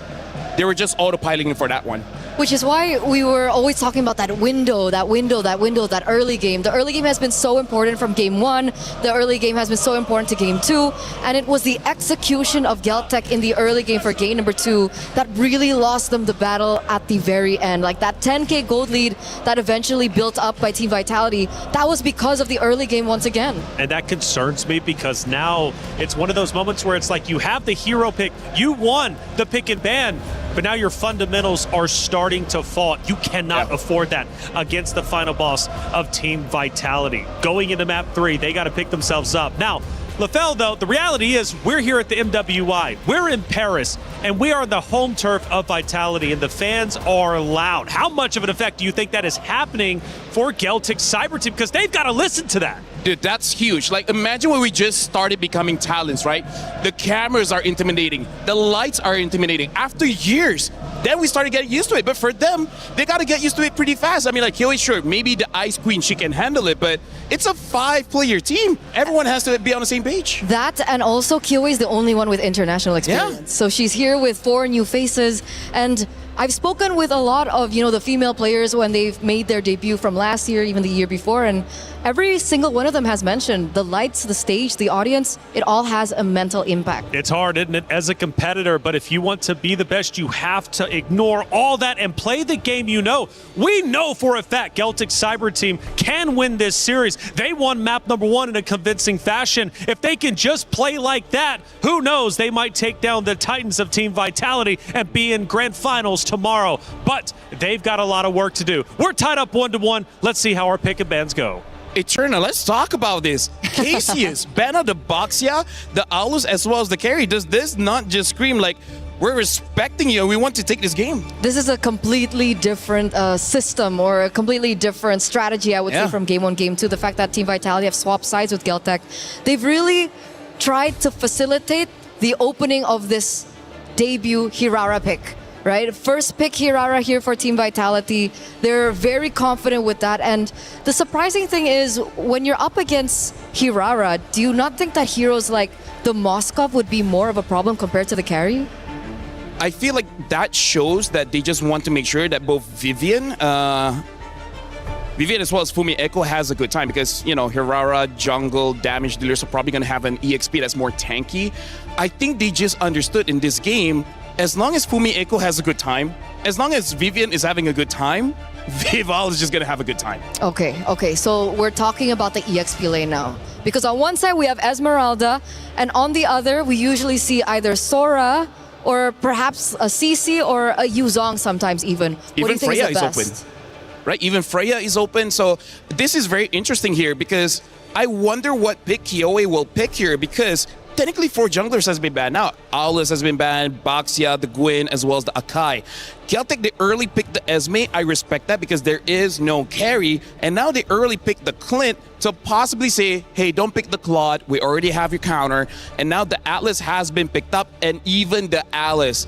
They were just autopiloting for that one. Which is why we were always talking about that window, that early game. The early game has been so important from game 1. The early game has been so important to game 2. And it was the execution of Geltec in the early game for game number 2 that really lost them the battle at the very end. Like that 10k gold lead that eventually built up by Team Vitality, that was because of the early game once again. And that concerns me because now it's one of those moments where it's like you have the hero pick, you won the pick and ban, but now your fundamentals are starting to fall. You cannot afford that against the final boss of Team Vitality. Going into map 3, they got to pick themselves up. Now, LaFell, though, the reality is we're here at the MWI. We're in Paris, and we are on the home turf of Vitality, and the fans are loud. How much of an effect do you think that is happening for Celtic Cyber Team? Because they've got to listen to that. Dude, that's huge. Like, imagine when we just started becoming talents, right? The cameras are intimidating. The lights are intimidating. After years, then we started getting used to it. But for them, they got to get used to it pretty fast. I mean, like, Kiwi, sure, maybe the Ice Queen, she can handle it, but it's a 5-player team. Everyone has to be on the same page. That, and also Kiwi is the only one with international experience. Yeah. So she's here with 4 new faces, and I've spoken with a lot of, the female players when they've made their debut from last year, even the year before, and every single one of them has mentioned the lights, the stage, the audience, it all has a mental impact. It's hard, isn't it, as a competitor, but if you want to be the best, you have to ignore all that and play the game you know. We know for a fact Celtic Cyber Team can win this series. They won map number 1 in a convincing fashion. If they can just play like that, who knows, they might take down the Titans of Team Vitality and be in Grand Finals tomorrow. But they've got a lot of work to do. We're tied up 1-1. Let's see how our pick and bans go. Eternal, let's talk about this. Cassius, Banner, the Boxia, the Aulus, as well as the carry. Does this not just scream like, we're respecting you, we want to take this game? This is a completely different system or a completely different strategy, I would say, from Game 1, Game 2. The fact that Team Vitality have swapped sides with Celtic, they've really tried to facilitate the opening of this debut Hirara pick. Right? First pick Hirara here for Team Vitality. They're very confident with that. And the surprising thing is, when you're up against Hirara, do you not think that heroes like the Moskov would be more of a problem compared to the carry? I feel like that shows that they just want to make sure that both Vivian as well as Fumi Echo has a good time, because, Hirara, jungle, damage dealers are probably going to have an EXP that's more tanky. I think they just understood in this game, as long as Fumi Echo has a good time, as long as Vivian is having a good time, Vival is just going to have a good time. Okay, so we're talking about the EXP lane now. Because on one side we have Esmeralda, and on the other we usually see either Sora or perhaps a CC or a Yuzong sometimes even. Even Freya is open. Right? Even Freya is open. So this is very interesting here, because I wonder what pick Kioe will pick here, because technically 4 junglers has been banned. Now, Aulus has been banned, Boxia, the Gwyn, as well as the Akai. Celtic, they early picked the Esme. I respect that because there is no carry. And now they early picked the Clint to possibly say, hey, don't pick the Claude. We already have your counter. And now the Atlas has been picked up, and even the Alice.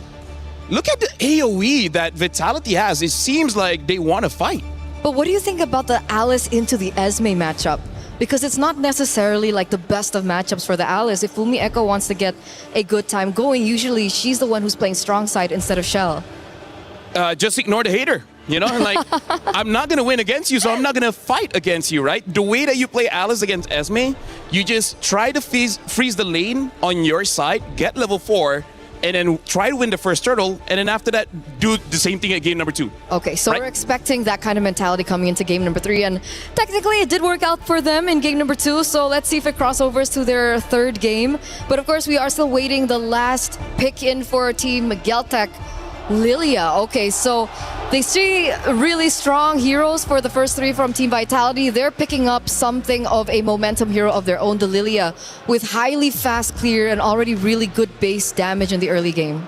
Look at the AoE that Vitality has. It seems like they want to fight. But what do you think about the Alice into the Esme matchup? Because it's not necessarily like the best of matchups for the Alice. If Fumi Echo wants to get a good time going, usually she's the one who's playing strong side instead of Shell. Just ignore the hater. Like, I'm not going to win against you, so I'm not going to fight against you, right? The way that you play Alice against Esme, you just try to freeze the lane on your side, get level 4, and then try to win the first turtle, and then after that, do the same thing at game number 2. Okay, so we're expecting that kind of mentality coming into game number 3, and technically it did work out for them in game number 2, so let's see if it crossovers to their 3rd game. But of course, we are still waiting the last pick in for Team Celtic, Lilia. Okay, so they see really strong heroes for the first 3 from Team Vitality. They're picking up something of a momentum hero of their own, the Lilia, with highly fast clear and already really good base damage in the early game.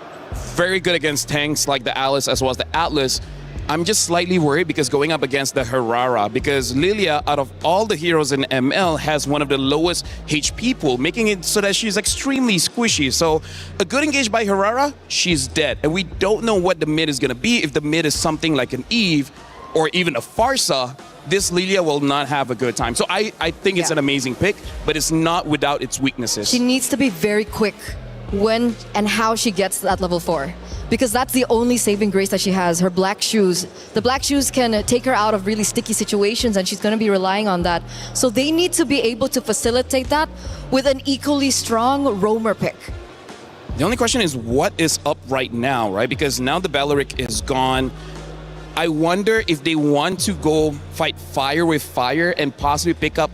Very good against tanks like the Alice as well as the Atlas. I'm just slightly worried because going up against the Hirara, because Lilia, out of all the heroes in ML, has one of the lowest HP pool, making it so that she's extremely squishy. So a good engage by Hirara, she's dead. And we don't know what the mid is going to be. If the mid is something like an Eve or even a Farsa, this Lilia will not have a good time. So I think it's an amazing pick, but it's not without its weaknesses. She needs to be very quick when and how she gets to that level 4. Because that's the only saving grace that she has, her black shoes. The black shoes can take her out of really sticky situations, and she's going to be relying on that. So they need to be able to facilitate that with an equally strong roamer pick. The only question is what is up right now, right? Because now the Belleric is gone. I wonder if they want to go fight fire with fire and possibly pick up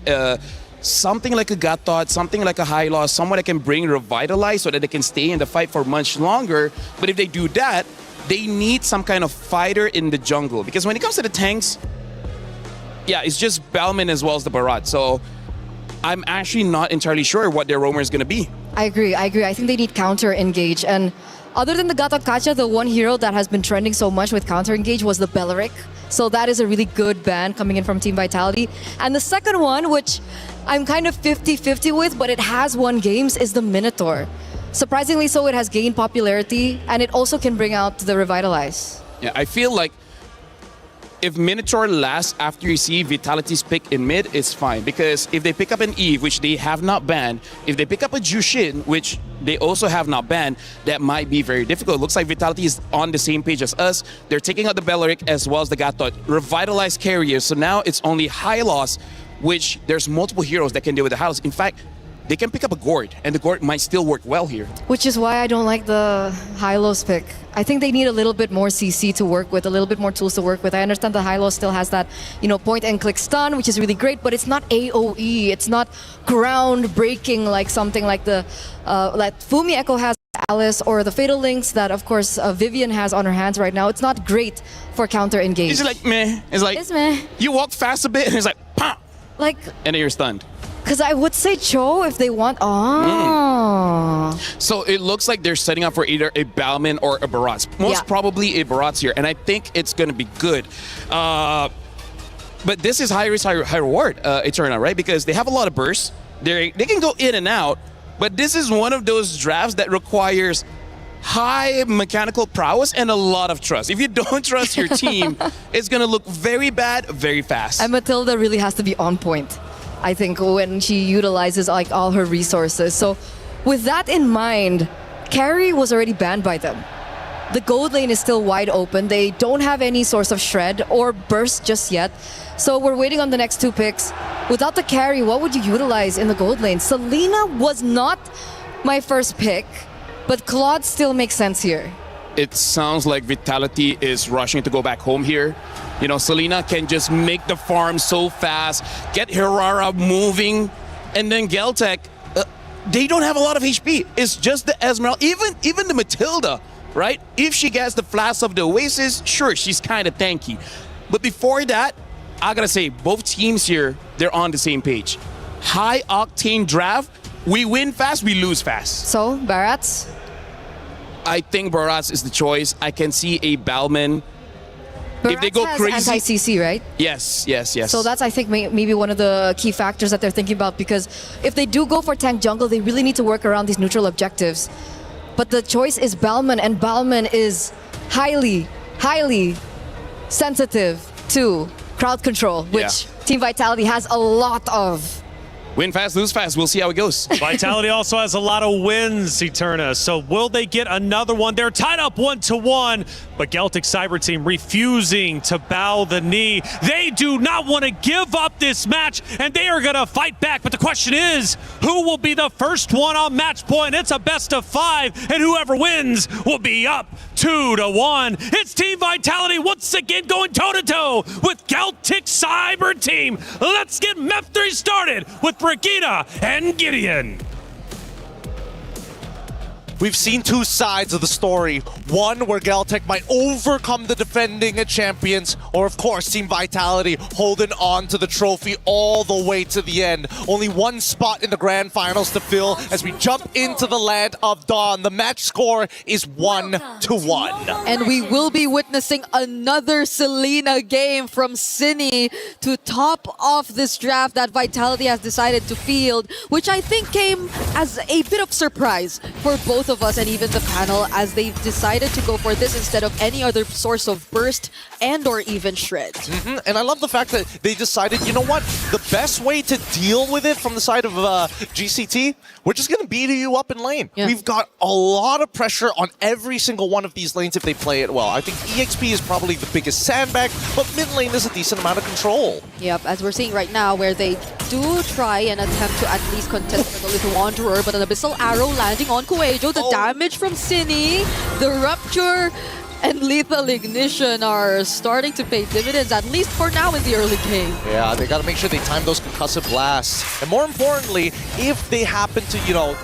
something like a Gatot, something like a High Loss, someone that can bring Revitalize so that they can stay in the fight for much longer. But if they do that, they need some kind of fighter in the jungle. Because when it comes to the tanks, yeah, it's just Bellman as well as the Barat. So I'm actually not entirely sure what their roamer is going to be. I agree. I think they need counter engage. And other than the Gatot Kacha, the one hero that has been trending so much with counter engage was the Belleric. So that is a really good ban coming in from Team Vitality. And the second one, which I'm kind of 50-50 with, but it has won games, is the Minotaur. Surprisingly so, it has gained popularity, and it also can bring out the Revitalize. Yeah, I feel like if Minotaur lasts after you see Vitality's pick in mid, it's fine. Because if they pick up an Eve, which they have not banned, if they pick up a Jushin, which they also have not banned, that might be very difficult. It looks like Vitality is on the same page as us. They're taking out the Belleric as well as the Gatot. Revitalized carriers, so now it's only Hylos, which there's multiple heroes that can deal with the Hylos. In fact, they can pick up a Gord, and the Gord might still work well here. Which is why I don't like the Hylos pick. I think they need a little bit more CC to work with, a little bit more tools to work with. I understand the Hylos still has that, point and click stun, which is really great, but it's not AoE. It's not groundbreaking like something like the like Fumi Echo has Alice, or the Fatal Links that, of course, Vivian has on her hands right now. It's not great for counter engage. It's like meh. It's meh. You walk fast a bit, and it's like, pop! Like, and then you're stunned. Because I would say Cho if they want. So it looks like they're setting up for either a Balman or a Barats. Most probably a Barats here, and I think it's going to be good. But this is high risk, high reward, Eterna, right? Because they have a lot of bursts. They can go in and out, but this is one of those drafts that requires high mechanical prowess and a lot of trust. If you don't trust your team, it's going to look very bad, very fast. And Matilda really has to be on point, I think, when she utilizes like all her resources. So with that in mind, carry was already banned by them. The gold lane is still wide open. They don't have any source of shred or burst just yet. So we're waiting on the next two picks. Without the carry, what would you utilize in the gold lane? Selena was not my first pick, but Claude still makes sense here. It sounds like Vitality is rushing to go back home here. Selena can just make the farm so fast, get Hirara moving, and then Geltec, they don't have a lot of HP. It's just the Esmeralda, even the Matilda, right? If she gets the Flash of the Oasis, sure, she's kind of tanky. But before that, I gotta say, both teams here, they're on the same page. High octane draft, we win fast, we lose fast. So, Barats? I think Barats is the choice. I can see a Balman. Barats if they go has crazy, anti-CC, right? Yes. So that's, I think, maybe one of the key factors that they're thinking about, because if they do go for tank jungle, they really need to work around these neutral objectives. But the choice is Balman, and Balman is highly sensitive to crowd control, which Team Vitality has a lot of. Win fast, lose fast. We'll see how it goes. Vitality also has a lot of wins, Eterna. So will they get another one? They're tied up 1-1, but Celtic Cyber Team refusing to bow the knee. They do not want to give up this match, and they are going to fight back. But the question is, who will be the first one on match point? It's a best of 5, and whoever wins will be up 2-1. It's Team Vitality once again going toe-to-toe with Celtic Cyber Team. Let's get Map 3 started with Regina and Gideon. We've seen two sides of the story. One where Geltec might overcome the defending champions, or of course Team Vitality holding on to the trophy all the way to the end. Only one spot in the Grand Finals to fill as we jump into the land of Dawn. The match score is 1-1. And we will be witnessing another Selena game from Cine to top off this draft that Vitality has decided to field, which I think came as a bit of surprise for both of us and even the panel, as they've decided to go for this instead of any other source of burst and or even shred. And I love the fact that they decided, you know what, the best way to deal with it from the side of GCT, we're just going to beat you up in lane. We've got a lot of pressure on every single one of these lanes if they play it well. I think EXP is probably the biggest sandbag, but mid lane is a decent amount of control. Yep, as we're seeing right now, where they do try and attempt to at least contest the Little Wanderer, but an Abyssal Arrow landing on Kuejo. The damage from Cine, the Rupture, and Lethal Ignition are starting to pay dividends, at least for now in the early game. Yeah, they got to make sure they time those concussive blasts. And more importantly, if they happen to,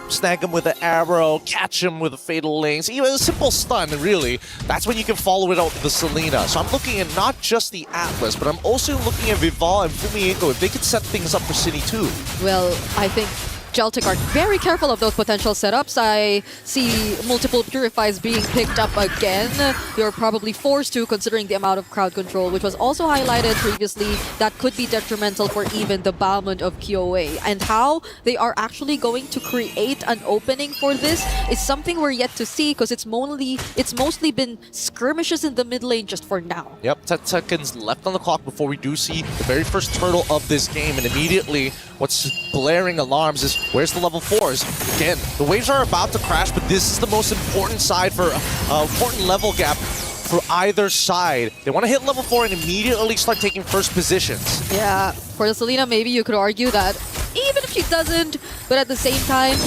snag him with an arrow, catch him with a fatal links, even a simple stun, really. That's when you can follow it out with the Selena. So I'm looking at not just the Atlas, but I'm also looking at Vival and Fumieko if they could set things up for City too. Well, I think Geltic are very careful of those potential setups. I see multiple Purifies being picked up again. You're probably forced to, considering the amount of crowd control, which was also highlighted previously, that could be detrimental for even the Balmond of KOA. And how they are actually going to create an opening for this is something we're yet to see, because it's mostly been skirmishes in the mid lane just for now. Yep, 10 seconds left on the clock before we do see the very first turtle of this game, and immediately what's blaring alarms is where's the level 4s? Again, the waves are about to crash, but this is the most important side for important level gap for either side. They want to hit level 4 and immediately start taking first positions. Yeah, for the Selena, maybe you could argue that even if she doesn't, but at the same time,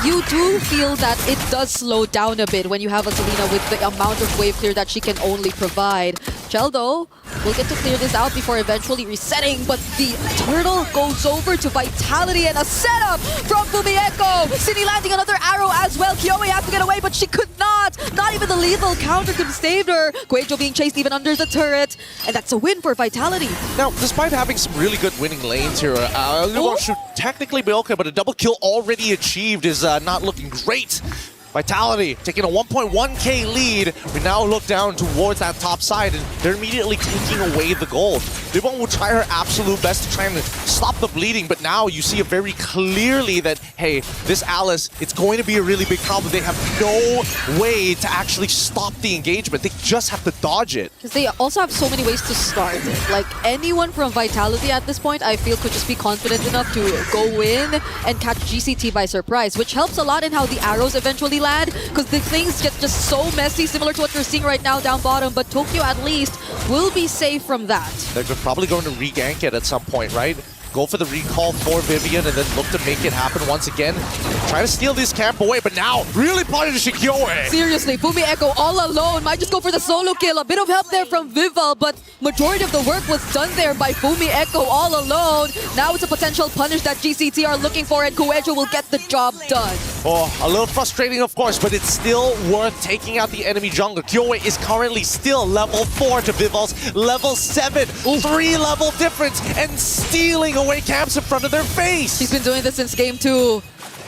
you do feel that it does slow down a bit when you have a Selena with the amount of wave clear that she can only provide. Chell, though, will get to clear this out before eventually resetting, but the turtle goes over to Vitality and a setup from Fumieko. City landing another arrow as well. KOA has to get away, but she could not. Not even the lethal counter could save her. Guejo being chased even under the turret, and that's a win for Vitality. Now, despite having some really good winning lanes here, should technically be okay, but a double kill already achieved is not looking great. Vitality taking a 1.1k lead. We now look down towards that top side, and they're immediately taking away the gold. Vivon will try her absolute best to try and stop the bleeding, but now you see it very clearly that, hey, this Alice, it's going to be a really big problem. They have no way to actually stop the engagement. They just have to dodge it. Because they also have so many ways to start. Like, anyone from Vitality at this point, I feel, could just be confident enough to go in and catch GCT by surprise, which helps a lot in how the arrows eventually land, because the things get just so messy, similar to what you're seeing right now down bottom, but Tokyo at least will be safe from that. They're probably going to re-gank it at some point, right? Go for the recall for Vivian and then look to make it happen once again. Try to steal this camp away, but now really punishing KOA. Seriously, Fumieko all alone. Might just go for the solo kill. A bit of help there from Vival, but majority of the work was done there by Fumieko all alone. Now it's a potential punish that GCT are looking for, and Guejo will get the job done. Oh, a little frustrating, of course, but it's still worth taking out the enemy jungler. KOA is currently still level 4 to Vival's level 7. 3-level difference, and stealing away camps in front of their face. He's been doing this since game 2.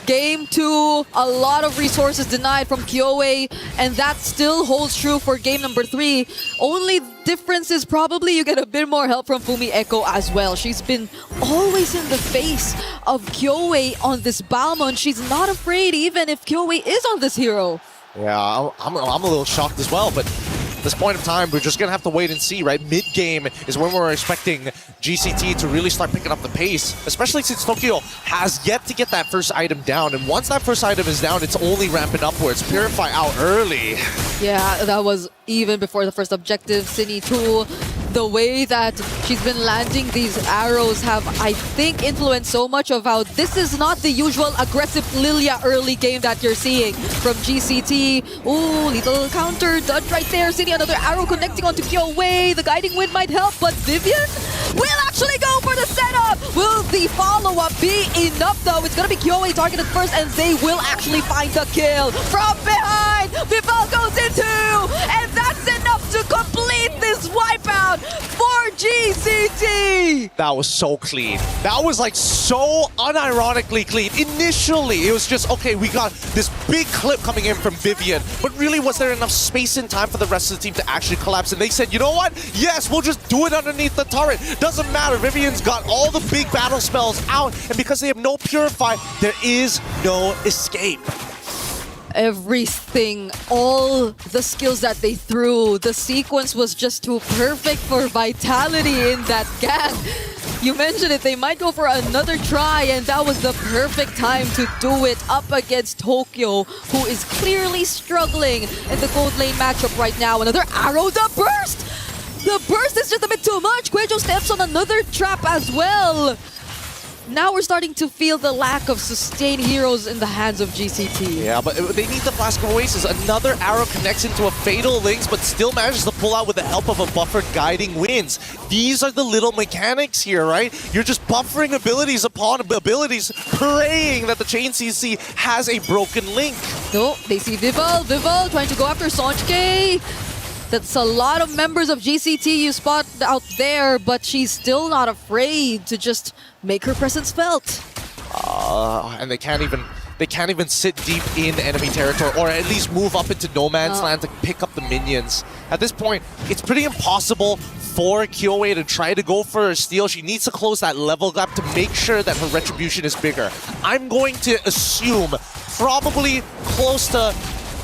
Game 2, a lot of resources denied from KOA, and that still holds true for game number 3. Only difference is probably you get a bit more help from Fumieko as well. She's been always in the face of KOA on this Balmond. She's not afraid even if KOA is on this hero. Yeah, I'm a little shocked as well, but at this point of time, we're just going to have to wait and see, right? Mid-game is when we're expecting GCT to really start picking up the pace, especially since Tokyo has yet to get that first item down. And once that first item is down, it's only ramping upwards. Purify out early. Yeah, that was even before the first objective. Cine 2, the way that she's been landing these arrows have, I think, influenced so much of how this is not the usual aggressive Lilia early game that you're seeing from GCT. Ooh, little counter done right there. Cine, another arrow connecting onto KOA. The guiding wind might help, but Vivian will actually go for the setup. Will the follow-up be enough, though? It's going to be KOA targeted first, and they will actually find the kill. From behind, Vival goes into, and that's enough to complete this wipeout for GCT. That was so clean. That was like so unironically clean. Initially, it was just, okay, we got this big clip coming in from Vivian, but really was there enough space and time for the rest of the team to actually collapse? And they said, you know what? Yes, we'll just do it underneath the turret. Doesn't matter. Vivian's got all the big battle spells out, and because they have no Purify, there is no escape. Everything, all the skills that they threw, the sequence was just too perfect for Vitality in that gang. You mentioned it, they might go for another try, and that was the perfect time to do it up against Tokyo, who is clearly struggling in the gold lane matchup right now. Another arrow, the burst! The burst is just a bit too much. Guejo steps on another trap as well. now we're starting to feel the lack of sustained heroes in the hands of GCT. Yeah, but they need the Flask of Oasis. Another arrow connects into a Fatal Links, but still manages to pull out with the help of a buffered Guiding Winds. These are the little mechanics here, right? You're just buffering abilities upon abilities, praying that the Chain CC has a broken link. No, they see Vival. Vival trying to go after Sonchke. That's a lot of members of GCT you spot out there, but she's still not afraid to just make her presence felt. And they can't even sit deep in enemy territory, or at least move up into no man's land to pick up the minions. At this point, it's pretty impossible for Kyoe to try to go for a steal. She needs to close that level gap to make sure that her retribution is bigger. I'm going to assume probably close to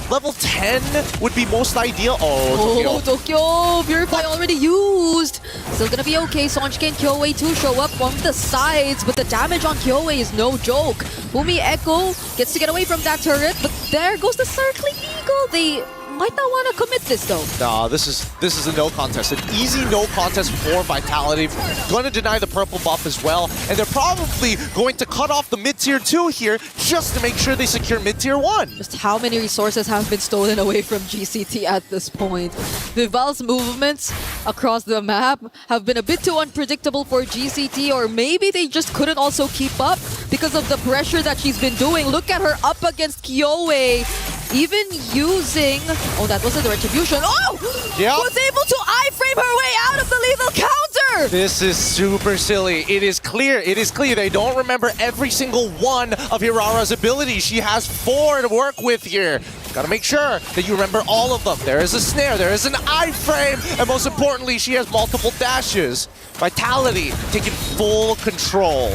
level 10 would be most ideal. Oh, Tokyo! Purify already used! Still gonna be okay. Sonchke and Kyoe too show up from the sides, but the damage on Kyoe is no joke. Fumi Echo gets to get away from that turret, but there goes the Circling Eagle. They might not want to commit this though. Nah, this is a no contest. An easy no contest for Vitality. Going to deny the purple buff as well, and they're probably going to cut off the mid-tier 2 here just to make sure they secure mid-tier 1. Just how many resources have been stolen away from GCT at this point? Vival's movements across the map have been a bit too unpredictable for GCT, or maybe they just couldn't also keep up because of the pressure that she's been doing. Look at her up against Kyoe. Even using... Oh, that wasn't the retribution. Oh! Yep. Was able to iframe her way out of the lethal counter! This is super silly. It is clear. It is clear. They don't remember every single one of Hirara's abilities. She has 4 to work with here. Gotta make sure that you remember all of them. There is a snare. There is an iframe. And most importantly, she has multiple dashes. Vitality taking full control.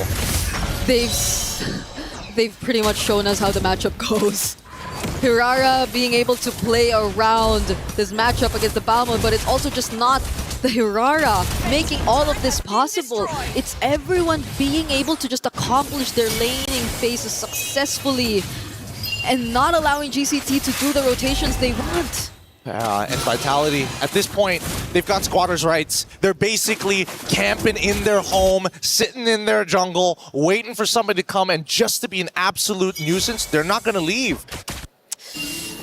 They've pretty much shown us how the matchup goes. Hirara being able to play around this matchup against the Balmond, but it's also just not the Hirara making all of this possible. It's everyone being able to just accomplish their laning phases successfully and not allowing GCT to do the rotations they want. And Vitality, at this point, they've got squatters' rights. They're basically camping in their home, sitting in their jungle, waiting for somebody to come, and just to be an absolute nuisance, they're not going to leave.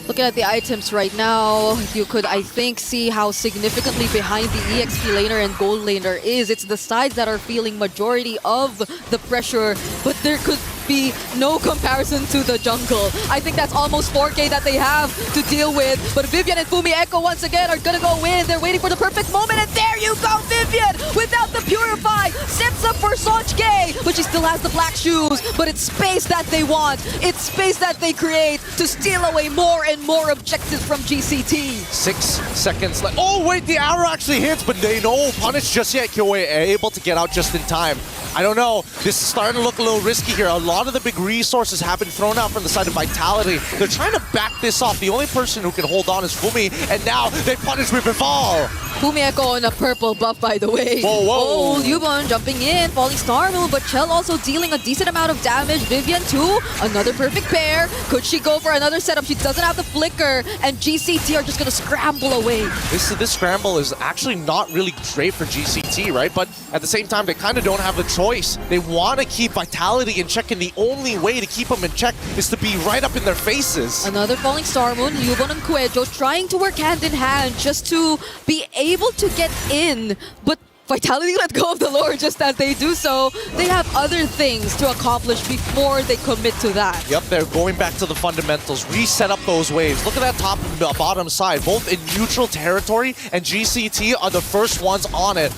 Looking at the items right now, you could, I think, see how significantly behind the EXP laner and gold laner is. It's the sides that are feeling majority of the pressure, but there could be no comparison to the jungle. I think that's almost 4K that they have to deal with, but Vivian and Fumi Echo once again are gonna go in. They're waiting for the perfect moment, and there you go, Vivian! Without the Purify, sets up for Sonchke, but she still has the black shoes, but it's space that they want. It's space that they create to steal away more and more objectives from GCT. 6 seconds left. Oh, wait, the arrow actually hits, but they know punish just yet. Kyoe able to get out just in time. I don't know. This is starting to look a little risky here. A lot of the big resources have been thrown out from the side of Vitality. They're trying to back this off. The only person who can hold on is Fumi, and now they punish with Vival. Fumi Echo on a purple buff, by the way. Whoa, whoa. Oh, Yubon jumping in, falling star move, but Chell also dealing a decent amount of damage. Vivian too, another perfect pair. Could she go for another setup? She doesn't have the flicker, and GCT are just gonna scramble away. This scramble is actually not really great for GCT, right? But at the same time, they kind of don't have a choice. They want to keep Vitality in check, and the only way to keep them in check is to be right up in their faces. Another falling star moon, Yubon and Kuejo trying to work hand in hand just to be able to get in, but Vitality let go of the lore just as they do so. They have other things to accomplish before they commit to that. Yep, they're going back to the fundamentals, reset up those waves. Look at that top and bottom side, both in neutral territory, and GCT are the first ones on it.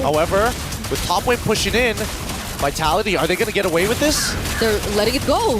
However, with top wave pushing in, Vitality, are they going to get away with this? They're letting it go.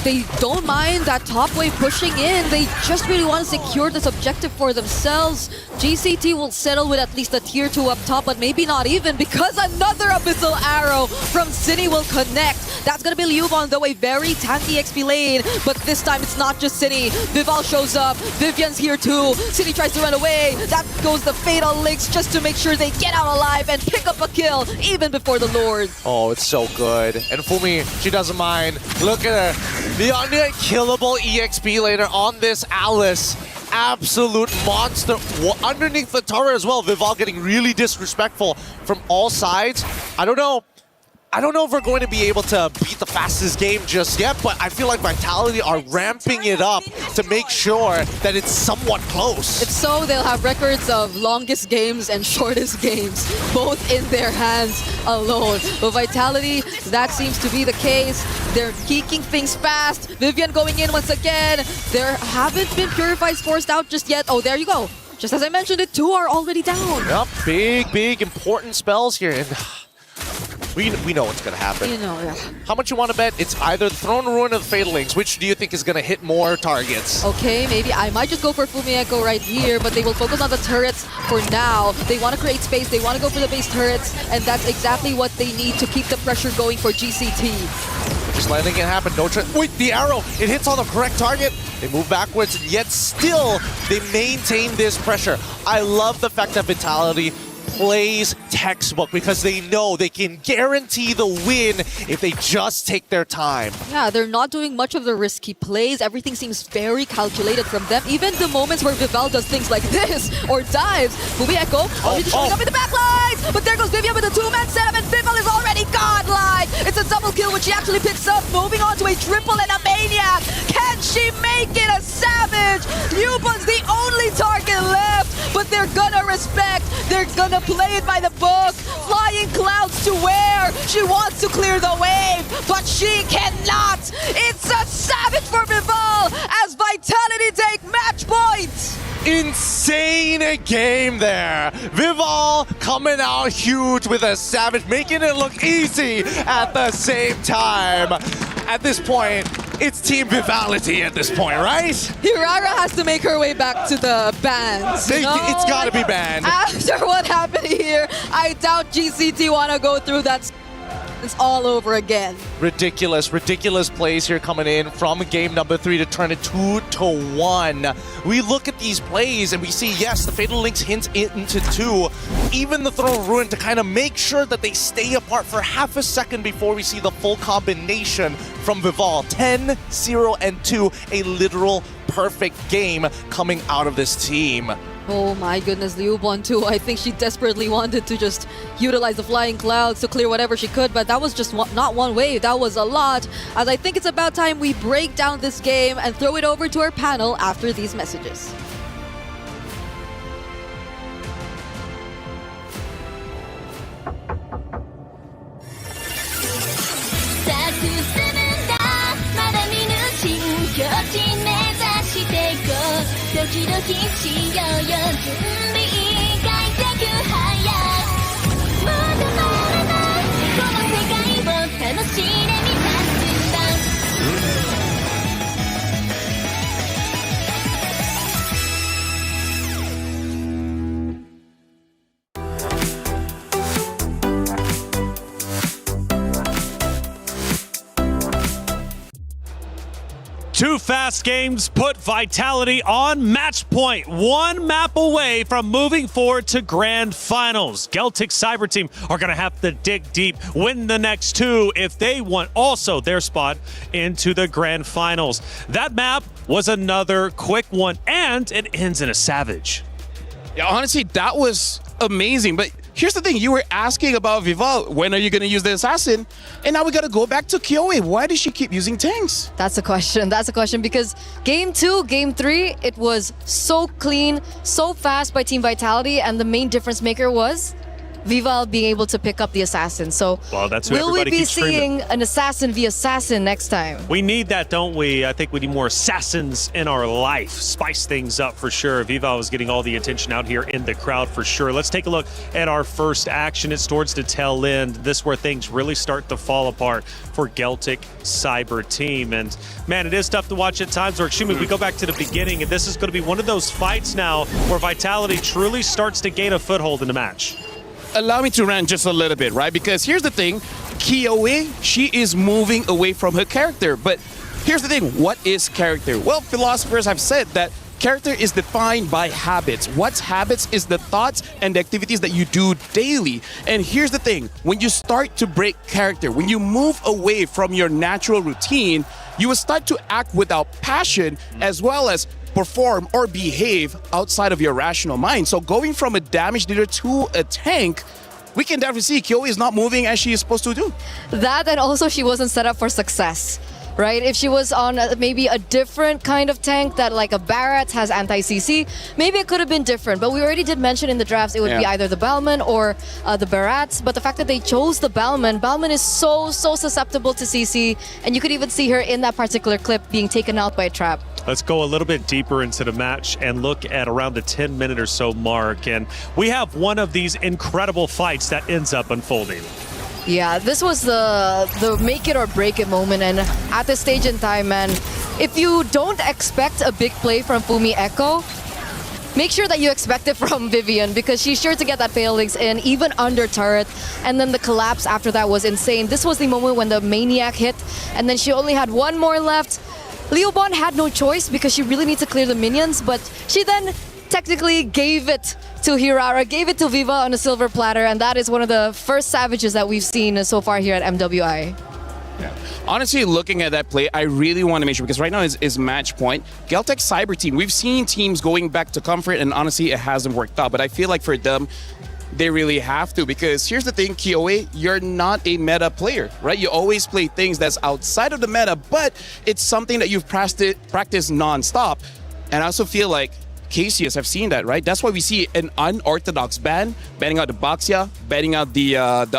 They don't mind that top wave pushing in. They just really want to secure this objective for themselves. GCT will settle with at least a tier 2 up top, but maybe not even, because another Abyssal Arrow from Cine will connect. That's going to be Liubon, though, a very tanky XP lane. But this time, it's not just Cine. Vival shows up. Vivian's here, too. Cine tries to run away. That goes the Fatal Links just to make sure they get out alive and pick up a kill, even before the Lord. Oh, it's so good. And Fumi, she doesn't mind. Look at her. The unkillable EXP laner on this Alice. Absolute monster. Underneath the turret as well. Vival getting really disrespectful from all sides. I don't know. I don't know if we're going to be able to beat the fastest game just yet, but I feel like Vitality are ramping it up to make sure that it's somewhat close. It's so they'll have records of longest games and shortest games, both in their hands alone. But Vitality, that seems to be the case. They're keeping things fast. Vivian going in once again. There haven't been Purifies forced out just yet. Oh, there you go. Just as I mentioned it, 2 are already down. Yep, big, important spells here. And we know what's going to happen. You know, yeah. How much you want to bet? It's either the Throne Ruin or the Fatal Links. Which do you think is going to hit more targets? Okay, maybe I might just go for Fumieko right here, but they will focus on the turrets for now. They want to create space. They want to go for the base turrets, and that's exactly what they need to keep the pressure going for GCT. Just letting it happen. No wait, the arrow. It hits on the correct target. They move backwards, yet still they maintain this pressure. I love the fact that Vitality plays textbook because they know they can guarantee the win if they just take their time. Yeah, they're not doing much of the risky plays. Everything seems very calculated from them. Even the moments where Vival does things like this or dives. Fumieko already showing up in the back lines, but there goes Vivian with a 2-man setup, and Vival is already godlike. It's a double kill, which she actually picks up, moving on to a triple and a maniac. Can she make it a savage? Yuba's the only target left, but they're gonna respect. They're gonna play it by the book. Flying clouds to where? She wants to clear the wave, but she cannot. It's a savage for Vival as Vitality take match point. Insane game there. Vival coming out huge with a savage, making it look easy at the same time. At this point, it's Team Vivality at this point, right? Hirara has to make her way back to the bans. It's gotta be banned. After what happened here, I doubt GCT want to go through that. It's all over again. Ridiculous plays here coming in from game number 3 to turn it 2-1. We look at these plays and we see, yes, the Fatal Links hints into 2. Even the Throne Ruin to kind of make sure that they stay apart for half a second before we see the full combination from Vival. 10, 0, and 2. A literal perfect game coming out of this team. Oh my goodness, Liu won too. I think she desperately wanted to just utilize the flying clouds to clear whatever she could, but that was just not one wave, that was a lot. As I think it's about time we break down this game and throw it over to our panel after these messages. Two fast games put Vitality on match point. One map away from moving forward to Grand Finals. Celtic Cyber Team are going to have to dig deep, win the next 2 if they want also their spot into the Grand Finals. That map was another quick one, and it ends in a savage. Yeah, honestly, that was amazing, but here's the thing, you were asking about Vival, when are you going to use the assassin? And now we got to go back to Kyoe. Why does she keep using tanks? That's a question. That's a question because game 2, game 3, it was so clean, so fast by Team Vitality, and the main difference maker was Vival being able to pick up the assassin. So well, that's who will we everybody be keeps seeing screaming. an assassin v assassin next time? We need that, don't we? I think we need more assassins in our life. Spice things up for sure. Vival is getting all the attention out here in the crowd for sure. Let's take a look at our first action. It's towards the tail end. This is where things really start to fall apart for Celtic Cyber Team. And man, it is tough to watch at times. Or excuse me, we go back to the beginning, and this is going to be one of those fights now where Vitality truly starts to gain a foothold in the match. Allow me to rant just a little bit, right? Because here's the thing, Kyoe, she is moving away from her character. But here's the thing, what is character? Well, philosophers have said that character is defined by habits. What's habits is the thoughts and the activities that you do daily. And here's the thing, when you start to break character, when you move away from your natural routine, you will start to act without passion as well as perform or behave outside of your rational mind. So going from a damage dealer to a tank, we can definitely see Kyo is not moving as she is supposed to do. That, and also she wasn't set up for success, right? If she was on maybe a different kind of tank that like a Barrett has anti-CC, maybe it could have been different. But we already did mention in the drafts it would be either the Balman or the Barretts. But the fact that they chose the Balman is so susceptible to CC, and you could even see her in that particular clip being taken out by a trap. Let's go a little bit deeper into the match and look at around the 10-minute or so mark. And we have one of these incredible fights that ends up unfolding. Yeah, this was the make it or break it moment, and at this stage in time, man, if you don't expect a big play from Fumi Echo, make sure that you expect it from Vivian, because she's sure to get that fail links in, even under turret, and then the collapse after that was insane. This was the moment when the Maniac hit, and then she only had one more left. Leobon had no choice because she really needs to clear the minions, but she then technically gave it to Hirara, gave it to Viva on a silver platter, and that is one of the first savages that we've seen so far here at MWI. Yeah. Honestly, looking at that play, I really want to make sure, because right now is match point. Geltec Cyber Team, we've seen teams going back to comfort, and honestly, it hasn't worked out. But I feel like for them, they really have to, because here's the thing, Kyoe, you're not a meta player, right? You always play things that's outside of the meta, but it's something that you've practiced non-stop. And I also feel like KCS have seen that, right? That's why we see an unorthodox banning out the Baxia, banning out the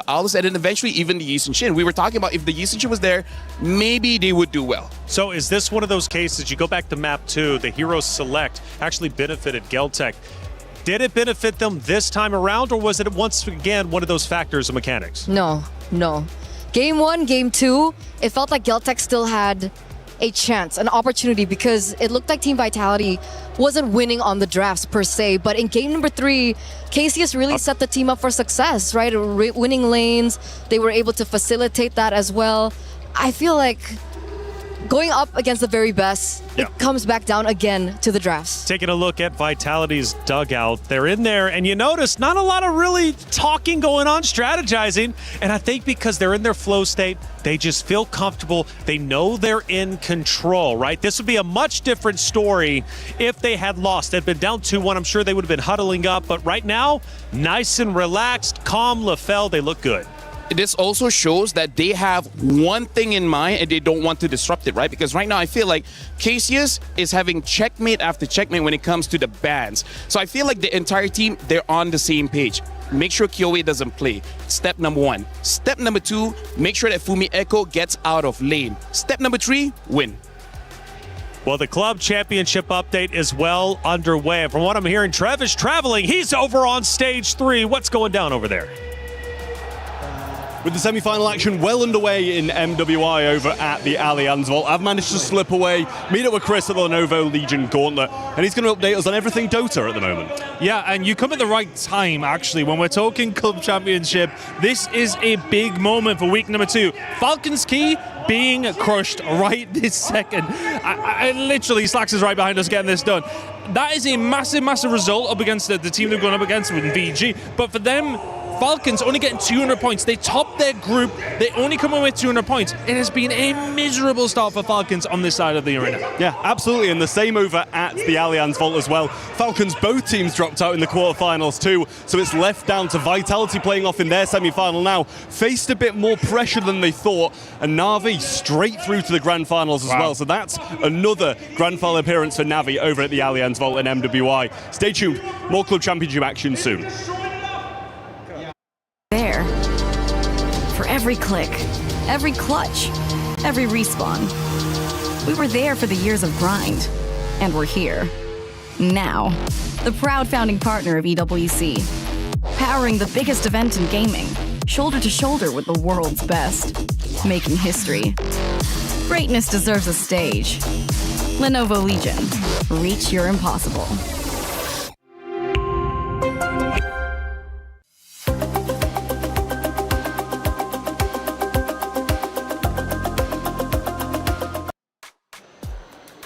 Owls, and then eventually even the Yisun Shin. We were talking about if the Yisun Shin was there, maybe they would do well. So is this one of those cases, you go back to map 2, the Hero Select actually benefited Geltec. Did it benefit them this time around, or was it once again one of those factors of mechanics? No. Game 1, Game 2, it felt like Geltec still had a chance, an opportunity, because it looked like Team Vitality wasn't winning on the drafts per se. But in game number 3, KCS really set the team up for success, right? Winning lanes, they were able to facilitate that as well. I feel like going up against the very best, it comes back down again to the drafts. Taking a look at Vitality's dugout, they're in there, and you notice not a lot of really talking going on, strategizing, and I think because they're in their flow state, they just feel comfortable. They know they're in control, right? This would be a much different story if they had lost. They'd been down 2-1. I'm sure they would have been huddling up, but right now, nice and relaxed, calm, LaFell, they look good. This also shows that they have one thing in mind and they don't want to disrupt it, right? Because right now I feel like Cassius is having checkmate after checkmate when it comes to the bans. So I feel like the entire team, they're on the same page. Make sure Kyoe doesn't play. Step number 1. Step number 2, make sure that Fumi Echo gets out of lane. Step number 3, win. Well, the club championship update is well underway. And from what I'm hearing, Trev is traveling. He's over on stage 3. What's going down over there? With the semi-final action well underway in MWI over at the Allianz Vault, I've managed to slip away, meet up with Chris at the Lenovo Legion Gauntlet, and he's going to update us on everything Dota at the moment. Yeah, and you come at the right time, actually. When we're talking club championship, this is a big moment for week number 2. Falcons Key being crushed right this second. I literally, Slacks is right behind us getting this done. That is a massive, massive result up against the team they've gone up against with VG. But for them, Falcons only getting 200 points. They topped their group. They only come in with 200 points. It has been a miserable start for Falcons on this side of the arena. Yeah, absolutely. And the same over at the Allianz Vault as well. Falcons, both teams dropped out in the quarterfinals too. So it's left down to Vitality playing off in their semi-final now. Faced a bit more pressure than they thought. And Na'Vi straight through to the Grand Finals as well. So that's another Grand Final appearance for Na'Vi over at the Allianz Vault and MWI. Stay tuned. More Club Championship action soon. There. For every click, every clutch, every respawn. We were there for the years of grind, and we're here. Now, the proud founding partner of EWC, powering the biggest event in gaming, shoulder to shoulder with the world's best, making history. Greatness deserves a stage. Lenovo Legion, reach your impossible.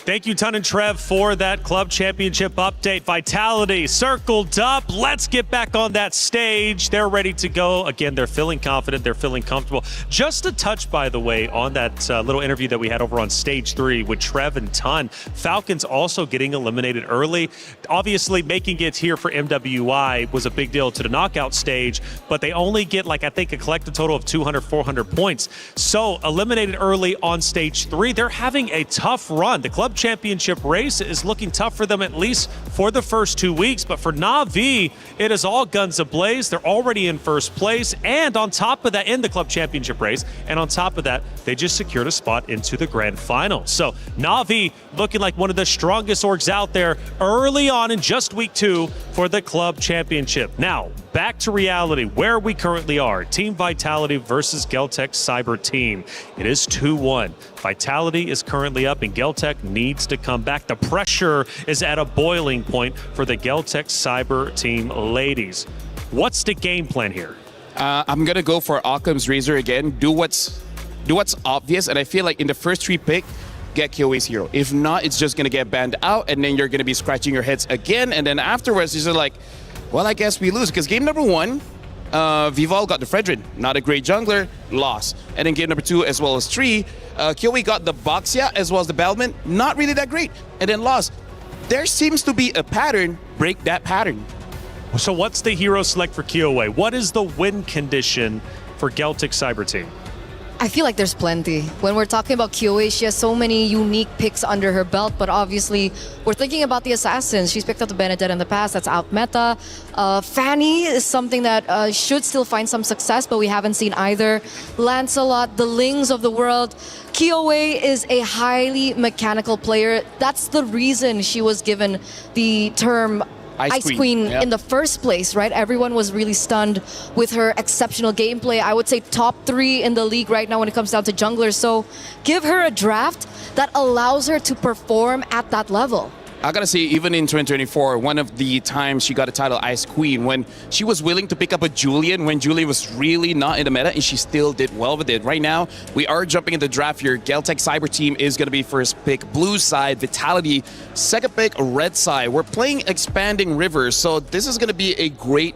Thank you, Ton and Trev, for that club championship update. Vitality circled up. Let's get back on that stage. They're ready to go. Again, they're feeling confident. They're feeling comfortable. Just a touch, by the way, on that little interview that we had over on stage 3 with Trev and Ton. Falcons also getting eliminated early. Obviously, making it here for MWI was a big deal to the knockout stage, but they only get, like, I think a collective total of 200, 400 points. So eliminated early on stage 3. They're having a tough run. The club championship race is looking tough for them, at least for the first 2 weeks. But for Na'Vi, it is all guns ablaze. They're already in first place. And on top of that, in the club championship race, and on top of that, they just secured a spot into the grand finals. So Na'Vi looking like one of the strongest orgs out there early on in just week 2 for the club championship. Now, back to reality, where we currently are. Team Vitality versus Geltec Cyber Team. It is 2-1. Vitality is currently up, and Geltec needs to come back. The pressure is at a boiling point for the Geltec Cyber Team ladies. What's the game plan here? I'm going to go for Occam's Razor again. Do what's obvious, and I feel like in the first 3 pick, get KOA's hero. If not, it's just going to get banned out, and then you're going to be scratching your heads again, and then afterwards, you're just like, well, I guess we lose. Because game number 1, Vival got the Fredrin, not a great jungler, lost. And then game number 2 as well as 3, KOA got the Boxia as well as the Bellman, not really that great, and then lost. There seems to be a pattern. Break that pattern. So what's the hero select for KOA? What is the win condition for Geltec Cyber Team? I feel like there's plenty. When we're talking about KOA, she has so many unique picks under her belt, but obviously we're thinking about the assassins. She's picked up the Benedetta in the past, that's out meta. Fanny is something that should still find some success, but we haven't seen either. Lancelot, the Lings of the world. KOA is a highly mechanical player. That's the reason she was given the term Ice Queen yeah. in the first place, right? Everyone was really stunned with her exceptional gameplay. I would say top 3 in the league right now when it comes down to junglers. So give her a draft that allows her to perform at that level. I gotta say, even in 2024, one of the times she got a title Ice Queen, when she was willing to pick up a Julian when Julian was really not in the meta, and she still did well with it. Right now, we are jumping in the draft here. Geltec Cyber Team is gonna be first pick, blue side, Vitality, second pick, red side. We're playing Expanding Rivers, so this is gonna be a great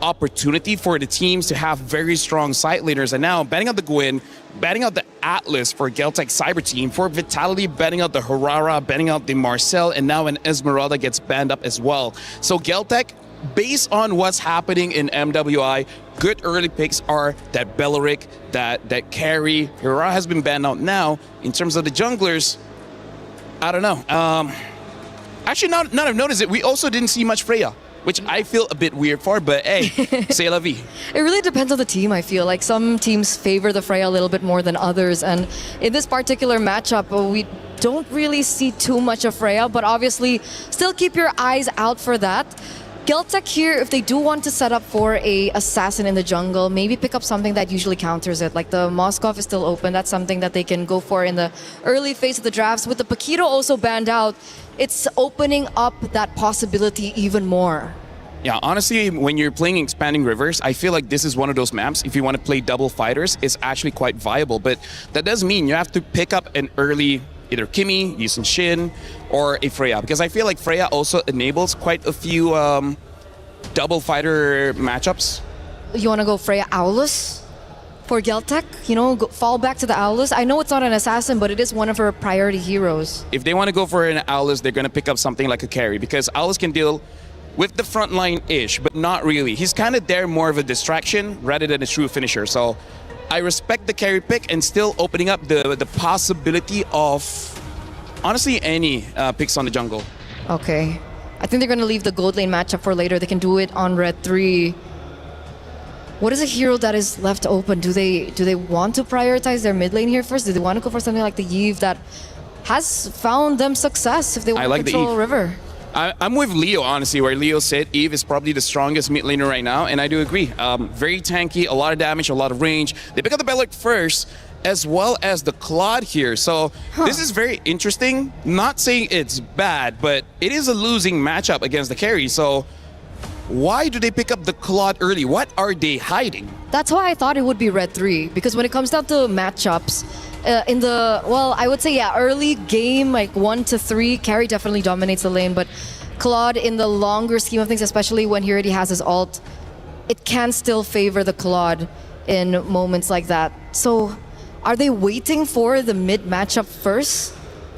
opportunity for the teams to have very strong side laners. And now, banning out the Gwyn, banning out the Atlas for Geltec Cyber Team, for Vitality, banning out the Harara, banning out the Marcel, and now an Esmeralda gets banned up as well. So Geltec, based on what's happening in MWI, good early picks are that Belleric, that Carry. Harara has been banned out now. In terms of the junglers, I don't know. Actually, now I've noticed it, we also didn't see much Freya, which I feel a bit weird for, but hey, c'est la vie. It really depends on the team, I feel. Like some teams favor the Freya a little bit more than others. And in this particular matchup, we don't really see too much of Freya, but obviously still keep your eyes out for that. Geltec here, if they do want to set up for a assassin in the jungle, maybe pick up something that usually counters it. Like the Moskov is still open. That's something that they can go for in the early phase of the drafts. With the Paquito also banned out, it's opening up that possibility even more. Yeah, honestly, when you're playing Expanding Rivers, I feel like this is one of those maps, if you want to play double fighters, it's actually quite viable. But that does mean you have to pick up an early, either Kimi, Yusin Shin, or a Freya. Because I feel like Freya also enables quite a few double fighter matchups. You want to go Freya Aulus for Geltec? You know, fall back to the Aulus. I know it's not an assassin, but it is one of her priority heroes. If they want to go for an Aulus, they're going to pick up something like a carry. Because Aulus can deal with the front line-ish, but not really. He's kind of there more of a distraction rather than a true finisher. So I respect the carry pick and still opening up the possibility of, honestly, any picks on the jungle. Okay. I think they're going to leave the gold lane matchup for later. They can do it on red 3. What is a hero that is left open? Do they want to prioritize their mid lane here first? Do they want to go for something like the Yve that has found them success if they want to control River? I'm with Leo, honestly, where Leo said Eve is probably the strongest mid laner right now, and I do agree. Very tanky, a lot of damage, a lot of range. They pick up the Belleric first, as well as the Claude here. So this is very interesting. Not saying it's bad, but it is a losing matchup against the carry. So why do they pick up the Claude early? What are they hiding? That's why I thought it would be red 3, because when it comes down to matchups, I would say, early game, like 1 to 3, carry definitely dominates the lane, but Claude, in the longer scheme of things, especially when he already has his ult, it can still favor the Claude in moments like that. So, are they waiting for the mid matchup first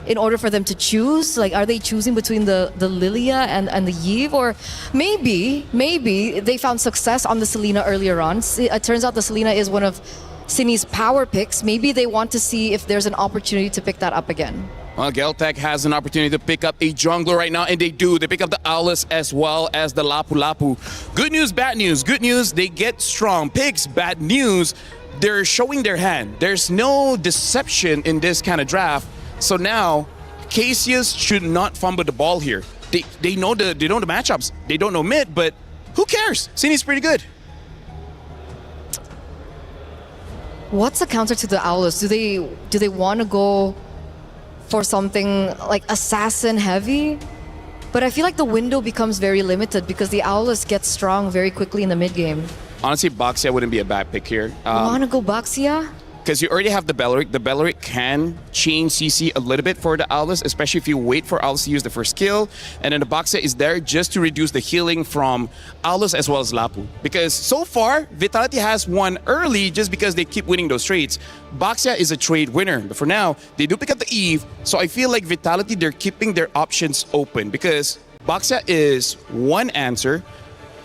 in order for them to choose? Like, are they choosing between the Lilia and the Yve? Or maybe they found success on the Selena earlier on. It turns out the Selena is one of Cini's power picks. Maybe they want to see if there's an opportunity to pick that up again. Well, Geltec has an opportunity to pick up a jungler right now, and they do. They pick up the Owlus as well as the Lapu Lapu. Good news, bad news. Good news, they get strong picks. Bad news, they're showing their hand. There's no deception in this kind of draft. So now, Cassius should not fumble the ball here. They know the matchups. They don't know mid, but who cares? Cini's pretty good. What's the counter to the Owlus? Do they want to go for something like assassin heavy? But I feel like the window becomes very limited because the Owlus gets strong very quickly in the mid game. Honestly, Baxia wouldn't be a bad pick here. You want to go Baxia? Because you already have the Belleric. The Belleric can change CC a little bit for the Owlus, especially if you wait for Owlus to use the first kill. And then the Baxia is there just to reduce the healing from Owlus as well as Lapu. Because so far, Vitality has won early just because they keep winning those trades. Baxia is a trade winner. But for now, they do pick up the Eve. So I feel like Vitality, they're keeping their options open. Because Baxia is one answer.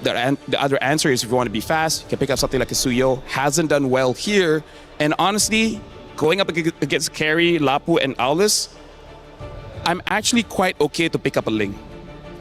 The other answer is if you want to be fast, you can pick up something like a Suyo. Hasn't done well here. And honestly, going up against Carry, Lapu, and Owlus, I'm actually quite okay to pick up a Ling.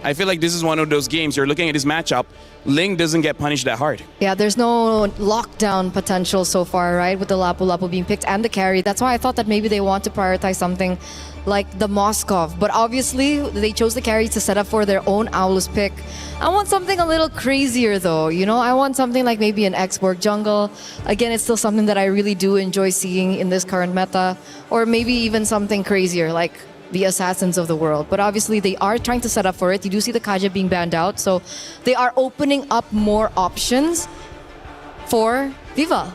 I feel like this is one of those games, you're looking at this matchup, Ling doesn't get punished that hard. Yeah, there's no lockdown potential so far, right? With the Lapu Lapu being picked and the carry. That's why I thought that maybe they want to prioritize something like the Moskov. But obviously, they chose the carry to set up for their own Owlus pick. I want something a little crazier though, you know? I want something like maybe an X-Borg jungle. Again, it's still something that I really do enjoy seeing in this current meta. Or maybe even something crazier like the Assassins of the world. But obviously, they are trying to set up for it. You do see the Kaja being banned out, so they are opening up more options for Viva.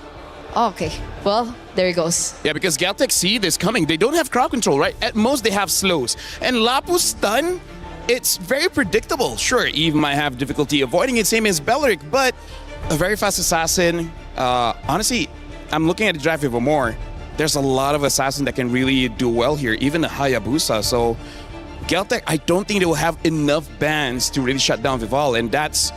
Oh, okay, well, there he goes. Yeah, because Galtech see this coming. They don't have crowd control, right? At most, they have slows. And Lapu's stun, it's very predictable. Sure, Eve might have difficulty avoiding it, same as Belleric, but a very fast assassin. Honestly, I'm looking at the draft even more. There's a lot of assassins that can really do well here, even the Hayabusa. So Galtech, I don't think they will have enough bans to really shut down Vival, and that's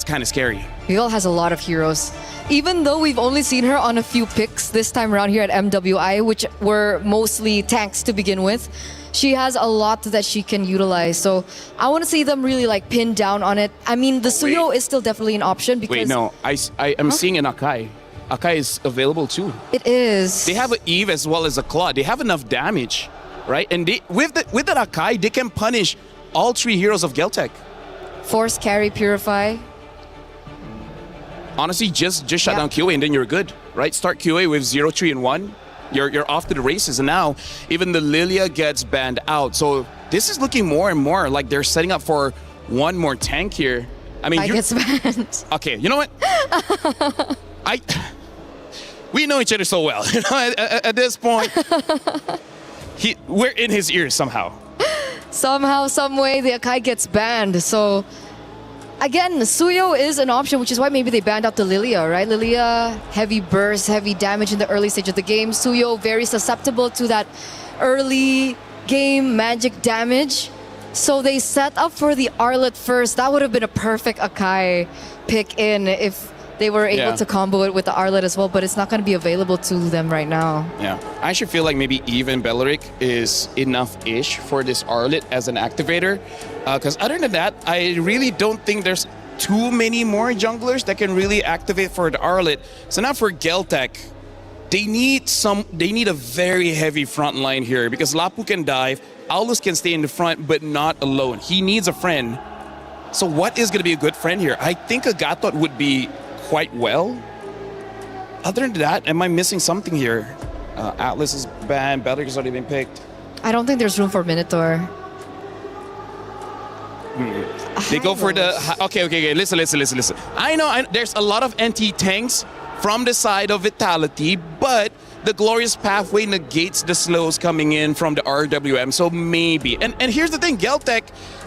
kind of scary. Vival has a lot of heroes. Even though we've only seen her on a few picks this time around here at MWI, which were mostly tanks to begin with, she has a lot that she can utilize. So I want to see them really like pin down on it. I mean, the Suyo is still definitely an option because... Wait, no, I am seeing an Akai. Akai is available too. It is. They have an Eve as well as a Claw. They have enough damage, right? And they, with that Akai, they can punish all three heroes of Geltech. Force, carry, purify. Honestly, just shut down QA and then you're good, right? Start QA with 0, 3, and 1. You're off to the races, and now even the Lilia gets banned out. So this is looking more and more like they're setting up for one more tank here. I mean, gets banned. Okay, you know what? We know each other so well. You know, at this point, we're in his ears somehow. Somehow, some way, the Akai gets banned. So again, Suyo is an option, which is why maybe they banned out the Lilia, right? Lilia, heavy burst, heavy damage in the early stage of the game. Suyo, very susceptible to that early game magic damage. So they set up for the Arlet first. That would have been a perfect Akai pick in if they were able to combo it with the Arlet as well, but it's not going to be available to them right now. Yeah, I actually feel like maybe even Belleric is enough-ish for this Arlet as an activator. Because other than that, I really don't think there's too many more junglers that can really activate for the Arlet. So now for Geltech, they need a very heavy front line here because Lapu can dive, Aulus can stay in the front, but not alone. He needs a friend. So what is going to be a good friend here? I think a Gatot would be quite well. Other than that, am I missing something here? Atlas is banned, Belleric has already been picked. I don't think there's room for Minotaur. They go for the... Okay, listen. I know there's a lot of NT tanks from the side of Vitality, but the glorious pathway negates the slows coming in from the RWM. So maybe. And here's the thing, Geltec,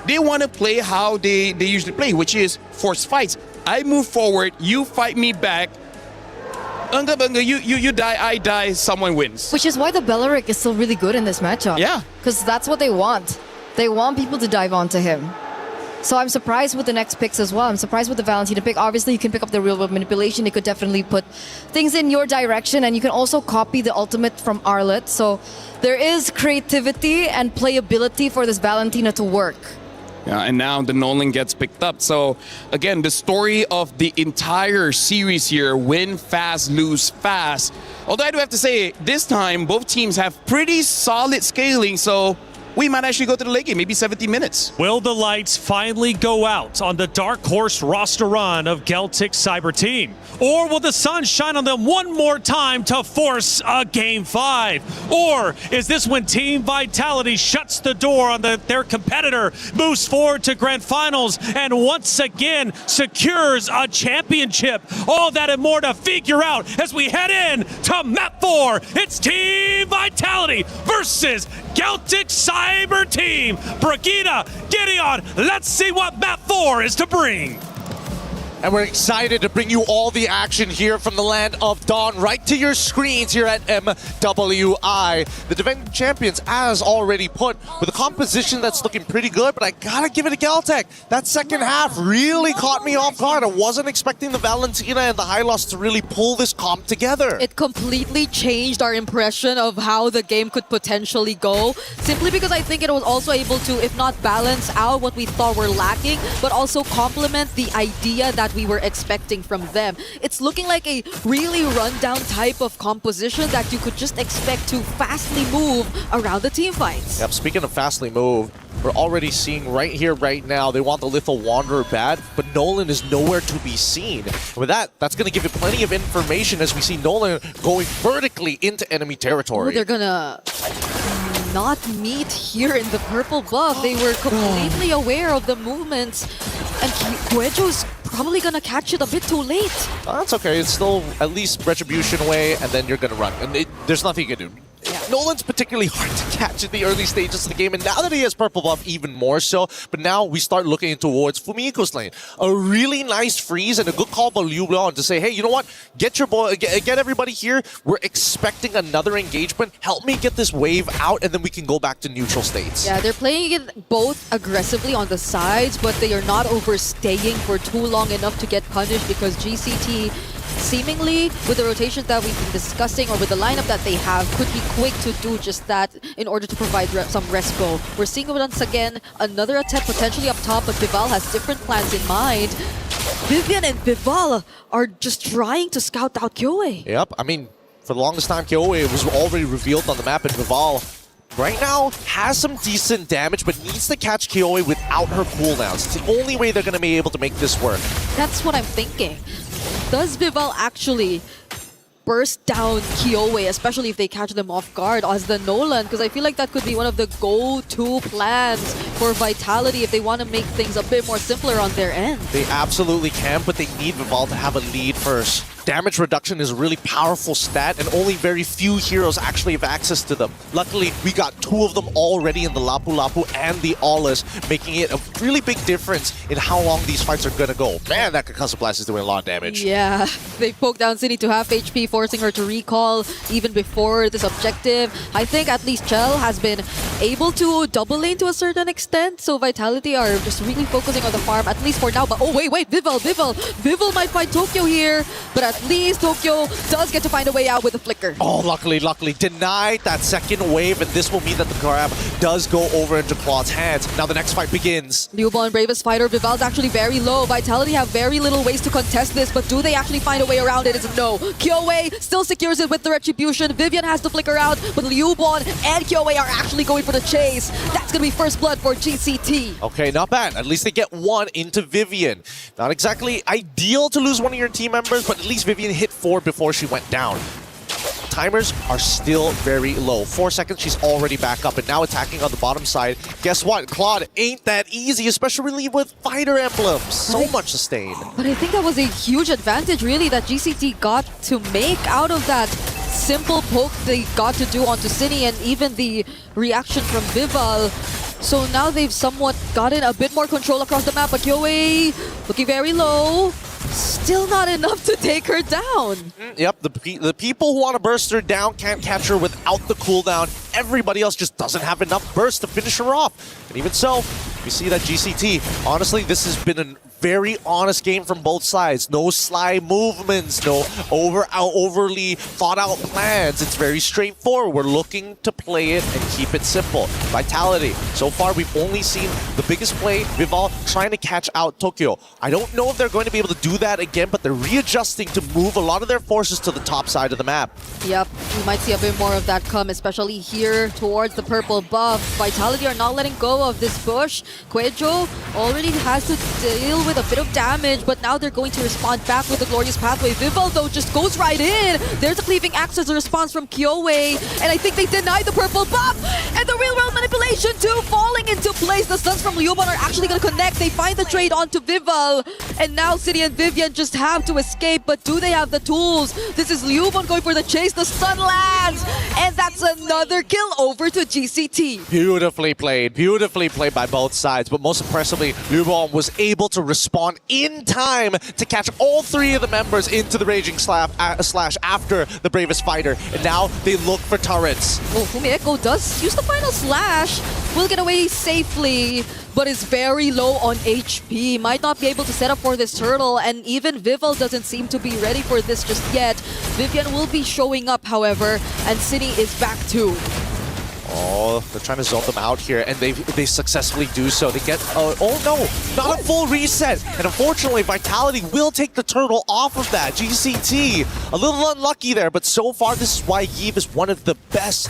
they want to play how they usually play, which is force fights. I move forward, you fight me back. You die, I die, someone wins. Which is why the Belleric is still really good in this matchup. Yeah. Because that's what they want. They want people to dive onto him. So I'm surprised with the next picks as well. I'm surprised with the Valentina pick. Obviously, you can pick up the real-world manipulation. It could definitely put things in your direction, and you can also copy the ultimate from Arlet. So there is creativity and playability for this Valentina to work. Yeah, and now the Nolan gets picked up. So again, the story of the entire series here, win fast, lose fast. Although I do have to say, this time, both teams have pretty solid scaling, so we might actually go to the late game, maybe 70 minutes. Will the lights finally go out on the dark horse roster run of Geltic Cyber Team? Or will the sun shine on them one more time to force a Game 5? Or is this when Team Vitality shuts the door on their competitor, moves forward to Grand Finals, and once again secures a championship? All that and more to figure out as we head in to Map 4. It's Team Vitality versus Geltic Cyber Team. Brigida, Gideon, let's see what Map 4 is to bring. And we're excited to bring you all the action here from the land of Dawn right to your screens here at MWI. The defending champions, as already put, with a composition that's looking pretty good, but I gotta give it to Geltec. That second half really caught me off guard. I wasn't expecting the Valentina and the Hylos to really pull this comp together. It completely changed our impression of how the game could potentially go, simply because I think it was also able to, if not balance out what we thought were lacking, but also complement the idea that we were expecting from them. It's looking like a really rundown type of composition that you could just expect to fastly move around the team fights. Yep, speaking of fastly move, we're already seeing right here, right now, they want the Lethal Wanderer bad, but Nolan is nowhere to be seen. And with that, that's going to give you plenty of information as we see Nolan going vertically into enemy territory. Oh, they're gonna not meet here in the purple buff. They were completely aware of the movements, and Guejo's probably gonna catch it a bit too late. That's okay. It's still at least retribution away, and then you're gonna run. And there's nothing you can do. Yeah. Nolan's particularly hard to catch in the early stages of the game, and now that he has purple buff, even more so. But now we start looking towards Fumiko's lane. A really nice freeze and a good call by Liu Leon to say, hey, you know what? Get your boy, get everybody here. We're expecting another engagement. Help me get this wave out, and then we can go back to neutral states. Yeah, they're playing it both aggressively on the sides, but they are not overstaying for too long enough to get punished, because GCT, seemingly with the rotations that we've been discussing or with the lineup that they have, could be quick to do just that in order to provide some respo. We're seeing once again another attempt potentially up top, but Vival has different plans in mind. Vivian and Vival are just trying to scout out Kyoe. Yep, I mean, for the longest time, Kyoe was already revealed on the map, and Vival right now has some decent damage, but needs to catch Kyoe without her cooldowns. It's the only way they're going to be able to make this work. That's what I'm thinking. Does Vival actually burst down Kyoe, especially if they catch them off guard as the Nolan? Because I feel like that could be one of the go-to plans for Vitality if they want to make things a bit more simpler on their end. They absolutely can, but they need Vival to have a lead first. Damage reduction is a really powerful stat, and only very few heroes actually have access to them. Luckily, we got two of them already in the Lapu Lapu and the Aulus, making it a really big difference in how long these fights are going to go. Man, that Concussive Blast is doing a lot of damage. Yeah, they poked down Cindy to half HP, forcing her to recall even before this objective. I think at least Chell has been able to double lane to a certain extent, so Vitality are just really focusing on the farm, at least for now. But oh, wait, Vival might find Tokyo here, but at least Tokyo does get to find a way out with a flicker. Oh, luckily, denied that second wave, and this will mean that the grab does go over into Claude's hands. Now the next fight begins. Liubo, bravest fighter, Vival's actually very low. Vitality have very little ways to contest this, but do they actually find a way around it? It's a no. Kyoe still secures it with the retribution. Vivian has to flicker out, but Liubon and Kyoe are actually going for the chase. That's gonna be first blood for GCT. Okay, not bad. At least they get one into Vivian. Not exactly ideal to lose one of your team members, but at least Vivian hit 4 before she went down. Timers are still very low. 4 seconds, she's already back up, and now attacking on the bottom side. Guess what? Claude ain't that easy, especially with fighter emblems. So much sustain. But I think that was a huge advantage, really, that GCT got to make out of that simple poke they got to do onto Cine and even the reaction from Vival. So now they've somewhat gotten a bit more control across the map, but Kyoei looking very low. Still not enough to take her down. Yep, the people who want to burst her down can't catch her without the cooldown. Everybody else just doesn't have enough burst to finish her off. And even so, we see that GCT, honestly, this has been a very honest game from both sides. No sly movements, no overly thought out plans. It's very straightforward. We're looking to play it and keep it simple. Vitality. So far, we've only seen the biggest play, Vival trying to catch out Tokyo. I don't know if they're going to be able to do that again, but they're readjusting to move a lot of their forces to the top side of the map. Yep, we might see a bit more of that come, especially here towards the purple buff. Vitality are not letting go of this push. Quejo already has to deal with a bit of damage, but now they're going to respond back with the Glorious Pathway. Vival, though, just goes right in. There's a Cleaving Axe as a response from Kyoei, and I think they deny the purple buff, and the Real World Manipulation too falling into place. The stuns from Liuban are actually going to connect. They find the trade onto Vival, and now City and Vivian just have to escape, but do they have the tools? This is Liuban going for the chase. The stun lands, and that's another kill over to GCT. Beautifully played by both sides, but most impressively, Liuban was able to respond in time to catch all three of the members into the Raging Slash after the Bravest Fighter, and now they look for turrets. Oh, Fumieko does use the final slash, will get away safely, but is very low on HP. Might not be able to set up for this turtle, and even Vival doesn't seem to be ready for this just yet. Vivian will be showing up, however, and City is back too. Oh, they're trying to zone them out here, and they successfully do so. They get, oh no, not a full reset. And unfortunately, Vitality will take the turtle off of that. GCT, a little unlucky there, but so far this is why Yves is one of the best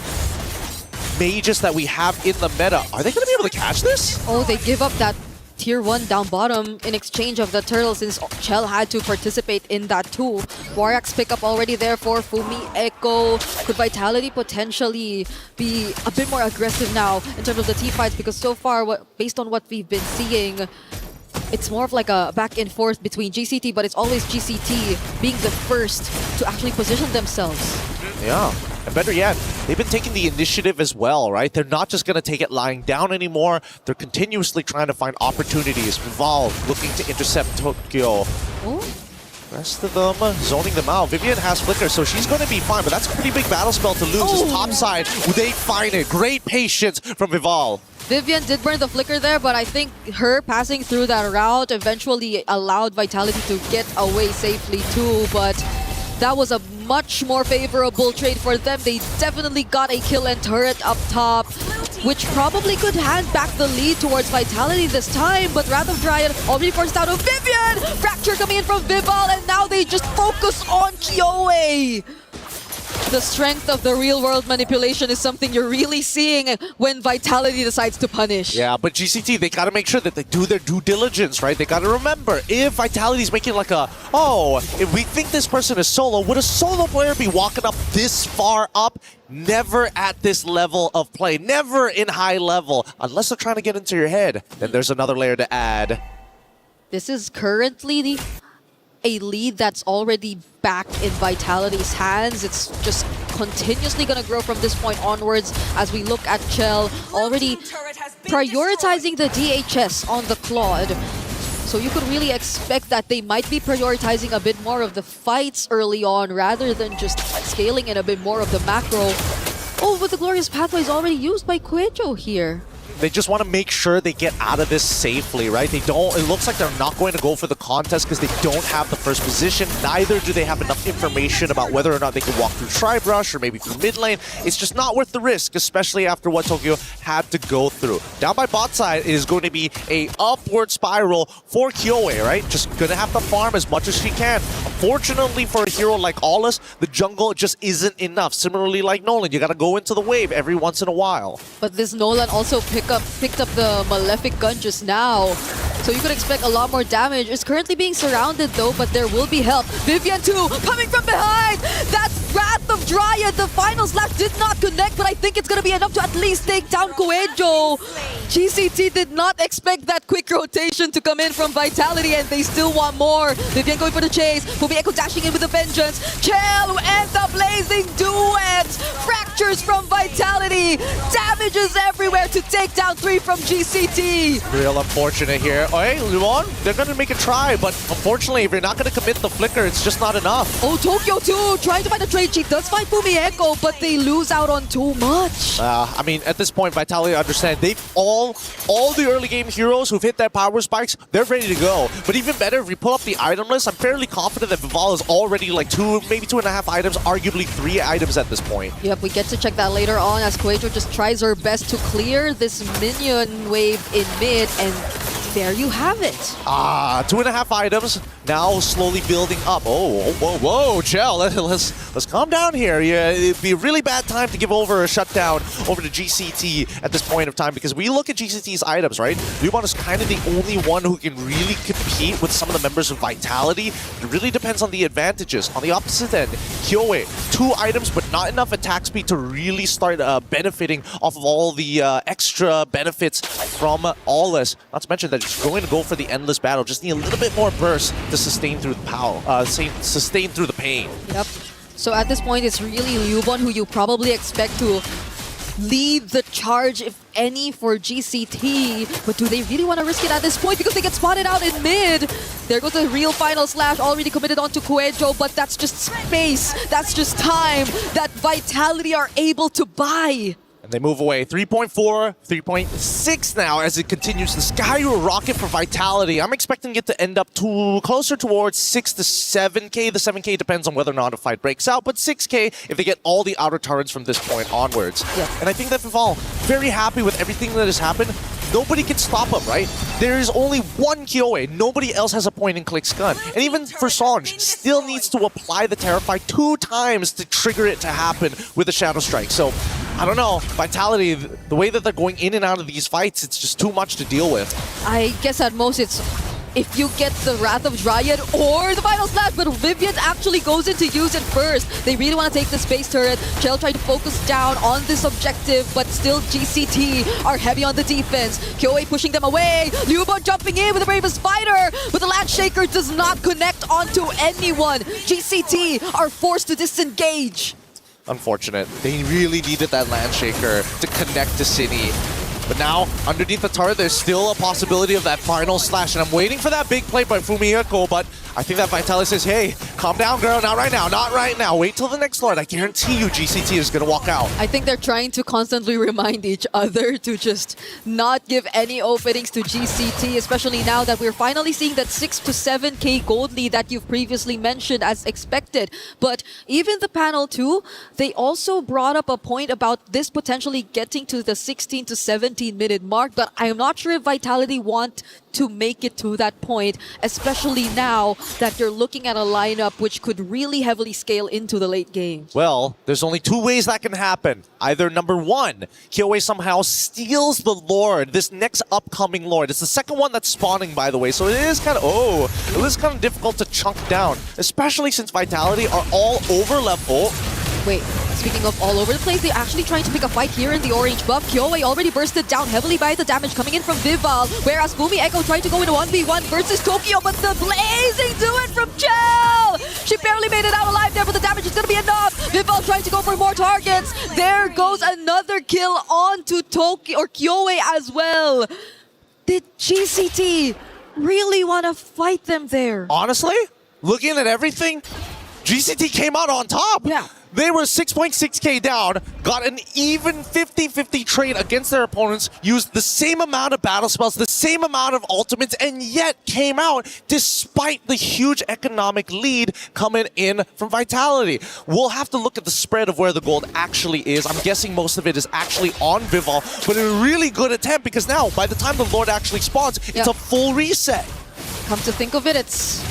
mages that we have in the meta. Are they going to be able to catch this? Oh, they give up that tier 1 down bottom in exchange of the turtle since Chell had to participate in that too. Warak's pickup already there for Fumieko. Could Vitality potentially be a bit more aggressive now in terms of the team fights? Because so far, based on what we've been seeing, it's more of like a back and forth between GCT, but it's always GCT being the first to actually position themselves. Yeah, and better yet, they've been taking the initiative as well, right? They're not just going to take it lying down anymore. They're continuously trying to find opportunities. Vival looking to intercept Tokyo. Oh. Rest of them zoning them out. Vivian has Flicker, so she's going to be fine, but that's a pretty big battle spell to lose. His top side, they find it. Great patience from Vival. Vivian did burn the flicker there, but I think her passing through that route eventually allowed Vitality to get away safely too, but that was a much more favorable trade for them. They definitely got a kill and turret up top, which probably could hand back the lead towards Vitality this time, but Wrath of Dryad already forced out of Vivian! Fracture coming in from Vival, and now they just focus on Kyoei! The strength of the real-world manipulation is something you're really seeing when Vitality decides to punish. Yeah, but GCT, they gotta make sure that they do their due diligence, right? They gotta remember, if Vitality's making like a, oh, if we think this person is solo, would a solo player be walking up this far up? Never at this level of play, never in high level, unless they're trying to get into your head. Then there's another layer to add. This is currently a lead that's already back in Vitality's hands. It's just continuously going to grow from this point onwards as we look at Chell already prioritizing the DHS on the Claude. So you could really expect that they might be prioritizing a bit more of the fights early on rather than just scaling in a bit more of the macro. Oh, but the Glorious Pathway is already used by Quejo here. They just want to make sure they get out of this safely, right? They don't, it looks like they're not going to go for the contest because they don't have the first position. Neither do they have enough information about whether or not they can walk through Tribe Rush or maybe through mid lane. It's just not worth the risk, especially after what Tokyo had to go through. Down by bot side, it is going to be a upward spiral for Kyoei, right? Just going to have to farm as much as she can. Unfortunately for a hero like Aulus, the jungle just isn't enough. Similarly like Nolan, you got to go into the wave every once in a while. But this Nolan also picked up the Malefic gun just now. So you could expect a lot more damage. It's currently being surrounded though, but there will be help. Vivian too, coming from behind! That's Wrath of Dryad! The final slash did not connect, but I think it's gonna be enough to at least take down Quejo. GCT did not expect that quick rotation to come in from Vitality, and they still want more. Vivian going for the chase. Fumi Echo dashing in with a vengeance. Chell and the Blazing Duet. Fractures from Vitality. Damages everywhere to take down 3 from GCT. Real unfortunate here. Oh, hey, Luon, they're going to make a try, but unfortunately, if you're not going to commit the flicker, it's just not enough. Oh, Tokyo too, trying to find a trade cheat. Does find Fumi Echo, but they lose out on too much. I mean, at this point, Vitality understand they've all the early game heroes who've hit their power spikes, they're ready to go. But even better, if we pull up the item list, I'm fairly confident that Vival is already like 2, maybe 2.5 items, arguably 3 items at this point. Yep, we get to check that later on as Quajo just tries her best to clear this minion wave in mid, and there you have it. 2.5 items, now slowly building up. Oh, whoa, Chell, let's calm down here. Yeah, it'd be a really bad time to give over a shutdown over to GCT at this point of time, because we look at GCT's items, right? Lubon is kind of the only one who can really compete with some of the members of Vitality. It really depends on the advantages. On the opposite end, Kyoe, 2 items, but not enough attack speed to really start benefiting off of all the extra benefits from all this. Not to mention that it's going to go for the endless battle. Just need a little bit more burst to sustain through the power, sustain through the pain. Yep. So at this point, it's really Lubon who you probably expect to lead the charge, if any, for GCT. But do they really want to risk it at this point? Because they get spotted out in mid. There goes the real final slash, already committed onto Quejo, but that's just space. That's just time that Vitality are able to buy. And they move away. 3.4, 3.6 now as it continues to skyrocket for Vitality. I'm expecting it to end up closer towards 6 to 7k. The 7k depends on whether or not a fight breaks out, but 6k if they get all the outer turrets from this point onwards. Yeah. And I think that Vival, very happy with everything that has happened. Nobody can stop him, right? There is only one Kyoe. Nobody else has a point-and-click stun. And even Versailles still needs to apply the Terrify 2 times to trigger it to happen with a Shadow Strike. So, I don't know. Vitality, the way that they're going in and out of these fights, it's just too much to deal with. I guess at most it's if you get the Wrath of Dryad or the Final Slash, but Vivian actually goes in to use it first. They really want to take the space turret. Chell trying to focus down on this objective, but still GCT are heavy on the defense. Kyoe pushing them away. Lubon jumping in with the Bravest Fighter, but the Land Shaker does not connect onto anyone. GCT are forced to disengage. Unfortunate. They really needed that Land Shaker to connect to Cine. But now, underneath the turret, there's still a possibility of that final slash. And I'm waiting for that big play by Fumiyako, but I think that Vitality says, hey, calm down, girl. Not right now. Not right now. Wait till the next Lord. I guarantee you GCT is going to walk out. I think they're trying to constantly remind each other to just not give any openings to GCT, especially now that we're finally seeing that 6 to 7k gold lead that you've previously mentioned as expected. But even the panel 2, they also brought up a point about this potentially getting to the 16 to 17-minute mark, but I'm not sure if Vitality want to make it to that point, especially now that you're looking at a lineup which could really heavily scale into the late game. Well, there's only 2 ways that can happen. Either number 1, Kyoe somehow steals the Lord, this next upcoming Lord. It's the second one that's spawning, by the way, so it is kind of difficult to chunk down, especially since Vitality are all over level. Wait, speaking of all over the place, they're actually trying to pick a fight here in the orange buff. Kyoe already bursted down heavily by the damage coming in from Vival, whereas Fumi Echo trying to go in a 1v1 versus Tokyo, but the Blazing Duet from Chell! She barely made it out alive there, but the damage is going to be enough. Vival trying to go for more targets. There goes another kill onto Tokyo, or Kyoe as well. Did GCT really want to fight them there? Honestly, looking at everything, GCT came out on top. Yeah. They were 6.6k down, got an even 50-50 trade against their opponents, used the same amount of battle spells, the same amount of ultimates, and yet came out despite the huge economic lead coming in from Vitality. We'll have to look at the spread of where the gold actually is. I'm guessing most of it is actually on Vival, but a really good attempt because now, by the time the Lord actually spawns, it's a full reset. Come to think of it, it's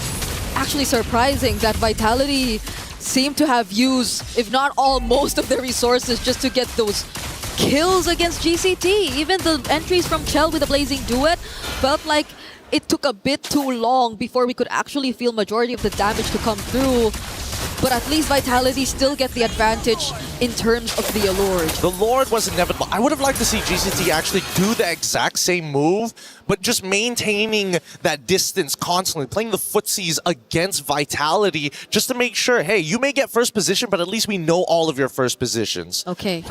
actually surprising that Vitality seem to have used, if not all, most of their resources just to get those kills against GCT. Even the entries from Chell with the Blazing Duet felt like it took a bit too long before we could actually feel majority of the damage to come through. but at least Vitality still get the advantage in terms of the Allure. The Lord was inevitable. I would have liked to see GCT actually do the exact same move, but just maintaining that distance constantly, playing the footsies against Vitality just to make sure, hey, you may get first position, but at least we know all of your first positions. Okay.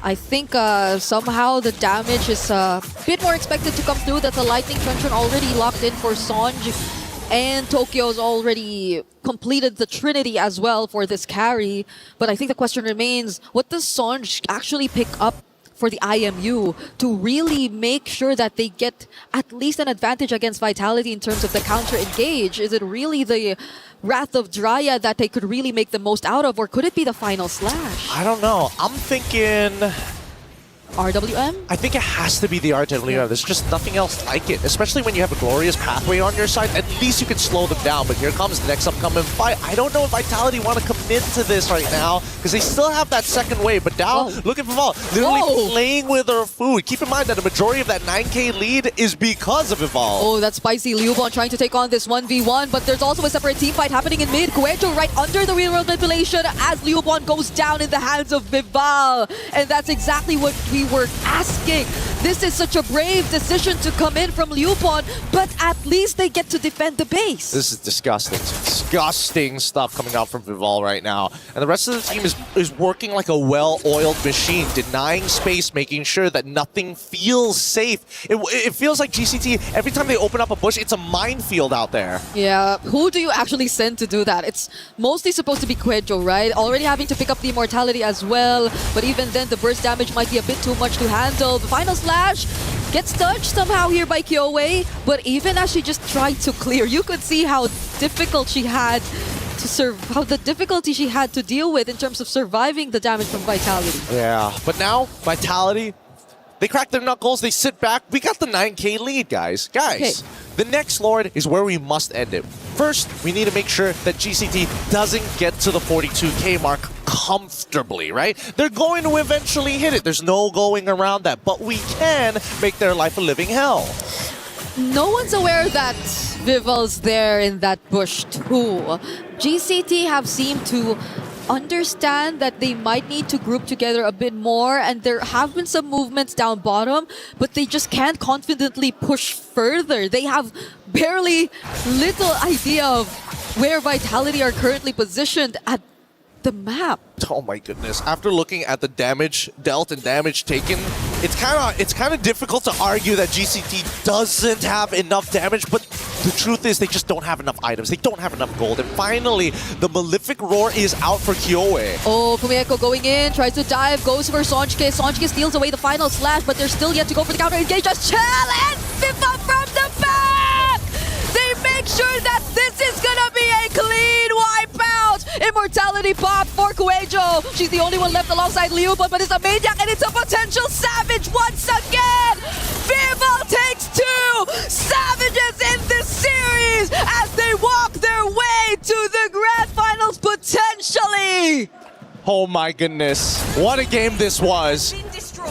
I think somehow the damage is a bit more expected to come through. That the Lightning Trencher already locked in for Sonj, and Tokyo's already completed the Trinity as well for this carry. But I think the question remains, what does Sonj actually pick up for the IMU to really make sure that they get at least an advantage against Vitality in terms of the counter engage? Is it really the Wrath of Dryad that they could really make the most out of, or could it be the final slash? I don't know. I'm thinking RWM? I think it has to be the RWM. There's just nothing else like it, especially when you have a glorious pathway on your side. At least you can slow them down, but here comes the next upcoming fight. I don't know if Vitality want to commit to this right now, because they still have that second wave, but now, look at Vival, literally playing with her food. Keep in mind that a majority of that 9k lead is because of Vival. Oh, that's spicy. Liubon trying to take on this 1v1, but there's also a separate team fight happening in mid. Guejo right under the real world manipulation as Liubon goes down in the hands of Vival. And that's exactly what we were asking. This is such a brave decision to come in from Liubon, but at least they get to defend the base. This is disgusting. Disgusting stuff coming out from Vival right now. And the rest of the team is working like a well-oiled machine, denying space, making sure that nothing feels safe. It feels like GCT, every time they open up a bush, it's a minefield out there. Yeah, who do you actually send to do that? It's mostly supposed to be Guejo, right? Already having to pick up the immortality as well, but even then the burst damage might be a bit too much to handle. The final slash gets touched somehow here by Kyoei, but even as she just tried to clear, you could see how difficult she had to how the difficulty she had to deal with in terms of surviving the damage from Vitality. Yeah, but now Vitality, they crack their knuckles, they sit back. We got the 9k lead, guys. The next Lord is where we must end it. First, we need to make sure that GCT doesn't get to the 42k mark comfortably, right? They're going to eventually hit it. There's no going around that, but we can make their life a living hell. No one's aware that Vival's there in that bush too. GCT have seemed to understand that they might need to group together a bit more, and there have been some movements down bottom, but they just can't confidently push further. They have barely little idea of where Vitality are currently positioned at the map. Oh my goodness. After looking at the damage dealt and damage taken, it's kind of difficult to argue that GCT doesn't have enough damage, but the truth is they just don't have enough items. They don't have enough gold. And finally, the Malefic Roar is out for Kyoei. Oh, Kumieko going in, tries to dive, goes for Sonjke. Sonjke steals away the final slash, but they're still yet to go for the counter engage. Just chill and Viva from the back! They make sure that this is gonna be a clean wipeout! Immortality pop for Guejo. She's the only one left alongside Liubon, but it's a maniac and it's a potential savage once again! Vival takes 2 savages in this series as they walk their way to the Grand Finals potentially! Oh my goodness. What a game this was.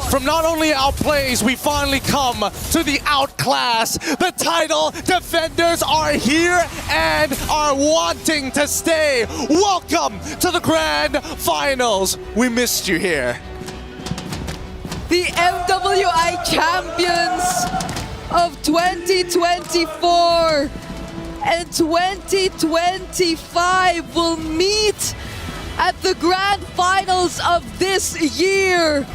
From not only outplays, we finally come to the outclass. The title defenders are here and are wanting to stay. Welcome to the Grand Finals. We missed you here. The MWI champions of 2024 and 2025 will meet at the Grand Finals of this year.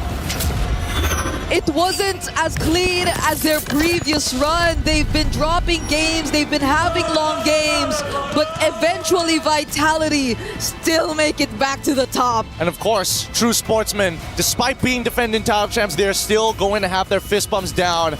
It wasn't as clean as their previous run. They've been dropping games, they've been having long games, but eventually Vitality still make it back to the top. And of course, true sportsmen, despite being defending title champs, they're still going to have their fist bumps down.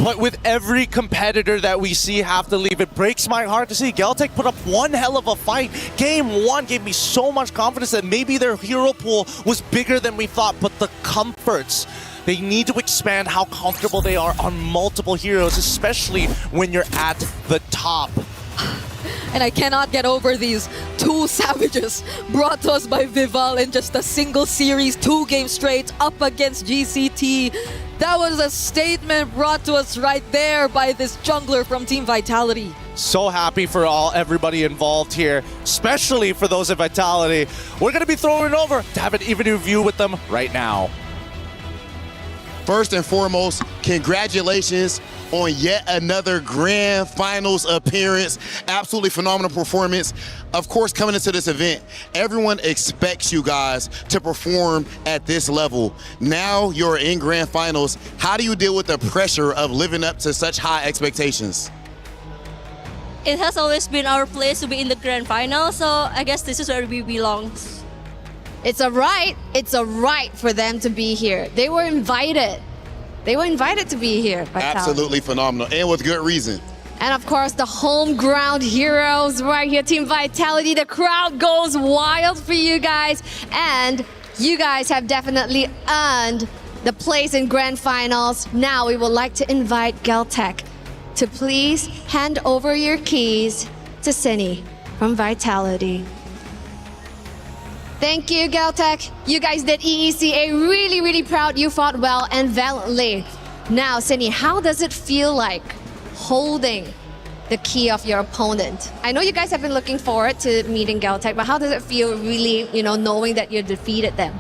But with every competitor that we see have to leave, it breaks my heart to see. Geltec put up one hell of a fight. Game 1 gave me so much confidence that maybe their hero pool was bigger than we thought, but the comforts, they need to expand how comfortable they are on multiple heroes, especially when you're at the top. And I cannot get over these 2 savages brought to us by Vival in just a single series, 2 games straight up against GCT. That was a statement brought to us right there by this jungler from Team Vitality. So happy for everybody involved here, especially for those at Vitality. We're going to be throwing it over to have an even view with them right now. First and foremost, congratulations on yet another Grand Finals appearance. Absolutely phenomenal performance. Of course, coming into this event, everyone expects you guys to perform at this level. Now you're in Grand Finals. How do you deal with the pressure of living up to such high expectations? It has always been our place to be in the Grand Final, so I guess this is where we belong. It's a right. It's a right for them to be here. They were invited. They were invited to be here. Vitality. Absolutely phenomenal, and with good reason. And of course, the home ground heroes right here, Team Vitality. The crowd goes wild for you guys. And you guys have definitely earned the place in Grand Finals. Now we would like to invite Geltec to please hand over your keys to Cindy from Vitality. Thank you, Geltec. You guys did EECA really, really proud. You fought well and valiantly. Now, Cindy, how does it feel like holding the key of your opponent? I know you guys have been looking forward to meeting Geltec, but how does it feel really, knowing that you defeated them?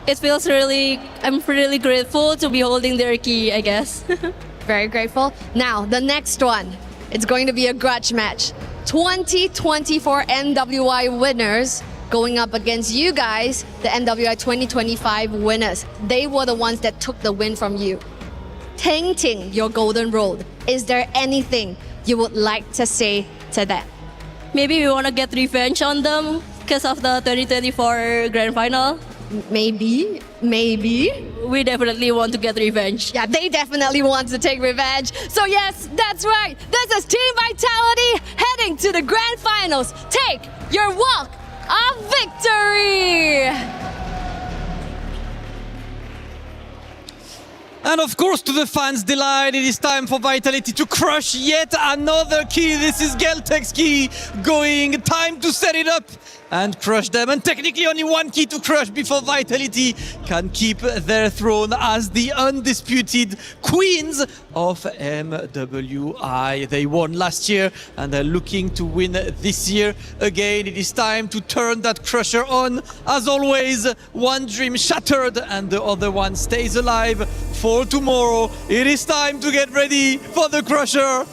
It feels I'm really grateful to be holding their key, I guess. Very grateful. Now, the next one, it's going to be a grudge match. 2024 MWI winners going up against you guys, the MWI 2025 winners. They were the ones that took the win from you. Tainting your golden road. Is there anything you would like to say to them? Maybe we want to get revenge on them because of the 2024 Grand Final. Maybe. We definitely want to get revenge. Yeah, they definitely want to take revenge. So yes, that's right. This is Team Vitality heading to the Grand Finals. Take your walk of victory! And of course, to the fans' delight, it is time for Vitality to crush yet another key. This is Geltec's key going. Time to set it up and crush them. And technically only one key to crush before Vitality can keep their throne as the undisputed queens of MWI. They won last year and they're looking to win this year again. It is time to turn that crusher on. As always, one dream shattered and the other one stays alive for tomorrow. It is time to get ready for the crusher.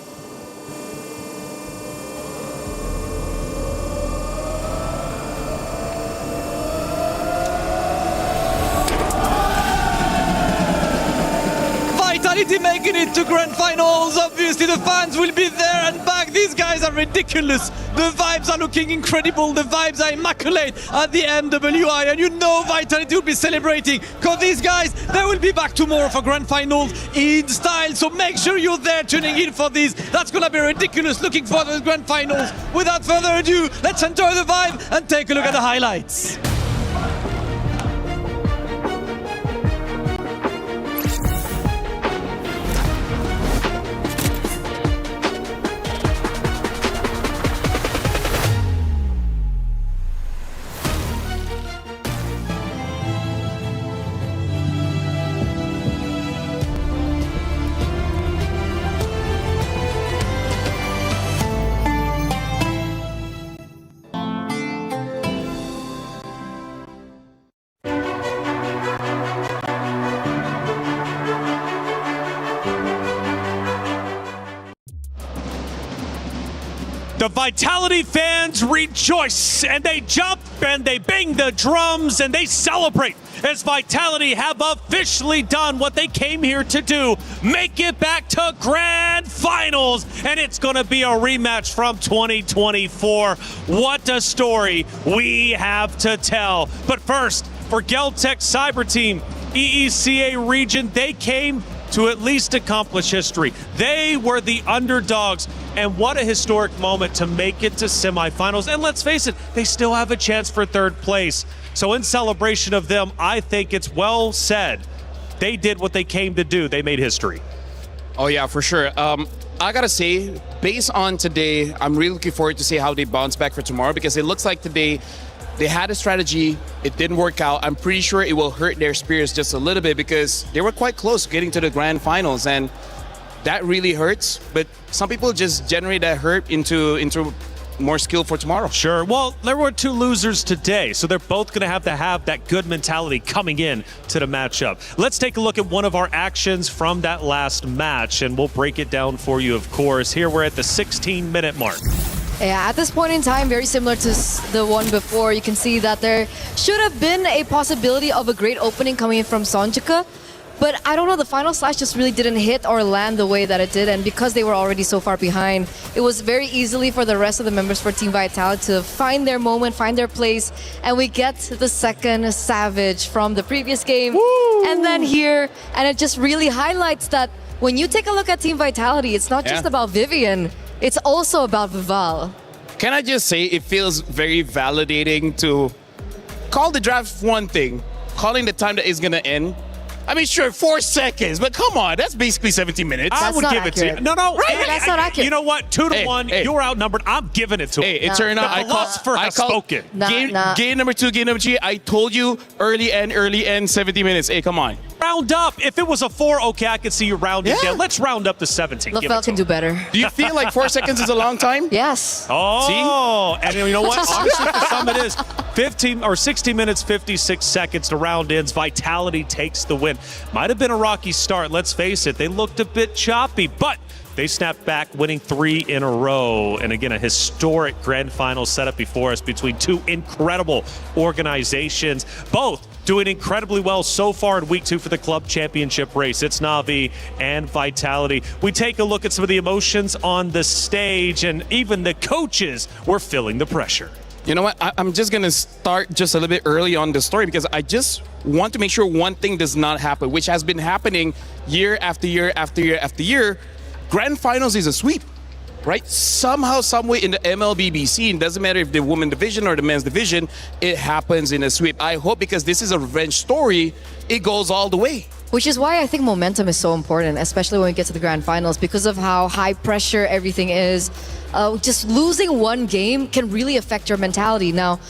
Vitality making it to Grand Finals. Obviously the fans will be there and back. These guys are ridiculous. The vibes are looking incredible. The vibes are immaculate at the MWI, and you know Vitality will be celebrating because these guys, they will be back tomorrow for Grand Finals in style. So make sure you're there tuning in for this. That's gonna be ridiculous. Looking forward to the Grand Finals. Without further ado, let's enjoy the vibe and take a look at the highlights. The Vitality fans rejoice and they jump and they bang the drums and they celebrate as Vitality have officially done what they came here to do, make it back to Grand Finals, and it's going to be a rematch from 2024. What a story we have to tell. But first, for Geltec Cyber Team, EECA region, they came to at least accomplish history. They were the underdogs, and what a historic moment to make it to semifinals. And let's face it, they still have a chance for third place. So in celebration of them, I think it's well said. They did what they came to do. They made history. Oh yeah, for sure. I gotta say, based on today, I'm really looking forward to see how they bounce back for tomorrow, because it looks like today they had a strategy, it didn't work out. I'm pretty sure it will hurt their spirits just a little bit because they were quite close getting to the Grand Finals. And that really hurts. But some people just generate that hurt into more skill for tomorrow. Sure. Well, there were two losers today, so they're both going to have that good mentality coming in to the matchup. Let's take a look at one of our actions from that last match, and we'll break it down for you, of course. Here we're at the 16-minute mark. Yeah, at this point in time, very similar to the one before, you can see that there should have been a possibility of a great opening coming in from Sonjika. But I don't know, the final slash just really didn't hit or land the way that it did. And because they were already so far behind, it was very easily for the rest of the members for Team Vitality to find their moment, find their place. And we get the second Savage from the previous game. Woo! And then here, and it just really highlights that when you take a look at Team Vitality, it's not just about Vivian, it's also about Vival. Can I just say it feels very validating to call the draft one thing, calling the time that is going to end. I mean, sure, 4 seconds, but come on, that's basically 17 minutes. I would give it to you. No, right? That's not accurate. You know what? 2-1, you're outnumbered. I'm giving it to him. It turned out the philosopher has spoken. Game number 2, game number 3, I told you early end, 70 minutes. Hey, come on. Round up. If it was a 4, okay, I could see you rounding down. Let's round up to 17. LaFell can do better. Do you feel like 4 seconds is a long time? Yes. Oh, see? And you know what? Honestly, for some it is. 15 or 60 minutes, 56 seconds to round ends. Vitality takes the win. Might have been a rocky start. Let's face it. They looked a bit choppy, but they snapped back, winning 3 in a row. And again, a historic grand final setup before us between two incredible organizations, both doing incredibly well so far in week 2 for the club championship race. It's Na'Vi and Vitality. We take a look at some of the emotions on the stage, and even the coaches were feeling the pressure. You know what? I'm just going to start just a little bit early on the story because I just want to make sure one thing does not happen, which has been happening year after year after year after year. Grand Finals is a sweep, right? Somehow, some way in the MLBB scene, doesn't matter if the women's division or the men's division, it happens in a sweep. I hope because this is a revenge story, it goes all the way. Which is why I think momentum is so important, especially when we get to the Grand Finals, because of how high pressure everything is. Just losing one game can really affect your mentality. Now,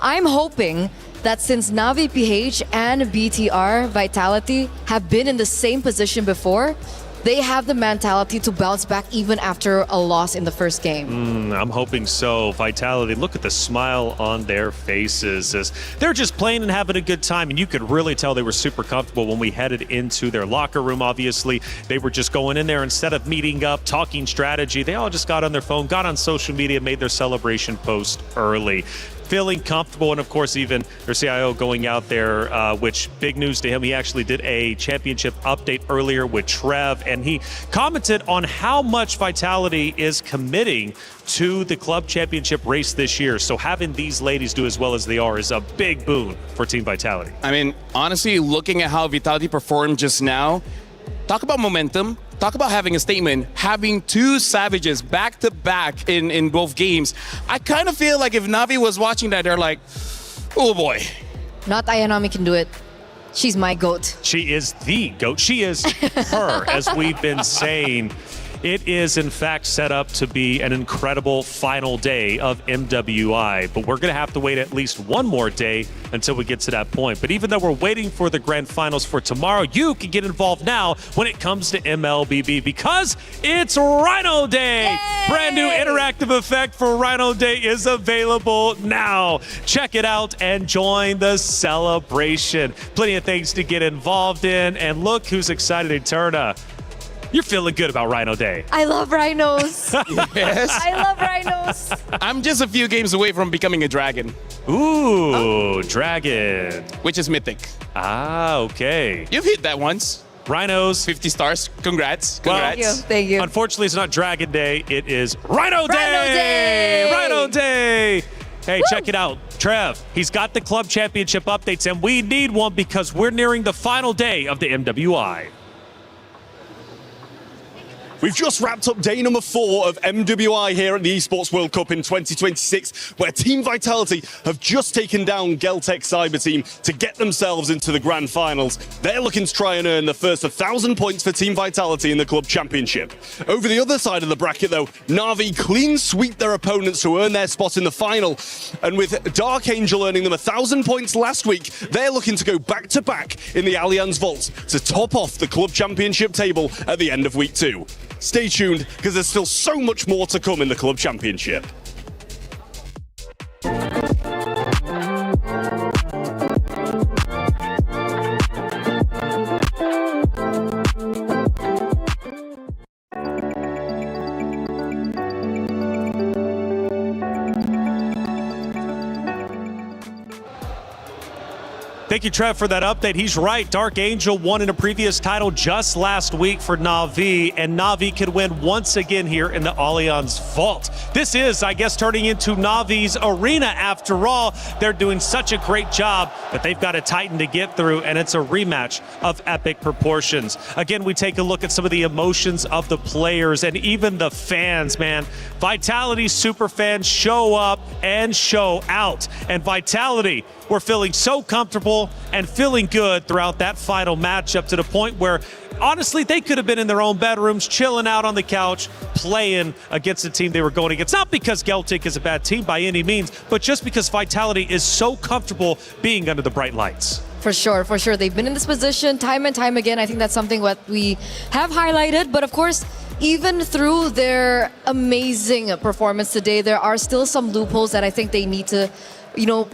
I'm hoping that since Na'Vi PH and BTR Vitality have been in the same position before, they have the mentality to bounce back even after a loss in the first game. I'm hoping so. Vitality, look at the smile on their faces as they're just playing and having a good time, and you could really tell they were super comfortable when we headed into their locker room. Obviously, they were just going in there instead of meeting up, talking strategy. They all just got on their phone, got on social media, made their celebration post early. Feeling comfortable, and of course even their CIO going out there, which big news to him. He actually did a championship update earlier with Trev, and he commented on how much Vitality is committing to the club championship race this year. So having these ladies do as well as they are is a big boon for Team Vitality. I mean, honestly, looking at how Vitality performed just now, talk about momentum. Talk about having a statement, having 2 Savages back-to-back in both games. I kind of feel like if Na'Vi was watching that, they're like, oh boy. Not Ayanami can do it. She's my GOAT. She is the GOAT. She is her, as we've been saying. It is, in fact, set up to be an incredible final day of MWI, but we're going to have to wait at least one more day until we get to that point. But even though we're waiting for the grand finals for tomorrow, you can get involved now when it comes to MLBB because it's Rhino Day. Yay! Brand new interactive effect for Rhino Day is available now. Check it out and join the celebration. Plenty of things to get involved in, and look who's excited. Eterna, you're feeling good about Rhino Day. I love rhinos. Yes. I love rhinos. I'm just a few games away from becoming a dragon. Ooh, dragon. Which is mythic. Ah, okay. You've hit that once. Rhinos. 50 stars. Congrats. Well, Congrats. Thank you. Unfortunately, it's not Dragon Day. It is Rhino Day. Rhino Day. Rhino Day. Hey, check it out. Trev, he's got the club championship updates, and we need one because we're nearing the final day of the MWI. We've just wrapped up day number 4 of MWI here at the Esports World Cup in 2026, where Team Vitality have just taken down Geltec Cyber Team to get themselves into the Grand Finals. They're looking to try and earn the first 1,000 points for Team Vitality in the Club Championship. Over the other side of the bracket, though, Na'Vi clean sweep their opponents to earn their spot in the final. And with Dark Angel earning them 1,000 points last week, they're looking to go back-to-back in the Allianz Vault to top off the Club Championship table at the end of week 2. Stay tuned, because there's still so much more to come in the Club Championship. Thank you, Trev, for that update. He's right. Dark Angel won in a previous title just last week for Na'Vi, and Na'Vi could win once again here in the Allianz Vault. This is, I guess, turning into Na'Vi's arena after all. They're doing such a great job, but they've got a Titan to get through, and it's a rematch of epic proportions. Again, we take a look at some of the emotions of the players and even the fans, man. Vitality superfans show up and show out, and Vitality were feeling so comfortable and feeling good throughout that final matchup, to the point where, honestly, they could have been in their own bedrooms, chilling out on the couch, playing against the team they were going against. Not because Geltec is a bad team by any means, but just because Vitality is so comfortable being under the bright lights. For sure, for sure. They've been in this position time and time again. I think that's something what we have highlighted. But of course, even through their amazing performance today, there are still some loopholes that I think they need to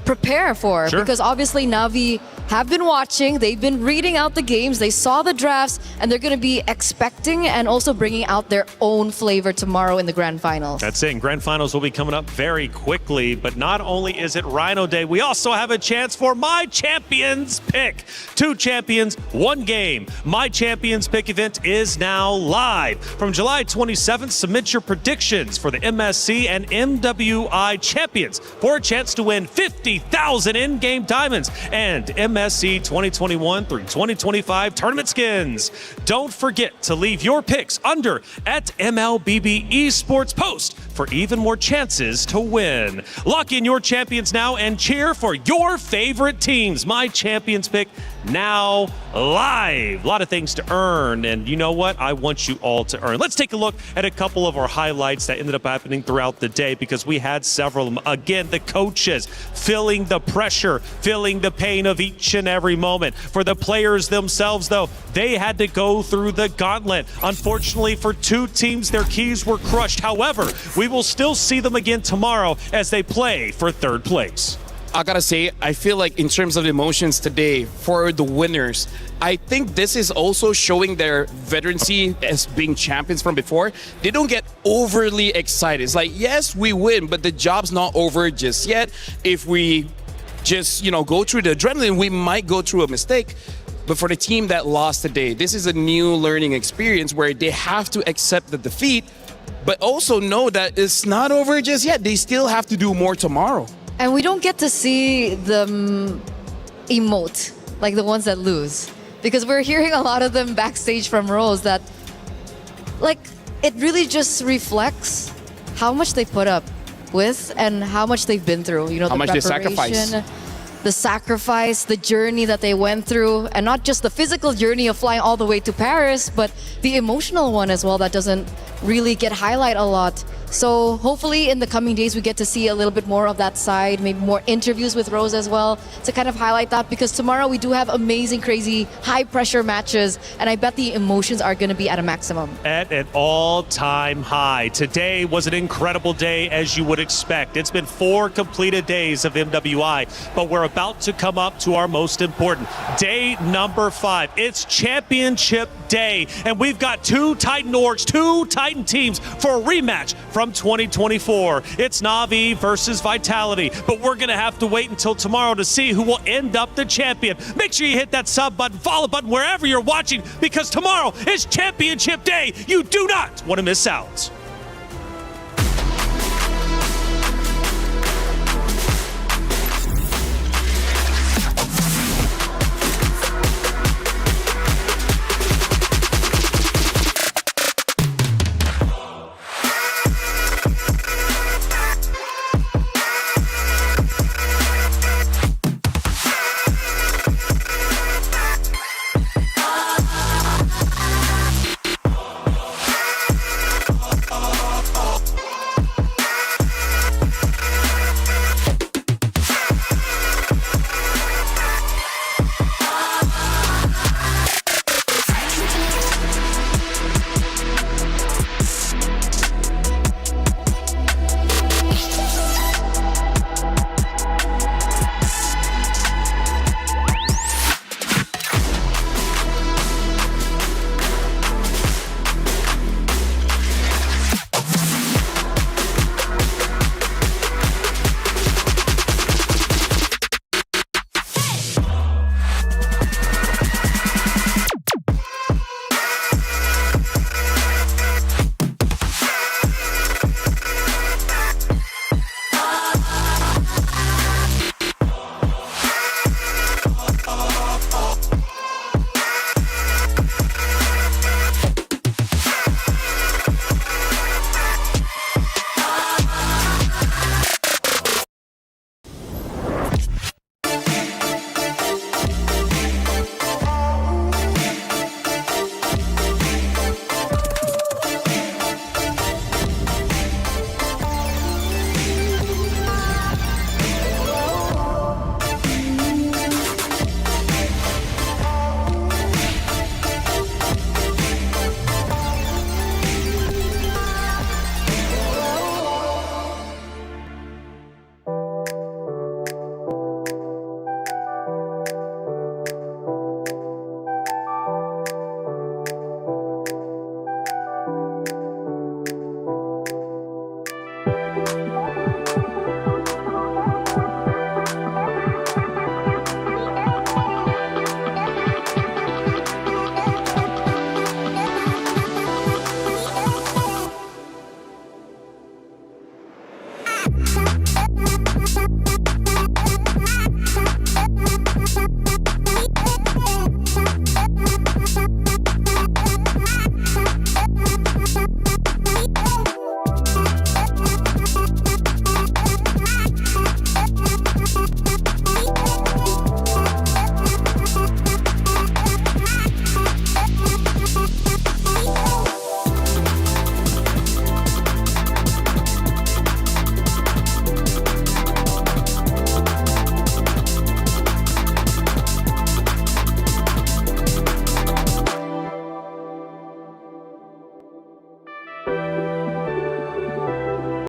prepare for. Sure. Because obviously Na'Vi have been watching, they've been reading out the games, they saw the drafts, and they're going to be expecting and also bringing out their own flavor tomorrow in the Grand Finals. That's it. And Grand Finals will be coming up very quickly. But not only is it Rhino Day, we also have a chance for My Champions Pick. 2 champions, 1 game. My Champions Pick event is now live. From July 27th, submit your predictions for the MSC and MWI champions for a chance to win 50,000 in-game diamonds and MSC 2021 through 2025 tournament skins. Don't forget to leave your picks under at MLBB Esports Post for even more chances to win. Lock in your champions now and cheer for your favorite teams. My Champions Pick now live. A lot of things to earn, and you know what? I want you all to earn. Let's take a look at a couple of our highlights that ended up happening throughout the day, because we had several of them. Again, the coaches feeling the pressure, feeling the pain of each and every moment. For the players themselves, though, they had to go through the gauntlet. Unfortunately, for 2 teams, their keys were crushed. However, we will still see them again tomorrow as they play for 3rd place. I gotta say, I feel like in terms of emotions today for the winners, I think this is also showing their veterancy as being champions from before. They don't get overly excited. It's like, yes, we win, but the job's not over just yet. If we just, go through the adrenaline, we might go through a mistake. But for the team that lost today, this is a new learning experience where they have to accept the defeat, but also know that it's not over just yet. They still have to do more tomorrow. And we don't get to see them emote, like the ones that lose. Because we're hearing a lot of them backstage from Rose that, it really just reflects how much they put up with and how much they've been through. How much they sacrifice. The sacrifice, the journey that they went through, and not just the physical journey of flying all the way to Paris, but the emotional one as well that doesn't really get highlighted a lot. So hopefully in the coming days we get to see a little bit more of that side, maybe more interviews with Rose as well to kind of highlight that, because tomorrow we do have amazing, crazy, high pressure matches, and I bet the emotions are going to be at a maximum. At an all-time high. Today was an incredible day, as you would expect. It's been 4 completed days of MWI, but we're about to come up to our most important day number 5. It's championship day, and we've got 2 Titan orgs, 2 Titan teams for a rematch from 2024. It's Na'Vi versus Vitality, but we're going to have to wait until tomorrow to see who will end up the champion. Make sure you hit that sub button, follow button wherever you're watching, because tomorrow is championship day. You do not want to miss out.